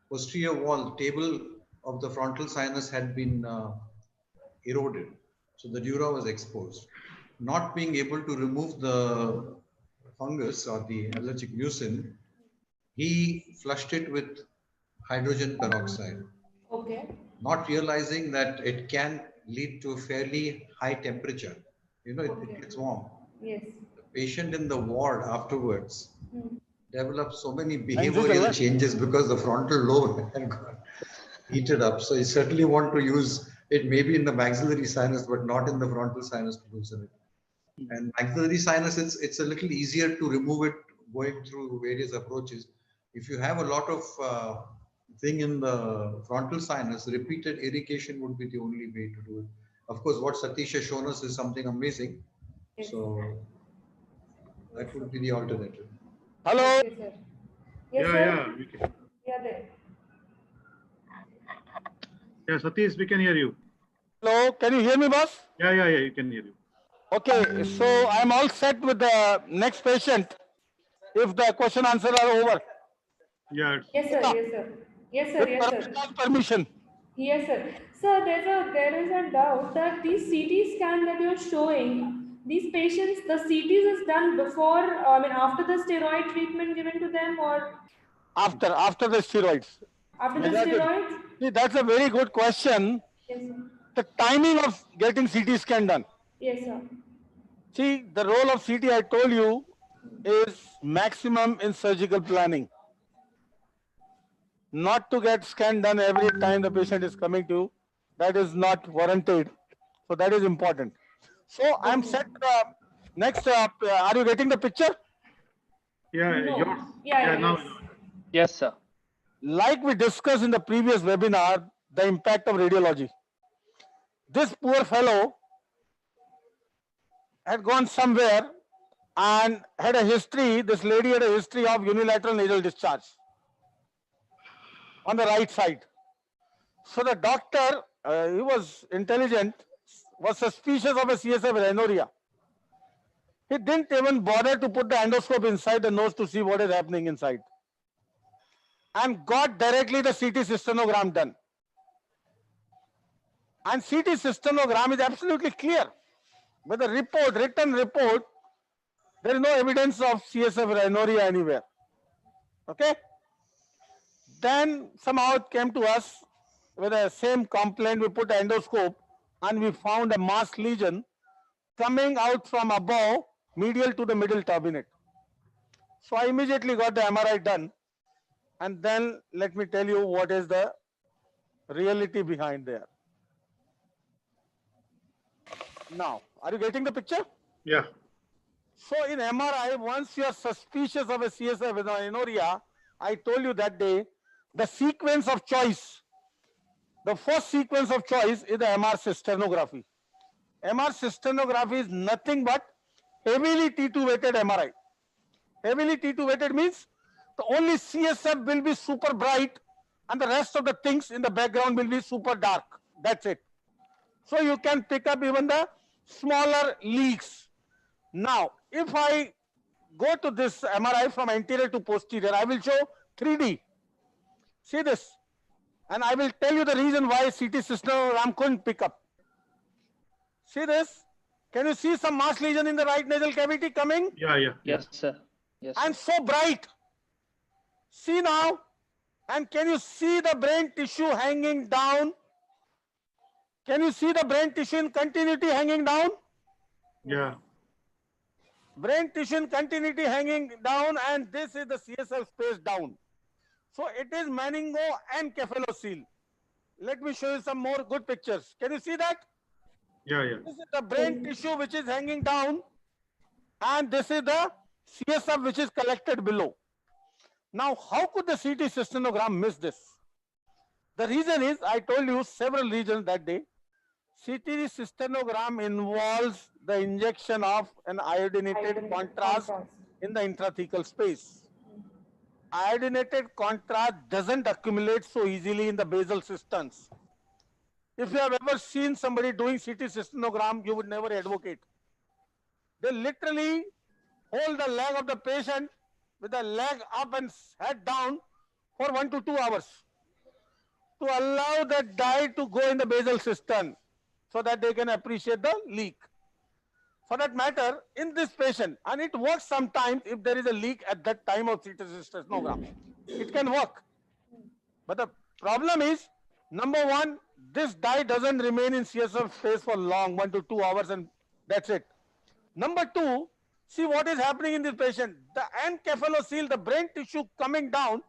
posterior wall table of the frontal sinus had been eroded, so the dura was exposed. Not being able to remove the fungus or the allergic mucin, he flushed it with hydrogen peroxide. Okay. Not realizing that it can lead to a fairly high temperature. You know, it gets warm. Yes. The patient in the ward afterwards developed so many behavioral changes because the frontal lobe had got heated up. So you certainly want to use it maybe in the maxillary sinus, but not in the frontal sinus to loosen it. And maxillary sinus, it's a little easier to remove it going through various approaches. If you have a lot of thing in the frontal sinus, repeated irrigation would be the only way to do it. Of course, what Satish has shown us is something amazing. Yes. So that would be the alternative. Hello. Okay, sir. Yes, sir. Yeah, there. Yeah, Satish, we can hear you. Hello, can you hear me, boss? Yeah, you can hear you. Okay, so I'm all set with the next patient. If the question answer are over. Yeah. Yes, sir. Yes, sir. Yes, sir. With Yes, sir. permission. Yes, sir. Sir, there is a doubt that these CT scan that you're showing, these patients, the CTs is done before, I mean, after the steroid treatment given to them, or After the steroids. after the steroids? See, that's a very good question. Yes, sir. The timing of getting CT scan done. Yes, sir. See, the role of CT, I told you, is maximum in surgical planning. Not to get scan done every time the patient is coming to you. That is not warranted. So that is important. So I'm set. Next, are you getting the picture? Yeah, No. yours. Yeah, Now. yes. Yes, sir. Like we discussed in the previous webinar, the impact of radiology. This poor fellow had gone somewhere and had a history, this lady had a history of unilateral nasal discharge on the right side. So the doctor, he was intelligent, was suspicious of a CSF rhinorrhea. He didn't even bother to put the endoscope inside the nose to see what is happening inside, and got directly the CT cystonogram done. And CT cystonogram is absolutely clear. With the report, written report, there is no evidence of CSF rhinorrhea anywhere. Okay? Then somehow it came to us with the same complaint. We put the endoscope and we found a mass lesion coming out from above, medial to the middle turbinate. So I immediately got the MRI done, and then let me tell you what is the reality behind there. Now, are you getting the picture? Yeah. So in MRI, once you are suspicious of a CSF rhinorrhea, I told you that day, the sequence of choice, the first sequence of choice is the MR cysternography. MR cysternography is nothing but heavily T2 weighted MRI. Heavily T2 weighted means the only CSF will be super bright and the rest of the things in the background will be super dark. That's it. So you can pick up even the smaller leaks. Now, if I go to this MRI from anterior to posterior, I will show 3D. See this. And I will tell you the reason why CT cystogram couldn't pick up. See this? Can you see some mass lesion in the right nasal cavity coming? Yeah. Yes, sir. Yes, and sir. so bright. See now, and can you see the brain tissue hanging down? Can you see the brain tissue in continuity hanging down? Yeah. Brain tissue in continuity hanging down, and this is the CSF space down. So it is meningoencephalocele. Let me show you some more good pictures. Can you see that? Yeah. This is the brain tissue which is hanging down, and this is the CSF which is collected below. Now, how could the CT cystonogram miss this? The reason is, I told you several reasons that day. CT cystonogram involves the injection of an iodinated contrast in the intrathecal space. Iodinated contrast doesn't accumulate so easily in the basal cisterns. If you have ever seen somebody doing CT cystonogram, you would never advocate. They literally hold the leg of the patient with the leg up and head down for 1 to 2 hours to allow that dye to go in the basal cistern so that they can appreciate the leak. For that matter, in this patient, and it works sometimes if there is a leak at that time of CT cystonogram, it can work. But the problem is, number one, this dye doesn't remain in CSF space for long, 1 to 2 hours, and that's it. Number two, see what is happening in this patient. The encephalocele, the brain tissue coming down,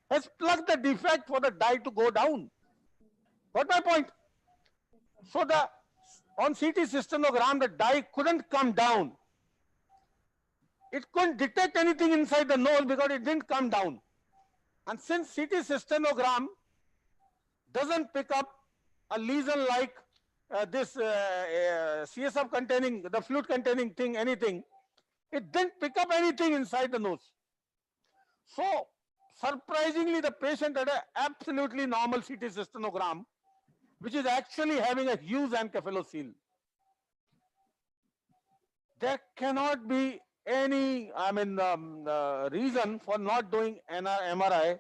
has plugged the defect for the dye to go down. Got my point? So on CT cystonogram, the dye couldn't come down. It couldn't detect anything inside the nose because it didn't come down. And since CT cystonogram doesn't pick up a lesion like this CSF containing, the fluid containing thing, anything, it didn't pick up anything inside the nose. So, surprisingly, the patient had an absolutely normal CT cystonogram, which is actually having a huge encephalocele. There cannot be any, reason for not doing an MRI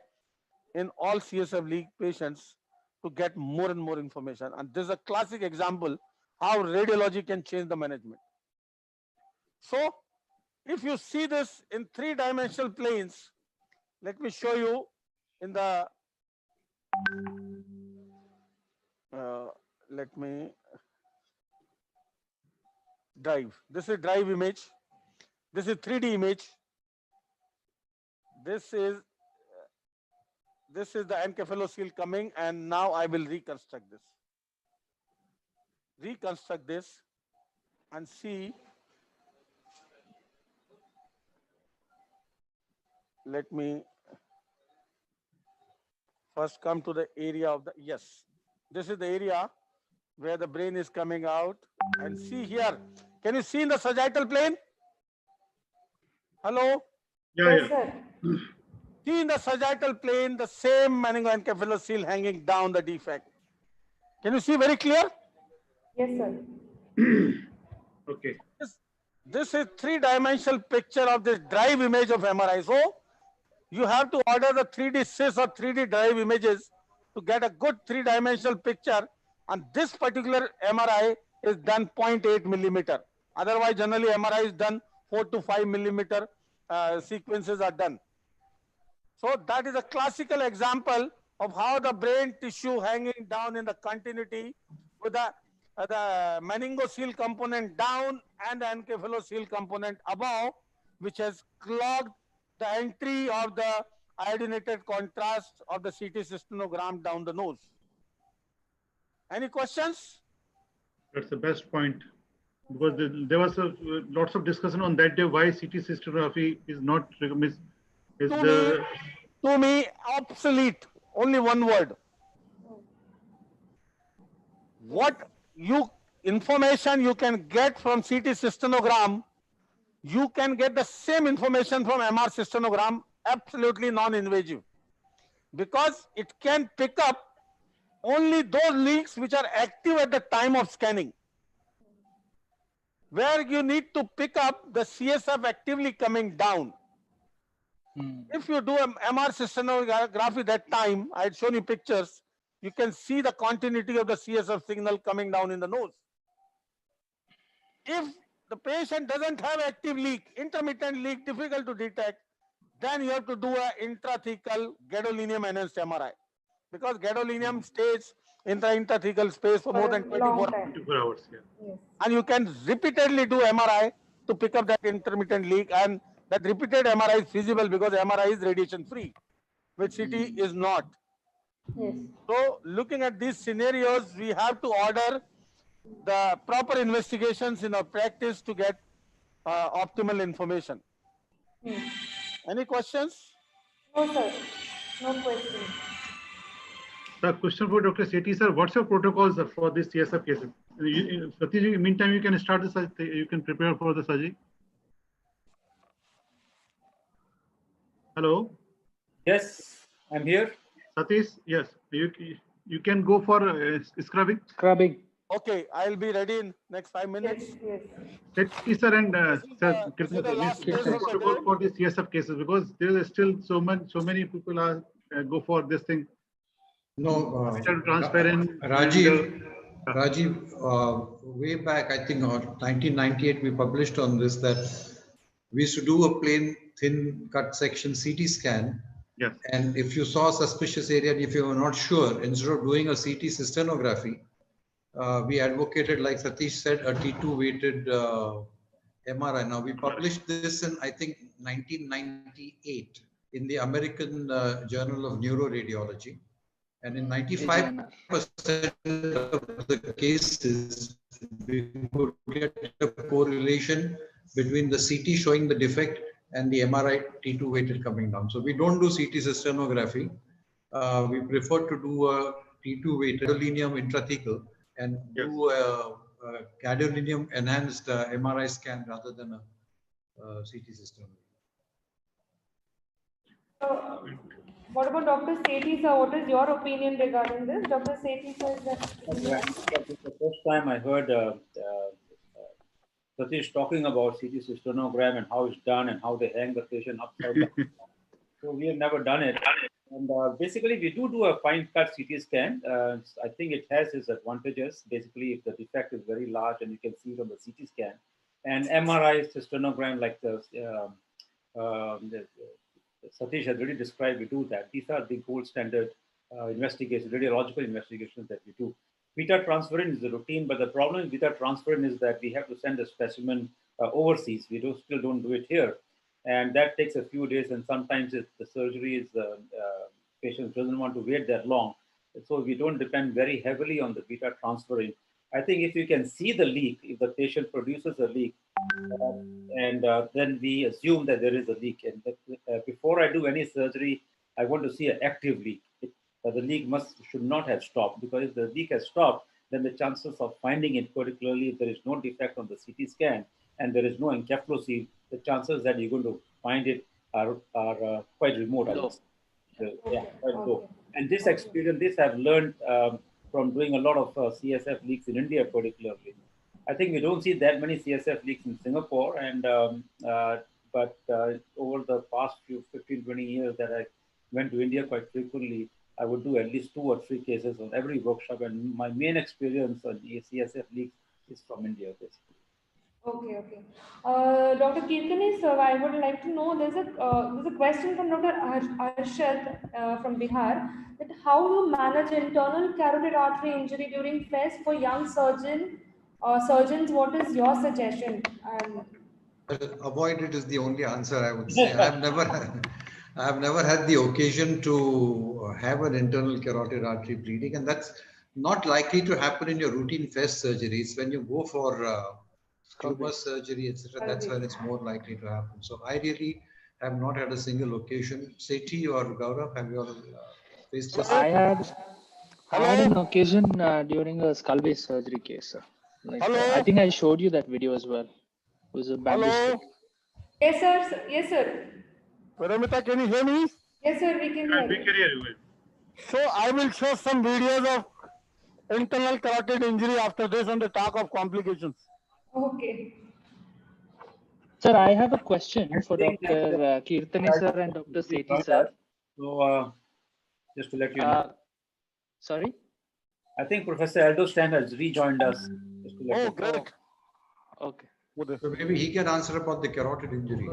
in all CSF leak patients to get more and more information. And this is a classic example how radiology can change the management. So if you see this in three-dimensional planes, let me show you in the, let me drive. This is drive image. This is 3D image. This is the encephalocele coming, and now I will reconstruct this. Reconstruct this and see. Let me first come to the area of the, yes, this is the area where the brain is coming out, and see here. Can you see in the sagittal plane? Hello? Yeah, yeah. See in the sagittal plane the same meningoencephalocele hanging down the defect. Can you see very clear? Yes, sir. Okay. This is three-dimensional picture of this drive image of MRI. So you have to order the 3D CIS or 3D drive images to get a good three-dimensional picture. And this particular MRI is done 0.8 millimeter. Otherwise, generally MRI is done 4 to 5 millimeter sequences are done. So that is a classical example of how the brain tissue hanging down in the continuity with the meningocele component down and the encephalocele component above, which has clogged the entry of the iodinated contrast of the CT cystonogram down the nose. Any questions? That's the best point, because there was lots of discussion on that day why CT cystography is not recommended. To me, obsolete. Only one word. What information you can get from CT cystonogram, you can get the same information from MR cystonogram, absolutely non-invasive, because it can pick up only those leaks which are active at the time of scanning. Where you need to pick up the CSF actively coming down. If you do an MR cystoscopy that time, I had shown you pictures, you can see the continuity of the CSF signal coming down in the nose. If the patient doesn't have active leak, intermittent leak, difficult to detect, then you have to do an intrathecal gadolinium enhanced MRI, because gadolinium stays in the intrathecal space for more than 24 hours. Yeah. Yes. And you can repeatedly do MRI to pick up that intermittent leak, and that repeated MRI is feasible because MRI is radiation free, which CT is not. Yes. So looking at these scenarios, we have to order the proper investigations in our practice to get optimal information. Any questions? No, sir. No question. The question for Dr. Sethi, sir, what's your protocols for this CSF cases? Satish, meantime, you can start this. You can prepare for the surgery. Hello. Yes, I'm here. Satish, yes, you can go for scrubbing. Scrubbing. Okay, I'll be ready in next 5 minutes. Yes. Sethi, sir, and sir, last what's the protocol for the CSF cases? Because there is still so many people are go for this thing. No, transparent. Rajiv, way back, I think, 1998, we published on this that we used to do a plain thin cut section CT scan. Yes. And if you saw suspicious area, and if you were not sure, instead of doing a CT cystoscopy, we advocated, like Satish said, a T2 weighted MRI. Now, we published this in, I think, 1998 in the American Journal of Neuroradiology. And in 95% of the cases, we could get a correlation between the CT showing the defect and the MRI T2 weighted coming down. So we don't do CT cystoscopy. We prefer to do a T2 weighted gadolinium intrathecal and do a gadolinium enhanced MRI scan rather than a CT cystoscopy. What about Dr. Sethi, sir? What is your opinion regarding this? Dr. Sethi, sir, This is the first time I heard Satish talking about CT cystonogram and how it's done and how they hang the patient upside down. So we have never done it. And basically, we do a fine cut CT scan. I think it has its advantages. Basically, if the defect is very large and you can see it on the CT scan, and MRI cystonogram, like the Satish has already described, we do that. These are the gold standard investigations, radiological investigations that we do. Beta transferrin is the routine, but the problem with beta transferrin is that we have to send the specimen overseas. We still don't do it here. And that takes a few days, and sometimes the surgery is, patient doesn't want to wait that long. So we don't depend very heavily on the beta transferrin. I think if you can see the leak, if the patient produces a leak, then we assume that there is a leak. And before I do any surgery, I want to see an active leak. The leak should not have stopped, because if the leak has stopped, then the chances of finding it, particularly if there is no defect on the CT scan and there is no encephalocele, the chances that you're going to find it are quite remote. Yeah, quite low. And this experience, this I've learned from doing a lot of CSF leaks in India, particularly. I think we don't see that many CSF leaks in Singapore, and but over the past 15-20 years that I went to India quite frequently, I would do at least 2 or 3 cases on every workshop, and my main experience on CSF leaks is from India, basically. Okay. Dr. Kirtani, sir, I would like to know, there's a question from Dr. Arshad from Bihar, that how you manage internal carotid artery injury during FES for young surgeons. What is your suggestion? Avoid it is the only answer I would say. I have never had the occasion to have an internal carotid artery bleeding, and that's not likely to happen in your routine FES surgeries. When you go for tumor surgery, etc., that's when it's more likely to happen. So I really have not had a single occasion. Sati or Gaurav, have you all faced this? I had an occasion during a skull-based surgery case, sir. I think I showed you that video as well. It was a bamboo stick. Yes, sir. Yes, sir. Paramita, can you hear me? Yes, sir. We can hear you. So I will show some videos of internal carotid injury after this on the talk of complications. Okay. Sir, I have a question for Dr. Kirtani sir and Dr. Sethi sir. So, just to let you know. Sorry? I think Professor Aldo Stan has rejoined us. Oh, great. Okay. So maybe he can answer about the carotid injury.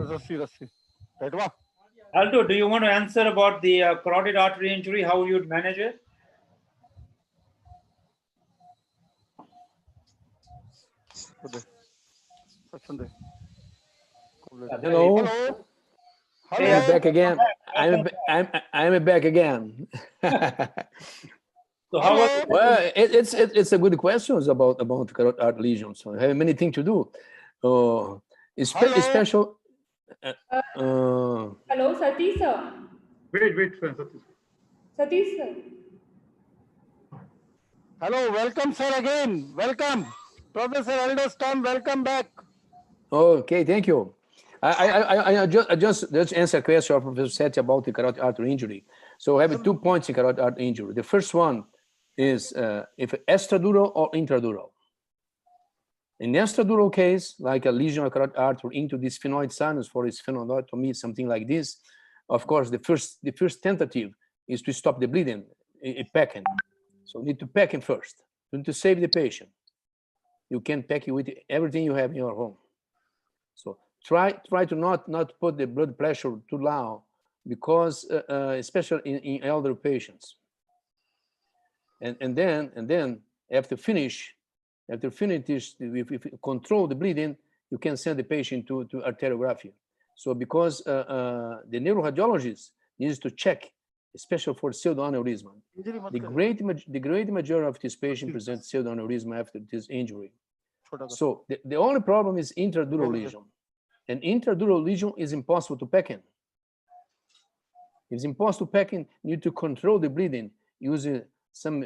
Aldo, do you want to answer about the carotid artery injury, how you'd manage it? Hello. I'm back again. I'm back again. So how was well, it's a good question about carotid artery lesions. I have many things to do. Special. Hello, Satish sir. Wait, Satish. Satish sir. Hello, welcome sir again. Welcome. Professor Aldo Stan, welcome back. Okay, thank you. I just answer a question of Professor Sethi about the carotid artery injury. So I have 2 points in carotid artery injury. The first one is if extradural or intradural. In the extradural case, like a lesion of carotid artery into the sphenoid sinus for sphenoidotomy, something like this, of course, the first tentative is to stop the bleeding, packing. So you need to pack it first. You need to save the patient. You can pack it with everything you have in your home. So try to not put the blood pressure too low, because especially in elder patients. And then after finish this, if you control the bleeding, you can send the patient to arteriography. So because the neuroradiologist needs to check, especially for pseudoaneurysm. The great majority of this patient present pseudoaneurysm after this injury. So the only problem is intradural lesion. And intradural lesion is impossible to pack in. It's impossible to pack in. You need to control the bleeding using some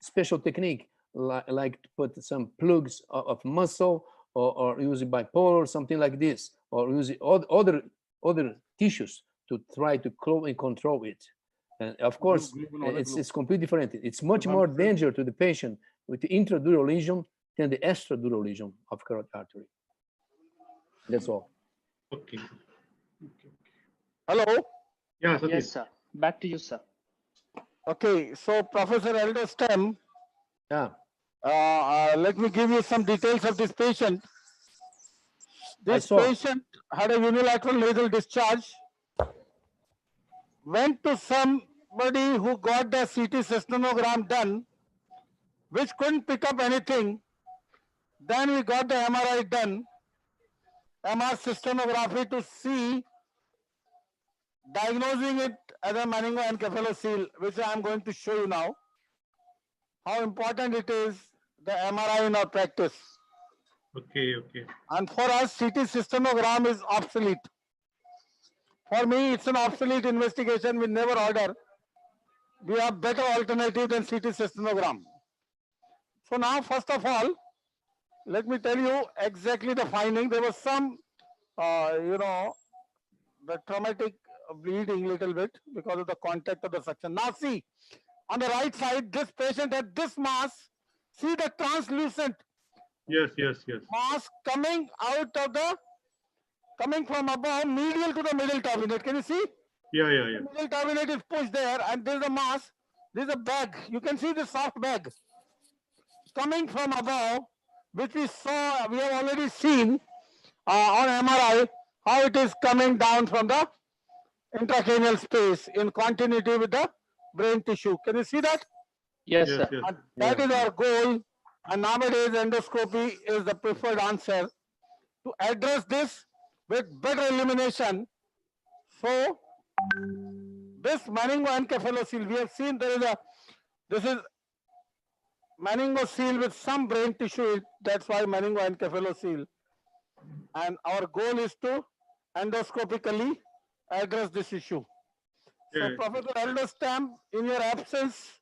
special technique, like to put some plugs of muscle, or use bipolar, something like this, or use other tissues to try to control it. And of course, it's completely different. It's much more danger to the patient with the intradural lesion than the extradural lesion of carotid artery. That's all. Okay. Hello. Yeah, Satish. Yes, sir. Back to you, sir. Okay, so Professor Eldestam, Yeah. let me give you some details of this patient. This patient had a unilateral nasal discharge, went to somebody who got the CT cystinogram done, which couldn't pick up anything. Then we got the MRI done, MR cysternography to see, diagnosing it as a meningoencephalocele, which I am going to show you now. How important it is, the MRI in our practice. Okay, okay. And for us, CT cystonogram is obsolete. For me, it's an obsolete investigation. We never order. We have better alternative than CT cystonogram. So now, first of all, let me tell you exactly the finding. There was some, the traumatic bleeding little bit because of the contact of the suction. Now see, on the right side, this patient had this mass. See the translucent mass coming out of the, coming from above, medial to the middle turbinate. Can you see? Yeah. The middle turbinate is pushed there, and there is a mass. There is a bag. You can see the soft bag coming from above, which we saw, we have already seen on MRI, how it is coming down from the intracranial space in continuity with the brain tissue. Can you see that? Yes, sir. And that is our goal. And nowadays, endoscopy is the preferred answer to address this with better illumination. So, this meningoencephalocele, we have seen there is a, this is meningocele with some brain tissue. That's why meningoencephalocele. And our goal is to endoscopically address this issue. So, Professor Eldestam, in your absence,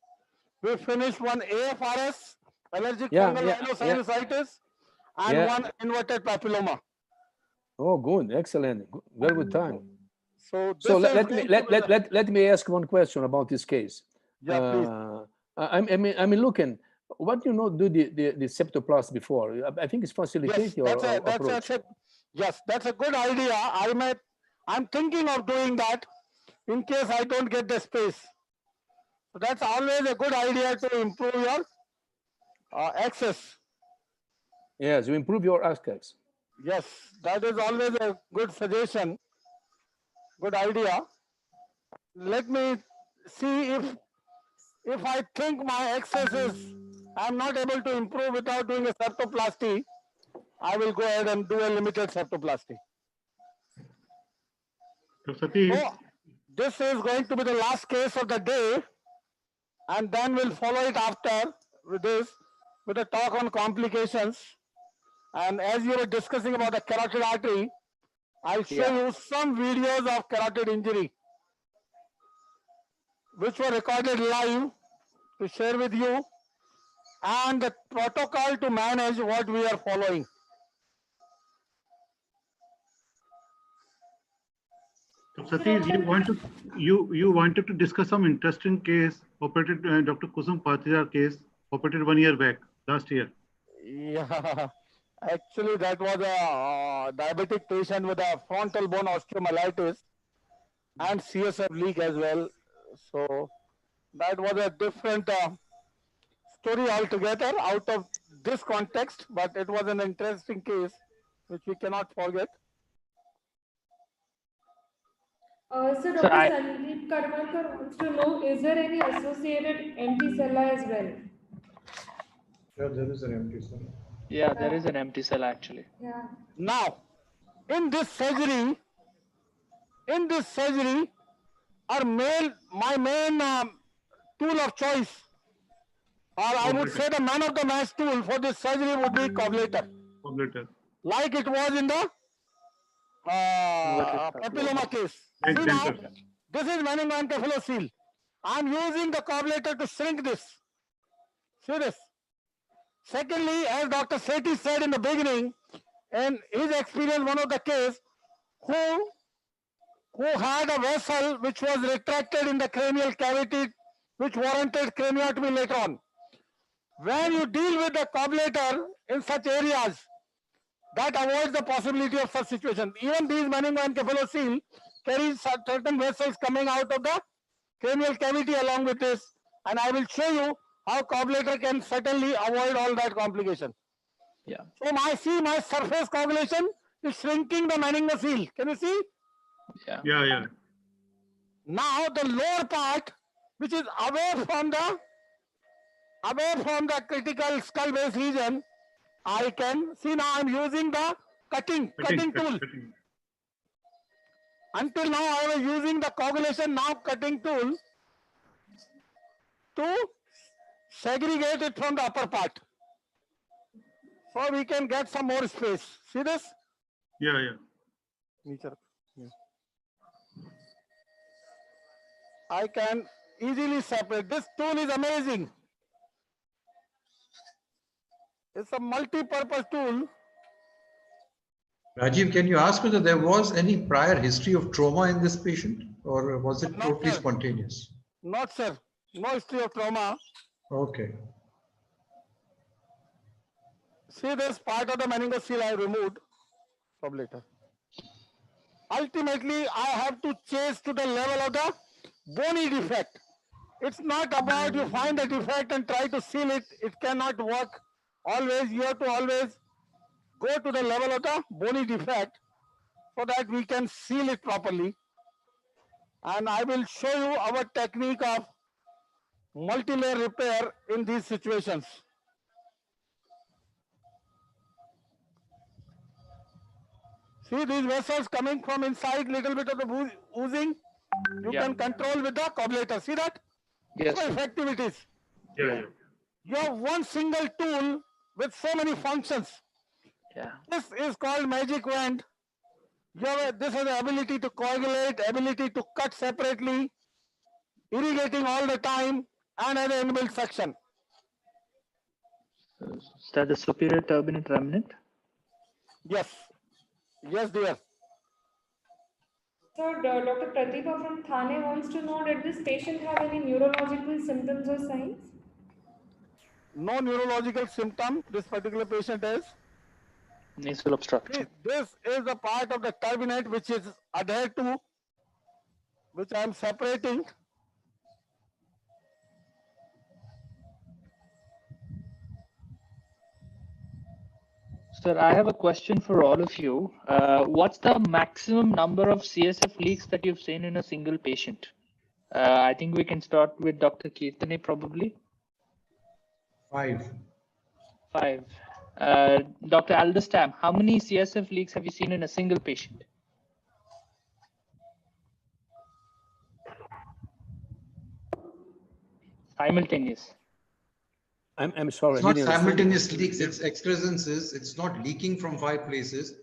we finished one AFRS, allergic fungal rhinosinusitis, and one inverted papilloma. Oh, good, excellent, very good time. So let me ask one question about this case. Yeah, please. I mean, looking, what do the septoplast before? I think it's facilitate your approach. Yes, that's a good idea. I'm thinking of doing that in case I don't get the space. So that's always a good idea to improve your access. Yes, you improve your access. Yes, that is always a good suggestion, good idea. Let me see if I think my access is, I'm not able to improve without doing a septoplasty, I will go ahead and do a limited septoplasty. So this is going to be the last case of the day, and then we'll follow it after with this, with a talk on complications. And as you were discussing about the carotid artery, I'll show you some videos of carotid injury, which were recorded live to share with you, and the protocol to manage what we are following. Satish, you wanted to discuss some interesting case, operated Dr. Kusum Patidar case, operated 1 year back, last year. Yeah, actually that was a diabetic patient with a frontal bone osteomyelitis and CSF leak as well. So that was a different story altogether out of this context, but it was an interesting case which we cannot forget. So Dr. Sandeep Karmakar wants to know, is there any associated empty cella as well? Yeah, there is an empty cell. Yeah, there is an empty cell actually. Yeah. Now, in this surgery, my main tool of choice, or I would say the man of the match tool for this surgery would be cobblator. Like it was in the papilloma case. See now, this is meningoencephalocele. I'm using the cobblator to shrink this. See this. Secondly, as Dr. Sethi said in the beginning, in his experience, one of the case who had a vessel which was retracted in the cranial cavity, which warranted craniotomy later on. When you deal with the cobblator in such areas, that avoids the possibility of such situation. Even these meningoencephalocele carry certain vessels coming out of the cranial cavity along with this, and I will show you how coagulator can certainly avoid all that complication. Yeah. So my surface coagulation is shrinking the meningocele. Can you see? Yeah. Yeah. Now the lower part, which is away from the critical skull base region, I can see now I'm using the cutting tool. Until now I was using the coagulation, now cutting tool to segregate it from the upper part. So we can get some more space. See this? Yeah. I can easily separate. This tool is amazing. It's a multi-purpose tool. Rajiv, can you ask whether there was any prior history of trauma in this patient, or was it totally spontaneous? Not, sir. No history of trauma. Okay. See this part of the meningocele I removed. Later. Ultimately, I have to chase to the level of the bony defect. It's not about you find a defect and try to seal it. It cannot work. Always, you have to always go to the level of the bony defect so that we can seal it properly. And I will show you our technique of multi-layer repair in these situations. See these vessels coming from inside, little bit of the oozing. You can control with the coagulator. See that? Yes. So effective it is. Yeah. You have one single tool with so many functions. Yeah. This is called magic wand. This has the ability to coagulate, ability to cut separately, irrigating all the time, and has an inbuilt suction. Is that the superior turbinate remnant? Yes. Yes, dear. So, Dr. Pratibha from Thane wants to know, did this patient have any neurological symptoms or signs? No neurological symptom. This particular patient has nasal obstruction. This is the part of the turbinate which is adhered to, which I am separating. Sir, I have a question for all of you. What's the maximum number of CSF leaks that you've seen in a single patient? I think we can start with Dr. Kirtane probably. 5. Dr. Aldestam, how many CSF leaks have you seen in a single patient? Simultaneous. I'm sorry. It's not simultaneous leaks, it's excrescences. It's not leaking from 5 places,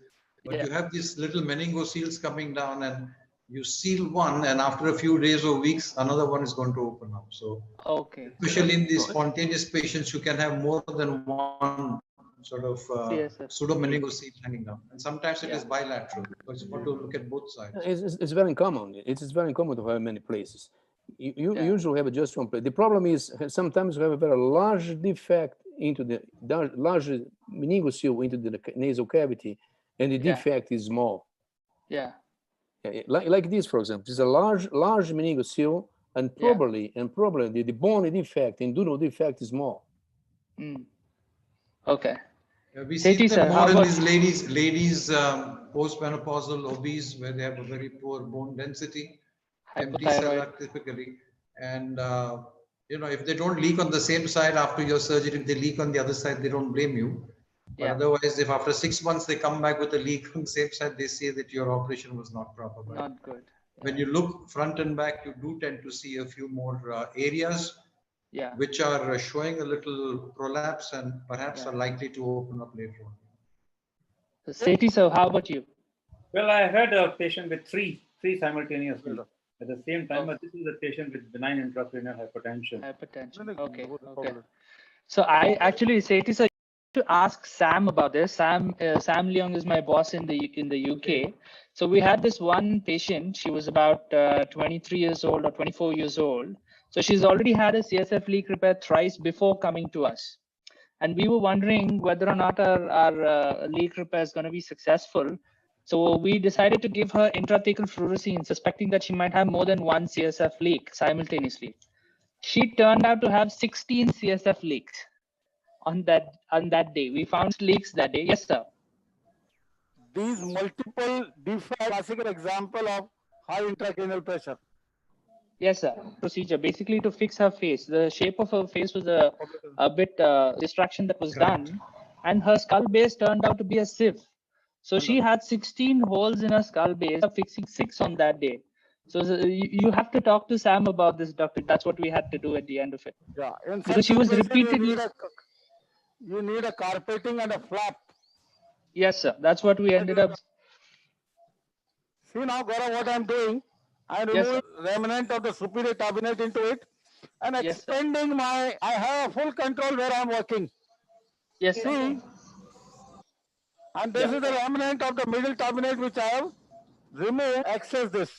but you have these little meningoceles coming down and you seal one, and after a few days or weeks, another one is going to open up. So, especially in these spontaneous patients, you can have more than one sort of pseudomeningocele hanging down, and sometimes it is bilateral. So it's got to look at both sides. It's very common. It is very common to have many places. You usually have just one place. The problem is sometimes you have a very large defect into the large meningocele into the nasal cavity, and the defect is small. Like this, for example, it's a large meningocele, and probably the bony defect and dural defect is small. Okay. We see that more in these ladies postmenopausal obese, where they have a very poor bone density, empty cell typically, and if they don't leak on the same side after your surgery, if they leak on the other side, they don't blame you. But otherwise, if after 6 months they come back with a leak on the same side, they say that your operation was not proper. Not good. When you look front and back, you do tend to see a few more areas which are showing a little prolapse and perhaps are likely to open up later on. Satish, so how about you? Well, I had a patient with three simultaneously at the same time, but this is a patient with benign intracranial hypertension. Okay. So I actually, Satish, sir, to ask Sam about this. Sam Leong is my boss in the UK. So we had this one patient. She was about 23 years old or 24 years old. So she's already had a CSF leak repair thrice before coming to us. And we were wondering whether or not our leak repair is going to be successful. So we decided to give her intrathecal fluorescein, suspecting that she might have more than one CSF leak simultaneously. She turned out to have 16 CSF leaks on that day. We found leaks that day. Yes, sir. These multiple defects, classical example of high intracranial pressure. Yes, sir. Procedure basically to fix her face. The shape of her face was a bit distraction that was done, and her skull base turned out to be a sieve. So she had 16 holes in her skull base, fixing 6 on that day. So you have to talk to Sam about this, doctor. That's what we had to do at the end of it. Yeah, in because she was repeatedly. You need a carpeting and a flap. Yes, sir. That's what we ended up. See now, Gaurav, what I'm doing? I'm removing remnant of the superior turbinate into it and extending I have full control where I'm working. Yes, see? And this is the remnant of the middle turbinate which I have removed, access this.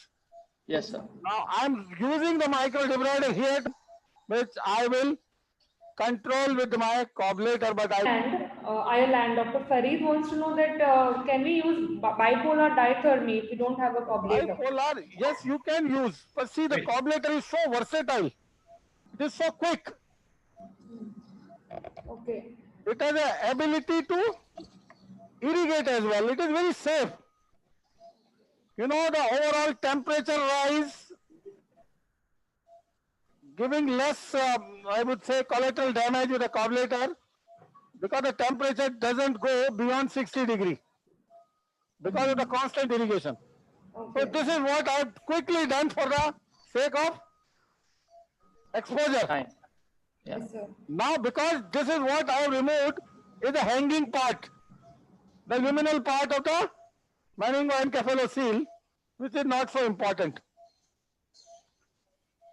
Yes, sir. Now I'm using the micro debrider here, which I will control with my cobblator, but Ireland, Dr. Farid wants to know that can we use bipolar dithermy if we don't have a cobblator? Bipolar, yes, you can use. But see, the cobblator is so versatile. It is so quick. Okay. It has the ability to irrigate as well. It is very safe. You know, the overall temperature rise, giving less, I would say, collateral damage with a cobblator, because the temperature doesn't go beyond 60 degrees because of the constant irrigation. Okay. So this is what I've quickly done for the sake of exposure. Yes, sir. Now, because this is what I have removed, is the hanging part, the luminal part of the meningoencephalocele, which is not so important.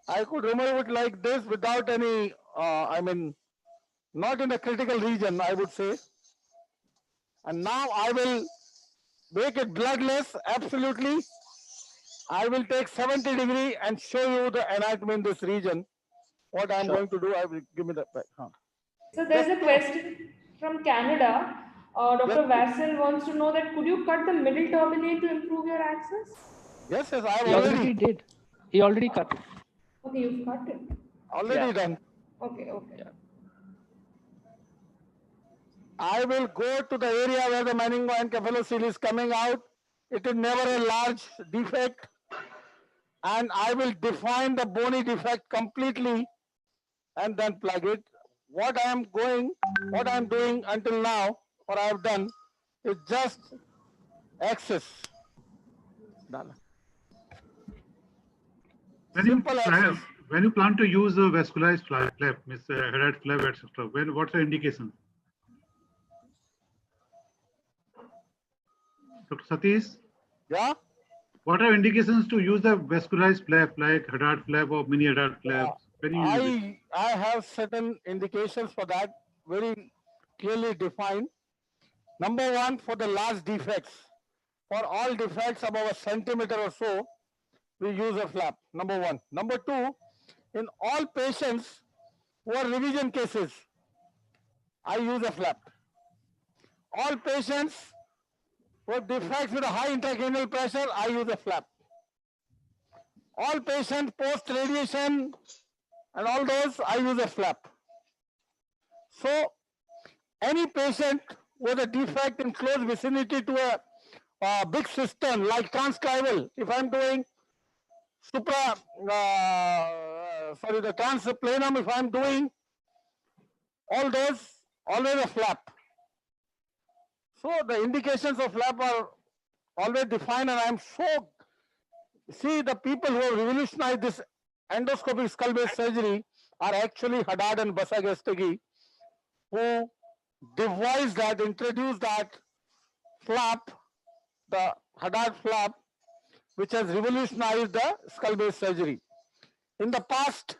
I could remove it like this without any, not in the critical region, I would say. And now I will make it bloodless, absolutely. I will take 70 degree and show you the anatomy in this region. What I'm going to do, I will give me that back. So there's a question from Canada. Dr. Vassal wants to know that could you cut the middle turbinate to improve your access? Yes, I have already did. He already cut it. Okay, you've cut it. Already done. Okay. Yeah. I will go to the area where the meningoencephalocele is coming out. It is never a large defect. And I will define the bony defect completely and then plug it. What I am doing until now, what I have done, is just access. When you plan to use a vascularized flap, head flap, etc., what's the indication? Dr. Satish? Yeah? What are indications to use the vascularized flap like Hadad flap or mini Hadad flap? I have certain indications for that, very clearly defined. Number one, for the large defects. For all defects above a centimeter or so, we use a flap, number one. Number two, in all patients who are revision cases, I use a flap. All patients with defects with a high intracranial pressure, I use a flap. All patients post-radiation and all those, I use a flap. So, any patient with a defect in close vicinity to a big system like transcrival, if I'm doing the transplanum, if I'm doing all those, always a flap. So the indications of flap are always defined, and I'm so, see, the people who have revolutionized this endoscopic skull-base surgery are actually Hadad and Basagestagi, who devised that, introduced that flap, the Hadad flap, which has revolutionized the skull-base surgery. In the past,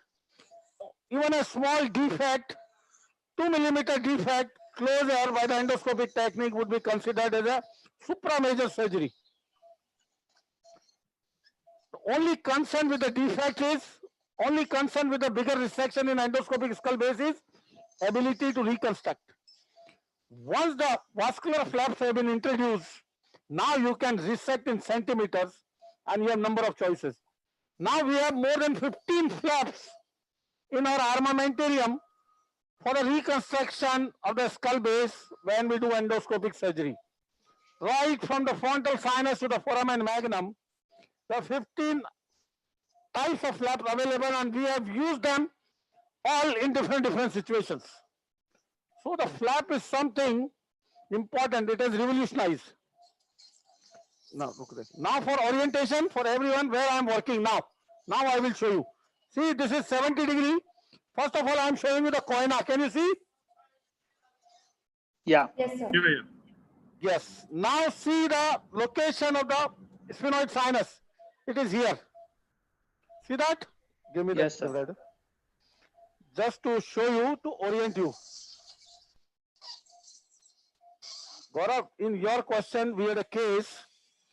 even a small defect, 2 millimeter defect, closure by the endoscopic technique would be considered as a supramajor surgery. The only concern with the defect is, only concern with the bigger resection in endoscopic skull base is ability to reconstruct. Once the vascular flaps have been introduced, Now you can resect in centimeters and you have number of choices. Now we have more than 15 flaps in our armamentarium for the reconstruction of the skull base when we do endoscopic surgery. Right from the frontal sinus to the foramen magnum, there are 15 types of flaps available and we have used them all in different situations. So the flap is something important. It has revolutionized. Now look at this. Now for orientation for everyone where I am working now. Now I will show you. See, this is 70 degree. First of all, I am showing you the coina. Can you see? Yeah. Yes, sir. Yes. Now see the location of the sphenoid sinus. It is here. See that? Give me Yes, that. sir. Just to show you, to orient you. Gaurav, in your question, we had a case.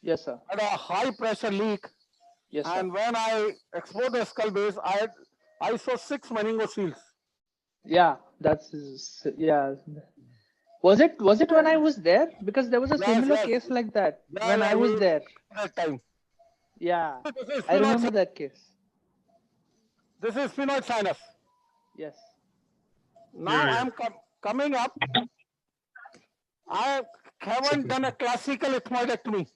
Yes, sir. Had a high pressure leak. Yes, sir. And when I explored the skull base, I saw 6 meningoseals. Yeah, yeah. Was it when I was there? Because there was a similar case like that when I was there. That time. Yeah, I remember that case. This is sphenoid sinus. Yes. Now I'm coming up. I haven't done a classical ethmoidectomy.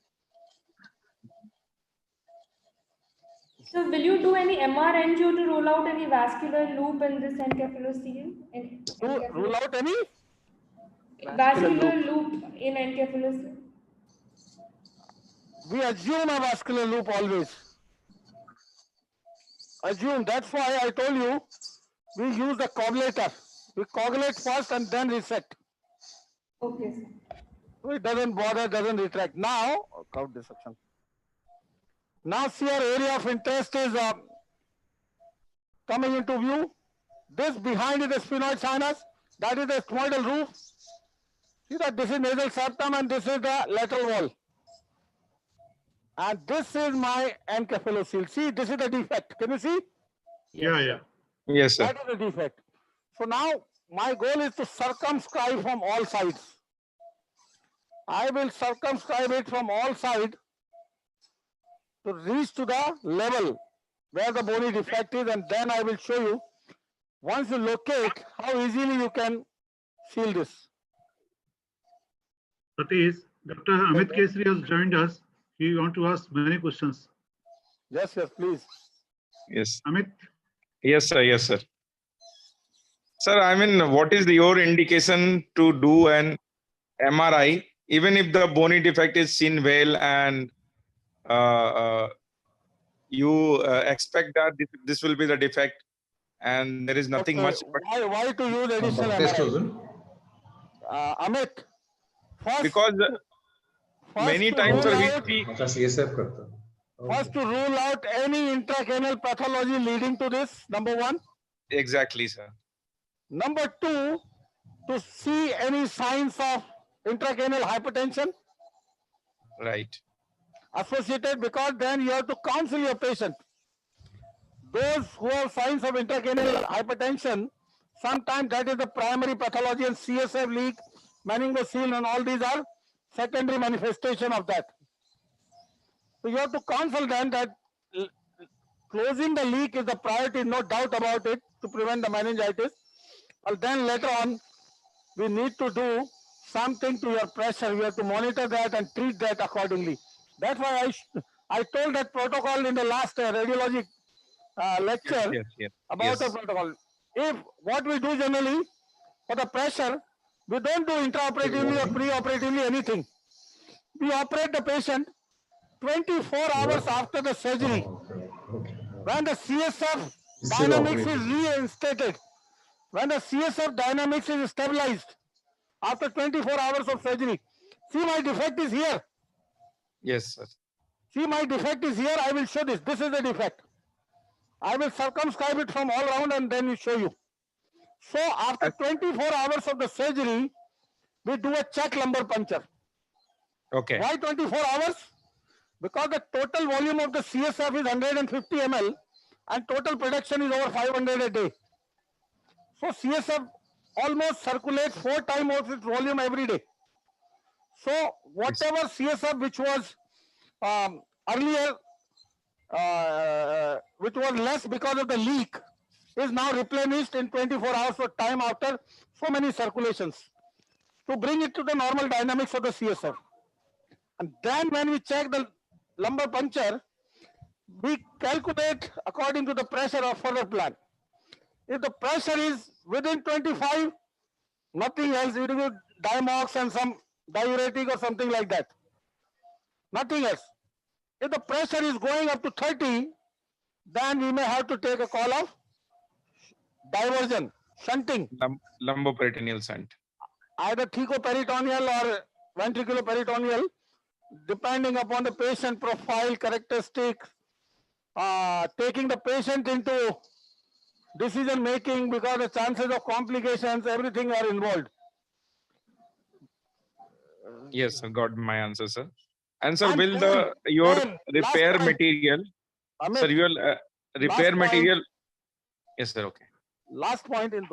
So will you do any MR angio to rule out any vascular loop in this encephalocele? Rule out any? Vascular loop in encephalocele? We assume a vascular loop always. Assume. That's why I told you we use the coagulator. We coagulate first and then resect. Okay, sir. So it doesn't bother, doesn't retract. Now, count dissection. Now see our area of interest is coming into view. This behind is the sphenoid sinus. That is the ethmoidal roof. See that this is nasal septum and this is the lateral wall. And this is my encephalocele. See, this is the defect. Can you see? Yeah. Yes, sir. That is the defect. So now my goal is to circumscribe from all sides. I will circumscribe it from all sides to reach to the level where the bony defect is, and then I will show you, once you locate, how easily you can seal this. Satish, Dr. Amit Kesri has joined us. He wants to ask many questions. Yes, please. Yes. Amit? Yes, sir. Yes, sir. Sir, I mean, what is your indication to do an MRI, even if the bony defect is seen well and you expect that this will be the defect and there is nothing much. Why to use additional MRI? Amit, because many times first to rule out any intracranial pathology leading to this, number one. Exactly, sir. Number two, to see any signs of intracranial hypertension. Right. Associated, because then you have to counsel your patient. Those who have signs of intracranial hypertension, sometimes that is the primary pathology, and CSF leak, meningocele, and all these are secondary manifestation of that. So you have to counsel them that closing the leak is the priority, no doubt about it, to prevent the meningitis. But then later on, we need to do something to your pressure. You have to monitor that and treat that accordingly. That's why I told that protocol in the last radiology lecture about the protocol. If what we do generally for the pressure, we don't do intraoperatively or preoperatively anything. We operate the patient 24 hours after the surgery. When the CSF dynamics is reinstated, when the CSF dynamics is stabilized after 24 hours of surgery. See, my defect is here. Yes, sir. See, my defect is here. I will show this. This is the defect. I will circumscribe it from all around and then we show you. So after 24 hours of the surgery, we do a check lumbar puncture. Okay. Why 24 hours? Because the total volume of the CSF is 150 ml and total production is over 500 a day. So CSF almost circulates 4 times of its volume every day. So whatever CSF which was earlier, which was less because of the leak, is now replenished in 24 hours of time after so many circulations to bring it to the normal dynamics of the CSF. And then when we check the lumbar puncture, we calculate according to the pressure of further plan. If the pressure is within 25, nothing else, we do Dimox and some diuretic or something like that. Nothing else. If the pressure is going up to 30, then we may have to take a call of diversion, shunting. Lumboperitoneal shunt. Either thicoperitoneal or ventriculoperitoneal, depending upon the patient profile, characteristics, taking the patient into decision making, because the chances of complications, everything are involved. Yes, sir, got my answer, sir. And sir, will your repair material, Amit, sir, your repair material? Yes, sir. Okay. Last point in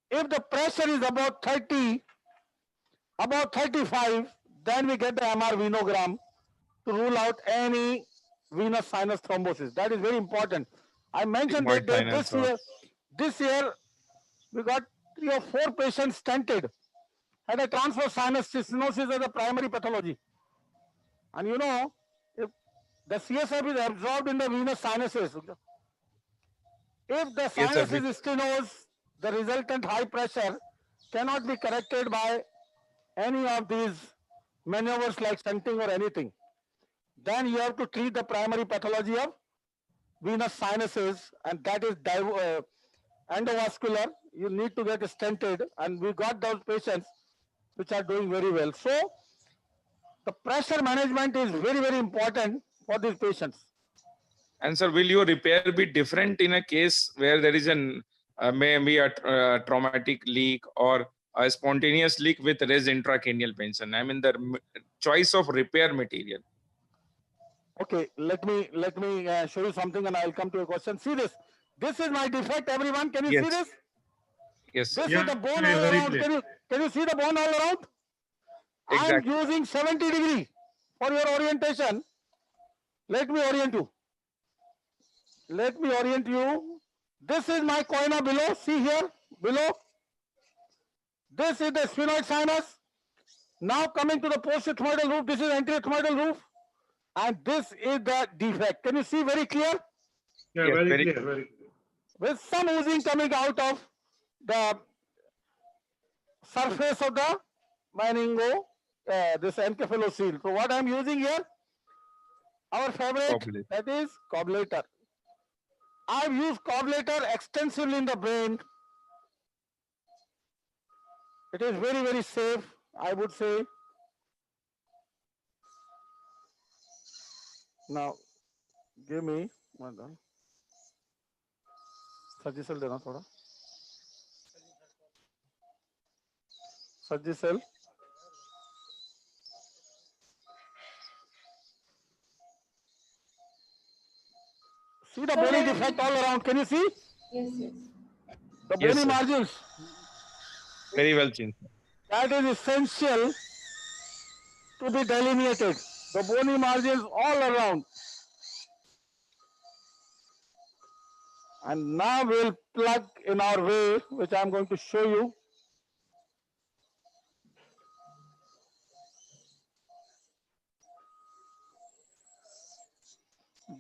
if the pressure is about 30, about 35, then we get the MR venogram to rule out any venous sinus thrombosis. That is very important. I mentioned that this year we got 3 or 4 patients stented, had a transverse sinus stenosis as a primary pathology. And you know, if the CSF is absorbed in the venous sinuses, if the sinus is stenosed, the resultant high pressure cannot be corrected by any of these maneuvers like shunting or anything. Then you have to treat the primary pathology of venous sinuses, and that is endovascular. You need to get stented, and we got those patients which are doing very well. So the pressure management is very, very important for these patients. And sir, will your repair be different in a case where there is an maybe a traumatic leak or a spontaneous leak with res intracranial pension? I mean, the choice of repair material. Okay, let me show you something, and I'll come to a question. See this. This is my defect, everyone. Can you see this? Yes. This is the bone all around. Can you see the bone all around? Exactly. I'm using 70 degree for your orientation. Let me orient you. Let me orient you. This is my choana below. See here, below. This is the sphenoid sinus. Now coming to the post-ethmoidal roof, this is anti-ethmoidal roof. And this is the defect. Can you see very clear? Yeah, yes, very clear, very clear. With some oozing coming out of the surface of the meningo, this encephalocele. So what I'm using here? Our favorite, that is cobblator. I've used cobblator extensively in the brain. It is very, very safe, I would say. Now, give me one. Sajisal dena thoda. Sajisal. See the bony defect all around. Can you see? Yes, yes. The bony margins. Very well, Chin. That is essential to be delineated. The bony margins all around. And now we'll plug in our way, which I'm going to show you.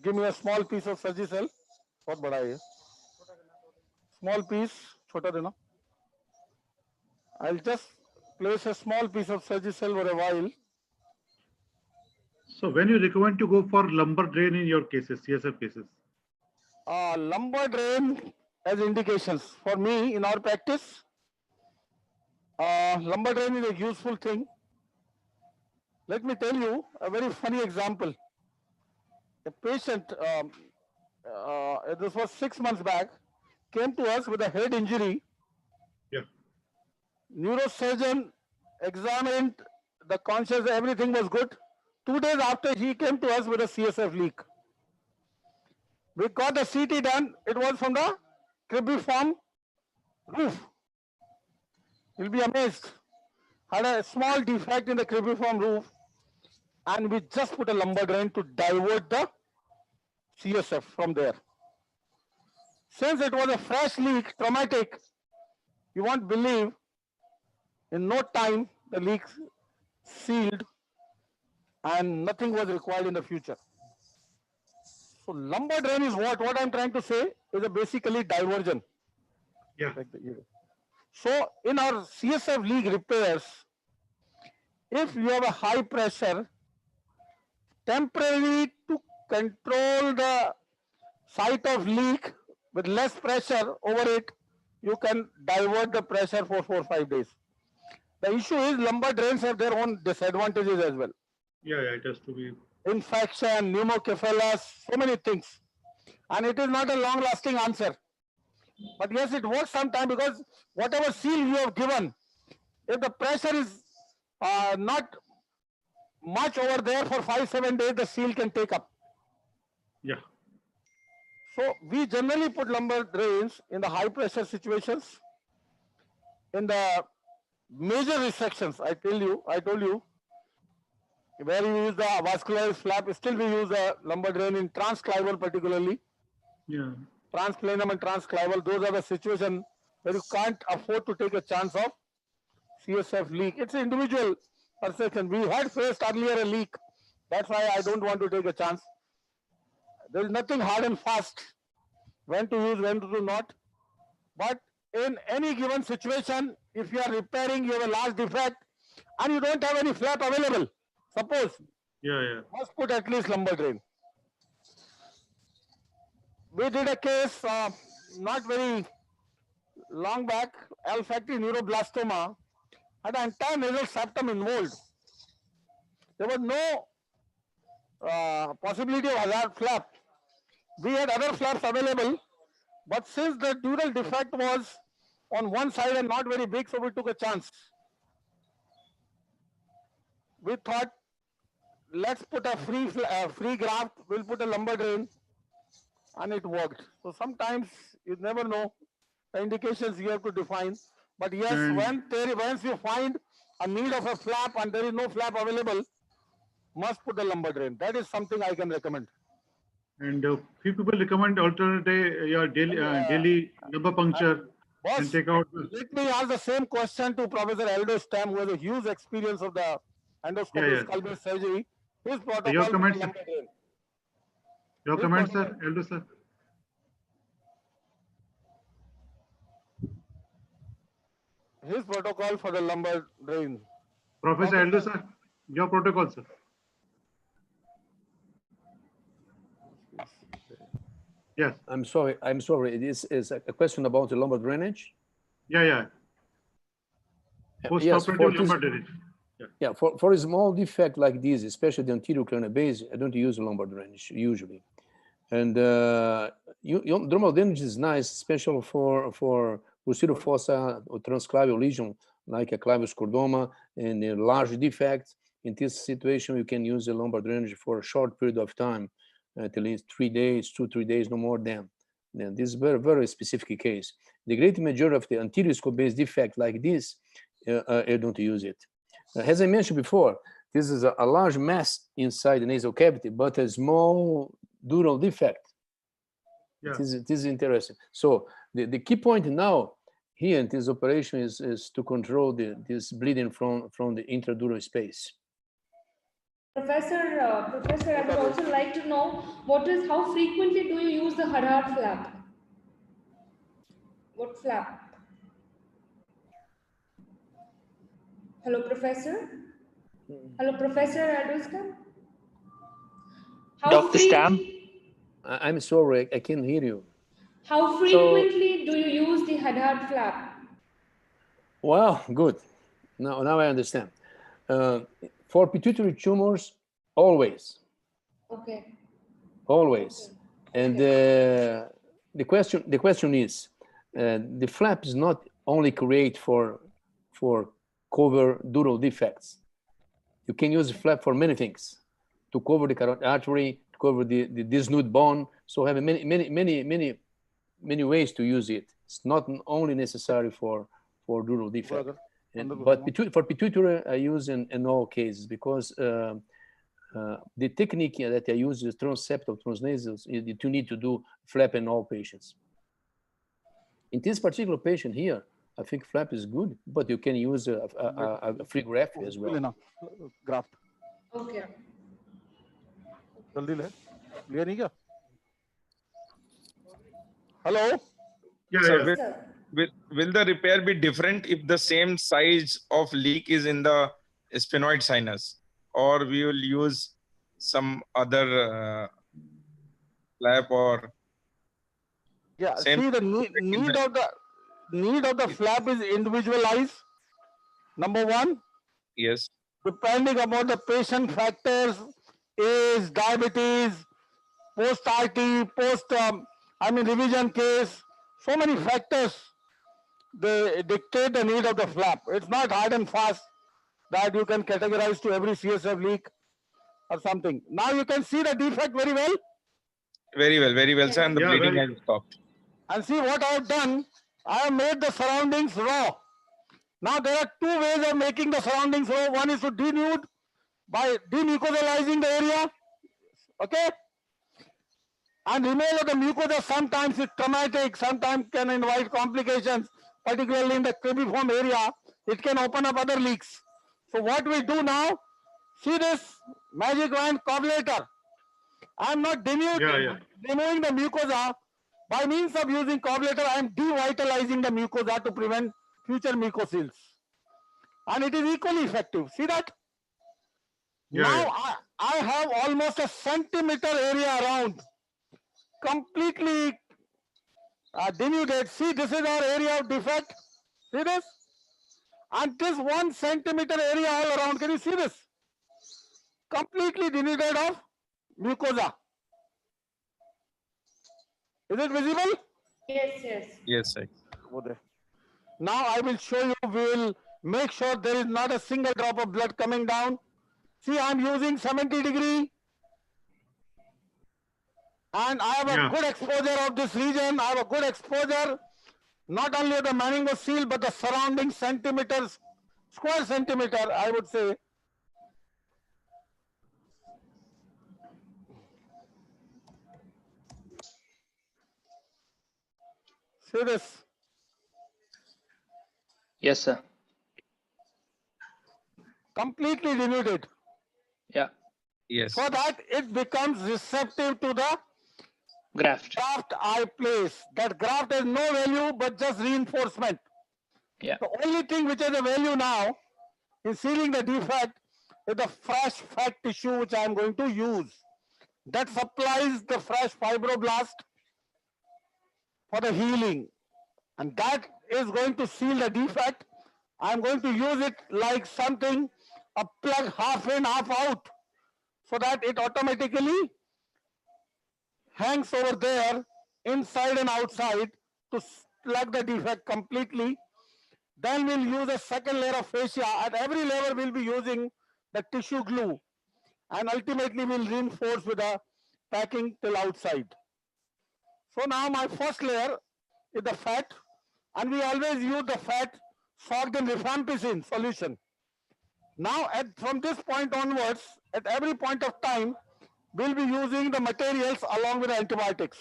Give me a small piece of Sajisal. बहुत बड़ा है. Small piece, छोटा देना. I'll just place a small piece of Sajisal for a while. So when you recommend to go for lumbar drain in your cases, CSF cases? Lumbar drain as indications. For me, in our practice, lumbar drain is a useful thing. Let me tell you a very funny example. A patient, this was 6 months back, came to us with a head injury. Yeah. Neurosurgeon examined the conscious, everything was good. 2 days after, he came to us with a CSF leak. We got the CT done. It was from the cribriform roof. You'll be amazed. had a small defect in the cribriform roof, and we just put a lumbar drain to divert the CSF from there. Since it was a fresh leak, traumatic, you won't believe, in no time the leak sealed and nothing was required in the future. So lumbar drain is what I'm trying to say is a basically diversion. Yeah. So in our CSF leak repairs, if you have a high pressure, temporarily to control the site of leak with less pressure over it, you can divert the pressure for 4 or 5 days. The issue is lumbar drains have their own disadvantages as well. Yeah, it has to be. Infection, pneumocephalus, so many things. And it is not a long-lasting answer. But yes, it works sometime because whatever seal you have given, if the pressure is not much over there for 5-7 days, the seal can take up. Yeah. So we generally put lumbar drains in the high pressure situations. In the major resections, I told you, where we use the vascularized flap, still we use a lumbar drain in transclival particularly. Yeah. Transplanum and transclival, those are the situations where you can't afford to take a chance of CSF leak. It's an individual perception. We had faced earlier a leak. That's why I don't want to take a chance. There is nothing hard and fast when to use, when to do not. But in any given situation, if you are repairing, you have a large defect and you don't have any flap available, suppose, must put at least lumbar drain. We did a case not very long back, olfactory neuroblastoma, had an entire nasal septum involved. There was no possibility of hazard flap. We had other flaps available, but since the dural defect was on one side and not very big, so we took a chance. We thought, let's put a free graft, we'll put a lumbar drain, and it worked. So sometimes you never know the indications you have to define. But yes, once you find a need of a flap and there is no flap available, must put the lumbar drain. That is something I can recommend. And few people recommend alternate daily lumbar puncture and take out. Let me ask the same question to Professor Aldo Stam, who has a huge experience of the endoscopic skull-base surgery. His protocol. Your comments, sir. Your comments, sir, Aldo sir. His protocol for the lumbar drain. Professor Aldo sir, your protocol, sir. Yes. I'm sorry. This is a question about the lumbar drainage? Yeah. Postoperative lumbar drainage. Yeah, for a small defect like this, especially the anterior cranial base, I don't use lumbar drainage usually. And dermal drainage is nice, especially for posterior fossa or transclavial lesion, like a clavius chordoma and a large defect. In this situation, you can use the lumbar drainage for a short period of time, at least 3 days, 2-3 days, no more than. This is very, very specific case. The great majority of the anterior skull base defect like this, I don't use it. As I mentioned before, this is a large mass inside the nasal cavity, but a small dural defect. Yeah. This is interesting. So the key point now here in this operation is to control this bleeding from the intradural space. Professor, I would also like to know how frequently do you use the Hadad flap? What flap? Hello, Professor? Hello, Professor Aduska? Dr. Stam? I'm sorry, I can't hear you. How frequently do you use the Hadad flap? Well, good. Now I understand. For pituitary tumors, always. Okay. Always. And the question is, the flap is not only created for cover dural defects. You can use the flap for many things, to cover the carotid artery, to cover the desnude bone. So have many ways to use it. It's not only necessary for dural defect. But for pituitary, I use in all cases because the technique that I use is transseptal, transnasal. You need to do flap in all patients. In this particular patient here, I think flap is good, but you can use a free graft as well. Graft. Okay. Hello? Yeah, So yeah. will the repair be different if the same size of leak is in the sphenoid sinus, or we will use some other flap or same? See, the need of the flap is individualized. Number one. Yes. Depending upon the patient factors, age, diabetes, post-RT, revision case, so many factors, they dictate the need of the flap. It's not hard and fast that you can categorize to every CSF leak or something. Now you can see the defect very well. Very well, sir. And the bleeding has stopped. And see what I have done. I have made the surroundings raw. Now there are two ways of making the surroundings raw. One is to denude by demucosalizing the area. Okay? And removal of the mucosa sometimes is traumatic, sometimes can invite complications, particularly in the cribriform area. It can open up other leaks. So what we do now, see this magic wand coagulator. I am not removing the mucosa. By means of using coagulator, I am devitalizing the mucosa to prevent future mucoceles. And it is equally effective. See that? Now I have almost a centimeter area around, completely denuded. See, this is our area of defect. See this? And this 1 centimeter area all around. Can you see this? Completely denuded of mucosa. Is it visible? Yes, yes. Yes, sir. Now I will show you, we will make sure there is not a single drop of blood coming down. See, I am using 70 degree. And I have a good exposure of this region. I have a good exposure, not only of the meningocele, but the surrounding centimeters, square centimeter, I would say. See this? Yes, sir. Completely denuded. Yeah. Yes. So that it becomes receptive to the graft I place. That graft has no value but just reinforcement. Yeah. The only thing which has a value now in sealing the defect is the fresh fat tissue which I am going to use. That supplies the fresh fibroblast for the healing. And that is going to seal the defect. I am going to use it like something, a plug half in, half out, so that it automatically hangs over there, inside and outside, to plug the defect completely. Then we'll use a second layer of fascia. At every layer we'll be using the tissue glue, and ultimately we'll reinforce with a packing till outside. So now my first layer is the fat, and we always use the fat soaked in rifampicin solution. Now from this point onwards, at every point of time, we'll be using the materials along with the antibiotics.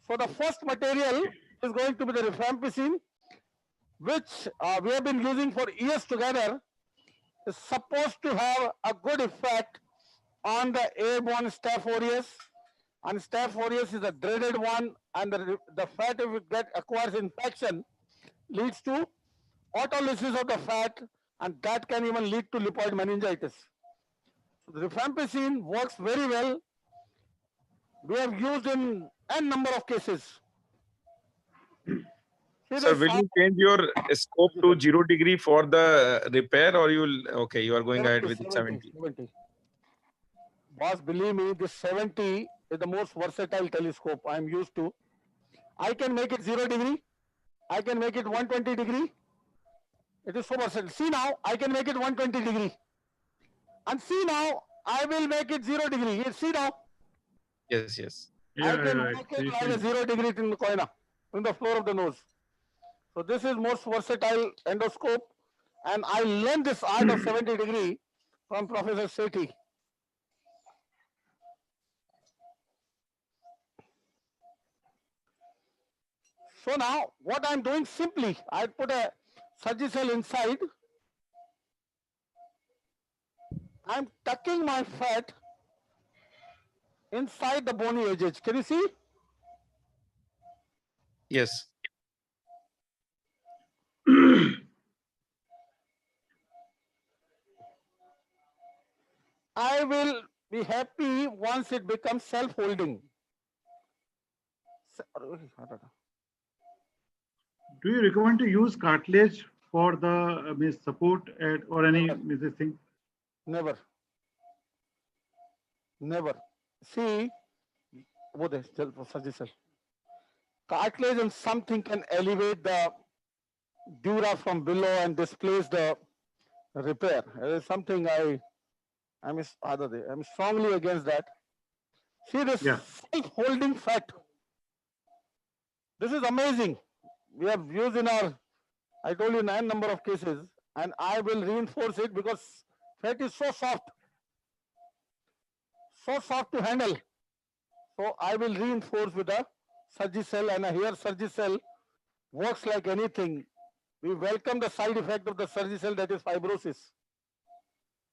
So the first material is going to be the rifampicin, which we have been using for years together. Is supposed to have a good effect on the airborne Staph aureus, and Staph aureus is a dreaded one, and the fat, if it acquires infection, leads to autolysis of the fat, and that can even lead to lipoid meningitis. So the rifampicin works very well. We have used in n number of cases. Sir, will you change your scope to 0 degree for the repair, or you will, okay, you are going ahead with 70? Boss, believe me, this 70 is the most versatile telescope I am used to. I can make it 0 degree. I can make it 120 degree. It is so versatile. See now, I can make it 120 degree. And see now, I will make it 0 degree. See now. Yes, yes. I can make it like a 0 degree in the corner, in the floor of the nose. So this is most versatile endoscope. And I learned this art of 70 degree from Professor Sethi. So now what I'm doing simply, I put a Surgicel inside. I'm tucking my fat inside the bony edges. Can you see? Yes. I will be happy once it becomes self-holding. Do you recommend to use cartilage for the support or any this thing? Never. Never. See, what is Surgicel? Cartilage and something can elevate the dura from below and displace the repair. It is something I'm strongly against that. See this self-holding fat. This is amazing. We have used in our, I told you 9 number of cases, and I will reinforce it because fat is so soft to handle. So I will reinforce with a Surgicel, and here Surgicel works like anything. We welcome the side effect of the Surgicel, that is fibrosis.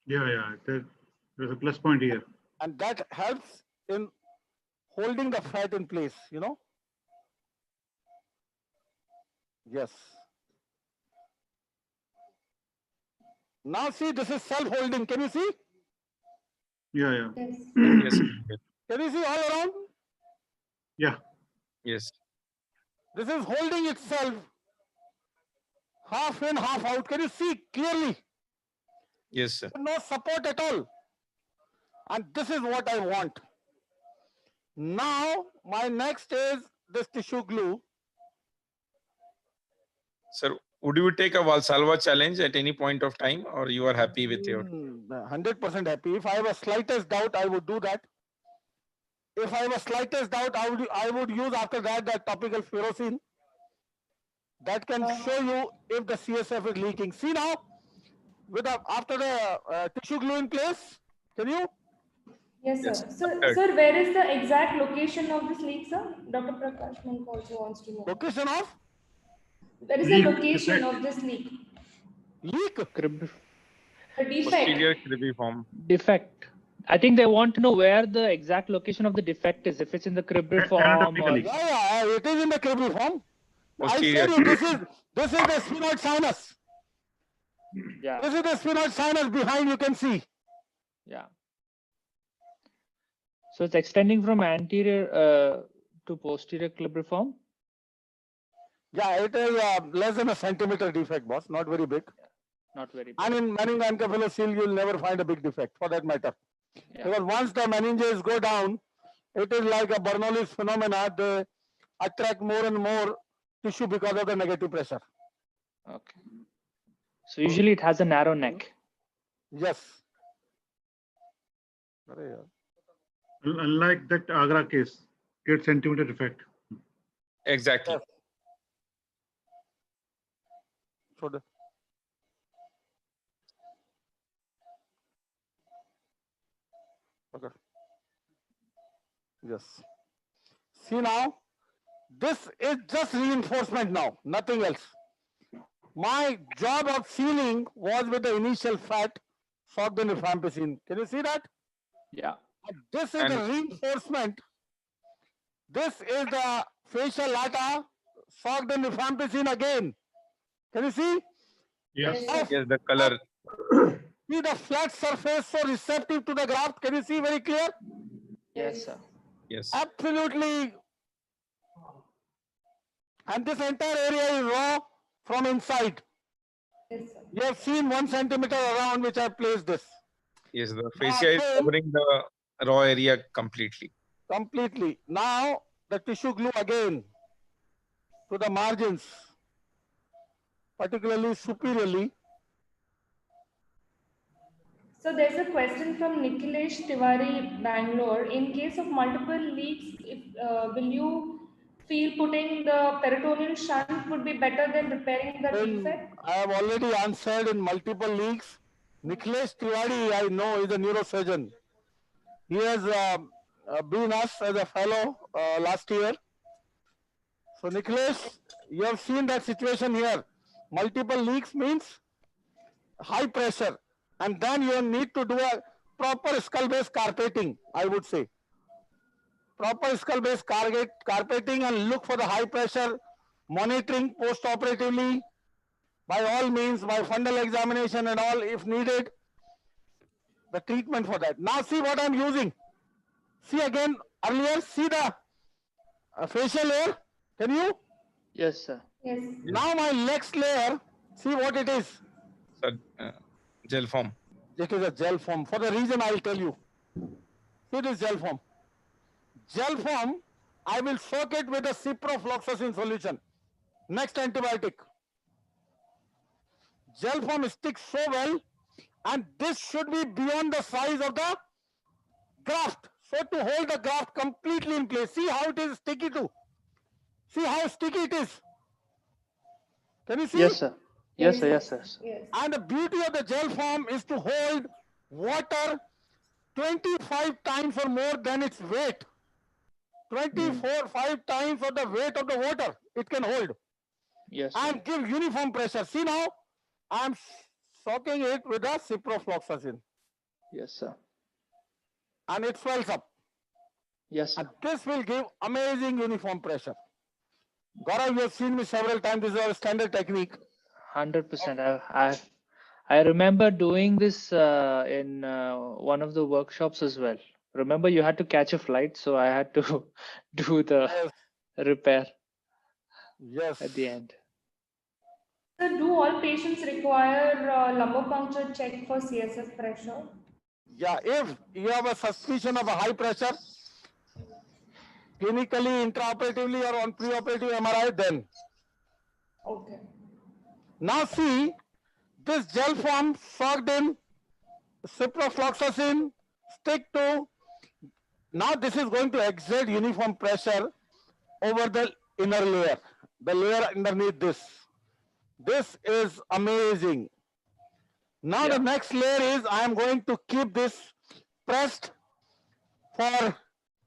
Yeah. There's a plus point here. And that helps in holding the fat in place, you know. Yes. Now see, this is self-holding. Can you see? Yeah. Yes. Can you see all around? Yeah. Yes. This is holding itself half in, half out. Can you see clearly? Yes, sir. No support at all. And this is what I want. Now, my next is this tissue glue. Sir, would you take a Valsalva challenge at any point of time, or you are happy with your? 100% happy. If I have a slightest doubt, I would do that. If I have a slightest doubt, I would use after that topical ferrocin. That can show you if the CSF is leaking. See now, after the tissue glue in place, can you? Yes, sir. Sir, where is the exact location of this leak, sir? Dr. Prakash Monk also wants to know. Location of? Where is the location of this leak? Leak? The defect. Posterior cribriform. Defect. I think they want to know where the exact location of the defect is. If it's in the cribriform or... Yeah, it is in the cribriform. Posterior. I said you, this is the sphenoid sinus. Yeah. This is the sphenoid sinus behind, you can see. Yeah. So it's extending from anterior to posterior cribriform? Yeah, it is less than a centimeter defect, boss, not very big. Yeah, not very big. And in meningoencephalocele, you'll never find a big defect for that matter. Yeah. Because once the meninges go down, it is like a Bernoulli's phenomena. They attract more and more tissue because of the negative pressure. Okay. So usually it has a narrow neck. Yes. Unlike that Agra case, 8 centimeter defect. Exactly. Yes. So okay. Yes. See now, this is just reinforcement now, nothing else. My job of sealing was with the initial fat, soaked in rifampicin. Can you see that? Yeah. And this is the reinforcement. This is the facial lata, soaked in rifampicin again. Can you see? Yes. Yes, the color. See the flat surface so receptive to the graft. Can you see very clear? Yes, sir. Yes. Absolutely. And this entire area is raw from inside. Yes, sir. You have seen 1 centimeter around which I placed this. Yes, the fascia is covering the raw area completely. Completely. Now the tissue glue again to the margins, particularly superiorly. So there's a question from Nikhilesh Tiwari, Bangalore. In case of multiple leaks, will you feel putting the peritoneal shunt would be better than repairing the defect? I have already answered in multiple leagues. Nikhilesh Tiwari, I know, is a neurosurgeon. He has been us as a fellow last year. So Nikhilesh, you have seen that situation here. Multiple leaks means high pressure. And then you need to do a proper skull-based carpeting, I would say. Proper skull-based carpeting and look for the high pressure monitoring post-operatively by all means, by fundal examination and all if needed, the treatment for that. Now see what I'm using. See again, earlier, see the facial layer. Can you? Yes, sir. Yes. Now my next layer, see what it is. Sir, gel form. It is a gel form. For the reason I'll tell you. See this gel form. Gel form, I will soak it with a ciprofloxacin solution. Next antibiotic. Gel form sticks so well, and this should be beyond the size of the graft. So to hold the graft completely in place. See how it is sticky too. See how sticky it is. Can you see? Yes, sir. Yes, sir. Yes, sir. Yes. And the beauty of the gel form is to hold water 25 times or more than its weight. 5 times of the weight of the water it can hold. Yes, sir. And give uniform pressure. See now, I am soaking it with a ciprofloxacin. Yes, sir. And it swells up. Yes, sir. And this will give amazing uniform pressure. Gaurav, you have seen me several times. This is our standard technique. 100%. I remember doing this in one of the workshops as well. Remember, you had to catch a flight, so I had to do the repair. Yes. At the end. Sir, do all patients require lumbar puncture check for CSF pressure? Yeah, if you have a suspicion of a high pressure, clinically, intraoperatively, or on preoperative MRI, then. Okay. Now see, this gel form soaked in ciprofloxacin, stick to. Now this is going to exert uniform pressure over the inner layer, the layer underneath this. This is amazing. Now the next layer is I am going to keep this pressed for,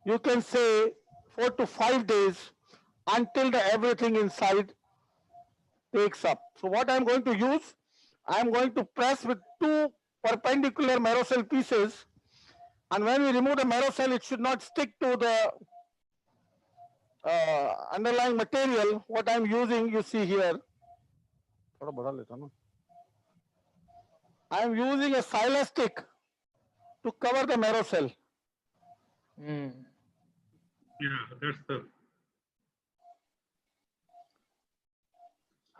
you can say, 4 to 5 days until everything inside takes up. So what I am going to use, I am going to press with 2 perpendicular marrow cell pieces, and when we remove the marrow cell, it should not stick to the underlying material. What I am using, you see here. I am using a sila stick to cover the marrow cell. Yeah, that's the.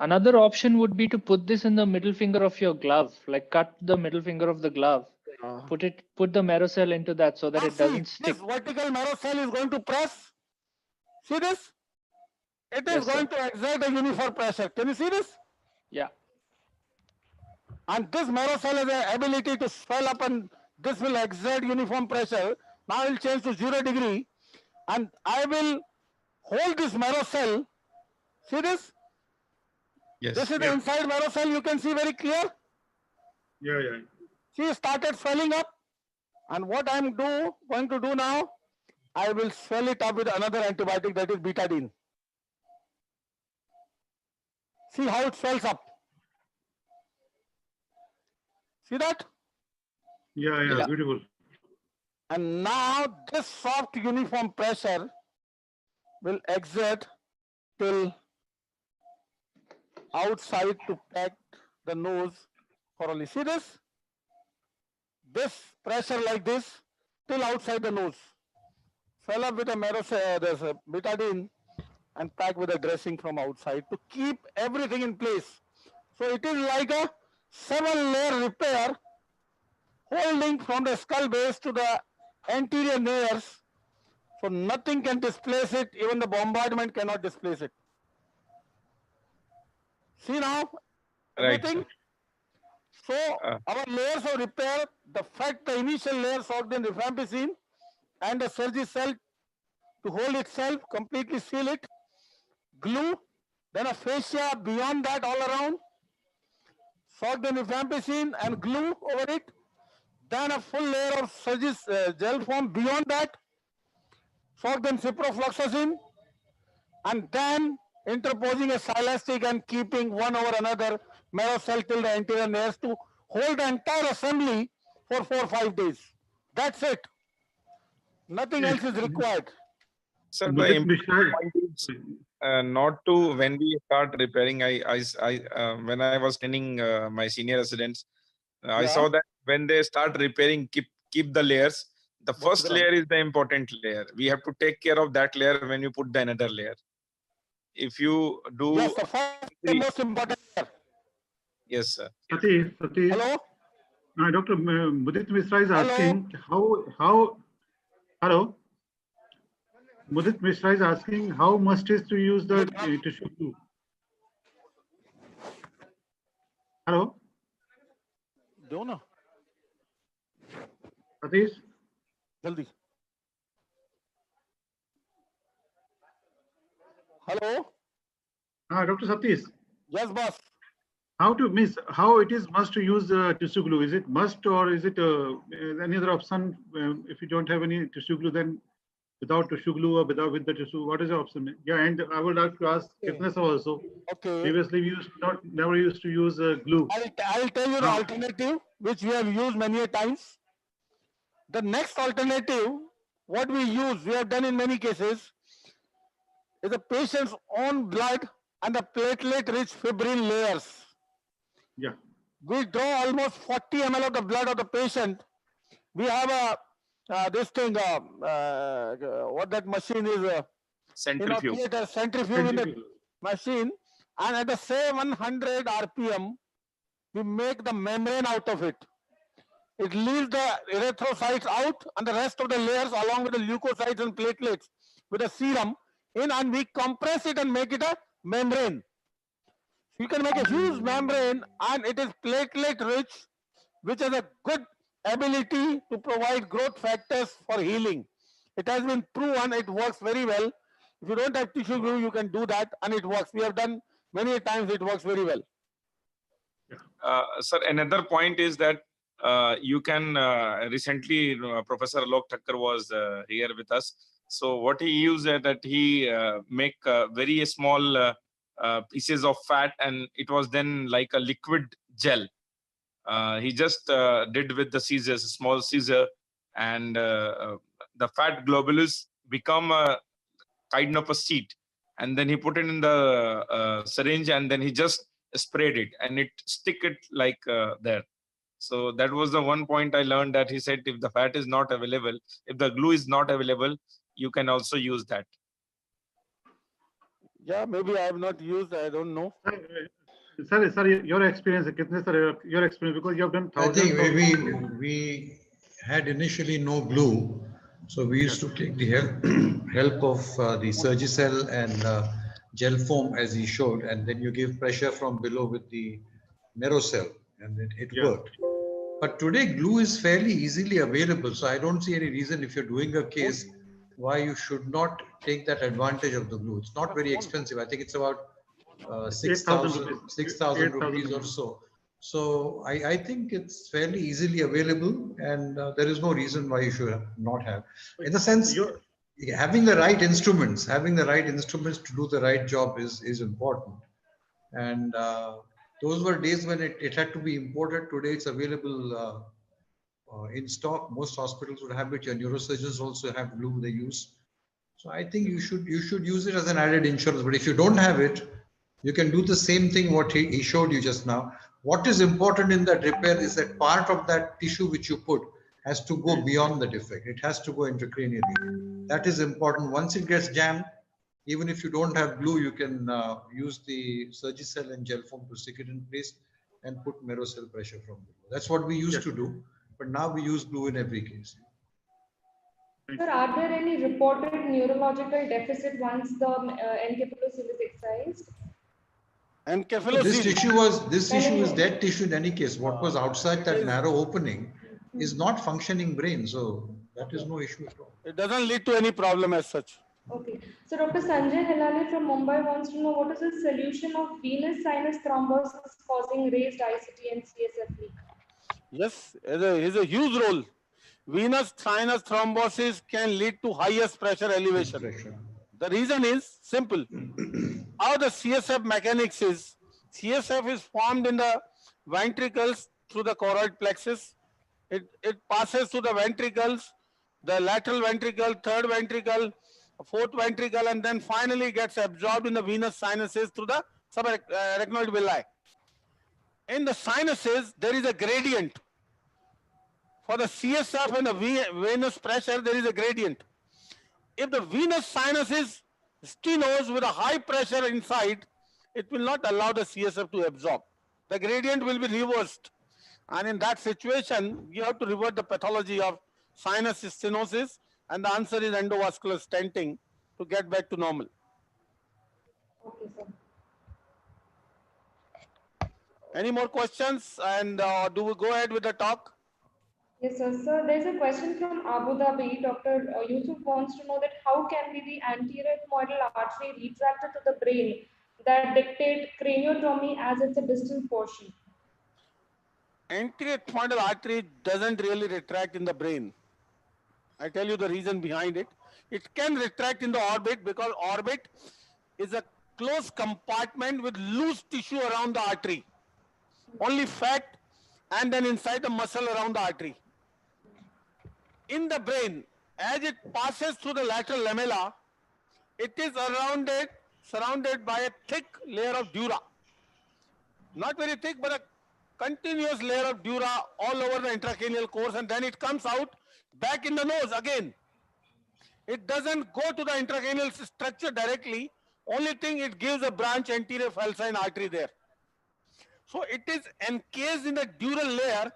Another option would be to put this in the middle finger of your glove, like cut the middle finger of the glove, put the marrow cell into that so that it doesn't stick. This vertical marrow cell is going to press. See this? It is going to exert a uniform pressure. Can you see this? Yeah. And this marrow cell has the ability to swell up, and this will exert uniform pressure. Now it will change to 0 degree, and I will hold this marrow cell. See this? Yes. This is the inside marrow cell. You can see very clear. Yeah. See, it started swelling up. And what I'm going to do now, I will swell it up with another antibiotic, that is betadine. See how it swells up. See that? Yeah, beautiful. And now this soft uniform pressure will exert till outside to pack the nose thoroughly. See this? This pressure like this till outside the nose. Fill up with a there's a betadine and pack with a dressing from outside to keep everything in place. So it is like a 7-layer repair holding from the skull base to the anterior layers. So nothing can displace it, even the bombardment cannot displace it. See now, everything? Right, so our layers of repair, the initial layer soaked in rifampicin and the Sergi cell to hold itself, completely seal it. glue, then a fascia beyond that all around, soaked in rifampicin and glue over it, then a full layer of gel foam beyond that, soaked in ciprofloxacin, and then interposing a silastic and keeping one over another Merocell till the anterior nares to hold the entire assembly for 4 or 5 days. That's it. Nothing else is required. So the important point is not to, when we start repairing, when I was training my senior residents, I saw that when they start repairing, keep the layers. The first layer is the important layer. We have to take care of that layer when you put the another layer. If you do, yes, the first, the most important layer. Yes, sir. Satish. Hello. Dr. Mudit Mishra is asking hello. Mudit Mishra is asking how must is to use the tissue glue. Hello. Don't know. Satish. Jaldi. Hello. Dr. Satish. Yes, boss. How it is must to use tissue glue? Is it must or is it any other option? If you don't have any tissue glue, then without tissue glue or with the tissue, what is the option? Yeah, and I would like to ask Kitnes also. Okay. Previously, we never used to use glue. I'll tell you the alternative, which we have used many times. The next alternative, what we have done in many cases, is the patient's own blood and the platelet-rich fibrin layers. Yeah. We draw almost 40 ml of the blood of the patient. We have this thing, what that machine is, centrifuge. Centrifuge in the machine, and at the same 100 RPM, we make the membrane out of it. It leaves the erythrocytes out and the rest of the layers along with the leukocytes and platelets with a serum in, and we compress it and make it a membrane. You can make a huge membrane and it is platelet rich, which has a good ability to provide growth factors for healing. It has been proven it works very well. If you don't have tissue glue, you can do that and it works. We have done many times, it works very well. Sir, another point is that you can recently Professor Alok Thakkar was here with us. So what he used that he make very small pieces of fat, and it was then like a liquid gel. He just did with the scissors, small scissor, and the fat globulus become a kind of a seed, and then he put it in the syringe, and then he just sprayed it, and it stick it like there. So that was the one point I learned, that he said if the fat is not available, if the glue is not available, you can also use that. Yeah, maybe I have not used, I don't know. Sorry, your experience, your experience, because you have done thousands. I think we had initially no glue, so we used to take the help of the Surgicel and gel foam as he showed, and then you give pressure from below with the Merocell, and it worked. But today glue is fairly easily available, so I don't see any reason, if you're doing a case, why you should not take that advantage of the glue. It's not very expensive. I think it's about 6,000 rupees or so. So I think it's fairly easily available, and there is no reason why you should not have. In the sense, having the right instruments, to do the right job is important. And those were days when it had to be imported. Today it's available in stock. Most hospitals would have it. Your neurosurgeons also have glue they use. So I think you should use it as an added insurance. But if you don't have it, you can do the same thing what he showed you just now. What is important in that repair is that part of that tissue which you put has to go beyond the defect. It has to go intracranially. That is important. Once it gets jammed, even if you don't have glue, you can use the Surgicel and gel foam to stick it in place and put Merocell pressure from below. That's what we used to do, but now we use glue in every case. Sir, are there any reported neurological deficit once the encephalocele is excised? So this tissue is dead tissue in any case. What was outside that narrow opening is not functioning brain, so that is no issue at all. It doesn't lead to any problem as such. Okay. So Dr. Sanjay Helale from Mumbai wants to know what is the solution of venous sinus thrombosis causing raised ICT and CSF leak? Yes, is a huge role. Venous sinus thrombosis can lead to highest pressure elevation. The reason is simple. How the CSF mechanics is, CSF is formed in the ventricles through the choroid plexus. It passes through the ventricles, the lateral ventricle, third ventricle, fourth ventricle, and then finally gets absorbed in the venous sinuses through the subarachnoid villi. In the sinuses, there is a gradient. For the CSF and the venous pressure, there is a gradient. If the venous sinus is stenosed with a high pressure inside, it will not allow the CSF to absorb. The gradient will be reversed. And in that situation, you have to revert the pathology of sinus stenosis, and the answer is endovascular stenting to get back to normal. Okay, sir. Any more questions? And do we go ahead with the talk? Yes, sir. Sir, there's a question from Abu Dhabi. Dr. Yusuf wants to know that how can be the anterior ethmoidal artery retracted to the brain that dictate craniotomy as it's a distal portion? Anterior ethmoidal artery doesn't really retract in the brain. I tell you the reason behind it. It can retract in the orbit because orbit is a closed compartment with loose tissue around the artery. Only fat and then inside the muscle around the artery. In the brain, as it passes through the lateral lamella, it is surrounded by a thick layer of dura. Not very thick, but a continuous layer of dura all over the intracranial course, and then it comes out back in the nose again. It doesn't go to the intracranial structure directly. Only thing, it gives a branch anterior falcine artery there. So it is encased in the dural layer,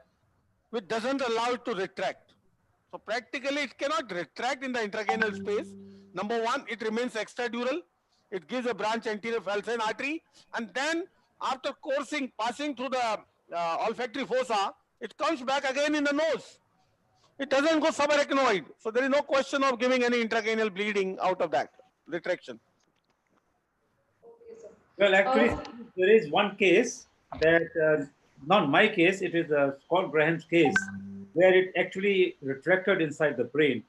which doesn't allow it to retract. So practically it cannot retract in the intracranial space. Number one, it remains extradural. It gives a branch anterior falcine artery, and then after coursing, passing through the olfactory fossa, it comes back again in the nose. It doesn't go subarachnoid. So there is no question of giving any intracranial bleeding out of that retraction. Well, actually, there is one case that, not my case, it is Scott Graham's case, where it actually retracted inside the brain.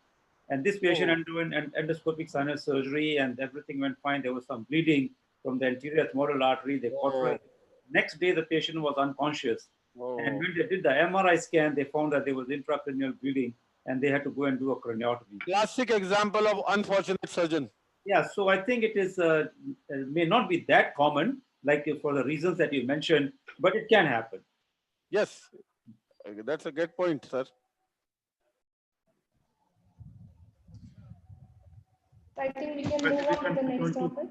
And this patient underwent an endoscopic sinus surgery and everything went fine. There was some bleeding from the anterior ethmoidal artery. They cauterized. Next day, the patient was unconscious. And when they did the MRI scan, they found that there was intracranial bleeding and they had to go and do a craniotomy. Classic example of unfortunate surgeon. Yeah, so I think it is may not be that common, like for the reasons that you mentioned, but it can happen. Yes, that's a good point, sir. I think we can move on to the next topic.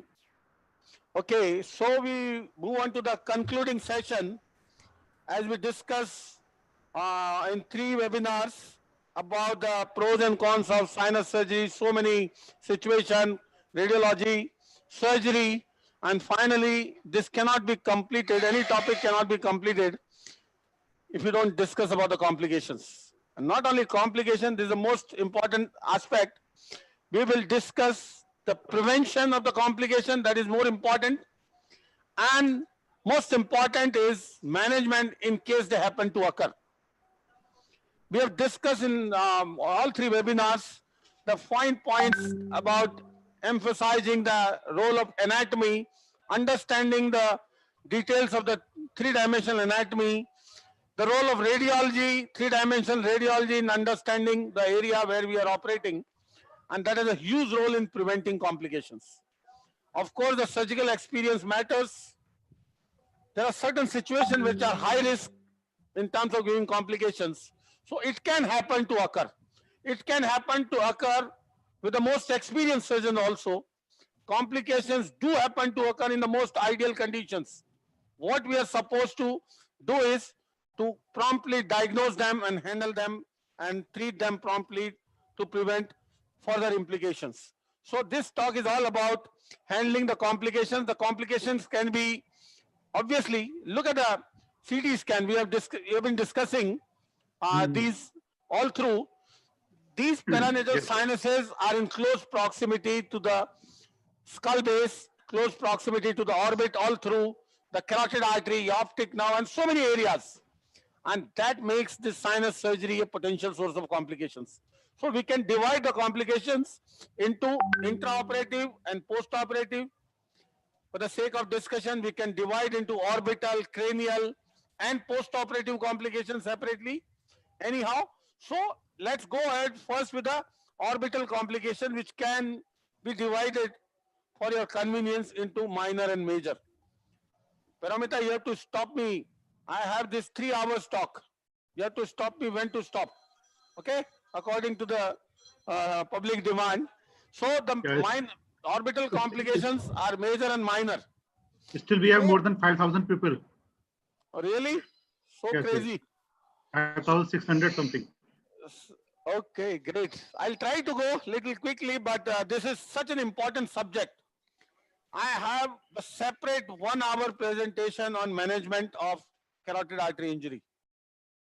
Okay, so we move on to the concluding session as we discuss in 3 webinars about the pros and cons of sinus surgery, so many situations, radiology, surgery, and finally, this cannot be completed, any topic cannot be completed if you don't discuss about the complications. And not only complication, this is the most important aspect. We will discuss the prevention of the complication, that is more important. And most important is management in case they happen to occur. We have discussed in all 3 webinars the fine points about emphasizing the role of anatomy, understanding the details of the 3-dimensional anatomy, the role of radiology, 3-dimensional radiology in understanding the area where we are operating, and that has a huge role in preventing complications. Of course, the surgical experience matters. There are certain situations which are high risk in terms of giving complications. So it can happen to occur. It can happen to occur with the most experienced surgeon also. Complications do happen to occur in the most ideal conditions. What we are supposed to do is to promptly diagnose them and handle them and treat them promptly to prevent further implications. So this talk is all about handling the complications. The complications can be, obviously, look at the CT scan. We have been discussing these all through. These paranasal sinuses are in close proximity to the skull base, close proximity to the orbit, all through the carotid artery, optic nerve, and so many areas. And that makes this sinus surgery a potential source of complications. So we can divide the complications into intraoperative and postoperative. For the sake of discussion, we can divide into orbital, cranial, and postoperative complications separately. Anyhow, so let's go ahead first with the orbital complication, which can be divided for your convenience into minor and major. Paramita, you have to stop me. I have this 3 hours talk. You have to stop me when to stop. Okay? According to the public demand. So the orbital complications are major and minor. Still we have more than 5,000 people. Oh, really? So crazy. 5,600 something. Okay, great. I'll try to go little quickly, but this is such an important subject. I have a separate 1 hour presentation on management of carotid artery injury.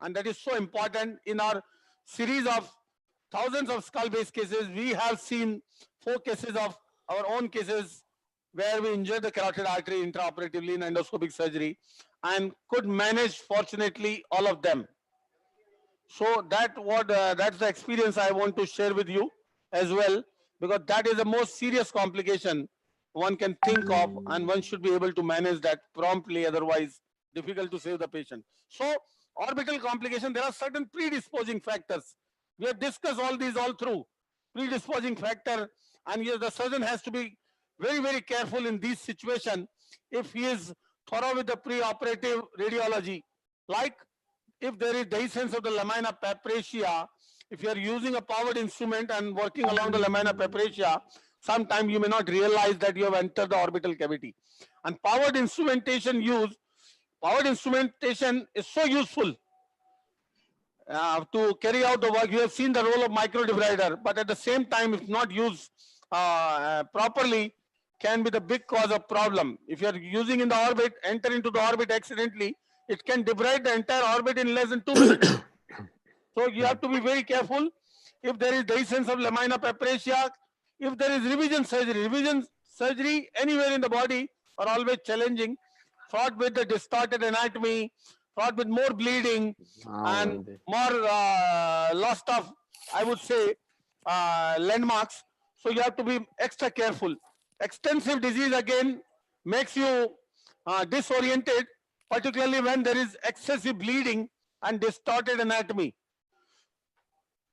And that is so important. In our series of thousands of skull-based cases, we have seen 4 cases of our own cases where we injured the carotid artery intraoperatively in endoscopic surgery and could manage, fortunately, all of them. So that's the experience I want to share with you as well, because that is the most serious complication one can think of, and one should be able to manage that promptly, otherwise difficult to save the patient. So orbital complication, there are certain predisposing factors. We have discussed all these all through. Predisposing factor, and here the surgeon has to be very, very careful in this situation if he is thorough with the preoperative radiology. Like if there is dehiscence of the lamina papracia, if you are using a powered instrument and working along the lamina papracia, sometimes you may not realize that you have entered the orbital cavity. And powered instrumentation is so useful to carry out the work. You have seen the role of microdebrider, but at the same time, if not used properly, can be the big cause of problem. If you are using in the orbit, enter into the orbit accidentally, it can debride the entire orbit in less than 2 minutes. So you have to be very careful. If there is dehiscence of lamina papracia, if there is revision surgery anywhere in the body are always challenging, fraught with the distorted anatomy, fraught with more bleeding and more loss of, I would say, landmarks. So you have to be extra careful. Extensive disease again makes you disoriented, particularly when there is excessive bleeding and distorted anatomy.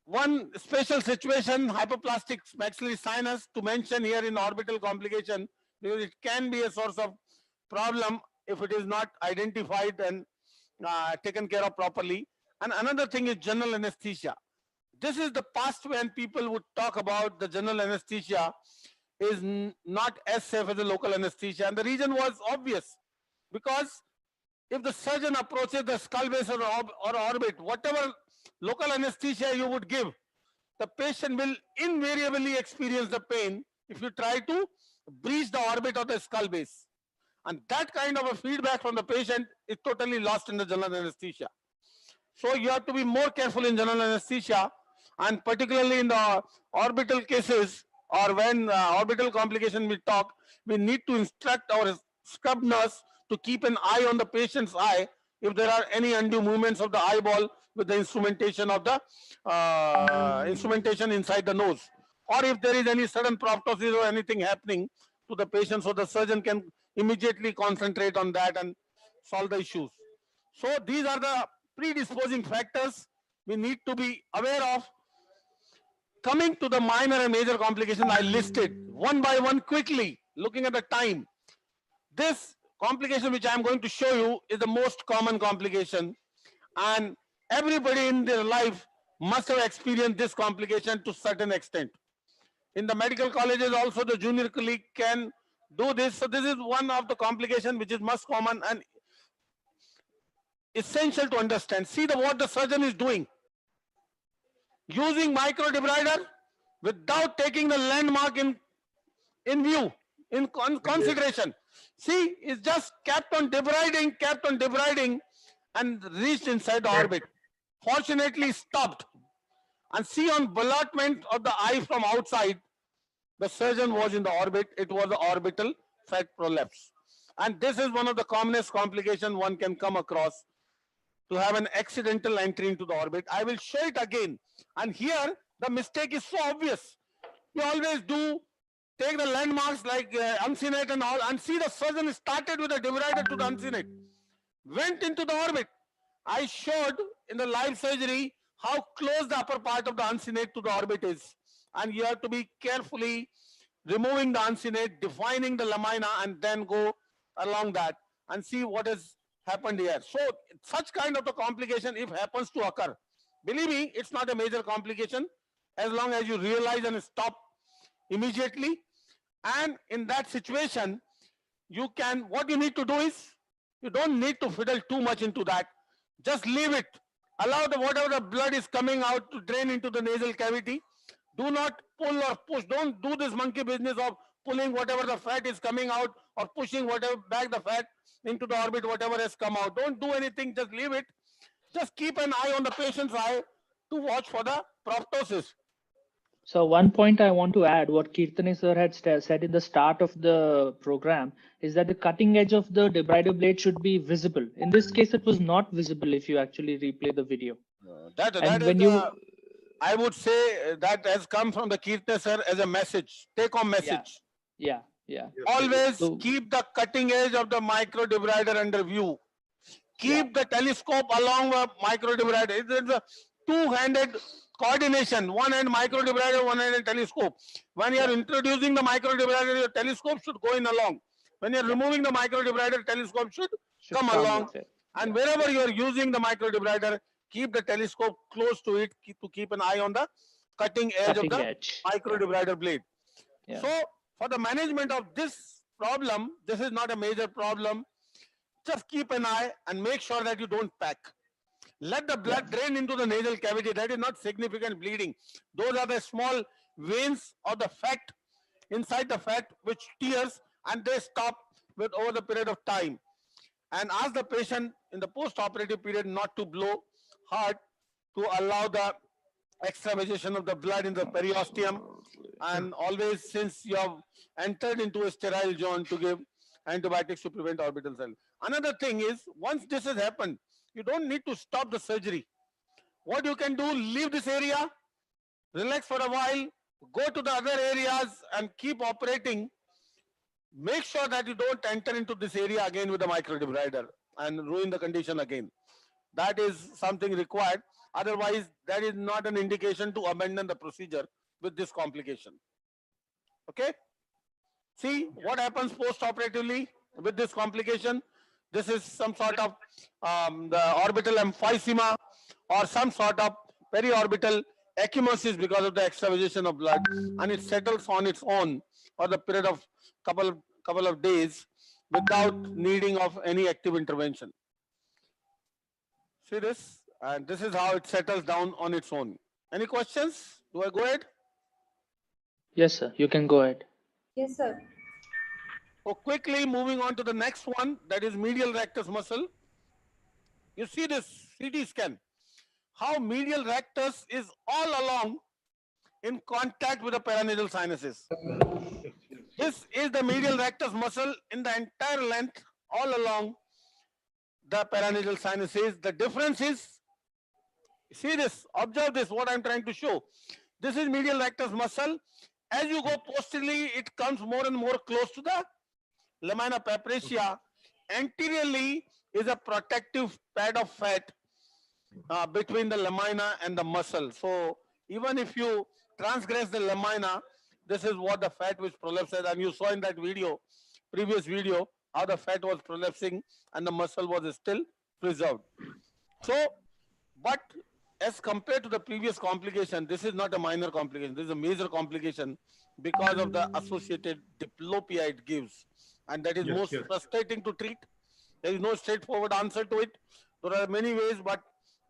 One special situation, hypoplastic maxillary sinus, to mention here in orbital complication, because it can be a source of problem if it is not identified and taken care of properly. And another thing is general anesthesia. This is the past when people would talk about the general anesthesia is not as safe as the local anesthesia. And the reason was obvious, because if the surgeon approaches the skull base or orbit, whatever local anesthesia you would give, the patient will invariably experience the pain if you try to breach the orbit of the skull base. And that kind of a feedback from the patient is totally lost in the general anesthesia. So you have to be more careful in general anesthesia, and particularly in the orbital cases or when orbital complication we talk, we need to instruct our scrub nurse to keep an eye on the patient's eye if there are any undue movements of the eyeball with the instrumentation of the instrumentation inside the nose, or if there is any sudden proptosis or anything happening to the patient, so the surgeon can immediately concentrate on that and solve the issues. So these are the predisposing factors we need to be aware of. Coming to the minor and major complications, I listed one by one quickly, looking at the time. This complication which I am going to show you is the most common complication, and everybody in their life must have experienced this complication to a certain extent. In the medical colleges also, the junior colleague can do this. So this is one of the complications which is most common and essential to understand. See what the surgeon is doing. Using microdebrider without taking the landmark in view, in consideration. See, it's just kept on debriding and reached inside the orbit. Fortunately stopped. and see on ballotment of the eye from outside, the surgeon was in the orbit. It was the orbital fat prolapse. And this is one of the commonest complications one can come across, to have an accidental entry into the orbit. I will show it again. And here, the mistake is so obvious. We always do take the landmarks like uncinate and all, and see the surgeon started with a divider to the uncinate, went into the orbit. I showed in the live surgery how close the upper part of the uncinate to the orbit is. And you have to be carefully removing the uncinate, defining the lamina, and then go along that and see what has happened here. So such kind of a complication, if happens to occur, believe me, it's not a major complication as long as you realize and stop immediately. And in that situation, you can, what you need to do is, you don't need to fiddle too much into that. Just leave it. Allow the whatever the blood is coming out to drain into the nasal cavity. Do not pull or push. Don't do this monkey business of pulling whatever the fat is coming out or pushing whatever back the fat into the orbit, whatever has come out. Don't do anything. Just leave it. Just keep an eye on the patient's eye to watch for the proptosis. So one point I want to add, what Kirtane sir had said in the start of the program, is that the cutting edge of the debrider blade should be visible. In this case, it was not visible if you actually replay the video. I would say that has come from the Kirtane sir as a message, take-home message. Yeah. Always keep the cutting edge of the micro debrider under view. Keep the telescope along the micro debrider. It's a two-handed coordination, one hand micro debrider, one hand telescope. When you are introducing the micro debrider, your telescope should go in along. When you are removing the micro debrider, telescope should come along. And wherever you are using the micro debrider, keep the telescope close to it to keep an eye on the cutting edge of the micro debrider blade. So for the management of this problem, this is not a major problem. Just keep an eye and make sure that you don't pack. Let the blood drain into the nasal cavity. That is not significant bleeding. Those are the small veins of the fat, inside the fat, which tears, and they stop with over the period of time. And ask the patient in the post-operative period not to blow hard to allow the extravasation of the blood in the periosteum. And always, since you have entered into a sterile zone, to give antibiotics to prevent orbital cell. Another thing is, once this has happened, you don't need to stop the surgery. What you can do, leave this area, relax for a while, go to the other areas and keep operating. Make sure that you don't enter into this area again with a micro debrider and ruin the condition again. That is something required. Otherwise, that is not an indication to abandon the procedure with this complication. Okay? See what happens post-operatively with this complication. This is some sort of the orbital emphysema or some sort of periorbital ecchymosis because of the extravasation of blood, and it settles on its own for the period of couple of days without needing of any active intervention. See this? And this is how it settles down on its own. Any questions? Do I go ahead? Yes, sir. You can go ahead. Yes, sir. So quickly moving on to the next one, that is medial rectus muscle. You see this CT scan, how medial rectus is all along in contact with the paranasal sinuses. This is the medial rectus muscle in the entire length all along the paranasal sinuses. The difference is, see this, observe this, what I'm trying to show. This is medial rectus muscle. As you go posteriorly, it comes more and more close to the lamina papracia. Anteriorly is a protective pad of fat between the lamina and the muscle. So even if you transgress the lamina, this is what the fat which prolapses, and you saw in that video, previous video, how the fat was prolapsing and the muscle was still preserved. So, but as compared to the previous complication, this is not a minor complication, this is a major complication because of the associated diplopia it gives. And that is most frustrating to treat. There is no straightforward answer to it. There are many ways, but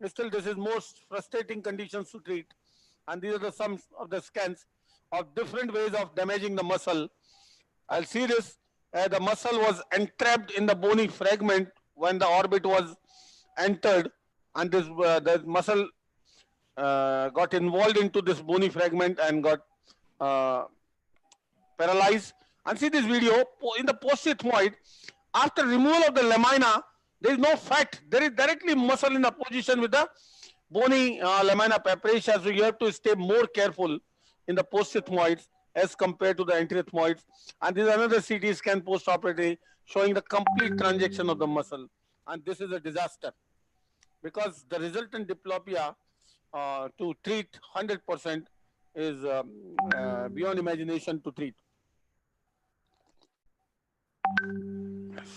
still this is most frustrating conditions to treat. And these are the some of the scans of different ways of damaging the muscle. I'll see this. The muscle was entrapped in the bony fragment when the orbit was entered, and this the muscle got involved into this bony fragment and got paralyzed. And see this video in the posterior after removal of the lamina, there is no fat. There is directly muscle in the position with the bony lamina papyracea. So you have to stay more careful in the posterior as compared to the anterior. And this is another CT scan post-operatively showing the complete transaction of the muscle. And this is a disaster because the resultant diplopia to treat 100% is beyond imagination to treat.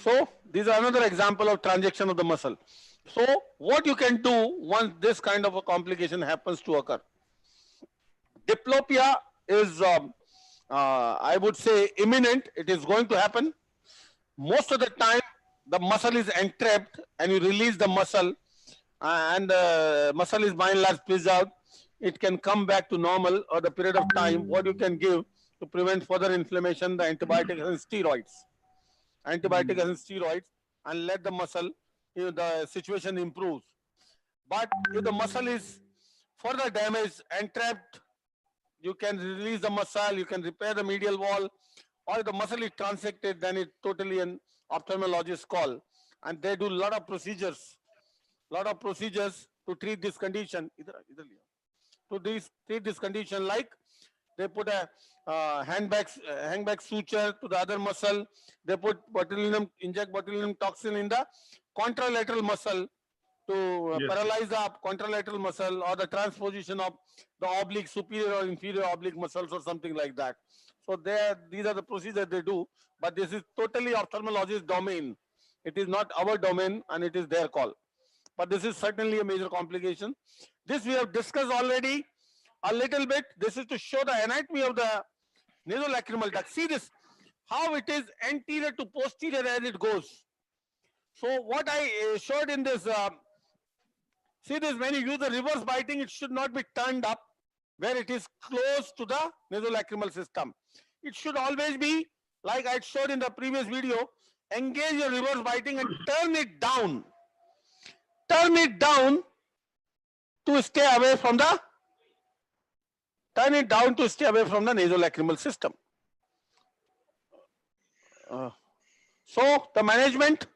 So these are another example of transaction of the muscle. So what you can do once this kind of a complication happens to occur? Diplopia is, I would say, imminent. It is going to happen. Most of the time, the muscle is entrapped and you release the muscle and the muscle is by and large preserved. It can come back to normal or the period of time. What you can give to prevent further inflammation, the antibiotics and steroids. Antibiotics and steroids, and let the muscle, the situation improves. But if the muscle is further damaged and trapped, you can release the muscle, you can repair the medial wall, or if the muscle is transected, then it's totally an ophthalmologist call. And they do a lot of procedures to treat this condition. Treat this condition, like they put a hangback suture to the other muscle. They put inject botulinum toxin in the contralateral muscle to paralyze the contralateral muscle, or the transposition of the oblique, superior or inferior oblique muscles or something like that. So these are the procedures they do, but this is totally ophthalmologist domain. It is not our domain and it is their call. But this is certainly a major complication. This we have discussed already a little bit. This is to show the anatomy of the nasolacrimal duct. See this, how it is anterior to posterior as it goes. So what I showed in this, see this, when you use the reverse biting, it should not be turned up where it is close to the nasolacrimal system. It should always be, like I showed in the previous video, engage your reverse biting and turn it down. Turn it down to stay away from the nasolacrimal system. So the management,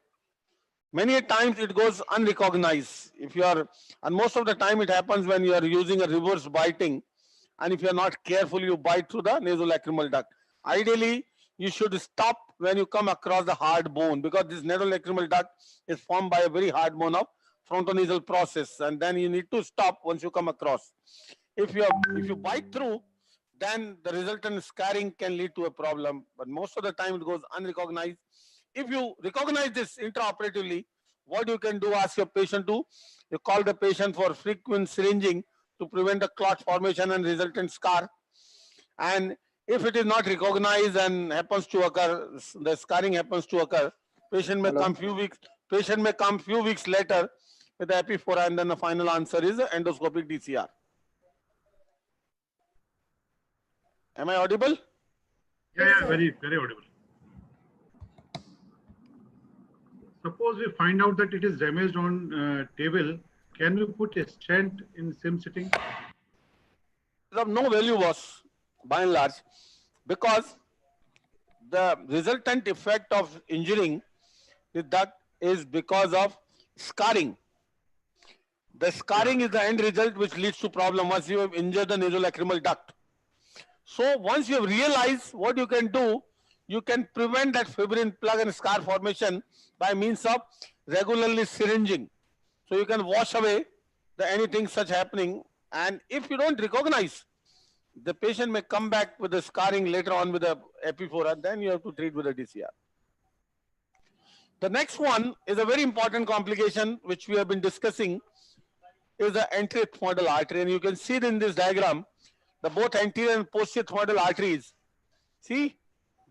many times it goes unrecognized. If you are, and most of the time it happens when you are using a reverse biting, and if you are not careful, you bite through the nasolacrimal duct. Ideally, you should stop when you come across the hard bone, because this nasolacrimal duct is formed by a very hard bone of frontonasal process, and then you need to stop once you come across. If you bite through, then the resultant scarring can lead to a problem, but most of the time it goes unrecognized. If you recognize this intraoperatively, what you can do, ask your patient to, you call the patient for frequent syringing to prevent the clot formation and resultant scar. And if it is not recognized and happens to occur, the scarring happens to occur, patient may come few weeks later with the epiphora, and then the final answer is endoscopic DCR. Am I audible? Yeah, very, very audible. Suppose we find out that it is damaged on table, can we put a stent in same sitting? Of no value was, by and large, because the resultant effect of injuring the duct is because of scarring. The scarring is the end result which leads to problem once you have injured the nasolacrimal duct. So once you have realized what you can do, you can prevent that fibrin plug and scar formation by means of regularly syringing. So you can wash away anything such happening, and if you don't recognize, the patient may come back with the scarring later on with the epiphora, then you have to treat with a DCR. The next one is a very important complication which we have been discussing, is the anterior ethmoidal artery, and you can see it in this diagram, the both anterior and posterior ethmoidal arteries. See,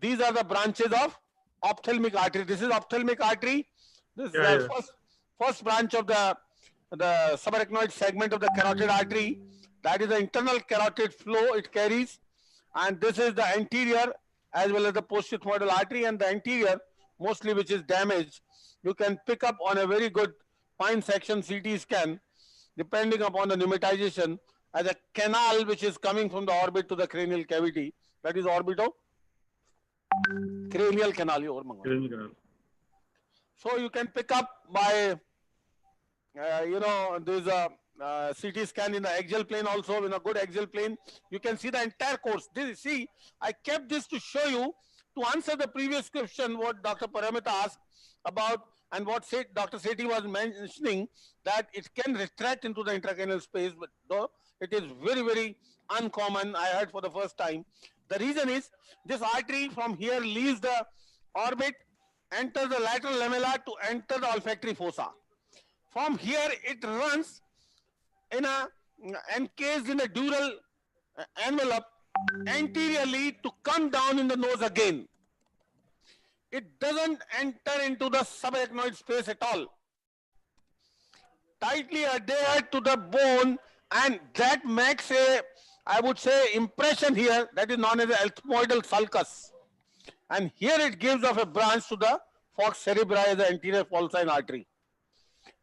these are the branches of ophthalmic artery. This is ophthalmic artery. This is the first branch of the subarachnoid segment of the carotid artery. That is the internal carotid flow it carries, and this is the anterior as well as the posterior ethmoidal artery. And the anterior, mostly which is damaged, you can pick up on a very good fine section CT scan. depending upon the pneumatization, as a canal which is coming from the orbit to the cranial cavity. That is orbito cranial canal. So you can pick up by, there's a CT scan in the axial plane also. In a good axial plane, you can see the entire course. See, I kept this to show you, to answer the previous question what Dr. Paramita asked about, and what Dr. Sethi was mentioning, that it can retract into the intracranial space, but though it is very, very uncommon, I heard for the first time. The reason is this artery from here leaves the orbit, enters the lateral lamella to enter the olfactory fossa. From here it runs in a encased in a dural envelope anteriorly to come down in the nose again. It doesn't enter into the subarachnoid space at all. Tightly adhered to the bone, and that makes a, I would say, impression here that is known as the ethmoidal sulcus. And here it gives off a branch to the fox cerebri as the anterior falcine artery.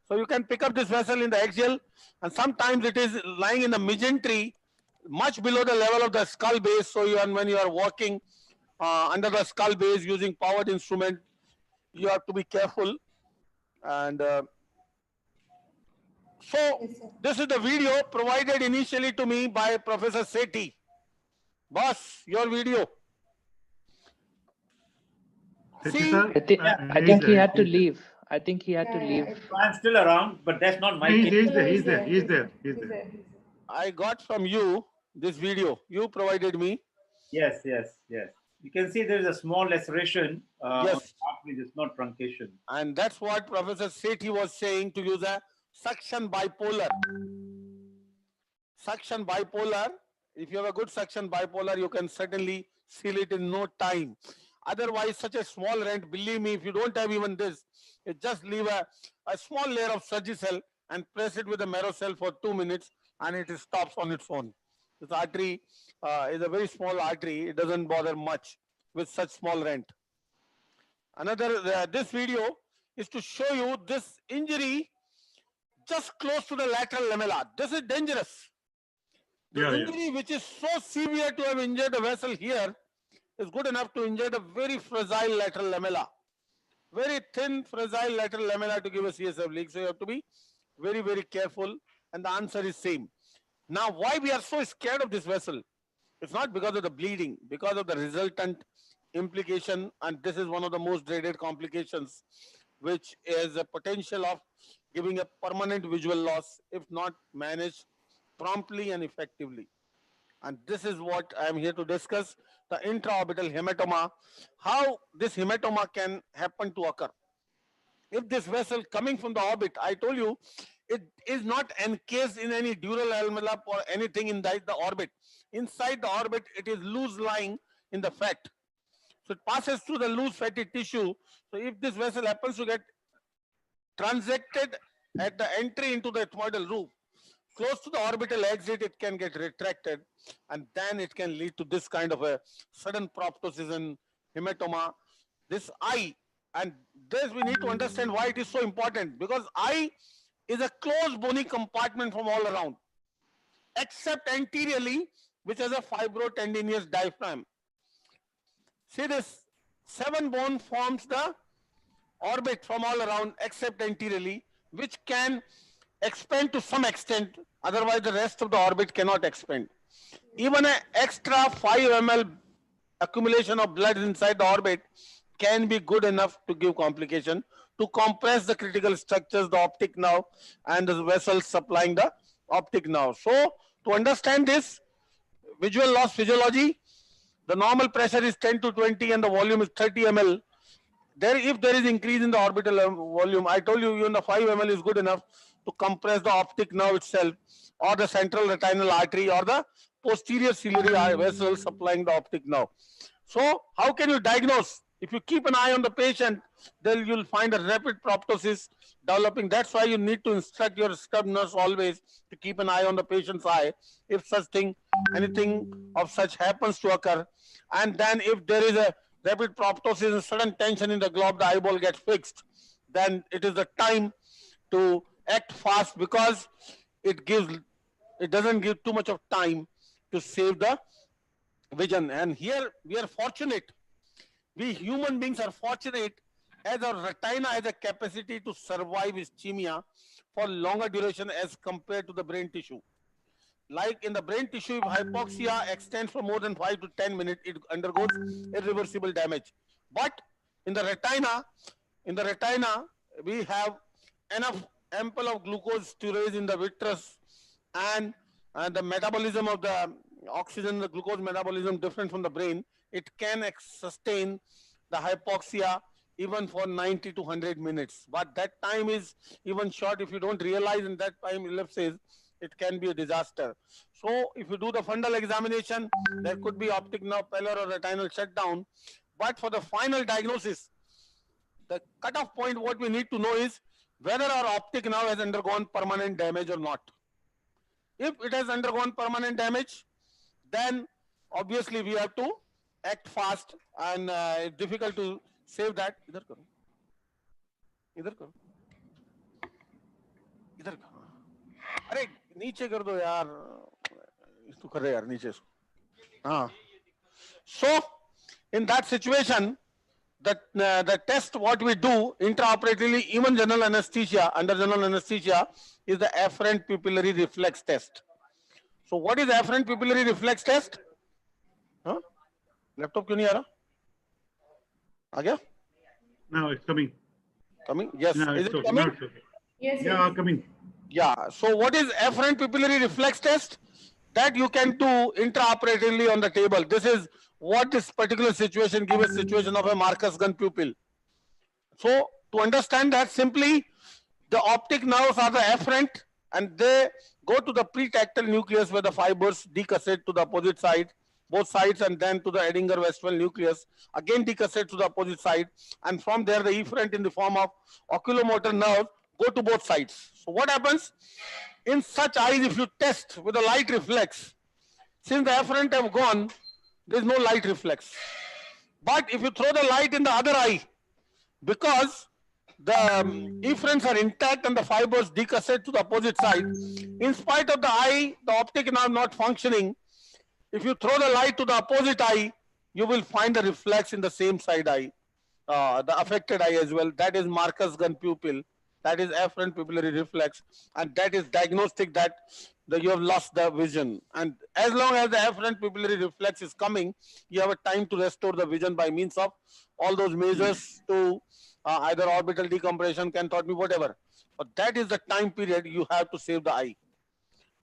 So you can pick up this vessel in the axial, and sometimes it is lying in the mesentery, much below the level of the skull base. So when you are walking under the skull base using powered instrument, you have to be careful. And so this is the video provided initially to me by Professor Sethi. Boss, your video. See, I think he had to leave. I think he had to leave. I'm still around, but that's not my case. He's there. I got from you this video. You provided me. Yes. You can see there is a small laceration. Yes. It's not truncation. And that's what Professor Sethi was saying, to use a suction bipolar. Suction bipolar. If you have a good suction bipolar, you can certainly seal it in no time. Otherwise, such a small rent, believe me, if you don't have even this, you just leave a small layer of Surgicel and press it with a Merocell for 2 minutes, and it stops on its own. This artery is a very small artery. It doesn't bother much with such small rent. This video is to show you this injury just close to the lateral lamella. This is dangerous. This injury, which is so severe to have injured a vessel here, is good enough to injure a very fragile lateral lamella. Very thin, fragile lateral lamella to give a CSF leak. So you have to be very, very careful. And the answer is same. Now, why we are so scared of this vessel? It's not because of the bleeding, because of the resultant implication. And this is one of the most dreaded complications, which is a potential of giving a permanent visual loss if not managed promptly and effectively. And this is what I am here to discuss, the intraorbital hematoma, how this hematoma can happen to occur. If this vessel coming from the orbit, I told you, it is not encased in any dural envelope or anything inside the orbit. Inside the orbit, it is loose lying in the fat. So it passes through the loose fatty tissue. So if this vessel happens to get transected at the entry into the ethmoidal roof, close to the orbital exit, it can get retracted, and then it can lead to this kind of a sudden proptosis and hematoma. This eye, and this we need to understand why it is so important, because eye is a closed bony compartment from all around, except anteriorly, which has a fibrotendinous diaphragm. See this, 7 bone forms the orbit from all around, except anteriorly, which can expand to some extent, otherwise the rest of the orbit cannot expand. Even an extra 5 ml accumulation of blood inside the orbit can be good enough to give complication, to compress the critical structures, the optic nerve and the vessels supplying the optic nerve. So to understand this visual loss physiology, the normal pressure is 10 to 20 and the volume is 30 ml. If there is increase in the orbital volume, I told you, even the 5 ml is good enough to compress the optic nerve itself, or the central retinal artery, or the posterior ciliary vessel supplying the optic nerve. So how can you diagnose? If you keep an eye on the patient, then you'll find a rapid proptosis developing. That's why you need to instruct your scrub nurse always to keep an eye on the patient's eye if anything of such happens to occur. And then if there is a rapid proptosis and sudden tension in the globe, the eyeball gets fixed, then it is the time to act fast, because it doesn't give too much of time to save the vision. And here we are fortunate. We human beings are fortunate as our retina has a capacity to survive ischemia for longer duration as compared to the brain tissue. Like in the brain tissue, if hypoxia extends for more than 5 to 10 minutes, it undergoes irreversible damage. But in the retina, we have enough ample of glucose storage in the vitreous, and the metabolism of the oxygen, the glucose metabolism different from the brain. It can sustain the hypoxia even for 90 to 100 minutes. But that time is even short. If you don't realize in that time elapses, it can be a disaster. So if you do the fundal examination, there could be optic nerve failure or retinal shutdown. But for the final diagnosis, the cutoff point, what we need to know is whether our optic nerve has undergone permanent damage or not. If it has undergone permanent damage, then obviously we have to act fast, and it's difficult to save that. Idhar karo. Idhar karo. Idhar karo. अरे नीचे कर दो यार, इसको कर रहे यार नीचे इसको. हाँ. So in that situation, the test what we do intraoperatively, even general anesthesia, under general anesthesia, is the afferent pupillary reflex test. So what is afferent pupillary reflex test? Huh? Laptop क्यों नहीं आ रहा? आ गया? Now it's coming. Coming? Yes. No, is it okay. coming? No, it's okay. Yes, Yeah, yes. coming. Yeah. So what is afferent pupillary reflex test? That you can do intraoperatively on the table. This is what this particular situation gives a situation of a Marcus gun pupil. So to understand that, simply the optic nerves are the afferent, and they go to the pretactile nucleus where the fibers decussate to the opposite side, both sides, and then to the Edinger-Westphal nucleus, again decussate to the opposite side, and from there the efferent in the form of oculomotor nerve go to both sides. So what happens? In such eyes, if you test with a light reflex, since the afferent have gone, there is no light reflex. But if you throw the light in the other eye, because the efferents are intact and the fibers decussate to the opposite side, in spite of the eye, the optic nerve not functioning, if you throw the light to the opposite eye, you will find the reflex in the same side eye, the affected eye as well. That is Marcus gun pupil. That is afferent pupillary reflex, and that is diagnostic that you have lost the vision. And as long as the afferent pupillary reflex is coming, you have a time to restore the vision by means of all those measures to either orbital decompression, canthotomy, whatever. But that is the time period you have to save the eye.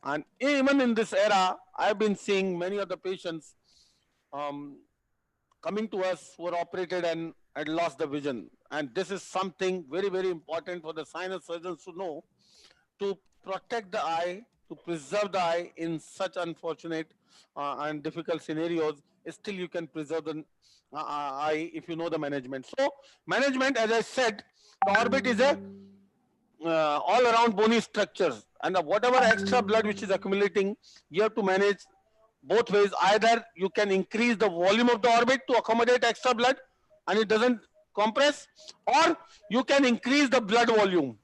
And even in this era, I've been seeing many of the patients coming to us who are operated and had lost the vision. And this is something very, very important for the sinus surgeons to know, to protect the eye, to preserve the eye in such unfortunate and difficult scenarios. Still you can preserve the eye if you know the management. So management, as I said, the orbit is a all around bony structures, and whatever extra blood which is accumulating, you have to manage both ways. Either you can increase the volume of the orbit to accommodate extra blood and it doesn't compress, or you can increase the blood volume.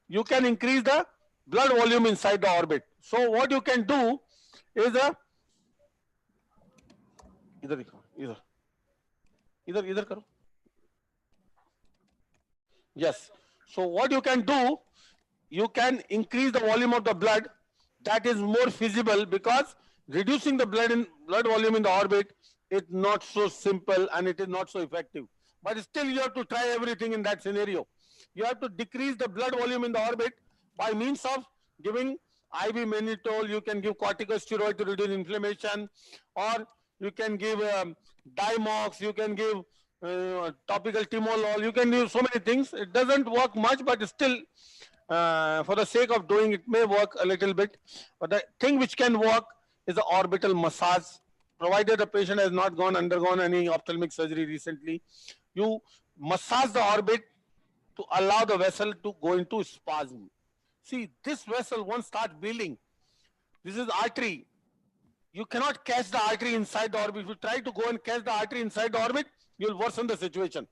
You can increase the blood volume inside the orbit. So what you can do is either karo. Yes. So what you can do, you can increase the volume of the blood. That is more feasible, because reducing the blood volume in the orbit is not so simple and it is not so effective. But still you have to try everything in that scenario. You have to decrease the blood volume in the orbit by means of giving IV mannitol. You can give corticosteroid to reduce inflammation, or you can give Dimox, you can give topical timolol, you can do so many things. It doesn't work much, but still for the sake of doing it may work a little bit. But the thing which can work is the orbital massage, provided the patient has not undergone any ophthalmic surgery recently. You massage the orbit to allow the vessel to go into spasm. See, this vessel once starts bleeding, this is artery. You cannot catch the artery inside the orbit. If you try to go and catch the artery inside the orbit, you'll worsen the situation.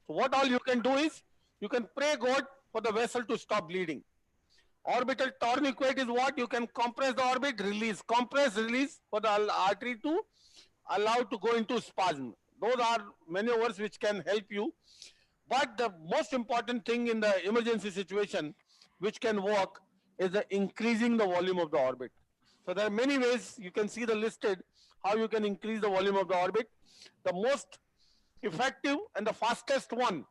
So what all you can do is, you can pray God for the vessel to stop bleeding. Orbital tourniquet is what? You can compress the orbit, release, compress, release for the artery to allow to go into spasm. Those are maneuvers which can help you. But the most important thing in the emergency situation which can work is the increasing the volume of the orbit. So there are many ways you can see the listed how you can increase the volume of the orbit. The most effective and the fastest one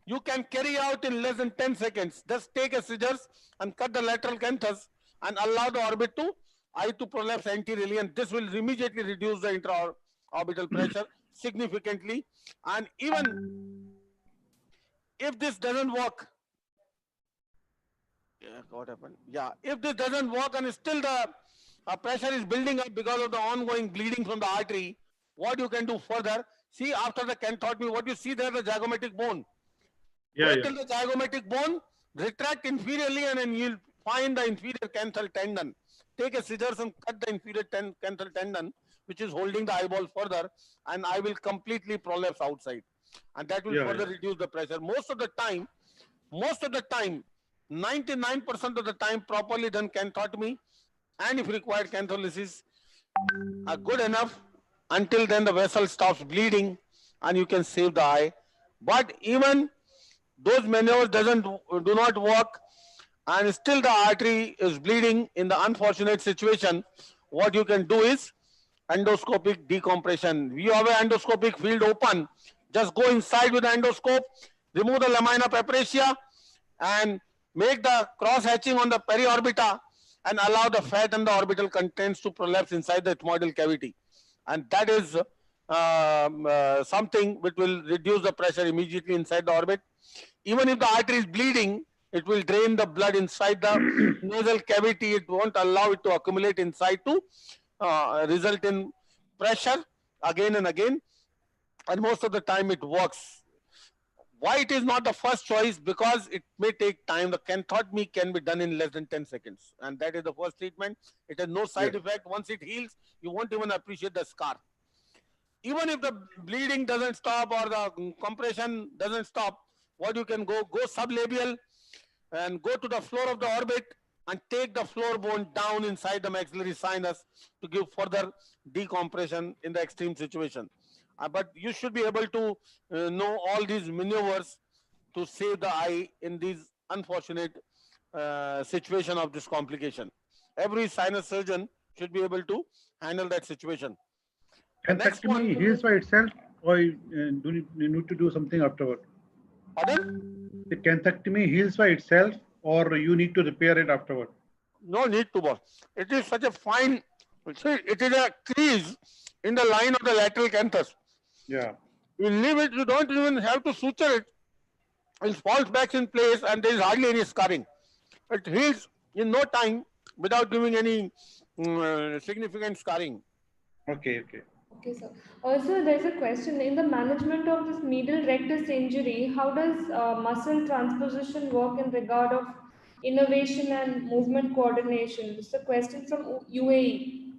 you can carry out in less than 10 seconds. Just take a scissors and cut the lateral canthus and allow the orbit to I to prolapse anteriorly, and this will immediately reduce the intra-orbital pressure significantly. And even if this doesn't work, what happened? Yeah, if this doesn't work and still the pressure is building up because of the ongoing bleeding from the artery, what you can do further? See, after the canthotomy, what you see there, the zygomatic bone. Wait till the zygomatic bone retract inferiorly, and then you'll find the inferior canthal tendon. Take a scissors and cut the inferior canthal tendon, which is holding the eyeball further, and I will completely prolapse outside, and that will further reduce the pressure. Most of the time, 99% of the time, properly done canthotomy, and if required cantholysis, are good enough. Until then, the vessel stops bleeding, and you can save the eye. But even those maneuvers do not work, and still the artery is bleeding in the unfortunate situation, what you can do is endoscopic decompression. We have an endoscopic field open. Just go inside with the endoscope, remove the lamina papracia, and make the cross hatching on the periorbita and allow the fat and the orbital contents to prolapse inside the ethmoidal cavity. And that is something which will reduce the pressure immediately inside the orbit. Even if the artery is bleeding, it will drain the blood inside the nasal cavity. It won't allow it to accumulate inside to result in pressure again and again. And most of the time it works. Why it is not the first choice? Because it may take time. The canthotomy can be done in less than 10 seconds. And that is the first treatment. It has no side effect. Once it heals, you won't even appreciate the scar. Even if the bleeding doesn't stop or the compression doesn't stop, what you can go sublabial and go to the floor of the orbit and take the floor bone down inside the maxillary sinus to give further decompression in the extreme situation. But you should be able to know all these maneuvers to save the eye in these unfortunate situation of this complication. Every sinus surgeon should be able to handle that situation. Canthotomy heals by itself, or do you need to do something afterward? Pardon? The canthotomy heals by itself, or you need to repair it afterward? No need to, boss. It is such a fine, it is a crease in the line of the lateral canthus. Yeah. You leave it, you don't even have to suture it. It falls back in place and there is hardly any scarring. It heals in no time without giving any significant scarring. Okay. Okay, sir. Also, there's a question in the management of this medial rectus injury. How does muscle transposition work in regard of innervation and movement coordination? It's a question from UAE,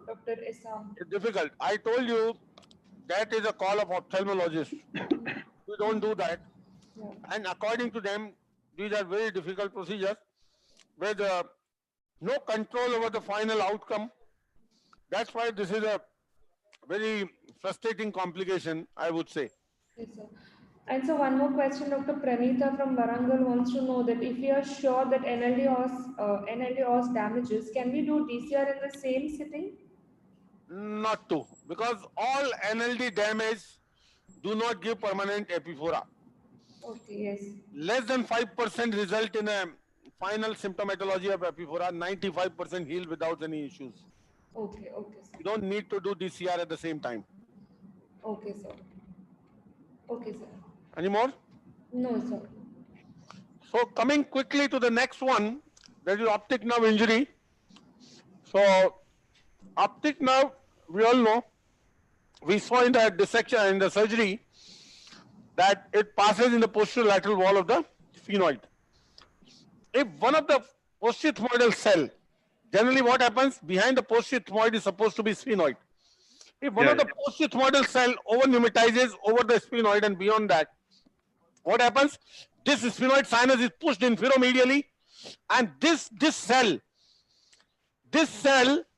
Dr. Isam. It's difficult. I told you that is a call of ophthalmologists. We don't do that. Yeah. And according to them, these are very difficult procedures with no control over the final outcome. That's why this is a very frustrating complication, I would say. Yes, sir. And so one more question, Dr. Pranita from Warangal wants to know that if we are sure that NLD os damages, can we do DCR in the same sitting? Not to, because all NLD damage do not give permanent epiphora. Okay, yes. Less than 5% result in a final symptomatology of epiphora, 95% heal without any issues. Okay, sir. You don't need to do DCR at the same time. Okay, sir. Okay, sir. Any more? No, sir. So coming quickly to the next one, that is optic nerve injury. So optic nerve, we all know, we saw in the dissection, in the surgery, that it passes in the posterior lateral wall of the sphenoid. If one of the posterior ethmoidal cell, generally what happens, behind the posterior ethmoid is supposed to be sphenoid. If one of the posterior ethmoidal cell over-pneumatizes over the sphenoid and beyond that, what happens? This sphenoid sinus is pushed infiromedially And this cell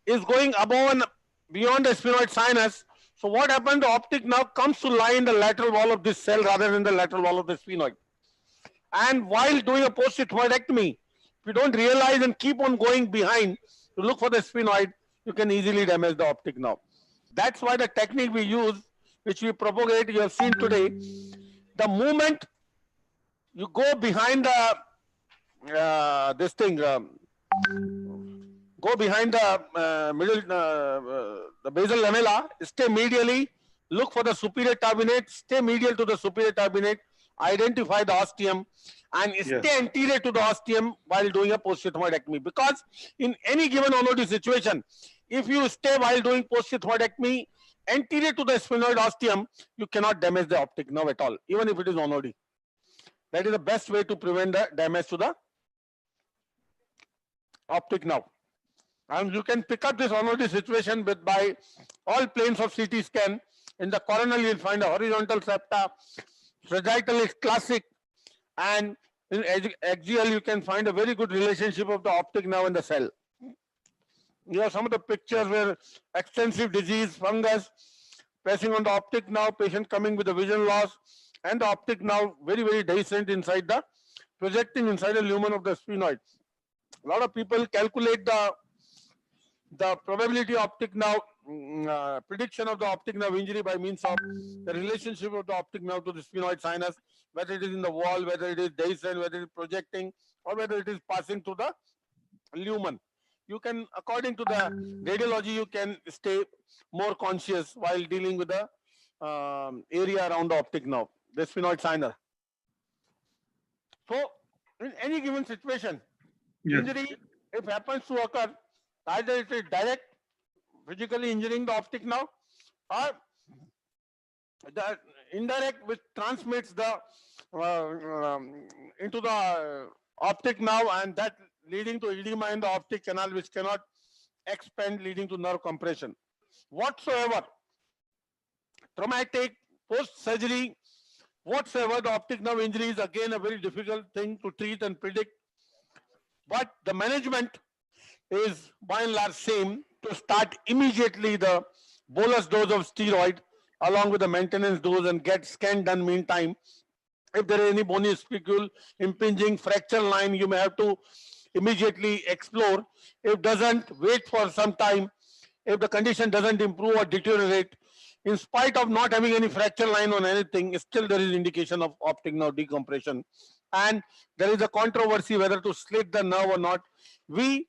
is going above and beyond the sphenoid sinus. So what happened? The optic nerve comes to lie in the lateral wall of this cell rather than the lateral wall of the sphenoid. And while doing a post-sigmoidectomy, if you don't realize and keep on going behind to look for the sphenoid, you can easily damage the optic nerve. That's why the technique we use, which we propagate, you have seen today, the moment you go behind the go behind the the basal lamella, stay medially, look for the superior turbinate, stay medial to the superior turbinate, identify the ostium, and stay anterior to the ostium while doing a post-sigmoidectomy. Because in any given ONOD situation, if you stay while doing post-sigmoidectomy anterior to the sphenoid ostium, you cannot damage the optic nerve at all, even if it is ONOD. That is the best way to prevent the damage to the optic nerve. And you can pick up this ONOD situation by all planes of CT scan. In the coronal, you will find a horizontal septa, sagittal is classic, and in axial, you can find a very good relationship of the optic nerve and the cell. You have some of the pictures where extensive disease, fungus, pressing on the optic nerve, patient coming with a vision loss, and the optic nerve very, very decent inside the, projecting inside the lumen of the sphenoid. A lot of people calculate the probability of optic nerve, prediction of the optic nerve injury by means of the relationship of the optic nerve to the sphenoid sinus, whether it is in the wall, whether it is dehiscent, whether it is projecting, or whether it is passing through the lumen. You can, according to the radiology, you can stay more conscious while dealing with the area around the optic nerve, the sphenoid sinus. So, in any given situation, injury, if happens to occur, either it is direct, physically injuring the optic nerve, or the indirect, which transmits the into the optic nerve, and that leading to edema in the optic canal, which cannot expand, leading to nerve compression. Whatsoever, traumatic, post-surgery, whatsoever, the optic nerve injury is again a very difficult thing to treat and predict. But the management is by and large same, to start immediately the bolus dose of steroid along with the maintenance dose and get scan done meantime. If there is any bony spicule, impinging, fracture line, you may have to immediately explore. If doesn't, wait for some time. If the condition doesn't improve or deteriorate, in spite of not having any fracture line on anything, still there is indication of optic nerve decompression. And there is a controversy whether to slit the nerve or not. We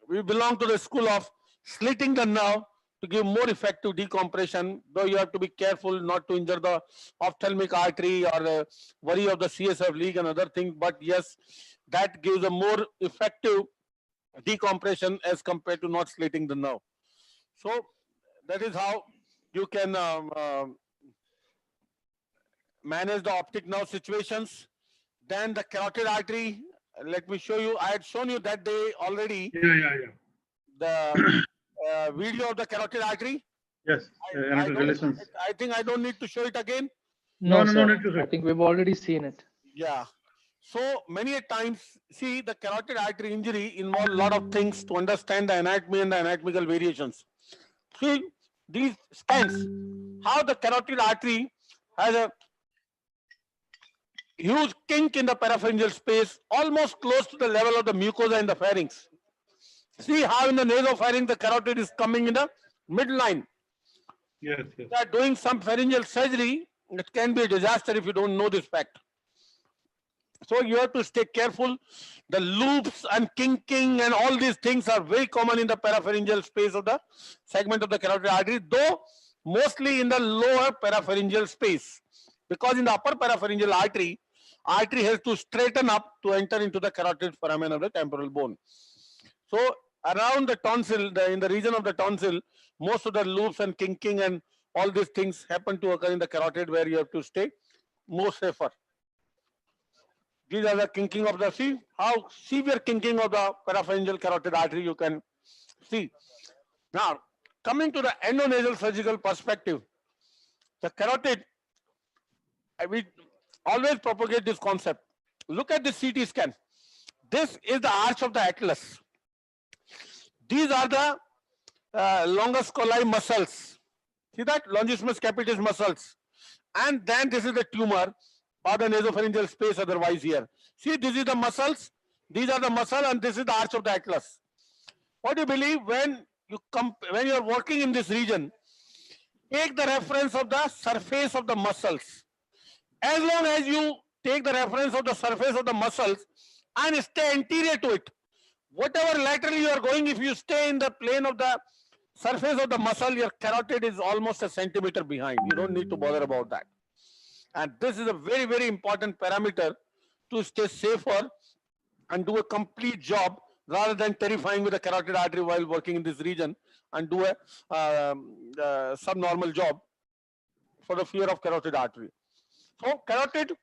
belong to the school of slitting the nerve to give more effective decompression, though you have to be careful not to injure the ophthalmic artery or worry of the CSF leak and other things. But yes, that gives a more effective decompression as compared to not slitting the nerve. So that is how you can manage the optic nerve situations. Then the carotid artery, let me show you. I had shown you that day already. The video of the carotid artery. Yes. I think I don't need to show it again. No, I think we've already seen it. Yeah. So many a times, see, the carotid artery injury involves a lot of things to understand the anatomy and the anatomical variations. See, these scans, how the carotid artery has a huge kink in the parapharyngeal space, almost close to the level of the mucosa in the pharynx. See how in the nasopharynx the carotid is coming in the midline. Yes. They are doing some pharyngeal surgery. It can be a disaster if you don't know this fact. So you have to stay careful. The loops and kinking and all these things are very common in the parapharyngeal space of the segment of the carotid artery, though mostly in the lower parapharyngeal space. Because in the upper parapharyngeal artery has to straighten up to enter into the carotid foramen of the temporal bone. So around the tonsil, in the region of the tonsil, most of the loops and kinking and all these things happen to occur in the carotid, where you have to stay more safer. These are the kinking of the, see how severe kinking of the parapharyngeal carotid artery you can see. Now, coming to the endonasal surgical perspective, the carotid, we always propagate this concept. Look at the CT scan. this is the arch of the atlas. These are the longus colli muscles. See that? Longissimus capitis muscles. And then this is the tumor or the nasopharyngeal space otherwise here. See, this is the muscles. These are the muscle and this is the arch of the atlas. What do you believe when you are working in this region? Take the reference of the surface of the muscles. As long as you take the reference of the surface of the muscles and stay anterior to it, whatever laterally you are going, if you stay in the plane of the surface of the muscle, your carotid is almost a centimeter behind. You don't need to bother about that. And this is a very, very important parameter to stay safer and do a complete job rather than terrifying with a carotid artery while working in this region and do a subnormal job for the fear of carotid artery. So carotid,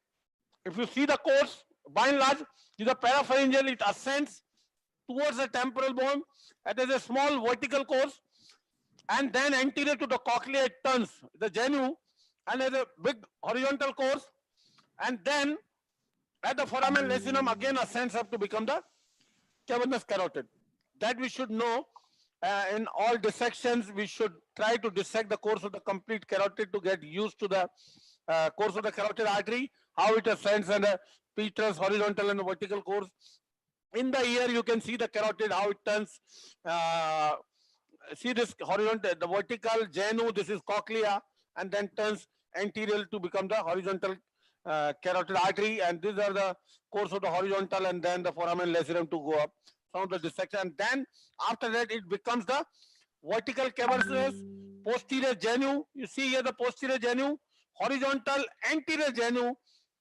if you see the course, by and large, is a parapharyngeal, it ascends towards the temporal bone, and there's a small vertical course, and then anterior to the cochlea it turns the genu, and there's a big horizontal course, and then at the foramen lacinum again ascends up to become the cavernous carotid. That we should know. In all dissections, we should try to dissect the course of the complete carotid to get used to the course of the carotid artery, how it ascends, and the petrous, horizontal and vertical course. In the ear, you can see the carotid, how it turns. See this horizontal, the vertical genu, this is cochlea, and then turns anterior to become the horizontal carotid artery. And these are the course of the horizontal, and then the foramen lacinum to go up. Some of the dissection, and then after that it becomes the vertical cavernous, posterior genu. You see here the posterior genu, horizontal anterior genu,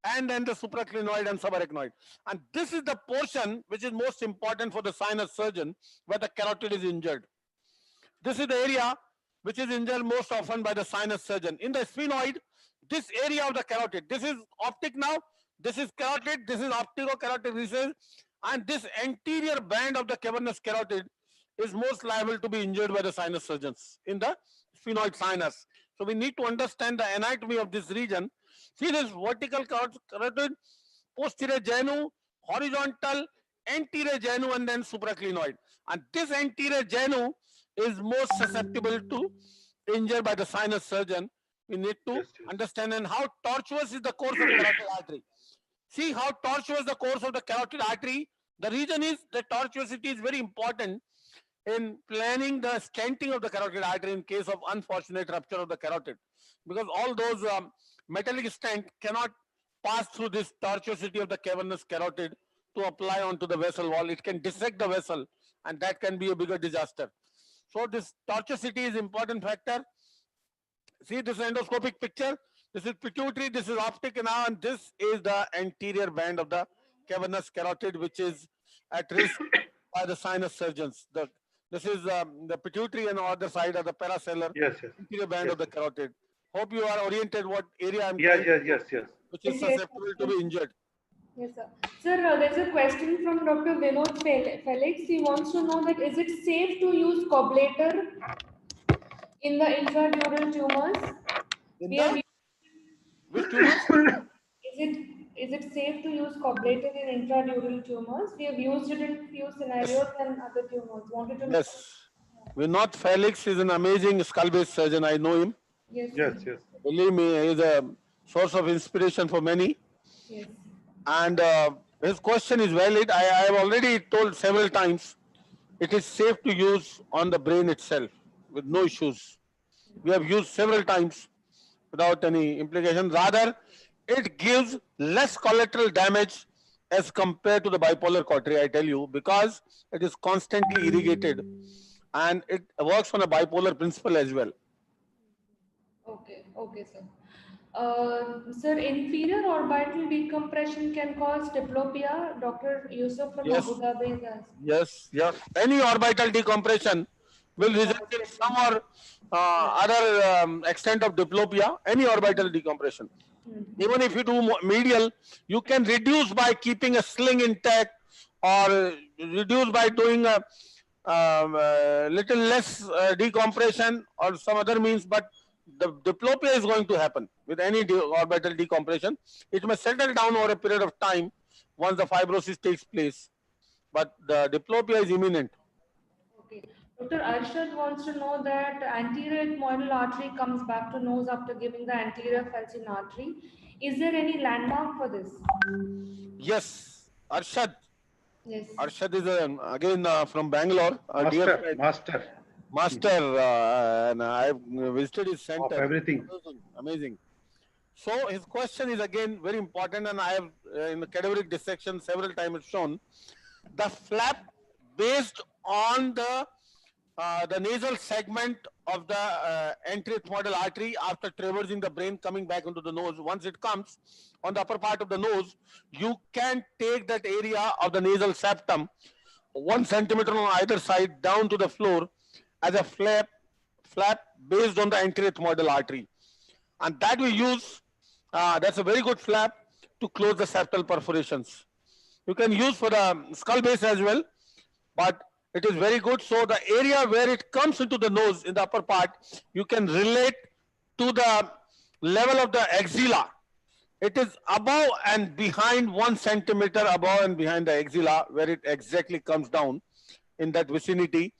and then the supraclinoid and subarachnoid. And this is the portion which is most important for the sinus surgeon where the carotid is injured. This is the area which is injured most often by the sinus surgeon. In the sphenoid, this area of the carotid, this is optic now, this is carotid, this is opticocarotid recess, and this anterior band of the cavernous carotid is most liable to be injured by the sinus surgeons in the sphenoid sinus. So we need to understand the anatomy of this region. See this vertical carotid, posterior genu, horizontal, anterior genu, and then supraclinoid. And this anterior genu is most susceptible to injured by the sinus surgeon. We need to understand and how tortuous is the course of carotid artery. See how tortuous the course of the carotid artery. The reason is the tortuosity is very important in planning the stenting of the carotid artery in case of unfortunate rupture of the carotid, because all those metallic stent cannot pass through this tortuosity of the cavernous carotid to apply onto the vessel wall. It can dissect the vessel, and that can be a bigger disaster. So this tortuosity is important factor. See this endoscopic picture. This is pituitary, this is optic now, and this is the anterior band of the cavernous carotid, which is at risk by the sinus surgeons. This is the pituitary, and on the other side of the paracellar anterior band of the carotid. Hope you are oriented what area I'm yes, which is susceptible to be injured. Yes, sir. Sir, there's a question from Dr. Vinod Felix. He wants to know that is it safe to use coblator in the intradural tumors? Which tumors? Is it safe to use coblator in intradural tumors? We have used it in few scenarios and other tumors. Wanted to Yes. Vinod Felix is an amazing skull-based surgeon. I know him. Yes. Believe me, he is a source of inspiration for many. Yes. And his question is valid. I have already told several times, it is safe to use on the brain itself with no issues. We have used several times without any implication. Rather, it gives less collateral damage as compared to the bipolar cautery, I tell you, because it is constantly irrigated and it works on a bipolar principle as well. Okay, sir. Sir, inferior orbital decompression can cause diplopia. Dr. Yusuf from Abu Dhabi has. Yes. Any orbital decompression will result in some or other extent of diplopia, any orbital decompression. Even if you do medial, you can reduce by keeping a sling intact or reduce by doing a little less decompression or some other means, but the diplopia is going to happen with any orbital decompression. It may settle down over a period of time once the fibrosis takes place. but the diplopia is imminent. Okay. Dr. Arshad wants to know that anterior ethmoidal artery comes back to nose after giving the anterior falcine artery. Is there any landmark for this? Yes, Arshad. Yes. Arshad is again from Bangalore. Master, master. Master, and I've visited his center. Of everything. Amazing. So his question is again very important, and I have in the cadaveric dissection several times shown the flap based on the nasal segment of the anterior ethmoidal artery after traversing the brain coming back into the nose. Once it comes on the upper part of the nose, you can take that area of the nasal septum 1 centimeter on either side down to the floor as a flap based on the anterior ethmoidal artery, and that we use. That's a very good flap to close the septal perforations. You can use for the skull base as well, but it is very good. So the area where it comes into the nose in the upper part, you can relate to the level of the axilla. It is above and behind 1 centimeter above and behind the axilla, where it exactly comes down in that vicinity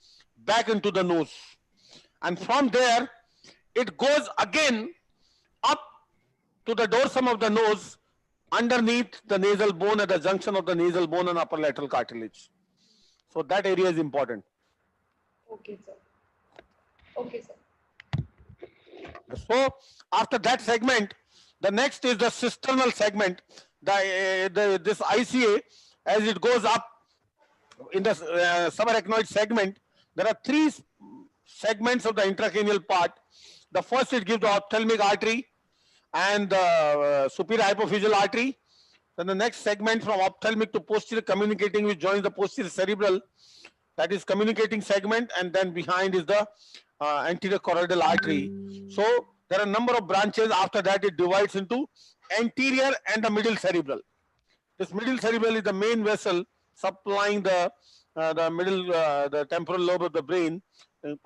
back into the nose. And from there, it goes again up to the dorsum of the nose underneath the nasal bone at the junction of the nasal bone and upper lateral cartilage. So that area is important. Okay, sir. Okay, sir. So after that segment, the next is the cisternal segment. This ICA, as it goes up in the subarachnoid segment, there are 3 segments of the intracranial part. The first, it gives the ophthalmic artery and the superior hypophyseal artery. Then the next segment from ophthalmic to posterior communicating, which joins the posterior cerebral, that is communicating segment, and then behind is the anterior choroidal artery. So there are a number of branches. After that, it divides into anterior and the middle cerebral. This middle cerebral is the main vessel supplying the the temporal lobe of the brain,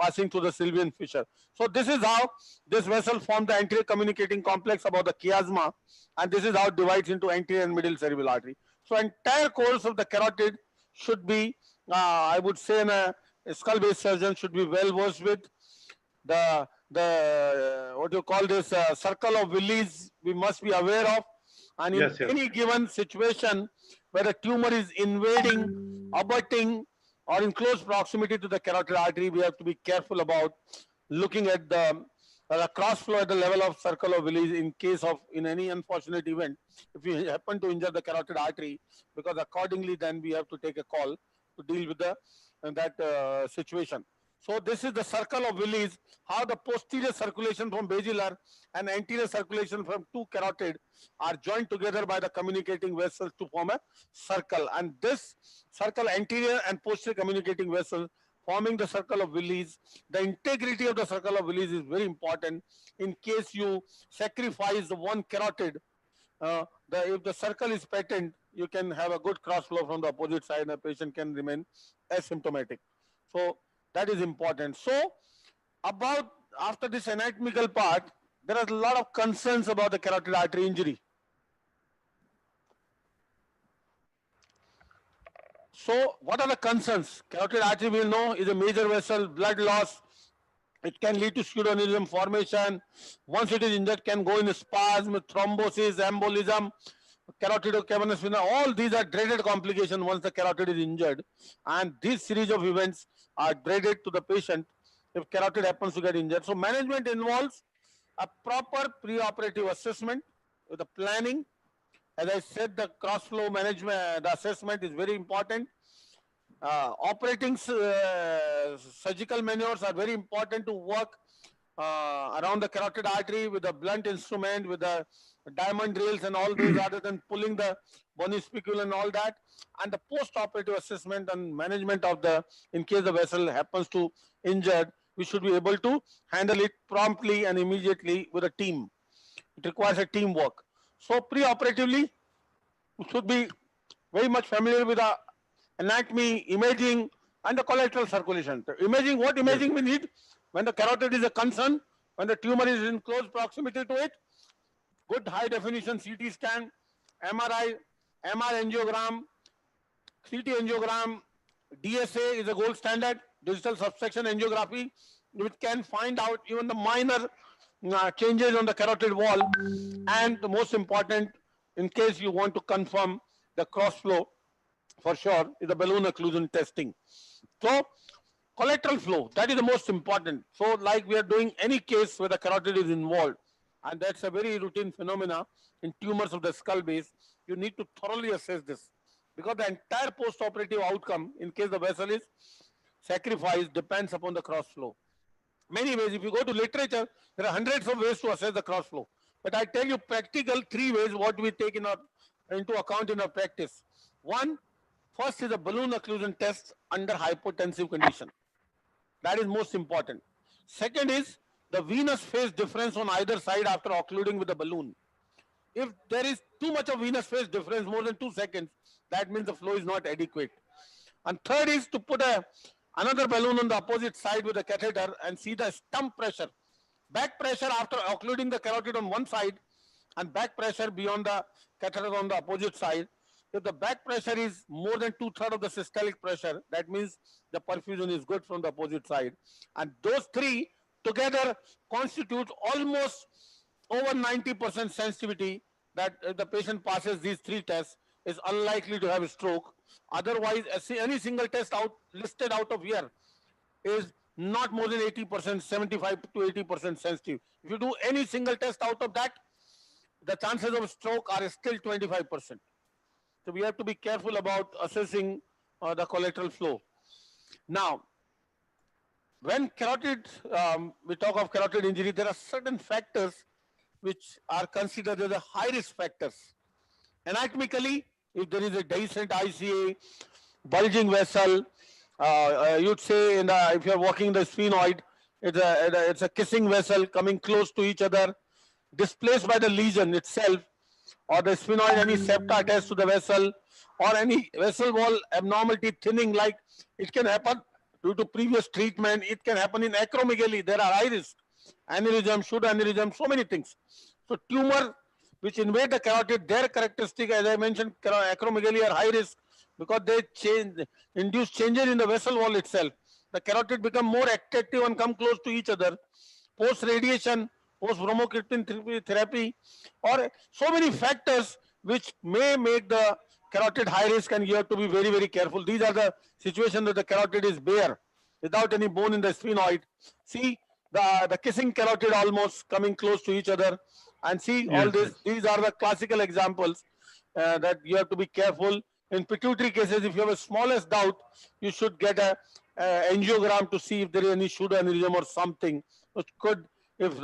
passing through the sylvian fissure. So this is how this vessel forms the anterior communicating complex above the chiasma, and this is how it divides into anterior and middle cerebral artery. So entire course of the carotid should be, I would say, a skull-based surgeon should be well versed with. The what you call this circle of Willis, we must be aware of, and in any given situation where the tumor is invading, abutting, or in close proximity to the carotid artery, we have to be careful about looking at the cross flow at the level of circle of Willis in case of, in any unfortunate event, if we happen to injure the carotid artery, because accordingly then we have to take a call to deal with that situation. So this is the circle of Willis, how the posterior circulation from basilar and anterior circulation from 2 carotid are joined together by the communicating vessels to form a circle. And this circle, anterior and posterior communicating vessels forming the circle of Willis, the integrity of the circle of Willis is very important. In case you sacrifice the one carotid, if the circle is patent, you can have a good cross flow from the opposite side and the patient can remain asymptomatic. So that is important. So about after this anatomical part, there are a lot of concerns about the carotid artery injury. So what are the concerns? Carotid artery, we know, is a major vessel, blood loss. It can lead to pseudoaneurysm formation. Once it is injured, can go in spasm, thrombosis, embolism, carotid cavernous vena. All these are dreaded complications once the carotid is injured. And this series of events are dreaded to the patient if carotid happens to get injured. So management involves a proper preoperative assessment with the planning. As I said, the cross flow management, the assessment is very important. Operating surgical maneuvers are very important to work around the carotid artery with a blunt instrument, with the diamond drills and all those, rather than pulling the bony spicule and all that. And the post-operative assessment and management of the, in case the vessel happens to injured, we should be able to handle it promptly and immediately with a team. It requires a teamwork. So pre-operatively, we should be very much familiar with the anatomy, imaging, and the collateral circulation. Imaging, what imaging we need? When the carotid is a concern, when the tumor is in close proximity to it, good high definition CT scan, MRI, MR angiogram, CT angiogram, DSA is a gold standard, digital subsection angiography, which can find out even the minor changes on the carotid wall. And the most important, in case you want to confirm the cross flow, for sure, is the balloon occlusion testing. So, collateral flow, that is the most important. So, like we are doing any case where the carotid is involved, and that's a very routine phenomena in tumors of the skull base, you need to thoroughly assess this, because the entire post-operative outcome, in case the vessel is sacrificed, depends upon the cross flow. Many ways, if you go to literature, there are hundreds of ways to assess the cross flow. But I tell you practical 3 ways what we take into account in our practice. One, first is a balloon occlusion test under hypotensive condition. That is most important. Second is the venous phase difference on either side after occluding with the balloon. If there is too much of venous phase difference, more than 2 seconds, that means the flow is not adequate. And third is to put another balloon on the opposite side with a catheter and see the stump pressure. Back pressure after occluding the carotid on one side and back pressure beyond the catheter on the opposite side. If the back pressure is more than 2/3 of the systolic pressure, that means the perfusion is good from the opposite side. And those three together constitute almost over 90% sensitivity that if the patient passes these 3 tests, is unlikely to have a stroke. Otherwise, any single test listed out of here is not more than 80%, 75 to 80% sensitive. If you do any single test out of that, the chances of stroke are still 25%. So we have to be careful about assessing the collateral flow. Now, when carotid, we talk of carotid injury, there are certain factors which are considered as the high risk factors. Anatomically, if there is a decent ICA, bulging vessel, you'd say if you're walking the sphenoid, it's a kissing vessel coming close to each other, displaced by the lesion itself, or the sphenoid, any septa attached to the vessel, or any vessel wall abnormality, thinning, like it can happen due to previous treatment. It can happen in acromegaly. There are high risk, aneurysm, pseudoaneurysm, so many things. So tumor which invade the carotid, their characteristic, as I mentioned, acromegaly are high risk because they induce changes in the vessel wall itself. The carotid become more attractive and come close to each other. Post radiation, post bromocriptine therapy, or so many factors which may make the carotid high risk, and you have to be very, very careful. These are the situations that the carotid is bare, without any bone in the sphenoid. See the kissing carotid almost coming close to each other, and see all this. These are the classical examples that you have to be careful. In pituitary cases, if you have a smallest doubt, you should get a angiogram to see if there is any pseudoaneurysm or something, which could, if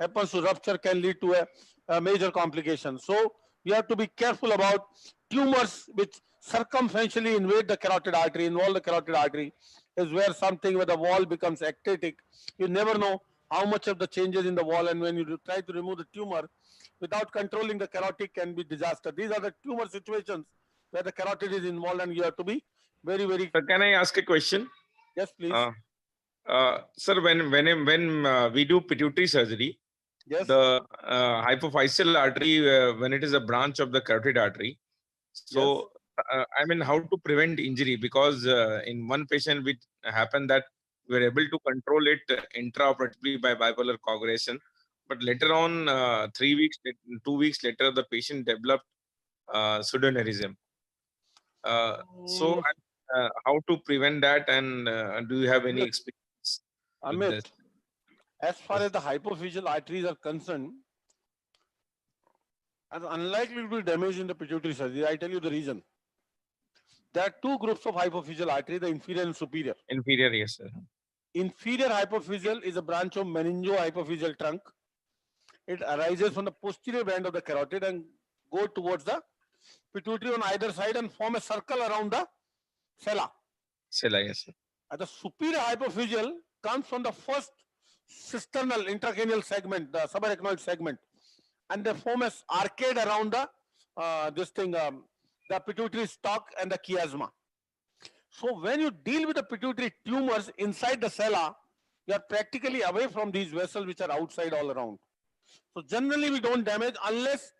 happens to rupture, can lead to a major complication. So you have to be careful about tumors which circumferentially invade the carotid artery, involve the carotid artery, is where the wall becomes ectatic. You never know how much of the changes in the wall, and when you try to remove the tumor without controlling the carotid, can be disaster. These are the tumor situations where the carotid is involved, and you have to be very, very. Sir, can I ask a question? Yes, please. Sir, when we do pituitary surgery, yes, the hypophyseal artery, when it is a branch of the carotid artery, so I mean, how to prevent injury? Because in one patient, it happened that we were able to control it intraoperatively by bipolar coagulation, but later on, 2 weeks later, the patient developed pseudoaneurysm. So, how to prevent that, and do you have any experience with this? As far as the hypophyseal arteries are concerned, are unlikely to be damaged in the pituitary surgery. I tell you the reason. There are 2 groups of hypophyseal artery, the inferior and superior. Inferior, yes, sir. Inferior hypophyseal is a branch of meningohypophyseal trunk. It arises from the posterior band of the carotid and go towards the pituitary on either side and form a circle around the sella. Sella, yes, sir. And the superior hypophyseal comes from the first cisternal intracranial segment, the subarachnoid segment, and they form an arcade around the the pituitary stalk and the chiasma. So when you deal with the pituitary tumors inside the sella, you are practically away from these vessels which are outside all around. So generally we don't damage unless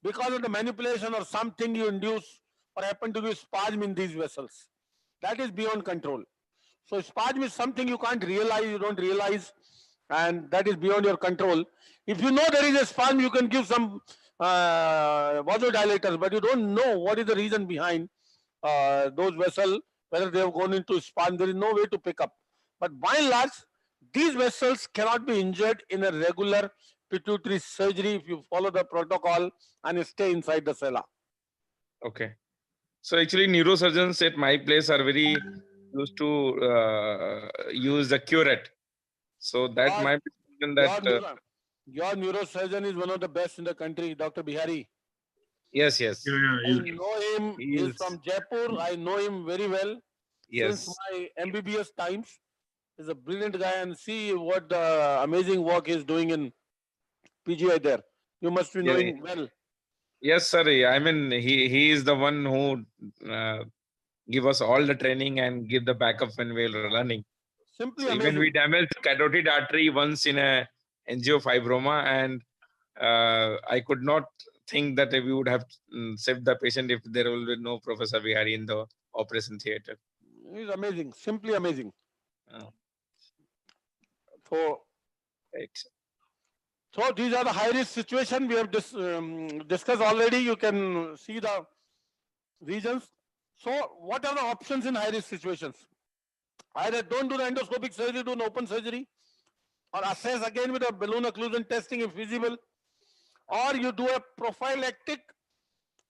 because of the manipulation or something you induce or happen to be spasm in these vessels. That is beyond control. So spasm is something you can't realize, you don't realize, and that is beyond your control. If you know there is a spasm, you can give some vasodilators, but you don't know what is the reason behind those vessels, whether they have gone into spasm. There is no way to pick up. But by and large, these vessels cannot be injured in a regular pituitary surgery if you follow the protocol and stay inside the cella. Okay. So actually neurosurgeons at my place are very used to use the curette. So that might be something that... Your neurosurgeon is one of the best in the country, Dr. Bihari. Yes, yes. I know him. He's from Jaipur. I know him very well since my MBBS times. He's a brilliant guy, and see what amazing work he's doing in PGI there. You must be knowing well. Yes, sir. I mean, he is the one who give us all the training and give the backup when we're running. Simply so amazing. Even we damaged carotid artery once in a angiofibroma, and I could not think that we would have saved the patient if there will be no Professor Bihari in the operation theater. He's amazing, simply amazing. So these are the high risk situation we have discussed already. You can see the regions. So what are the options in high risk situations? Either don't do the endoscopic surgery, do an open surgery, or assess again with a balloon occlusion testing if feasible, or you do a prophylactic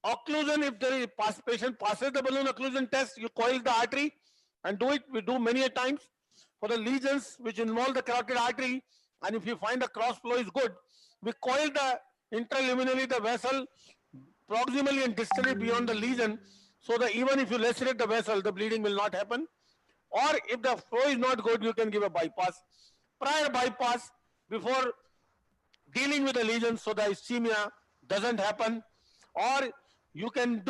occlusion. If the patient passes the balloon occlusion test, you coil the artery and do it. We do many a times for the lesions which involve the carotid artery, and if you find the cross flow is good, we coil the intraluminally the vessel proximally and distally beyond the lesion, so that even if you lacerate the vessel, the bleeding will not happen. Or if the flow is not good, you can give a bypass, prior bypass before dealing with the lesion, so the ischemia doesn't happen. Or you can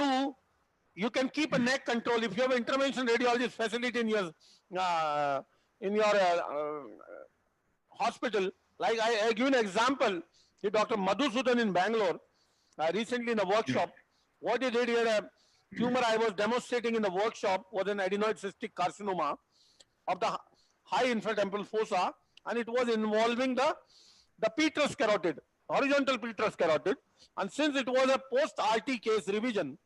keep a neck control if you have an intervention radiologist facility in your hospital. Like I give an example. Dr. Madhusudan in Bangalore recently in a workshop, what he did, he had a tumor I was demonstrating in the workshop was an adenoid cystic carcinoma of the high infratemporal fossa, and it was involving the petrous carotid, horizontal petrous carotid. And since it was a post-RT case revision,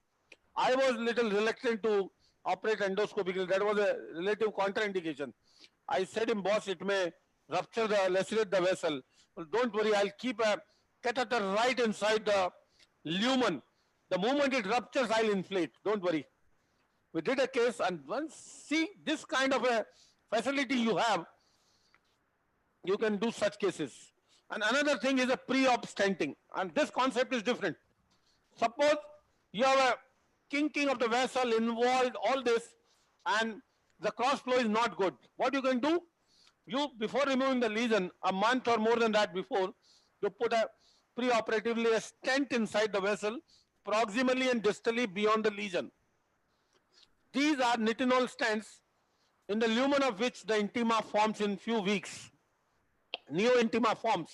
I was little reluctant to operate endoscopically. That was a relative contraindication. I said him, boss, it may rupture lacerate the vessel. Well, don't worry, I'll keep a catheter right inside the lumen. The moment it ruptures, I'll inflate. Don't worry. We did a case, and once see this kind of a facility you have, you can do such cases. And another thing is a pre-op stenting, and this concept is different. Suppose you have a kinking of the vessel involved, all this, and the cross flow is not good. What you can do? You, before removing the lesion, a month or more than that before, you put a pre-operatively a stent inside the vessel, proximally and distally beyond the lesion. These are nitinol stents, in the lumen of which the intima forms in few weeks. Neo-intima forms.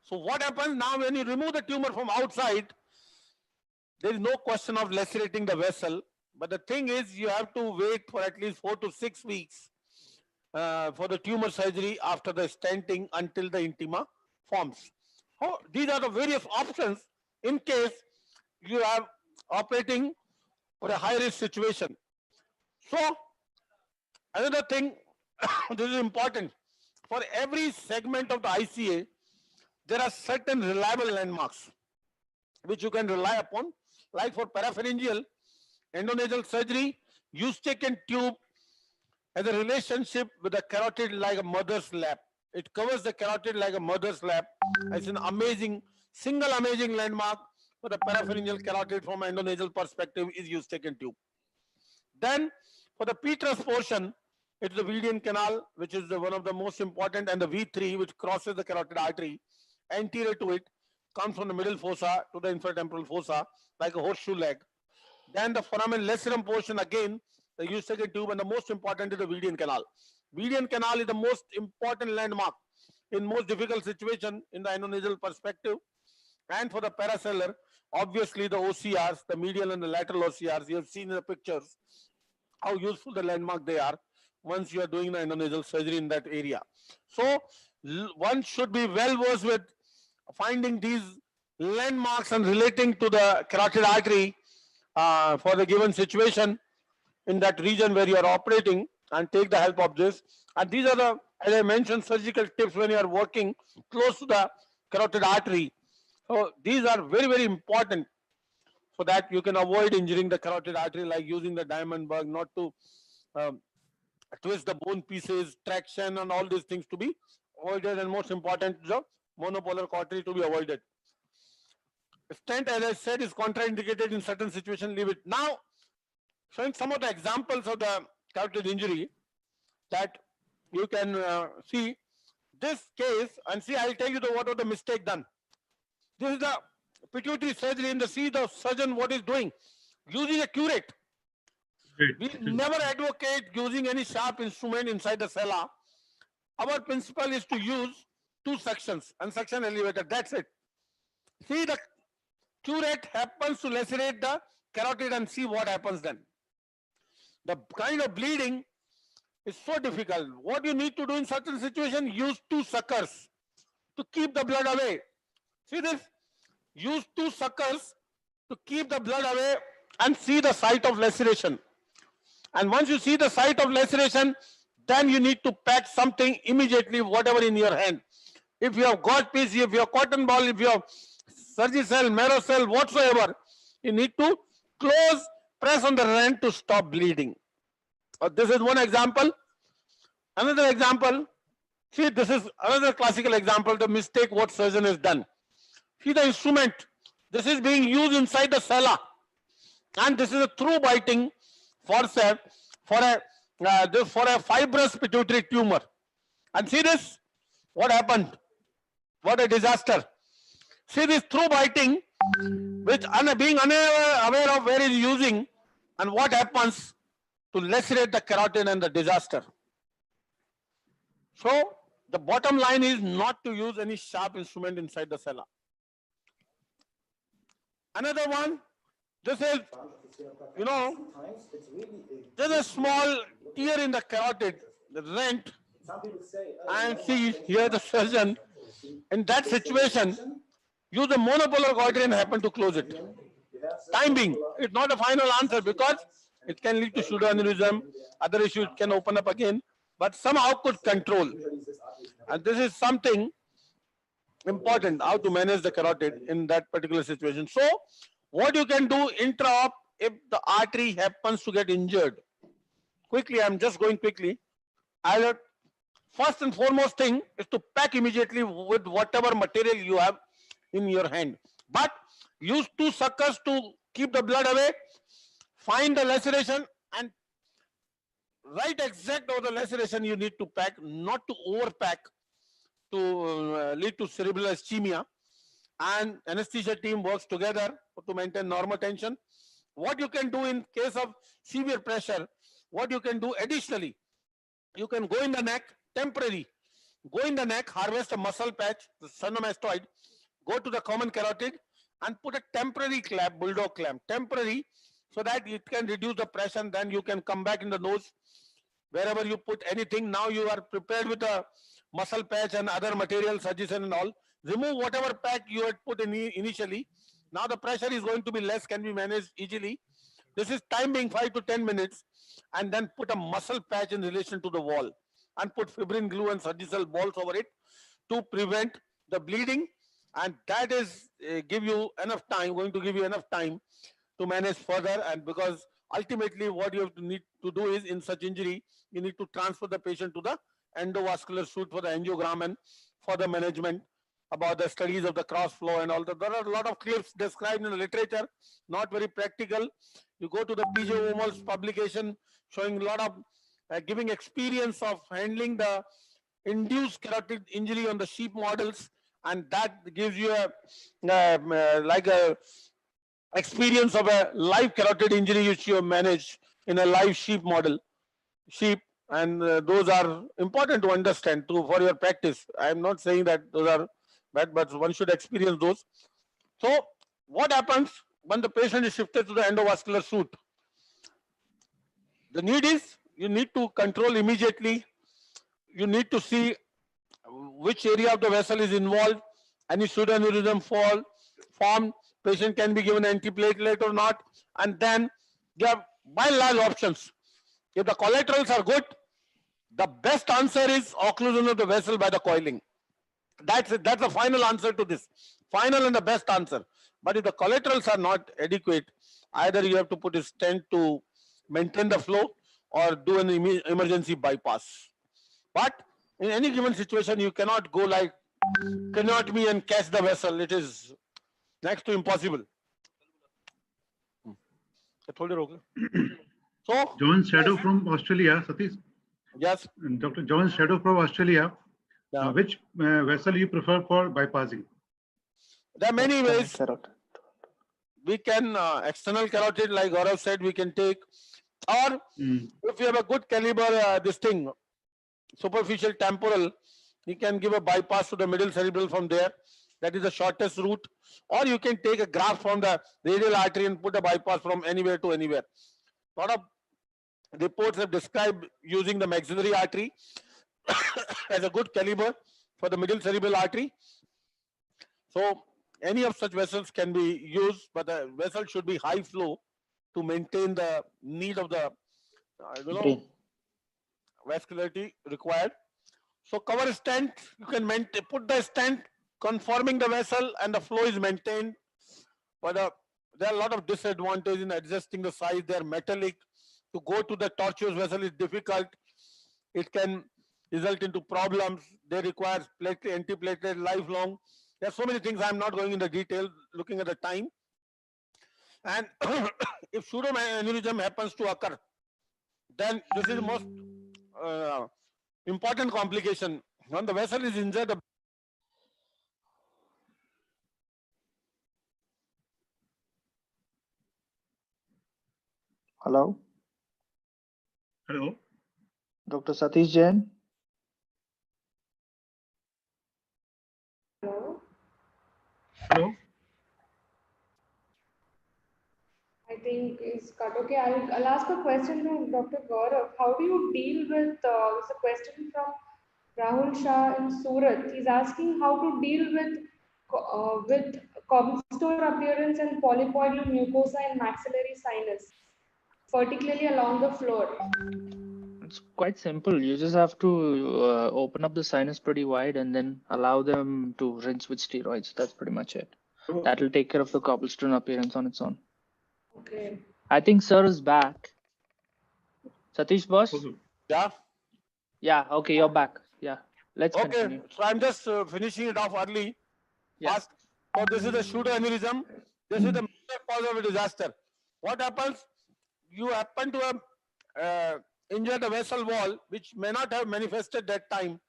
So what happens now when you remove the tumor from outside? There is no question of lacerating the vessel, but the thing is you have to wait for at least 4 to 6 weeks for the tumor surgery after the stenting until the intima forms. These are the various options in case you are operating for a high-risk situation. So another thing, this is important, for every segment of the ICA, there are certain reliable landmarks which you can rely upon. Like for parapharyngeal, endonasal surgery, Eustachian tube has a relationship with the carotid like a mother's lap. It covers the carotid like a mother's lap. It's an amazing, single amazing landmark for the parapharyngeal carotid from an endonasal perspective is Eustachian tube. Then for the petrous portion, it's the Vedian canal, which is one of the most important, and the V3, which crosses the carotid artery. Anterior to it, comes from the middle fossa to the infratemporal fossa, like a horseshoe leg. Then the foramen lacerum portion, again, the Eustachian tube, and the most important is the Vedian canal. Vedian canal is the most important landmark in most difficult situation in the endonasal perspective. And for the paracellular, obviously the OCRs, the medial and the lateral OCRs, you have seen in the pictures how useful the landmark they are once you are doing the endonasal surgery in that area. So one should be well versed with finding these landmarks and relating to the carotid artery for the given situation in that region where you are operating, and take the help of this. And these are the, as I mentioned, surgical tips when you are working close to the carotid artery. So these are very, very important so that you can avoid injuring the carotid artery, like using the diamond bug, not to twist the bone pieces, traction, and all these things to be avoided. And most important, the monopolar cautery to be avoided. Stent, as I said, is contraindicated in certain situations. Leave it. Now, showing some of the examples of the carotid injury that you can see this case, and see, I'll tell you what was the mistake done. This is the pituitary surgery, and see the surgeon what is doing, using a curate. We never advocate using any sharp instrument inside the sella. Our principle is to use two sections and suction elevator. That's it. See, the curate happens to lacerate the carotid, and see what happens then. The kind of bleeding is so difficult. What you need to do in certain situations, use two suckers to keep the blood away. See this? Use two suckers to keep the blood away and see the site of laceration. And once you see the site of laceration, then you need to pack something immediately, whatever in your hand. If you have gauze piece, if you have cotton ball, if you have Surgicel, Marocel, whatsoever, you need to close, press on the rent to stop bleeding. This is one example. Another example, see, this is another classical example, the mistake what surgeon has done. See the instrument, this is being used inside the sella, and this is a through biting forceps for a fibrous pituitary tumor. And see this, what happened? What a disaster. See this through biting, which being unaware of where it is using, and what happens to lacerate the carotid, and the disaster. So the bottom line is not to use any sharp instrument inside the sella. Another one, this is, you know, there's a small tear in the carotid, the rent, and see here the surgeon, in that situation, use the monopolar cautery and happen to close it. Time being, it's not a final answer because it can lead to pseudoaneurysm, other issues can open up again, but somehow could control. And this is something important, how to manage the carotid in that particular situation. So what you can do intra-op if the artery happens to get injured. Quickly, I'm just going quickly. First and foremost thing is to pack immediately with whatever material you have in your hand. But use two suckers to keep the blood away. Find the laceration and right exact over the laceration you need to pack, not to overpack to lead to cerebral ischemia. And anesthesia team works together to maintain normal tension. What you can do in case of severe pressure, what you can do additionally, you can go in the neck, temporary, go in the neck, harvest a muscle patch, the sternomastoid, go to the common carotid and put a temporary clamp, bulldog clamp, temporary, so that it can reduce the pressure, and then you can come back in the nose. Wherever you put anything, now you are prepared with a muscle patch and other material, Surgicel and all. Remove whatever pack you had put in initially. Now the pressure is going to be less, can be managed easily. This is time being 5 to 10 minutes, and then put a muscle patch in relation to the wall and put fibrin glue and Surgicel balls over it to prevent the bleeding. And that is give you enough time, going to give you enough time to manage further. And because ultimately what you have to need to do is, in such injury, you need to transfer the patient to the endovascular suite for the angiogram and for the management about the studies of the cross flow and all that. There are a lot of clips described in the literature, not very practical. You go to the PJ Omal's publication showing a lot of giving experience of handling the induced carotid injury on the sheep models, and that gives you a like a experience of a live carotid injury which you have managed in a live sheep model, and those are important to understand too for your practice. I am not saying that those are bad, but one should experience those. So what happens when the patient is shifted to the endovascular suite? The need is you need to control immediately. You need to see which area of the vessel is involved, any pseudoaneurysm formed, patient can be given antiplatelet or not, and then you have by and large options. If the collaterals are good, the best answer is occlusion of the vessel by the coiling. That's it. That's the final answer to this. Final and the best answer. But if the collaterals are not adequate, either you have to put a stent to maintain the flow or do an emergency bypass. But in any given situation, you cannot go like cannot and catch the vessel. It is next to impossible. I told you, okay. So John Shadow from Australia, Satish. Yes. Dr. John Shadow from Australia. Yeah. Which vessel you prefer for bypassing? There are many ways. We can external carotid, like Gaurav said, we can take, or if you have a good caliber, this thing, superficial temporal, you can give a bypass to the middle cerebral from there. That is the shortest route. Or you can take a graft from the radial artery and put a bypass from anywhere to anywhere. A lot of reports have described using the maxillary artery as a good caliber for the middle cerebral artery. So any of such vessels can be used, but the vessel should be high flow to maintain the need of the vascularity required. So cover stent, you can put the stent conforming the vessel and the flow is maintained. But there are a lot of disadvantages in adjusting the size. They are metallic. To go to the tortuous vessel is difficult. It can result into problems. They require antiplatelet lifelong. There are so many things. I'm not going into detail, looking at the time. And if pseudoaneurysm happens to occur, then this is the most important complication. When the vessel is injured, Hello? Hello? Dr. Satish Jain? Hello? Hello? I think it's cut. Okay, I'll ask a question to Dr. Gaurav. How do you deal with, it's a question from Rahul Shah in Surat. He's asking how to deal with cobblestone appearance and polypoidal mucosa in maxillary sinus, particularly along the floor. It's quite simple. You just have to open up the sinus pretty wide and then allow them to rinse with steroids. That's pretty much it. That'll take care of the cobblestone appearance on its own. Okay. I think sir is back. Satish boss? Yeah. Yeah, okay, you're back. Yeah, let's continue. So I'm just finishing it off early. Yeah. So this is the pseudoaneurysm. This is the major cause of a disaster. What happens? You happen to have injured the vessel wall, which may not have manifested that time,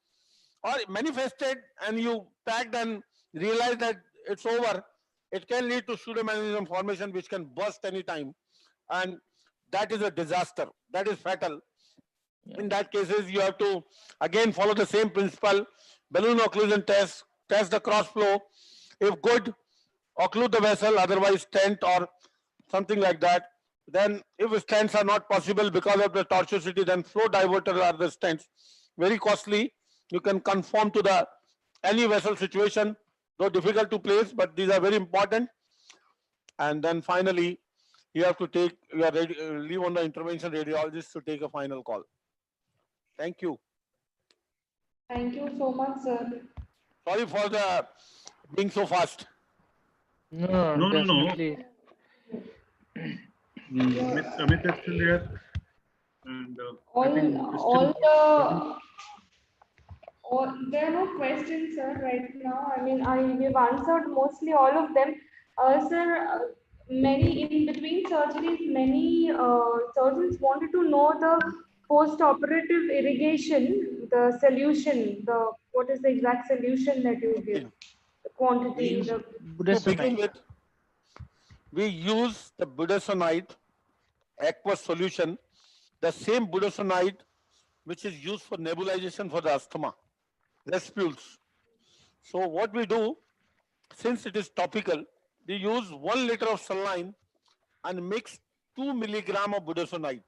or manifested and you packed and realized that it's over. It can lead to pseudoaneurysm formation, which can burst any time, and that is a disaster. That is fatal. Yeah. In that cases, you have to again follow the same principle: balloon occlusion test the cross flow. If good, occlude the vessel, otherwise stent or something like that. Then if stents are not possible because of the tortuosity, then flow diverter are the stents. Very costly. You can conform to the any vessel situation, though difficult to place, but these are very important. And then finally, you have to take, you are ready, leave on the intervention radiologist to take a final call. Thank you. Thank you so much, sir. Sorry for the being so fast. No, definitely. Amit is still there. And there are no questions, sir, right now. I mean, we've answered mostly all of them. Sir, many in between surgeries, many surgeons wanted to know the post-operative irrigation, the solution, what is the exact solution that you give, the quantity. To begin with, we use the budesonide aqueous solution, the same budesonide which is used for nebulization for the asthma, respules. So what we do, since it is topical, they use 1 liter of saline and mix 2 milligram of budesonide.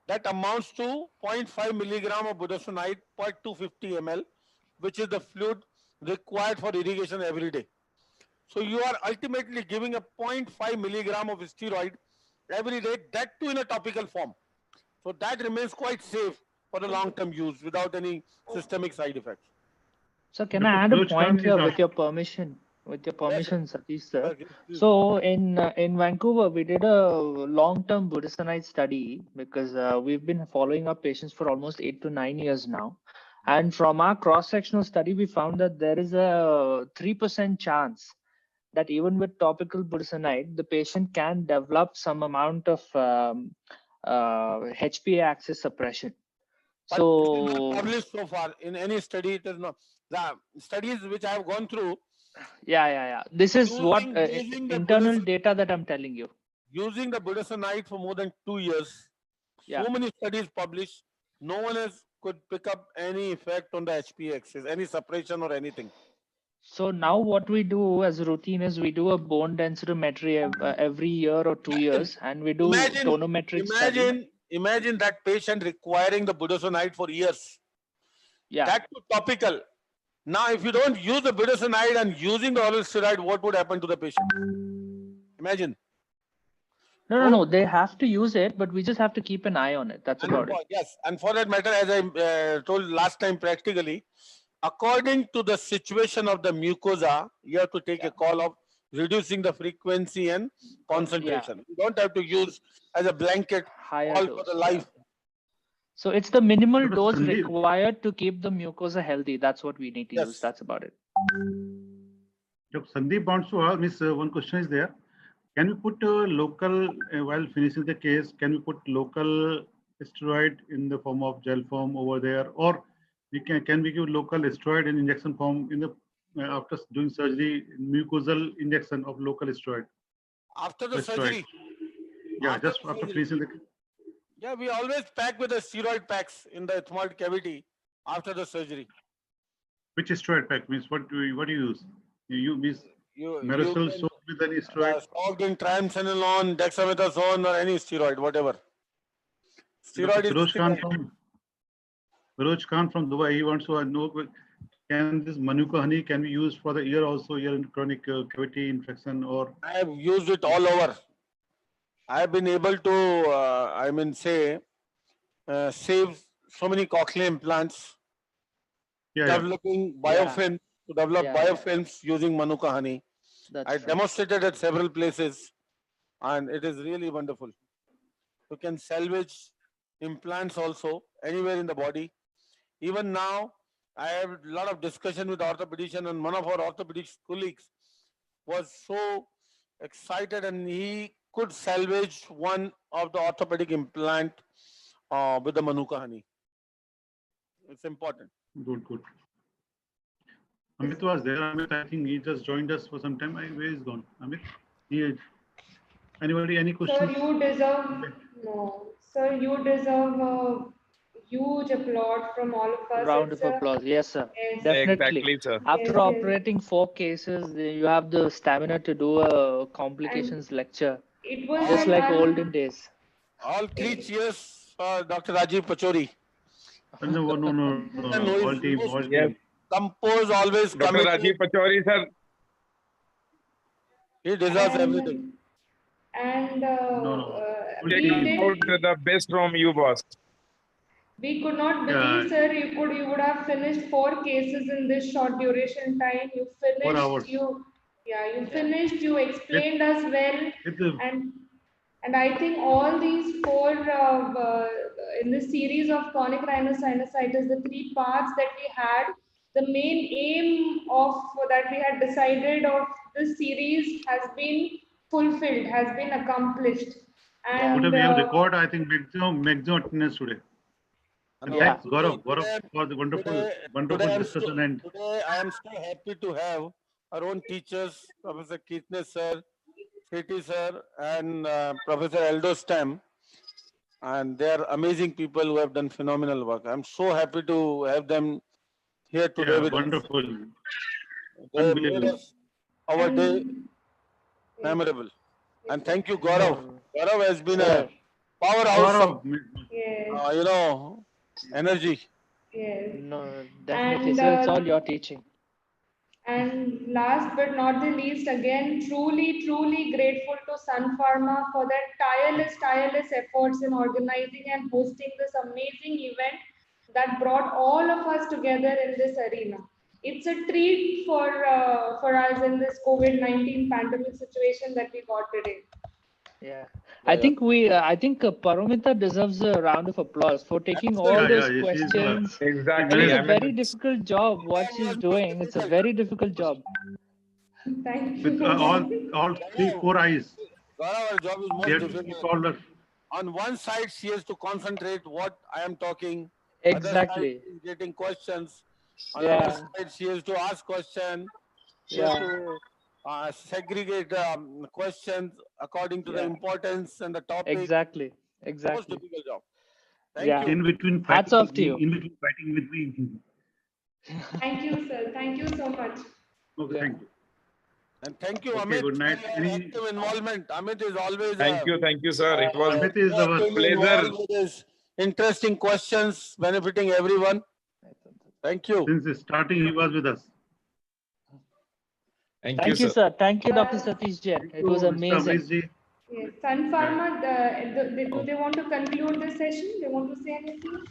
That amounts to 0.5 milligram of budesonide per 250 ml, which is the fluid required for irrigation every day. So you are ultimately giving a 0.5 milligram of steroid every day, that too in a topical form. So that remains quite safe for the long-term use without any systemic side effects. So can I add a point here with your permission? With your permission, Satish sir. So in Vancouver, we did a long-term budesonide study because we've been following up patients for almost 8 to 9 years now. And from our cross-sectional study, we found that there is a 3% chance that even with topical budesonide, the patient can develop some amount of HPA axis suppression. But So it is not published so far in any study. It is not. The studies which I have gone through. Yeah. This is what internal data that I'm telling you. Using the budesonide for more than 2 years, so many studies published, no one else could pick up any effect on the HPA axis, any suppression or anything. So now what we do as a routine is we do a bone densitometry every year or 2 years, and we do tonometric study. Imagine that patient requiring the budesonide for years. Yeah. That too topical. Now, if you don't use the budesonide and using the oral steroid, what would happen to the patient? Imagine. No. They have to use it, but we just have to keep an eye on it. That's about it. Yes, and for that matter, as I told last time, practically, according to the situation of the mucosa, you have to take a call of reducing the frequency and concentration. You don't have to use as a blanket all for the life. So it's the minimal dose required to keep the mucosa healthy. That's what we need to use. That's about it. Sandeep wants to ask, Miss, one question is there. Can we put local, while finishing the case, can we put local steroid in the form of gel form over there? Or can we give local steroid in injection form in the after doing surgery, mucosal injection of local steroid? After the surgery? Yeah, just after finishing the. Yeah, we always pack with the steroid packs in the ethmoid cavity after the surgery. Which steroid pack means? What do you use? You use Marisol soaked with any steroid? Soaked in triamcinolone, dexamethasone, or any steroid, whatever. Steroid is Feroz Khan from Dubai. He wants to know, can this Manuka honey can be used for the ear also, ear and chronic cavity infection? Or I have used it all over. I have been able to, save so many cochlear implants, developing biofilms, to develop biofilms using Manuka honey. I demonstrated at several places, and it is really wonderful. You can salvage implants also anywhere in the body. Even now, I have a lot of discussion with orthopedician, and one of our orthopedic colleagues was so excited, and he could salvage one of the orthopedic implant with the Manuka honey. It's important. Good. Amit was there. Amit, I think he just joined us for some time. Where is gone? Amit? Anybody? Any questions? Sir, you deserve a huge applaud from all of us. Round of applause. Yes, sir. Yes. Definitely. Exactly, sir. After operating 4 cases, you have the stamina to do a complications lecture. It was just like olden days. All 3 cheers for Dr. Rajiv Pachori. No. All team. Compose, always Dr. Rajiv Pachori, sir. He deserves everything. And we did the best from you, boss. We could not believe, sir, you would have finished 4 cases in this short duration time. You finished. 4 hours. You finished. You explained us well, and I think all these 4 in this series of chronic rhinosinusitis, the 3 parts that we had, the main aim of that we had decided of this series has been fulfilled, has been accomplished. And we have record, I think, maximum attendance today. And thanks, Gaurav, for the wonderful discussion. And today I am so happy to have our own teachers, Professor Kitne sir, Seti sir, and Professor Aldo Stam. And they are amazing people who have done phenomenal work. I'm so happy to have them here today with wonderful. us. They made us our day memorable. And thank you, Gaurav. Gaurav has been a Sir. powerhouse of, Yes. energy. Yes. No, definitely, And sir. It's all your teaching. and last but not the least, again, truly, truly grateful to Sun Pharma for their tireless efforts in organizing and hosting this amazing event that brought all of us together in this arena. It's a treat for us in this COVID-19 pandemic situation that we got today. Yeah, I think Paramita deserves a round of applause for taking all Absolutely. those questions. Exactly. It's I a mean, very difficult job what she's doing. It's a very difficult job. Thank With you. all three, four eyes. Gaurav, our job is We most have to keep difficult. all the. On one side, she has to concentrate what I am talking. Other side, Exactly. she is getting questions. On Yeah. other side, she has to ask questions. She has Yeah. to segregate questions according to the Yeah. importance and the topic. Exactly. Most Exactly. difficult job. Thank Yeah. you. In between Hats fighting off with to me, you. in between fighting with me. Thank you, sir. Thank you so much. Okay, Yeah. thank you. And thank you, Okay, Amit, good night. for your active involvement. Amit is always thank you, sir. It was Amit is our actively pleasure. involved with his interesting questions benefiting everyone. Thank you. since starting he was with us. Thank you, Thank you, sir. sir. Thank you, Dr. Satish Jain. Thank It you, was Mr. amazing. Amrishji. Yes. Sun Pharma, do they want to conclude the session? They want to say anything?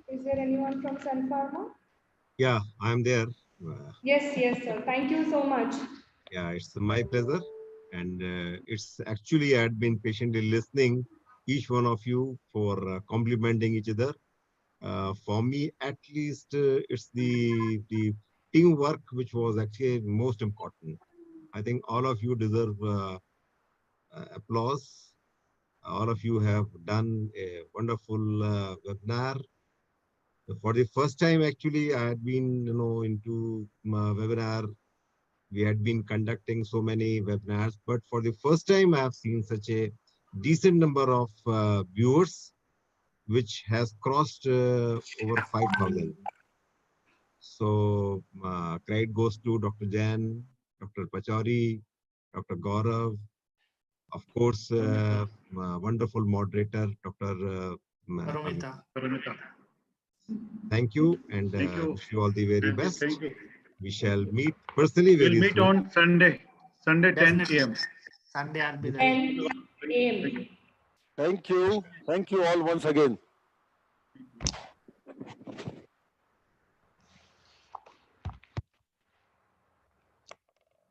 Is there anyone from Sun Pharma? Yeah, I'm there. Yes, sir. Thank you so much. Yeah, it's my pleasure. And it's actually, I had been patiently listening each one of you for complimenting each other. For me, at least, it's the teamwork which was actually most important. I think all of you deserve applause. All of you have done a wonderful webinar. For the first time, actually, I had been, into webinar. We had been conducting so many webinars, but for the first time, I have seen such a decent number of viewers, which has crossed over 5,000. So credit goes to Dr. Jain, Dr. Pachauri, Dr. Gaurav, of course, wonderful moderator, Dr. Paramita. Thank you, and Thank you. wish you all the very Thank you. best. Thank you. We shall meet personally We'll very meet soon. on Sunday, 10 Definitely. p.m. Sunday I'll be there. 10 a.m. Thank you. Thank you all once again.